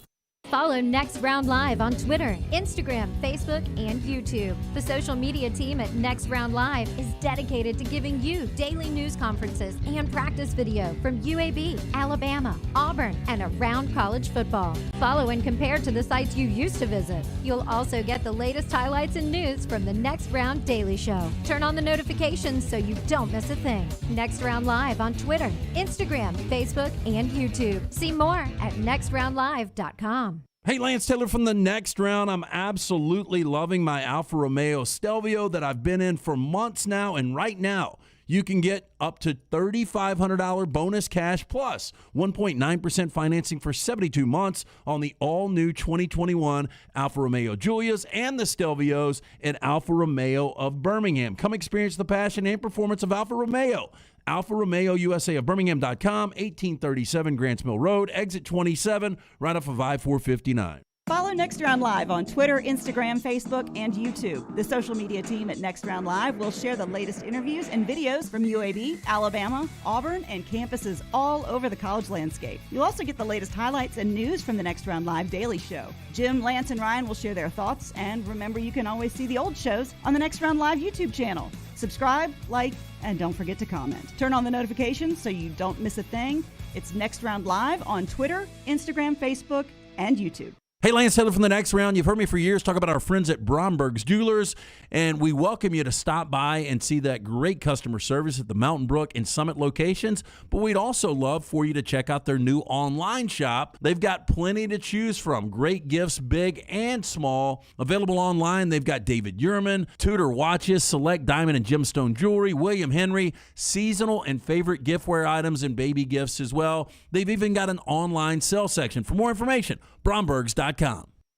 Follow Next Round Live on Twitter, Instagram, Facebook, and YouTube. The social media team at Next Round Live is dedicated to giving you daily news conferences and practice video from UAB, Alabama, Auburn, and around college football. Follow and compare to the sites you used to visit. You'll also get the latest highlights and news from the Next Round Daily Show. Turn on the notifications so you don't miss a thing. Next Round Live on Twitter, Instagram, Facebook, and YouTube. See more at nextroundlive.com. Hey, Lance Taylor from the Next Round. I'm absolutely loving my Alfa Romeo Stelvio that I've been in for months now, and right now you can get up to $3,500 bonus cash plus 1.9% financing for 72 months on the all-new 2021 Alfa Romeo Giulias and the Stelvios at Alfa Romeo of Birmingham. Come experience the passion and performance of Alfa Romeo. Alfa Romeo USA of Birmingham.com, 1837 Grants Mill Road, exit 27, right off of I-459. Follow Next Round Live on Twitter, Instagram, Facebook, and YouTube. The social media team at Next Round Live will share the latest interviews and videos from UAB, Alabama, Auburn, and campuses all over the college landscape. You'll also get the latest highlights and news from the Next Round Live Daily Show. Jim, Lance, and Ryan will share their thoughts, and remember, you can always see the old shows on the Next Round Live YouTube channel. Subscribe, like, and don't forget to comment. Turn on the notifications so you don't miss a thing. It's Next Round Live on Twitter, Instagram, Facebook, and YouTube. Hey, Lance Taylor from the Next Round. You've heard me for years talk about our friends at Bromberg's Jewelers, and we welcome you to stop by and see that great customer service at the Mountain Brook and Summit locations. But we'd also love for you to check out their new online shop. They've got plenty to choose from. Great gifts, big and small. Available online, they've got David Yurman, Tudor watches, select diamond and gemstone jewelry, William Henry, seasonal and favorite giftware items and baby gifts as well. They've even got an online sale section. For more information, Brombergs.com.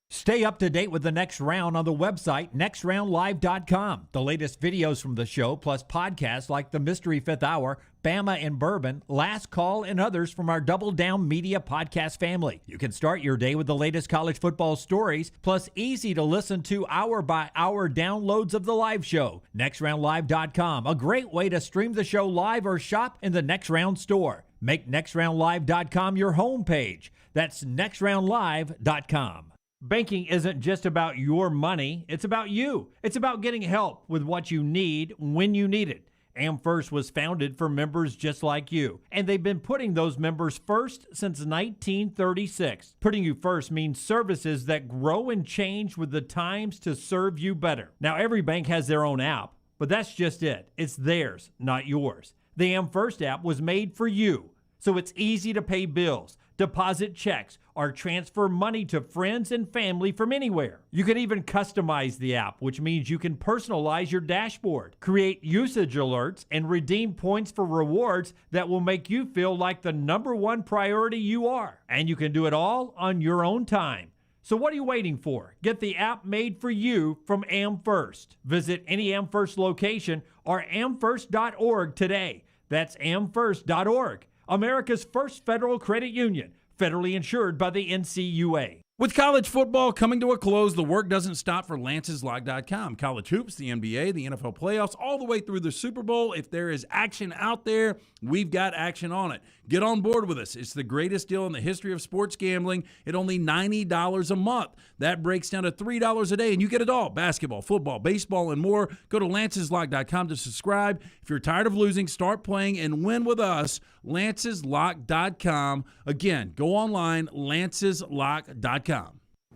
Stay up to date with the Next Round on the website, nextroundlive.com. The latest videos from the show, plus podcasts like The Mystery Fifth Hour, Bama and Bourbon, Last Call, and others from our Double Down Media podcast family. You can start your day with the latest college football stories, plus easy to listen to hour-by-hour downloads of the live show. Nextroundlive.com, a great way to stream the show live or shop in the Next Round store. Make nextroundlive.com your homepage. That's nextroundlive.com. Banking isn't just about your money, it's about you. It's about getting help with what you need when you need it. AmFirst was founded for members just like you, and they've been putting those members first since 1936. Putting you first means services that grow and change with the times to serve you better. Now, every bank has their own app, but that's just it. It's theirs, not yours. The AmFirst app was made for you, so it's easy to pay bills, deposit checks, or transfer money to friends and family from anywhere. You can even customize the app, which means you can personalize your dashboard, create usage alerts, and redeem points for rewards that will make you feel like the #1 priority you are. And you can do it all on your own time. So what are you waiting for? Get the app made for you from AmFirst. Visit any AmFirst location or amfirst.org today. That's amfirst.org. America's first federal credit union, federally insured by the NCUA. With college football coming to a close, the work doesn't stop for Lance'sLock.com. College hoops, the NBA, the NFL playoffs, all the way through the Super Bowl. If there is action out there, we've got action on it. Get on board with us. It's the greatest deal in the history of sports gambling at only $90 a month. That breaks down to $3 a day, and you get it all. Basketball, football, baseball, and more. Go to Lance'sLock.com to subscribe. If you're tired of losing, start playing and win with us. Lance'sLock.com. Again, go online, Lance'sLock.com.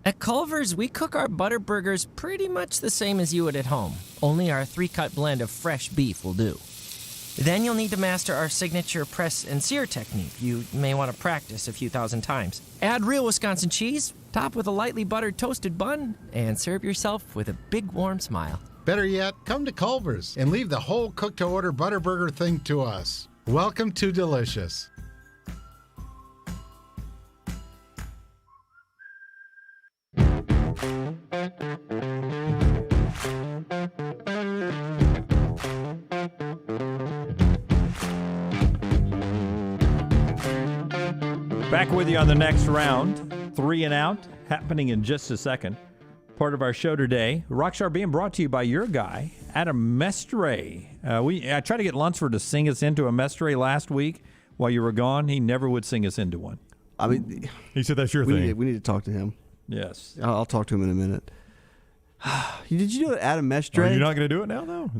At Culver's, we cook our butter burgers pretty much the same as you would at home, only our 3-cut blend of fresh beef will do. Then you'll need to master our signature press and sear technique. You may want to practice a few thousand times. Add real Wisconsin cheese, top with a lightly buttered toasted bun, and serve yourself with a big warm smile. Better yet, come to Culver's and leave the whole cook-to-order butter burger thing to us. Welcome to Delicious. Back with you on the Next Round. 3 and Out, happening in just a second. part of our show today. Rockstar being brought to you by your guy, Adam Mestre. I tried to get Lunsford to sing us into a Mestre last week while you were gone. He never would sing us into one. I mean, he said that's your thing. We need to talk to him. Yes. I'll talk to him in a minute. Did you know that Adam Mestre? Are you not going to do it now, though?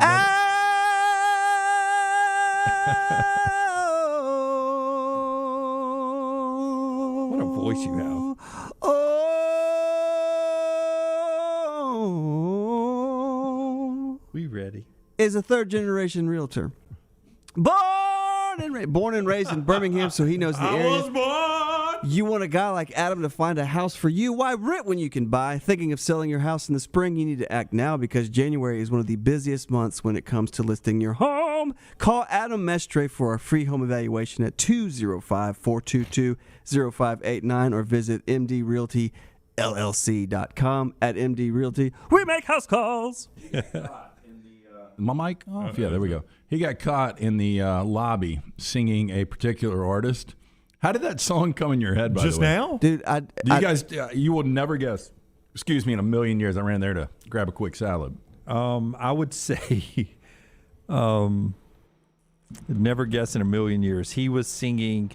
What a voice you have. We ready? Is a third-generation realtor. Born and raised in Birmingham, so he knows the area. I was born. You want a guy like Adam to find a house for you? Why rent when you can buy? Thinking of selling your house in the spring? You need to act now because January is one of the busiest months when it comes to listing your home. Call Adam Mestre for a free home evaluation at 205-422-0589 or visit mdrealtyllc.com. At MD Realty, we make house calls. My mic off? Yeah, there we go. He got caught in the lobby singing a particular artist. How did that song come in your head, by the way? Just now? Dude, you will never guess. Excuse me, in a million years, I ran there to grab a quick salad. I would say never guess in a million years. He was singing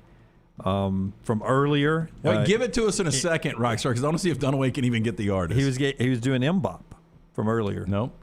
from earlier. Give it to us in a second, Rockstar, because I want to see if Dunaway can even get the artist. He was doing M-Bop from earlier. Nope.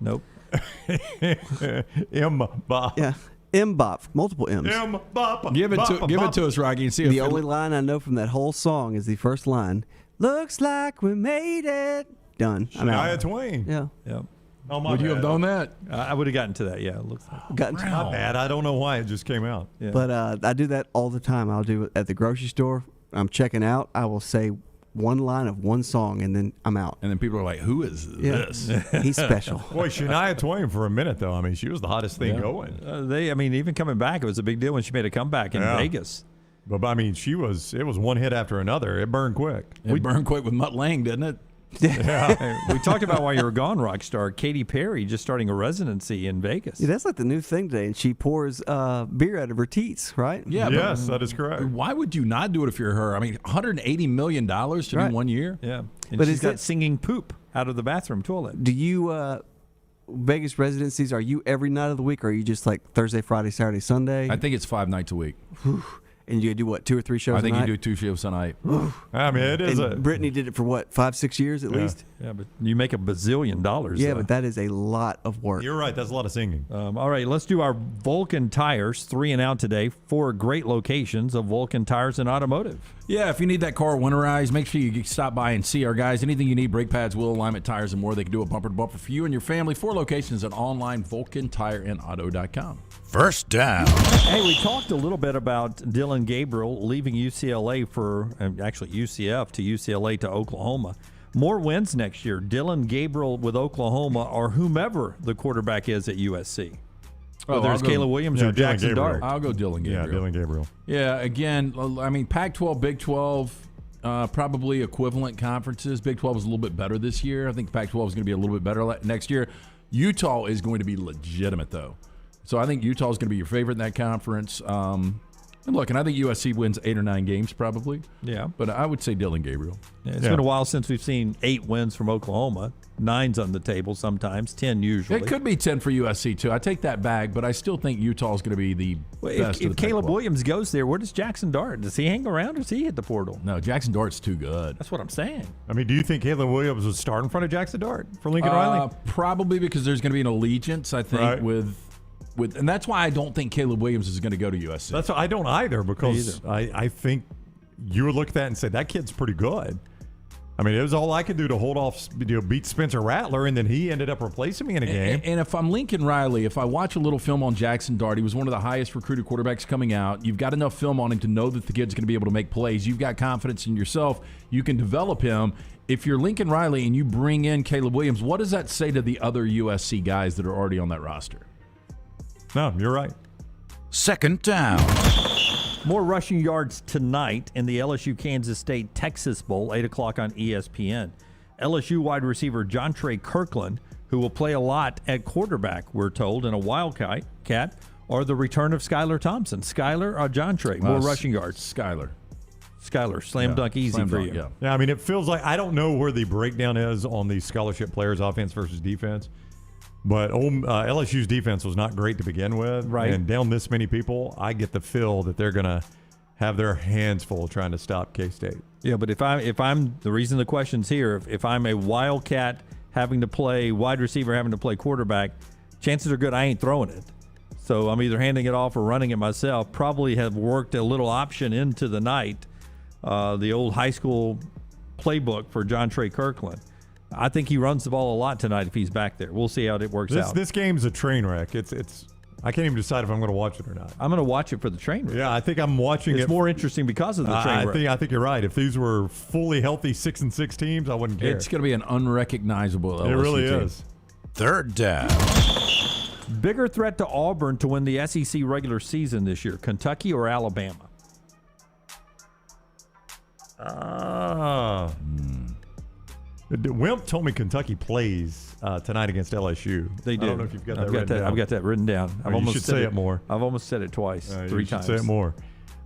M-Bop. Yeah. M-Bop, multiple M's. M-Bop. Give it to us, Rocky, and see if the only line I know from that whole song is the first line. Looks like we made it. Done. Shania Twain. Yeah. Yep. Oh, my Would you have done that? I would have gotten to that. Yeah, it looks like. Not bad. I don't know why it just came out. Yeah. But I do that all the time. I'll do it at the grocery store. I'm checking out. I will say one line of one song, and then I'm out. And then people are like, who is this? He's special. Boy, Shania Twain for a minute, though. I mean, she was the hottest thing going. Even coming back, it was a big deal when she made a comeback in Vegas. But, I mean, it was one hit after another. It burned quick. It burned quick with Mutt Lange, didn't it? Yeah. We talked about while you were gone, Rockstar, Katy Perry just starting a residency in Vegas. Yeah, that's like the new thing today, and she pours beer out of her teats, right? Yeah. Yes, that is correct. Why would you not do it if you're her? I mean, $180 million to do 1 year? Yeah. And But she's is got that- singing poop out of the bathroom toilet. Do you Vegas residencies? Are you every night of the week, or are you just like Thursday, Friday, Saturday, Sunday? I think it's 5 nights a week. And you do what, 2 or 3 shows? I think a night? you do 2 shows a night. I mean, it is and Brittany did it for what, 5-6 years at least? Yeah, but you make $1 bazillion. Yeah, but that is a lot of work. You're right. That's a lot of singing. All right, let's do our Vulcan Tires 3 and out today. 4 great locations of Vulcan Tires and Automotive. Yeah, if you need that car winterized, make sure you stop by and see our guys. Anything you need, brake pads, wheel alignment, tires, and more, they can do a bumper to bumper for you and your family. 4 locations at online VulcanTireandAuto.com. First down. Hey, we talked a little bit about Dylan Gabriel leaving UCLA for, actually UCF to UCLA to Oklahoma. More wins next year. Dylan Gabriel with Oklahoma or whomever the quarterback is at USC. Whether it's Caleb Williams or Jackson Dart. I'll go Dylan Gabriel. Yeah, Dylan Gabriel. Yeah, again, I mean, Pac-12, Big 12, probably equivalent conferences. Big 12 is a little bit better this year. I think the Pac-12 is going to be a little bit better next year. Utah is going to be legitimate, though. So I think Utah is going to be your favorite in that conference. And look, and I think USC wins 8 or 9 games probably. Yeah. But I would say Dylan Gabriel. Yeah, it's been a while since we've seen 8 wins from Oklahoma. 9's on the table sometimes, 10 usually. It could be 10 for USC, too. I take that back, but I still think Utah is going to be the best. If Caleb Williams goes there, where does Jackson Dart? Does he hang around or does he hit the portal? No, Jackson Dart's too good. That's what I'm saying. I mean, do you think Caleb Williams would start in front of Jackson Dart for Lincoln Riley? Probably because there's going to be an allegiance, I think, with and that's why I don't think Caleb Williams is going to go to USC. That's I don't either because I think you would look at that and say that kid's pretty good. I mean, it was all I could do to hold off, beat Spencer Rattler, and then he ended up replacing me in a game. And if I'm Lincoln Riley, if I watch a little film on Jackson Dart, he was one of the highest recruited quarterbacks coming out. You've got enough film on him to know that the kid's going to be able to make plays. You've got confidence in yourself. You can develop him. If you're Lincoln Riley and you bring in Caleb Williams, what does that say to the other USC guys that are already on that roster? No, you're right. Second down. More rushing yards tonight in the LSU Kansas State Texas Bowl, 8 o'clock on ESPN. LSU wide receiver Jontre Kirkland, who will play a lot at quarterback, we're told, in a Wildcat, or the return of Skylar Thompson. Skylar or Jontre? More rushing yards. Skylar. Skyler, slam dunk easy Slam for dunk, you. Yeah, I mean, it feels like I don't know where the breakdown is on these scholarship players, offense versus defense. But LSU's defense was not great to begin with. Right. And down this many people, I get the feel that they're going to have their hands full trying to stop K-State. Yeah, but if I'm the reason the question's here, if I'm a Wildcat having to play wide receiver, having to play quarterback, chances are good I ain't throwing it. So I'm either handing it off or running it myself. Probably have worked a little option into the night, the old high school playbook for John Trey Kirkland. I think he runs the ball a lot tonight if he's back there. We'll see how it works out. This game's a train wreck. It's I can't even decide if I'm going to watch it or not. I'm going to watch it for the train wreck. Yeah, I think I'm watching it. It's more interesting because of the train wreck. I think you're right. If these were fully healthy 6-6 teams, I wouldn't care. It's going to be an unrecognizable LSU It really team. is. Third down. Bigger threat to Auburn to win the SEC regular season this year, Kentucky or Alabama? Wimp told me Kentucky plays tonight against LSU. They do. I don't know if you've got that written down. I've got that written down. You should say it more. I've almost said it twice, three times. Say it more.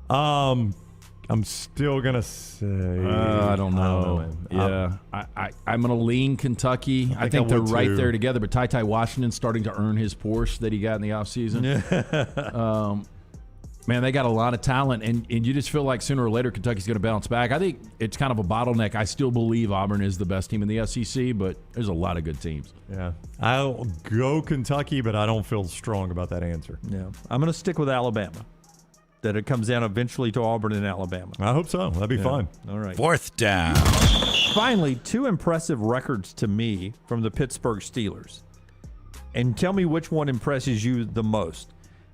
I'm still gonna say. I don't know. I'm gonna lean Kentucky. I think they're right there together. But Ty Washington's starting to earn his Porsche that he got in the offseason. Man, they got a lot of talent, and you just feel like sooner or later Kentucky's going to bounce back. I think it's kind of a bottleneck. I still believe Auburn is the best team in the SEC, but there's a lot of good teams. Yeah, I'll go Kentucky, but I don't feel strong about that answer. Yeah, I'm going to stick with Alabama. That it comes down eventually to Auburn and Alabama. I hope so. That'd be fun. All right. Fourth down. Finally, two impressive records to me from the Pittsburgh Steelers. And tell me which one impresses you the most.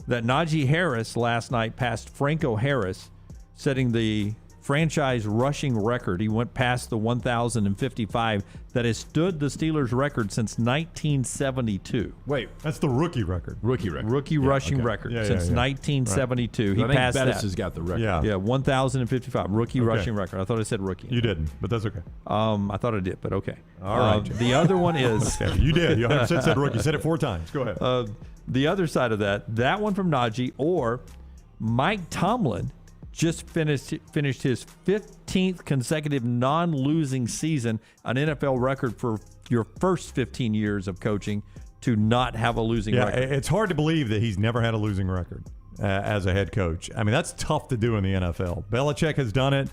That Najee Harris last night passed Franco Harris, setting the franchise rushing record. He went past the 1,055 that has stood the Steelers' record since 1972. Wait, that's the rookie record. Rookie rushing record since 1972. Right. He I think passed Bettis that. has got the record. Yeah, 1,055 rookie rushing record. I thought I said rookie. You didn't, but that's okay. I thought I did, but okay. All right. The other one is okay. You did. You 100% said rookie. You said it 4 times. Go ahead. The other side of that one from Najee, or Mike Tomlin just finished his 15th consecutive non-losing season, an NFL record for your first 15 years of coaching to not have a losing record. It's hard to believe that he's never had a losing record as a head coach. I mean, that's tough to do in the NFL. Belichick has done it.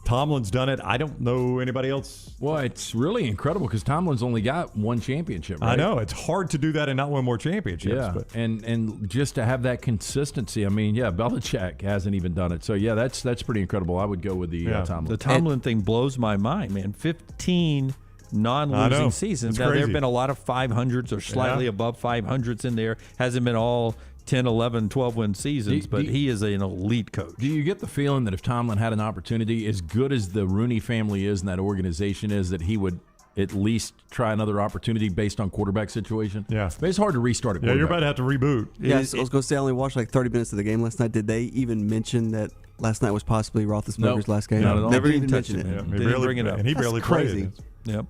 Tomlin's done it. I don't know anybody else. Well, it's really incredible because Tomlin's only got 1 championship, right? I know. It's hard to do that and not win more championships. Yeah, but. and just to have that consistency, I mean, Belichick hasn't even done it. So, that's pretty incredible. I would go with the Tomlin. The Tomlin thing blows my mind, man. 15 non-losing seasons. Now, there have been a lot of 500s or slightly above 500s in there. Hasn't been all 10, 11, 12-win seasons, but he is an elite coach. Do you get the feeling that if Tomlin had an opportunity, as good as the Rooney family is and that organization is, that he would at least try another opportunity based on quarterback situation? Yeah. But it's hard to restart a quarterback. Yeah, you're about to have to reboot. Yeah, I was going to say I only watched like 30 minutes of the game last night. Did they even mention that last night was possibly Roethlisberger's last game? Not at all. Never They even didn't mentioned touch it. it. They didn't bring it up. And he barely played crazy. it. Yep.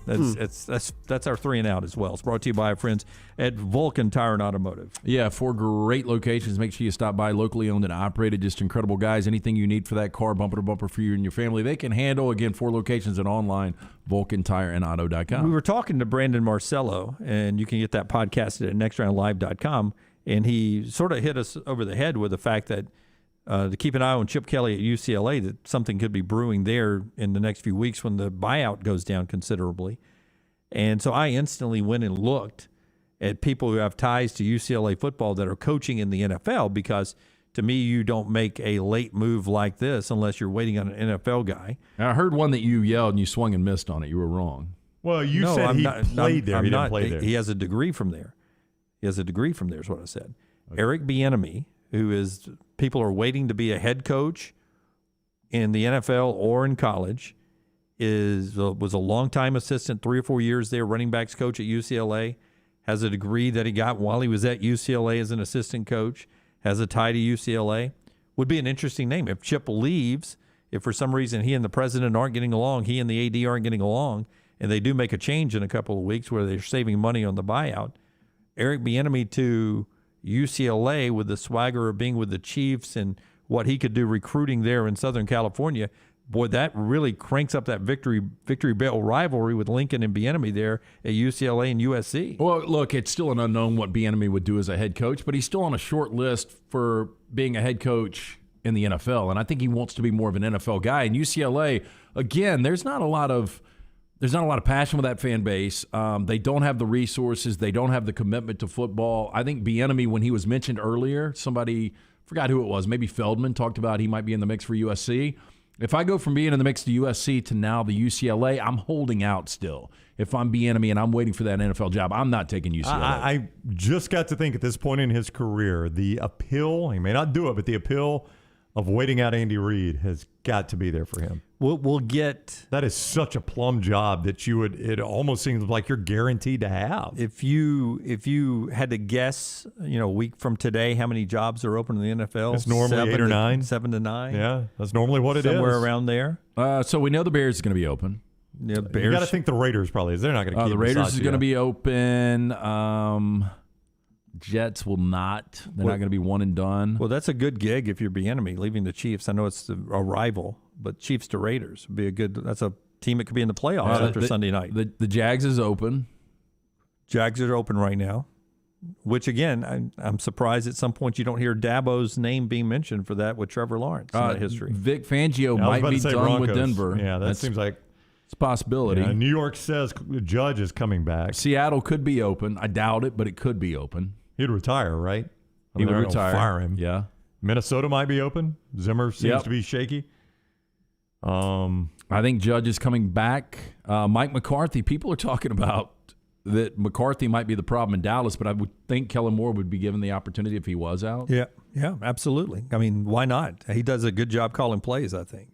That's our 3 and out as well. It's brought to you by our friends at Vulcan Tire and Automotive. Yeah, 4 great locations. Make sure you stop by. Locally owned and operated. Just incredible guys. Anything you need for that car, bumper to bumper for you and your family, they can handle. Again, 4 locations and online, VulcanTireandAuto.com. We were talking to Brandon Marcello, and you can get that podcasted at nextroundlive.com, and he sort of hit us over the head with the fact that to keep an eye on Chip Kelly at UCLA, that something could be brewing there in the next few weeks when the buyout goes down considerably. And so I instantly went and looked at people who have ties to UCLA football that are coaching in the NFL, because to me, you don't make a late move like this unless you're waiting on an NFL guy. I heard one that you yelled and you swung and missed on it. You were wrong. Well, you said he played there. He didn't play there. He has a degree from there. Is what I said. Okay. Eric Bieniemy, who is people are waiting to be a head coach in the NFL or in college, was a longtime assistant, 3 or 4 years there, running backs coach at UCLA, has a degree that he got while he was at UCLA as an assistant coach, has a tie to UCLA. Would be an interesting name. If Chip leaves, if for some reason he and the president aren't getting along, he and the AD aren't getting along, and they do make a change in a couple of weeks where they're saving money on the buyout, Eric Bieniemy to UCLA with the swagger of being with the Chiefs and what he could do recruiting there in Southern California, boy, that really cranks up that victory bell rivalry with Lincoln and Bieniemy there at UCLA and USC. Well, look, it's still an unknown what Bieniemy would do as a head coach, but he's still on a short list for being a head coach in the NFL, and I think he wants to be more of an NFL guy. And UCLA, again, there's not a lot of passion with that fan base. They don't have the resources. They don't have the commitment to football. I think Bieniemy, when he was mentioned earlier, somebody, forgot who it was, maybe Feldman, talked about he might be in the mix for USC. If I go from being in the mix to USC to now the UCLA, I'm holding out still. If I'm Bieniemy and I'm waiting for that NFL job, I'm not taking UCLA. I just got to think at this point in his career, the appeal, he may not do it, but the appeal of waiting out Andy Reid has got to be there for him. We'll get... That is such a plum job that it almost seems like you're guaranteed to have. If you had to guess, a week from today, how many jobs are open in the NFL? It's normally 8 or 9. 7 to 9. Yeah, that's normally what it is. Somewhere around there. So we know the Bears is going to be open. Yeah, Bears. You got to think the Raiders probably is. They're not going to keep the Raiders is going to be open. Jets will not. They're not going to be one and done. Well, that's a good gig if you're Bieniemy, leaving the Chiefs. I know it's a rival, but Chiefs to Raiders would be that's a team that could be in the playoffs after Sunday night. The Jags is open. Jags are open right now, which, again, I'm surprised at some point you don't hear Dabo's name being mentioned for that with Trevor Lawrence in that history. Vic Fangio might be done Broncos with Denver. Yeah, that seems like it's a possibility. Yeah, New York says Judge is coming back. Seattle could be open. I doubt it, but it could be open. He'd retire, right? He would retire. Fire him. Yeah. Minnesota might be open. Zimmer seems to be shaky. I think Judge is coming back. Mike McCarthy, people are talking about that McCarthy might be the problem in Dallas, but I would think Kellen Moore would be given the opportunity if he was out. Yeah, absolutely. I mean, why not? He does a good job calling plays, I think.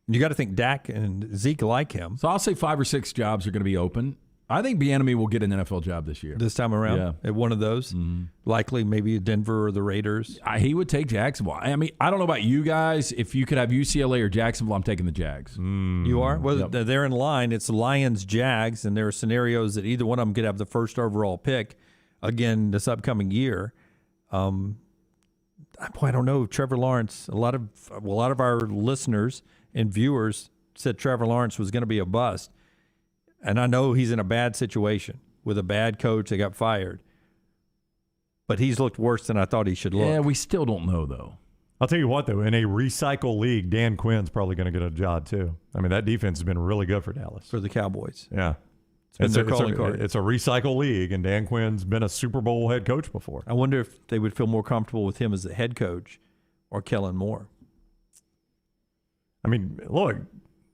You got to think Dak and Zeke like him. So I'll say 5 or 6 jobs are going to be open. I think Bieniemy will get an NFL job this year. This time around? Yeah. At one of those? Mm-hmm. Likely maybe Denver or the Raiders? He would take Jacksonville. I mean, I don't know about you guys. If you could have UCLA or Jacksonville, I'm taking the Jags. You are? Well, they're in line. It's Lions, Jags, and there are scenarios that either one of them could have the first overall pick again this upcoming year. I don't know. Trevor Lawrence, a lot of our listeners and viewers said Trevor Lawrence was going to be a bust. And I know he's in a bad situation with a bad coach that got fired. But he's looked worse than I thought he should look. Yeah, we still don't know, though. I'll tell you what, though, in a recycle league, Dan Quinn's probably going to get a job, too. I mean, that defense has been really good for Dallas. For the Cowboys. Yeah. It's been their calling card. It's a recycle league, and Dan Quinn's been a Super Bowl head coach before. I wonder if they would feel more comfortable with him as the head coach or Kellen Moore. I mean, look,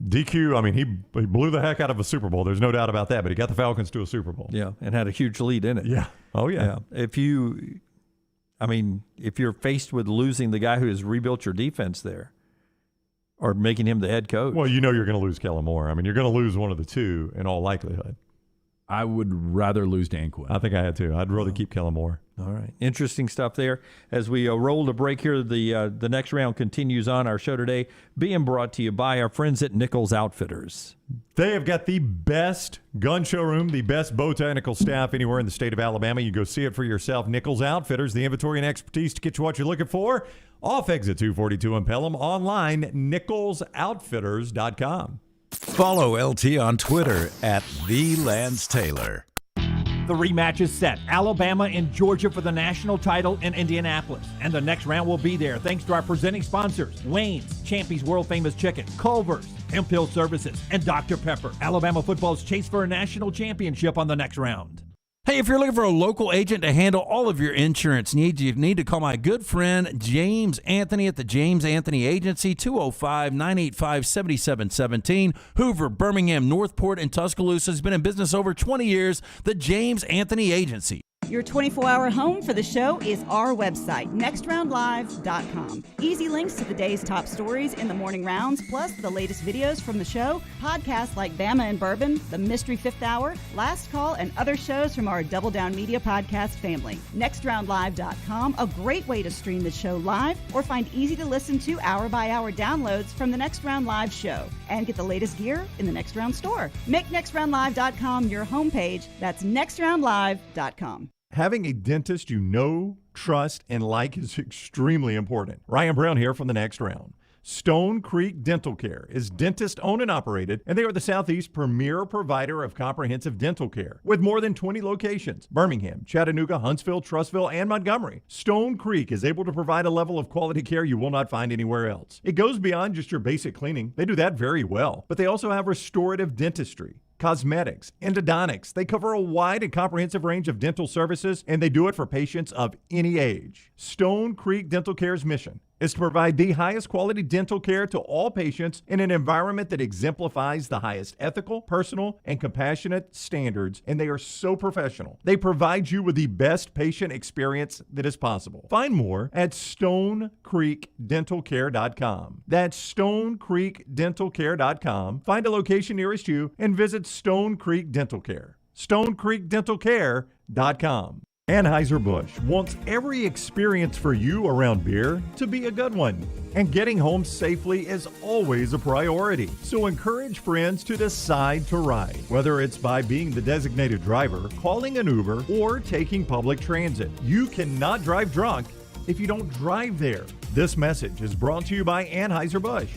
DQ, I mean, he blew the heck out of a Super Bowl. There's no doubt about that, but he got the Falcons to a Super Bowl. Yeah, and had a huge lead in it. Yeah. Oh, yeah. If you're faced with losing the guy who has rebuilt your defense there or making him the head coach. Well, you know you're going to lose Kellen Moore. I mean, you're going to lose one of the two in all likelihood. I would rather lose Dan Quinn. I think I had to. I'd rather keep Kellen Moore. All right. Interesting stuff there. As we roll to break here, the next round continues on our show today, being brought to you by our friends at Nichols Outfitters. They have got the best gun showroom, the best botanical staff anywhere in the state of Alabama. You go see it for yourself. Nichols Outfitters, the inventory and expertise to get you what you're looking for. Off exit 242 in Pelham. Online, nicholsoutfitters.com. Follow LT on Twitter at @TheLanceTaylor. The rematch is set. Alabama and Georgia for the national title in Indianapolis. And the next round will be there thanks to our presenting sponsors, Wayne's, Champy's World Famous Chicken, Culver's, Hemp Hill Services, and Dr. Pepper. Alabama football's chase for a national championship on the next round. Hey, if you're looking for a local agent to handle all of your insurance needs, you need to call my good friend James Anthony at the James Anthony Agency, 205-985-7717. Hoover, Birmingham, Northport, and Tuscaloosa has been in business over 20 years. The James Anthony Agency. Your 24-hour home for the show is our website, nextroundlive.com. Easy links to the day's top stories in the morning rounds, plus the latest videos from the show, podcasts like Bama and Bourbon, The Mystery Fifth Hour, Last Call, and other shows from our Double Down Media podcast family. Nextroundlive.com, a great way to stream the show live or find easy-to-listen-to hour-by-hour downloads from the Next Round Live show and get the latest gear in the Next Round store. Make nextroundlive.com your homepage. That's nextroundlive.com. Having a dentist you know, trust, and like is extremely important. Ryan Brown here from the Next Round. Stone Creek Dental Care is dentist owned and operated, and they are the Southeast premier provider of comprehensive dental care with more than 20 locations: Birmingham, Chattanooga, Huntsville, Trussville, and Montgomery. Stone Creek is able to provide a level of quality care you will not find anywhere else. It goes beyond just your basic cleaning. They do that very well, but they also have restorative dentistry, cosmetics, endodontics. They cover a wide and comprehensive range of dental services, and they do it for patients of any age. Stone Creek Dental Care's mission is to provide the highest quality dental care to all patients in an environment that exemplifies the highest ethical, personal, and compassionate standards, and they are so professional. They provide you with the best patient experience that is possible. Find more at StoneCreekDentalCare.com. That's StoneCreekDentalCare.com. Find a location nearest you and visit Stone Creek Dental Care. StoneCreekDentalCare.com. Anheuser-Busch wants every experience for you around beer to be a good one. And getting home safely is always a priority. So encourage friends to decide to ride, whether it's by being the designated driver, calling an Uber, or taking public transit. You cannot drive drunk if you don't drive there. This message is brought to you by Anheuser-Busch,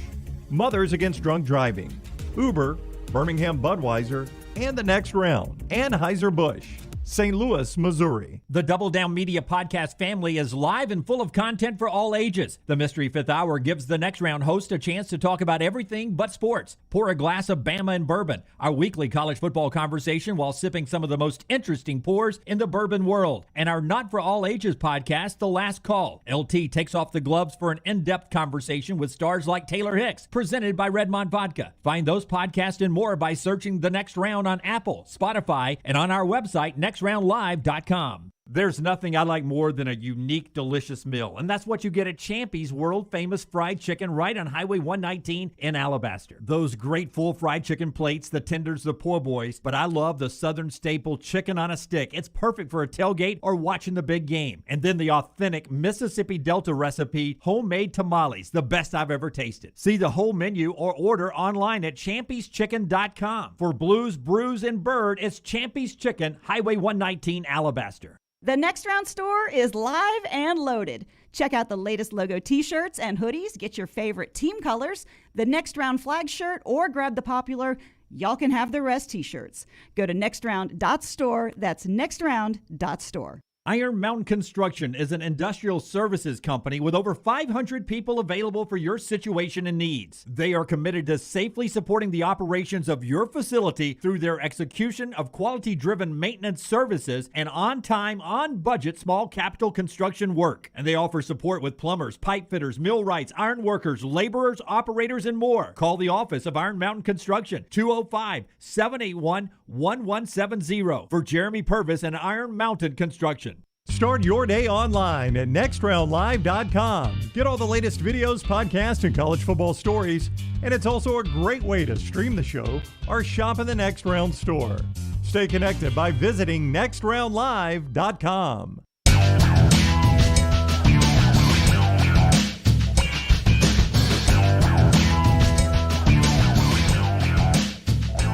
Mothers Against Drunk Driving, Uber, Birmingham Budweiser, and the Next Round. Anheuser-Busch, St. Louis, Missouri. The Double Down Media podcast family is live and full of content for all ages. The Mystery Fifth Hour gives the Next Round host a chance to talk about everything but sports. Pour a glass of Bama and bourbon, our weekly college football conversation while sipping some of the most interesting pours in the bourbon world. And our Not For All Ages podcast, The Last Call. LT takes off the gloves for an in-depth conversation with stars like Taylor Hicks, presented by Redmond Vodka. Find those podcasts and more by searching The Next Round on Apple, Spotify, and on our website, nextroundlive.com. There's nothing I like more than a unique, delicious meal, and that's what you get at Champy's world-famous fried chicken right on Highway 119 in Alabaster. Those great full fried chicken plates, the tenders, the po' boys, but I love the Southern staple chicken on a stick. It's perfect for a tailgate or watching the big game. And then the authentic Mississippi Delta recipe homemade tamales, the best I've ever tasted. See the whole menu or order online at champyschicken.com. For Blues, Brews, and Bird, it's Champy's Chicken, Highway 119, Alabaster. The Next Round store is live and loaded. Check out the latest logo t-shirts and hoodies. Get your favorite team colors, the Next Round flag shirt, or grab the popular Y'all Can Have the Rest t-shirts. Go to nextround.store. That's nextround.store. Iron Mountain Construction is an industrial services company with over 500 people available for your situation and needs. They are committed to safely supporting the operations of your facility through their execution of quality-driven maintenance services and on-time, on-budget small capital construction work. And they offer support with plumbers, pipe fitters, millwrights, iron workers, laborers, operators, and more. Call the office of Iron Mountain Construction, 205-781-1170 for Jeremy Purvis and Iron Mountain Construction. Start your day online at nextroundlive.com. Get all the latest videos, podcasts, and college football stories. And it's also a great way to stream the show or shop in the Next Round store. Stay connected by visiting nextroundlive.com.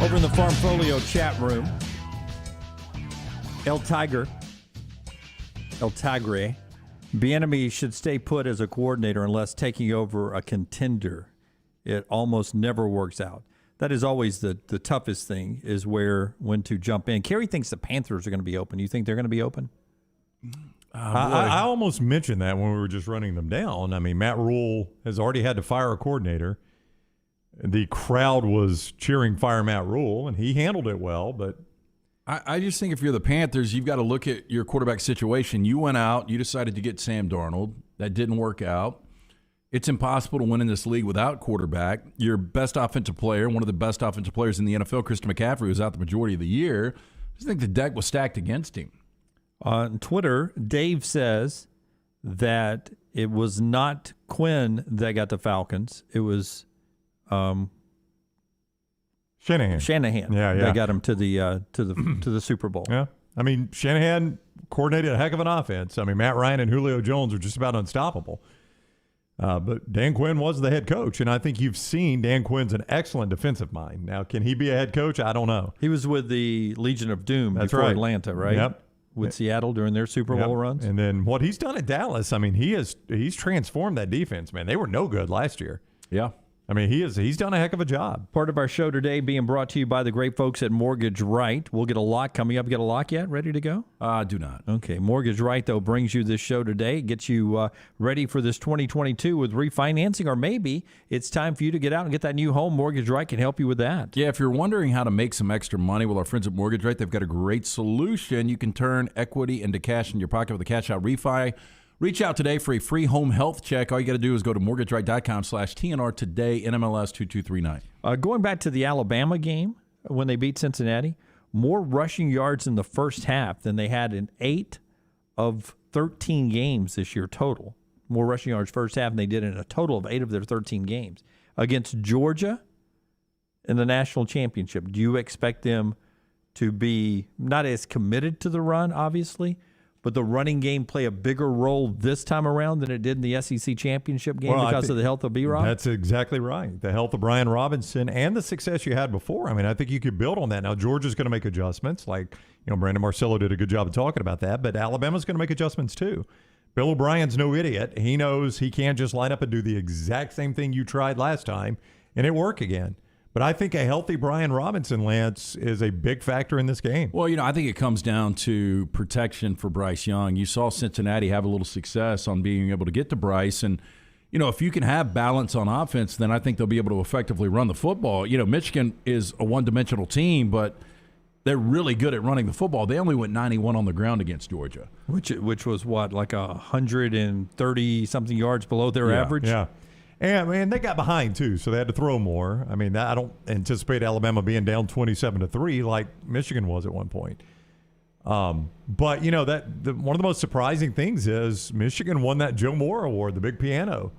Over in the Farmfolio chat room, El Tigre, Bieniemy should stay put as a coordinator unless taking over a contender. It almost never works out. That is always the toughest thing, is when to jump in. Kerry thinks the Panthers are going to be open. You think they're going to be open? I almost mentioned that when we were just running them down. I mean, Matt Rule has already had to fire a coordinator. The crowd was cheering fire Matt Rule, and he handled it well, but I just think if you're the Panthers, you've got to look at your quarterback situation. You went out, you decided to get Sam Darnold. That didn't work out. It's impossible to win in this league without quarterback. Your best offensive player, one of the best offensive players in the NFL, Christian McCaffrey, was out the majority of the year. I just think the deck was stacked against him. On Twitter, Dave says that it was not Quinn that got the Falcons. It was Shanahan. Yeah. That got him to the Super Bowl. Yeah. I mean, Shanahan coordinated a heck of an offense. I mean, Matt Ryan and Julio Jones are just about unstoppable. But Dan Quinn was the head coach, and I think you've seen Dan Quinn's an excellent defensive mind. Now, can he be a head coach? I don't know. He was with the Legion of Doom before right. Atlanta, right? Yep. with Seattle during their Super Bowl runs. And then what he's done at Dallas, I mean, he's transformed that defense, man. They were no good last year. Yeah. I mean, he's done a heck of a job. Part of our show today being brought to you by the great folks at Mortgage Right. We'll get a lock coming up. Get a lock yet? Ready to go? Do not. Okay. Mortgage Right, though, brings you this show today. It gets you ready for this 2022 with refinancing, or maybe it's time for you to get out and get that new home. Mortgage Right can help you with that. Yeah, if you're wondering how to make some extra money with our friends at Mortgage Right, they've got a great solution. You can turn equity into cash in your pocket with a cash out refi. Reach out today for a free home health check. All you got to do is go to mortgageright.com/TNR today, NMLS 2239. Going back to the Alabama game when they beat Cincinnati, more rushing yards in the first half than they had in 8 of 13 games this year total. More rushing yards first half than they did in a total of 8 of their 13 games. Against Georgia in the national championship, do you expect them to be not as committed to the run, obviously, but the running game play a bigger role this time around than it did in the SEC championship game because of the health of B-Rob? That's exactly right. The health of Brian Robinson and the success you had before. I mean, I think you could build on that. Now, Georgia's going to make adjustments. Like, Brandon Marcello did a good job of talking about that, but Alabama's going to make adjustments too. Bill O'Brien's no idiot. He knows he can't just line up and do the exact same thing you tried last time and it work again. But I think a healthy Brian Robinson, Lance, is a big factor in this game. Well, I think it comes down to protection for Bryce Young. You saw Cincinnati have a little success on being able to get to Bryce. And, if you can have balance on offense, then I think they'll be able to effectively run the football. Michigan is a one-dimensional team, but they're really good at running the football. They only went 91 on the ground against Georgia. Which was what, like 130-something yards below their average? Yeah. And they got behind, too, so they had to throw more. I mean, I don't anticipate Alabama being down 27-3 like Michigan was at one point. But, one of the most surprising things is Michigan won that Joe Moore Award, the big piano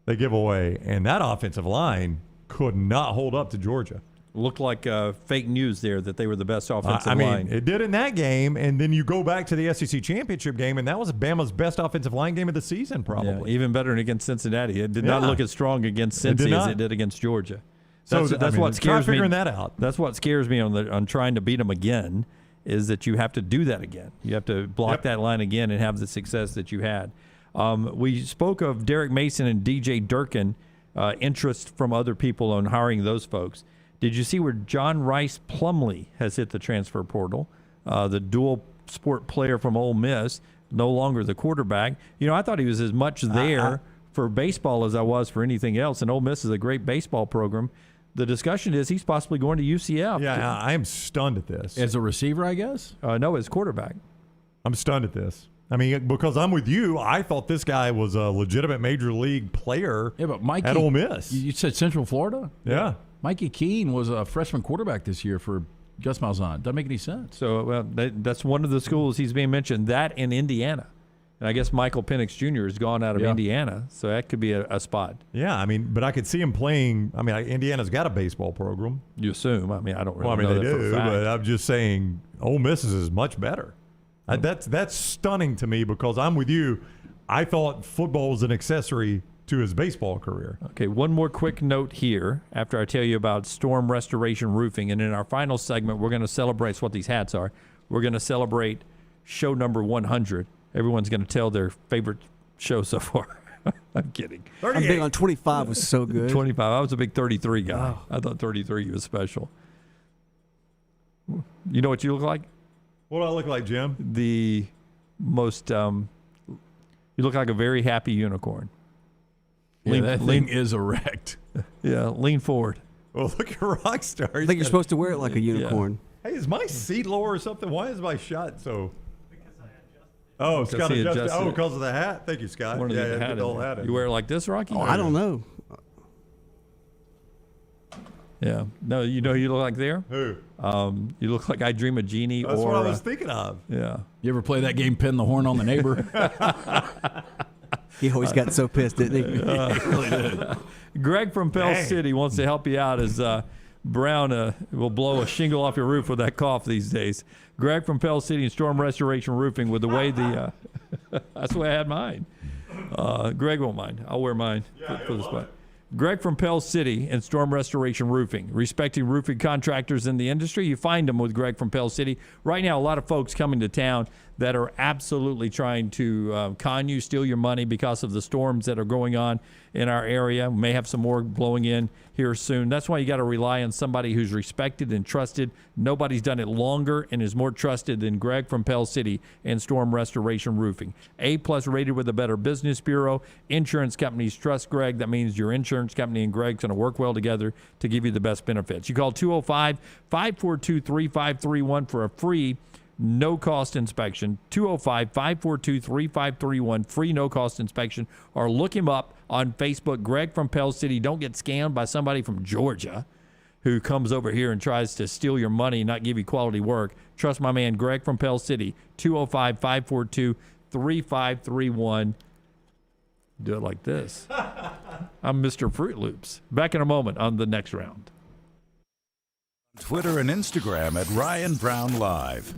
they give away, and that offensive line could not hold up to Georgia. Looked like fake news there that they were the best offensive line. It did in that game, and then you go back to the SEC championship game, and that was Bama's best offensive line game of the season, probably. Yeah, even better than against Cincinnati. It did not look as strong against Cincy as it did against Georgia. That's what scares me. Figuring that out. That's what scares me on trying to beat them again, is that you have to do that again. You have to block that line again and have the success that you had. We spoke of Derek Mason and DJ Durkin, interest from other people on hiring those folks. Did you see where John Rice Plumlee has hit the transfer portal? The dual sport player from Ole Miss, no longer the quarterback. I thought he was as much there for baseball as I was for anything else, and Ole Miss is a great baseball program. The discussion is he's possibly going to UCF. Yeah, I am stunned at this. As a receiver, I guess? No, as quarterback. I'm stunned at this. I mean, because I'm with you, I thought this guy was a legitimate major league player but Mikey, at Ole Miss. You said Central Florida? Yeah. Mikey Keene was a freshman quarterback this year for Gus Malzahn. Doesn't make any sense. So that's one of the schools he's being mentioned, that in Indiana. And I guess Michael Penix Jr. has gone out of Indiana, so that could be a spot. Yeah, but I could see him playing. Indiana's got a baseball program. You assume. I don't really know they that for do, a fact. but I'm just saying Ole Miss is much better. That's stunning to me because I'm with you. I thought football was an accessory to his baseball career. Okay, one more quick note here after I tell you about Storm Restoration Roofing. And in our final segment, we're going to celebrate, that's what these hats are. We're going to celebrate show number 100. Everyone's going to tell their favorite show so far. I'm kidding. I'm big on 25 was so good. 25. I was a big 33 guy. Oh. I thought 33 was special. You know what you look like? What do I look like, Jim? The most, you look like a very happy unicorn. Yeah, that thing is erect. Yeah, lean forward. Well, look at Rockstar. I think you're supposed to wear it like a unicorn. Yeah. Hey, is my seat lower or something? Why is my shot so... Oh, Scott adjusted. Oh, because of the hat? Thank you, Scott. Hat. You wear it like this, Rocky? Oh, I don't know. Yeah. No, you look like there? Who? You look like I Dream a Genie. That's what I was thinking of. Yeah. You ever play that game, Pin the Horn on the Neighbor? He always got so pissed, didn't he? He really did. Greg from Pell City wants to help you out as Brown will blow a shingle off your roof with that cough these days. Greg from Pell City and Storm Restoration Roofing with the way that's the way I had mine. Greg won't mind. I'll wear mine for the spot. Greg from Pell City and Storm Restoration Roofing. Respecting roofing contractors in the industry, you find them with Greg from Pell City. Right now, a lot of folks coming to town that are absolutely trying to con you, steal your money because of the storms that are going on in our area. We may have some more blowing in here soon. That's why you got to rely on somebody who's respected and trusted. Nobody's done it longer and is more trusted than Greg from Pell City and Storm Restoration Roofing. A+ rated with the Better Business Bureau. Insurance companies trust Greg. That means your insurance company and Greg's going to work well together to give you the best benefits. You call 205-542-3531 for a free no-cost inspection. 205-542-3531, free no-cost inspection. Or look him up on Facebook, Greg from Pell City. Don't get scammed by somebody from Georgia who comes over here and tries to steal your money and not give you quality work. Trust my man, Greg from Pell City, 205-542-3531. Do it like this. I'm Mr. Fruit Loops. Back in a moment on the next round. Twitter and Instagram at Ryan Brown Live.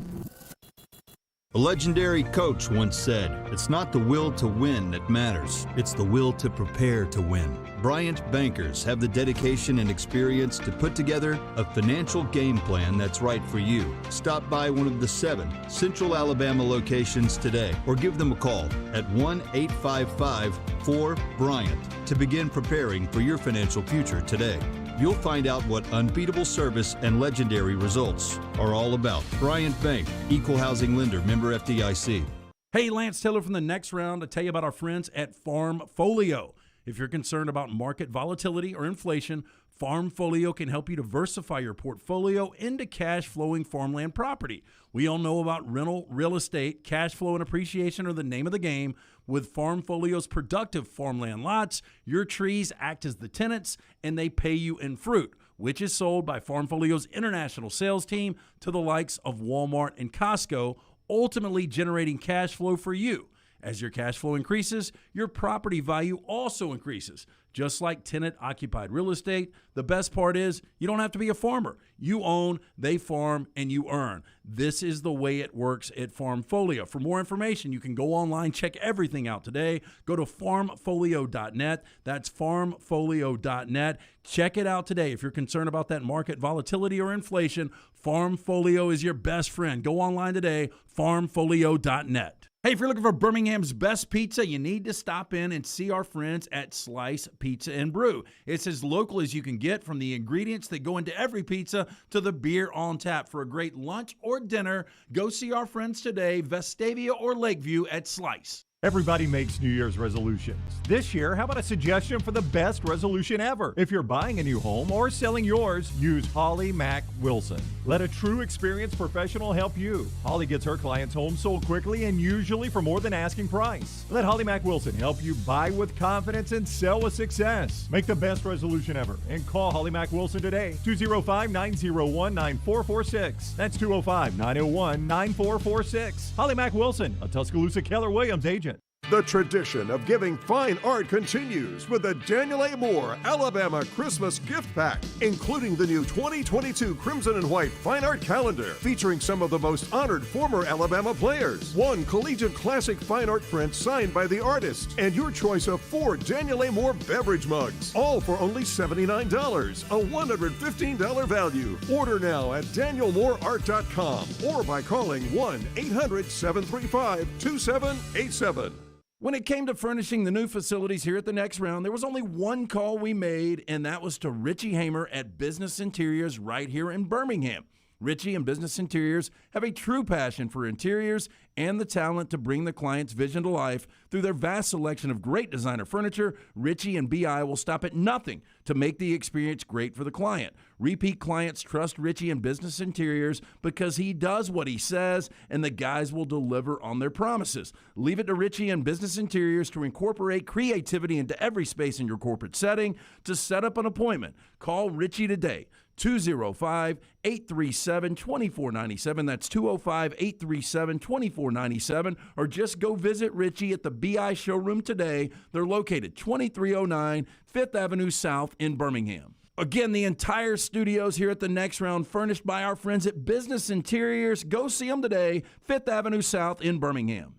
A legendary coach once said, "It's not the will to win that matters, it's the will to prepare to win." Bryant Bankers have the dedication and experience to put together a financial game plan that's right for you. Stop by one of the 7 Central Alabama locations today or give them a call at 1-855-4-BRYANT to begin preparing for your financial future today. You'll find out what unbeatable service and legendary results are all about. Bryant Bank, Equal Housing Lender, member FDIC. Hey, Lance Taylor from the next round to tell you about our friends at Farmfolio. If you're concerned about market volatility or inflation, Farmfolio can help you diversify your portfolio into cash-flowing farmland property. We all know about rental real estate. Cash flow and appreciation are the name of the game. With Farmfolio's productive farmland lots, your trees act as the tenants, and they pay you in fruit, which is sold by Farmfolio's international sales team to the likes of Walmart and Costco, ultimately generating cash flow for you. As your cash flow increases, your property value also increases. Just like tenant-occupied real estate, the best part is you don't have to be a farmer. You own, they farm, and you earn. This is the way it works at Farmfolio. For more information, you can go online, check everything out today. Go to farmfolio.net. That's farmfolio.net. Check it out today. If you're concerned about that market volatility or inflation, Farmfolio is your best friend. Go online today, farmfolio.net. Hey, if you're looking for Birmingham's best pizza, you need to stop in and see our friends at Slice Pizza and Brew. It's as local as you can get, from the ingredients that go into every pizza to the beer on tap. For a great lunch or dinner, go see our friends today, Vestavia or Lakeview at Slice. Everybody makes New Year's resolutions. This year, how about a suggestion for the best resolution ever? If you're buying a new home or selling yours, use Holly Mack Wilson. Let a true experienced professional help you. Holly gets her clients' homes sold quickly and usually for more than asking price. Let Holly Mack Wilson help you buy with confidence and sell with success. Make the best resolution ever and call Holly Mack Wilson today, 205-901-9446. That's 205-901-9446. Holly Mack Wilson, a Tuscaloosa Keller Williams agent. The tradition of giving fine art continues with the Daniel A. Moore Alabama Christmas Gift Pack, including the new 2022 Crimson and White Fine Art Calendar, featuring some of the most honored former Alabama players, 1 collegiate classic fine art print signed by the artist, and your choice of 4 Daniel A. Moore beverage mugs, all for only $79, a $115 value. Order now at danielmooreart.com or by calling 1-800-735-2787. When it came to furnishing the new facilities here at the next round, there was only one call we made, and that was to Richie Hamer at Business Interiors right here in Birmingham. Richie and Business Interiors have a true passion for interiors and the talent to bring the client's vision to life. Through their vast selection of great designer furniture, Richie and BI will stop at nothing to make the experience great for the client. Repeat clients trust Richie and Business Interiors because he does what he says, and the guys will deliver on their promises. Leave it to Richie and Business Interiors to incorporate creativity into every space in your corporate setting. To set up an appointment, call Richie today. 205-837-2497. That's 205-837-2497. Or just go visit Richie at the BI showroom today. They're located 2309 5th Avenue South in Birmingham. Again, the entire studios here at the next round furnished by our friends at Business Interiors. Go see them today, 5th Avenue South in Birmingham.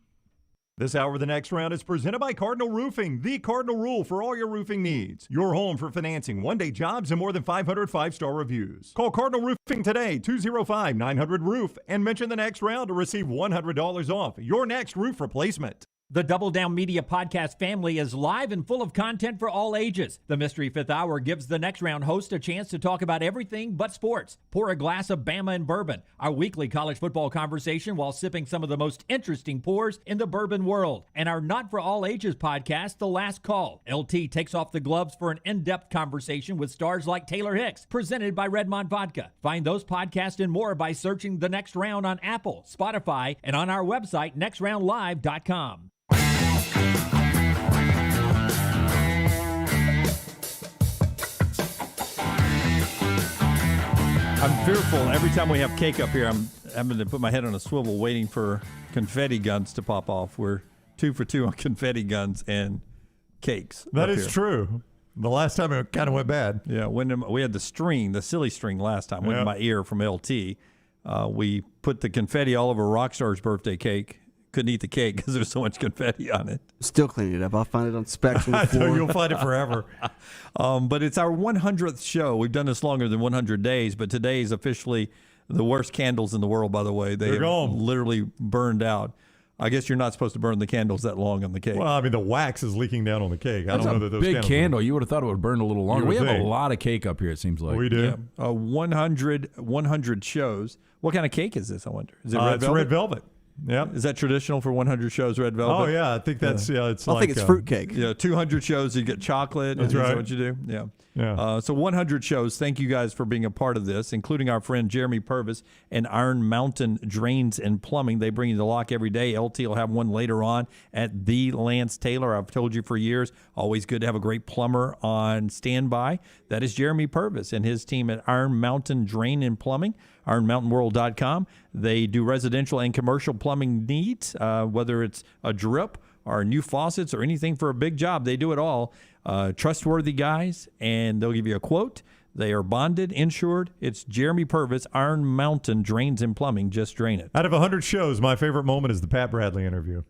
This hour of the Next Round is presented by Cardinal Roofing, the Cardinal rule for all your roofing needs. Your home for financing, one-day jobs, and more than 500 five-star reviews. Call Cardinal Roofing today, 205-900-ROOF, and mention the Next Round to receive $100 off your next roof replacement. The Double Down Media podcast family is live and full of content for all ages. The Mystery Fifth Hour gives the Next Round host a chance to talk about everything but sports. Pour a glass of Bama and bourbon, our weekly college football conversation while sipping some of the most interesting pours in the bourbon world. And our Not For All Ages podcast, The Last Call. LT takes off the gloves for an in-depth conversation with stars like Taylor Hicks, presented by Redmond Vodka. Find those podcasts and more by searching The Next Round on Apple, Spotify, and on our website, nextroundlive.com. I'm fearful every time we have cake up here. I'm having to put my head on a swivel waiting for confetti guns to pop off. We're 2 for 2 on confetti guns and cakes. That is true. The last time it kind of went bad. Yeah, when we had the silly string last time, went in my ear from LT. We put the confetti all over Rockstar's birthday cake. Couldn't eat the cake because there's so much confetti on it. Still cleaning it up. I'll find it on specs on the floor. You'll find it forever. But it's our 100th show. We've done this longer than 100 days, but today is officially the worst candles in the world, by the way. They have literally burned out. I guess you're not supposed to burn the candles that long on the cake. Well, I mean, the wax is leaking down on the cake. I don't know that those big candles candle. You would have thought it would burn a little longer. We have think. a lot of cake up here, it seems like. We do. Yeah. 100 shows. What kind of cake is this, I wonder? Is it red it's velvet? red velvet. Yeah. Is that traditional for 100 shows, red velvet? Oh, yeah. I think that's, it's I like. think it's fruitcake. Yeah, 200 shows, you get chocolate. That's Is right. that what you do? Yeah. Yeah. So 100 shows. Thank you guys for being a part of this, including our friend Jeremy Purvis and Iron Mountain Drains and Plumbing. They bring you the lock every day. LT will have one later on at the Lance Taylor. I've told you for years, always good to have a great plumber on standby. That is Jeremy Purvis and his team at Iron Mountain Drain and Plumbing, ironmountainworld.com. They do residential and commercial plumbing needs, whether it's a drip or new faucets or anything for a big job. They do it all. Trustworthy guys, and they'll give you a quote. They are bonded, insured. It's Jeremy Purvis, Iron Mountain Drains and Plumbing. Just drain it. Out of 100 shows, my favorite moment is the Pat Bradley interview.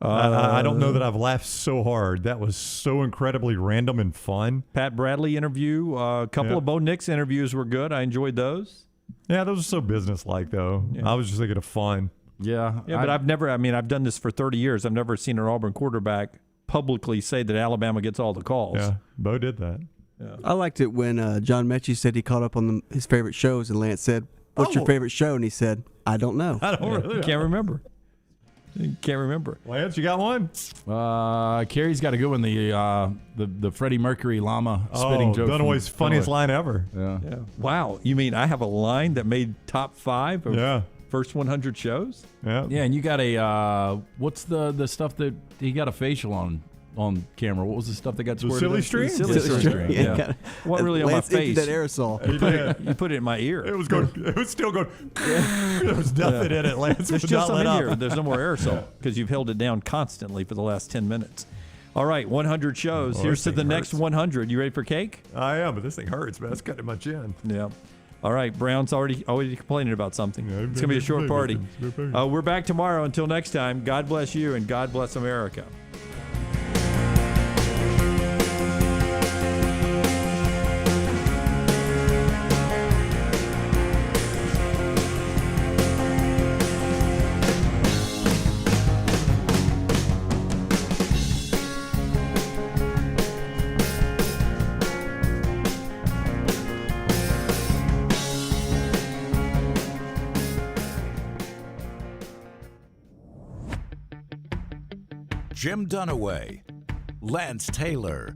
I don't know that I've laughed so hard. That was so incredibly random and fun. Pat Bradley interview. A couple of Bo Nix interviews were good. I enjoyed those. Yeah, those are so business-like, though. Yeah. I was just thinking of fun. Yeah. Yeah, but I've done this for 30 years. I've never seen an Auburn quarterback publicly say that Alabama gets all the calls. Yeah, Bo did that. Yeah. I liked it when John Mechie said he caught up on his favorite shows, and Lance said, "What's your favorite show?" And he said, "I don't know." I don't really know. Can't remember. Can't remember. Lance, you got one? Carrie's got a good one. The Freddie Mercury llama spitting joke. Dunaway's funniest line ever. Yeah. Wow. You mean I have a line that made top 5 of first 100 shows? Yeah. Yeah, and you got a what's the stuff that he got a facial on camera? What was the stuff that got squirted? silly in? string? Silly string. Yeah. What really on my Lance emptied face? that aerosol. You put it in my ear. It was going. It was still going. There was nothing in it, Lance. There's would still not some let in up. here, but there's no more aerosol because you've held it down constantly for the last 10 minutes. All right, 100 shows. Oh, Here's this to the thing next hurts. 100. You ready for cake? I am, but this thing hurts, man. That's cutting my chin. Yeah. All right, Brown's already complaining about something. It's going to be a short party. We're back tomorrow. Until next time, God bless you and God bless America. Jim Dunaway, Lance Taylor,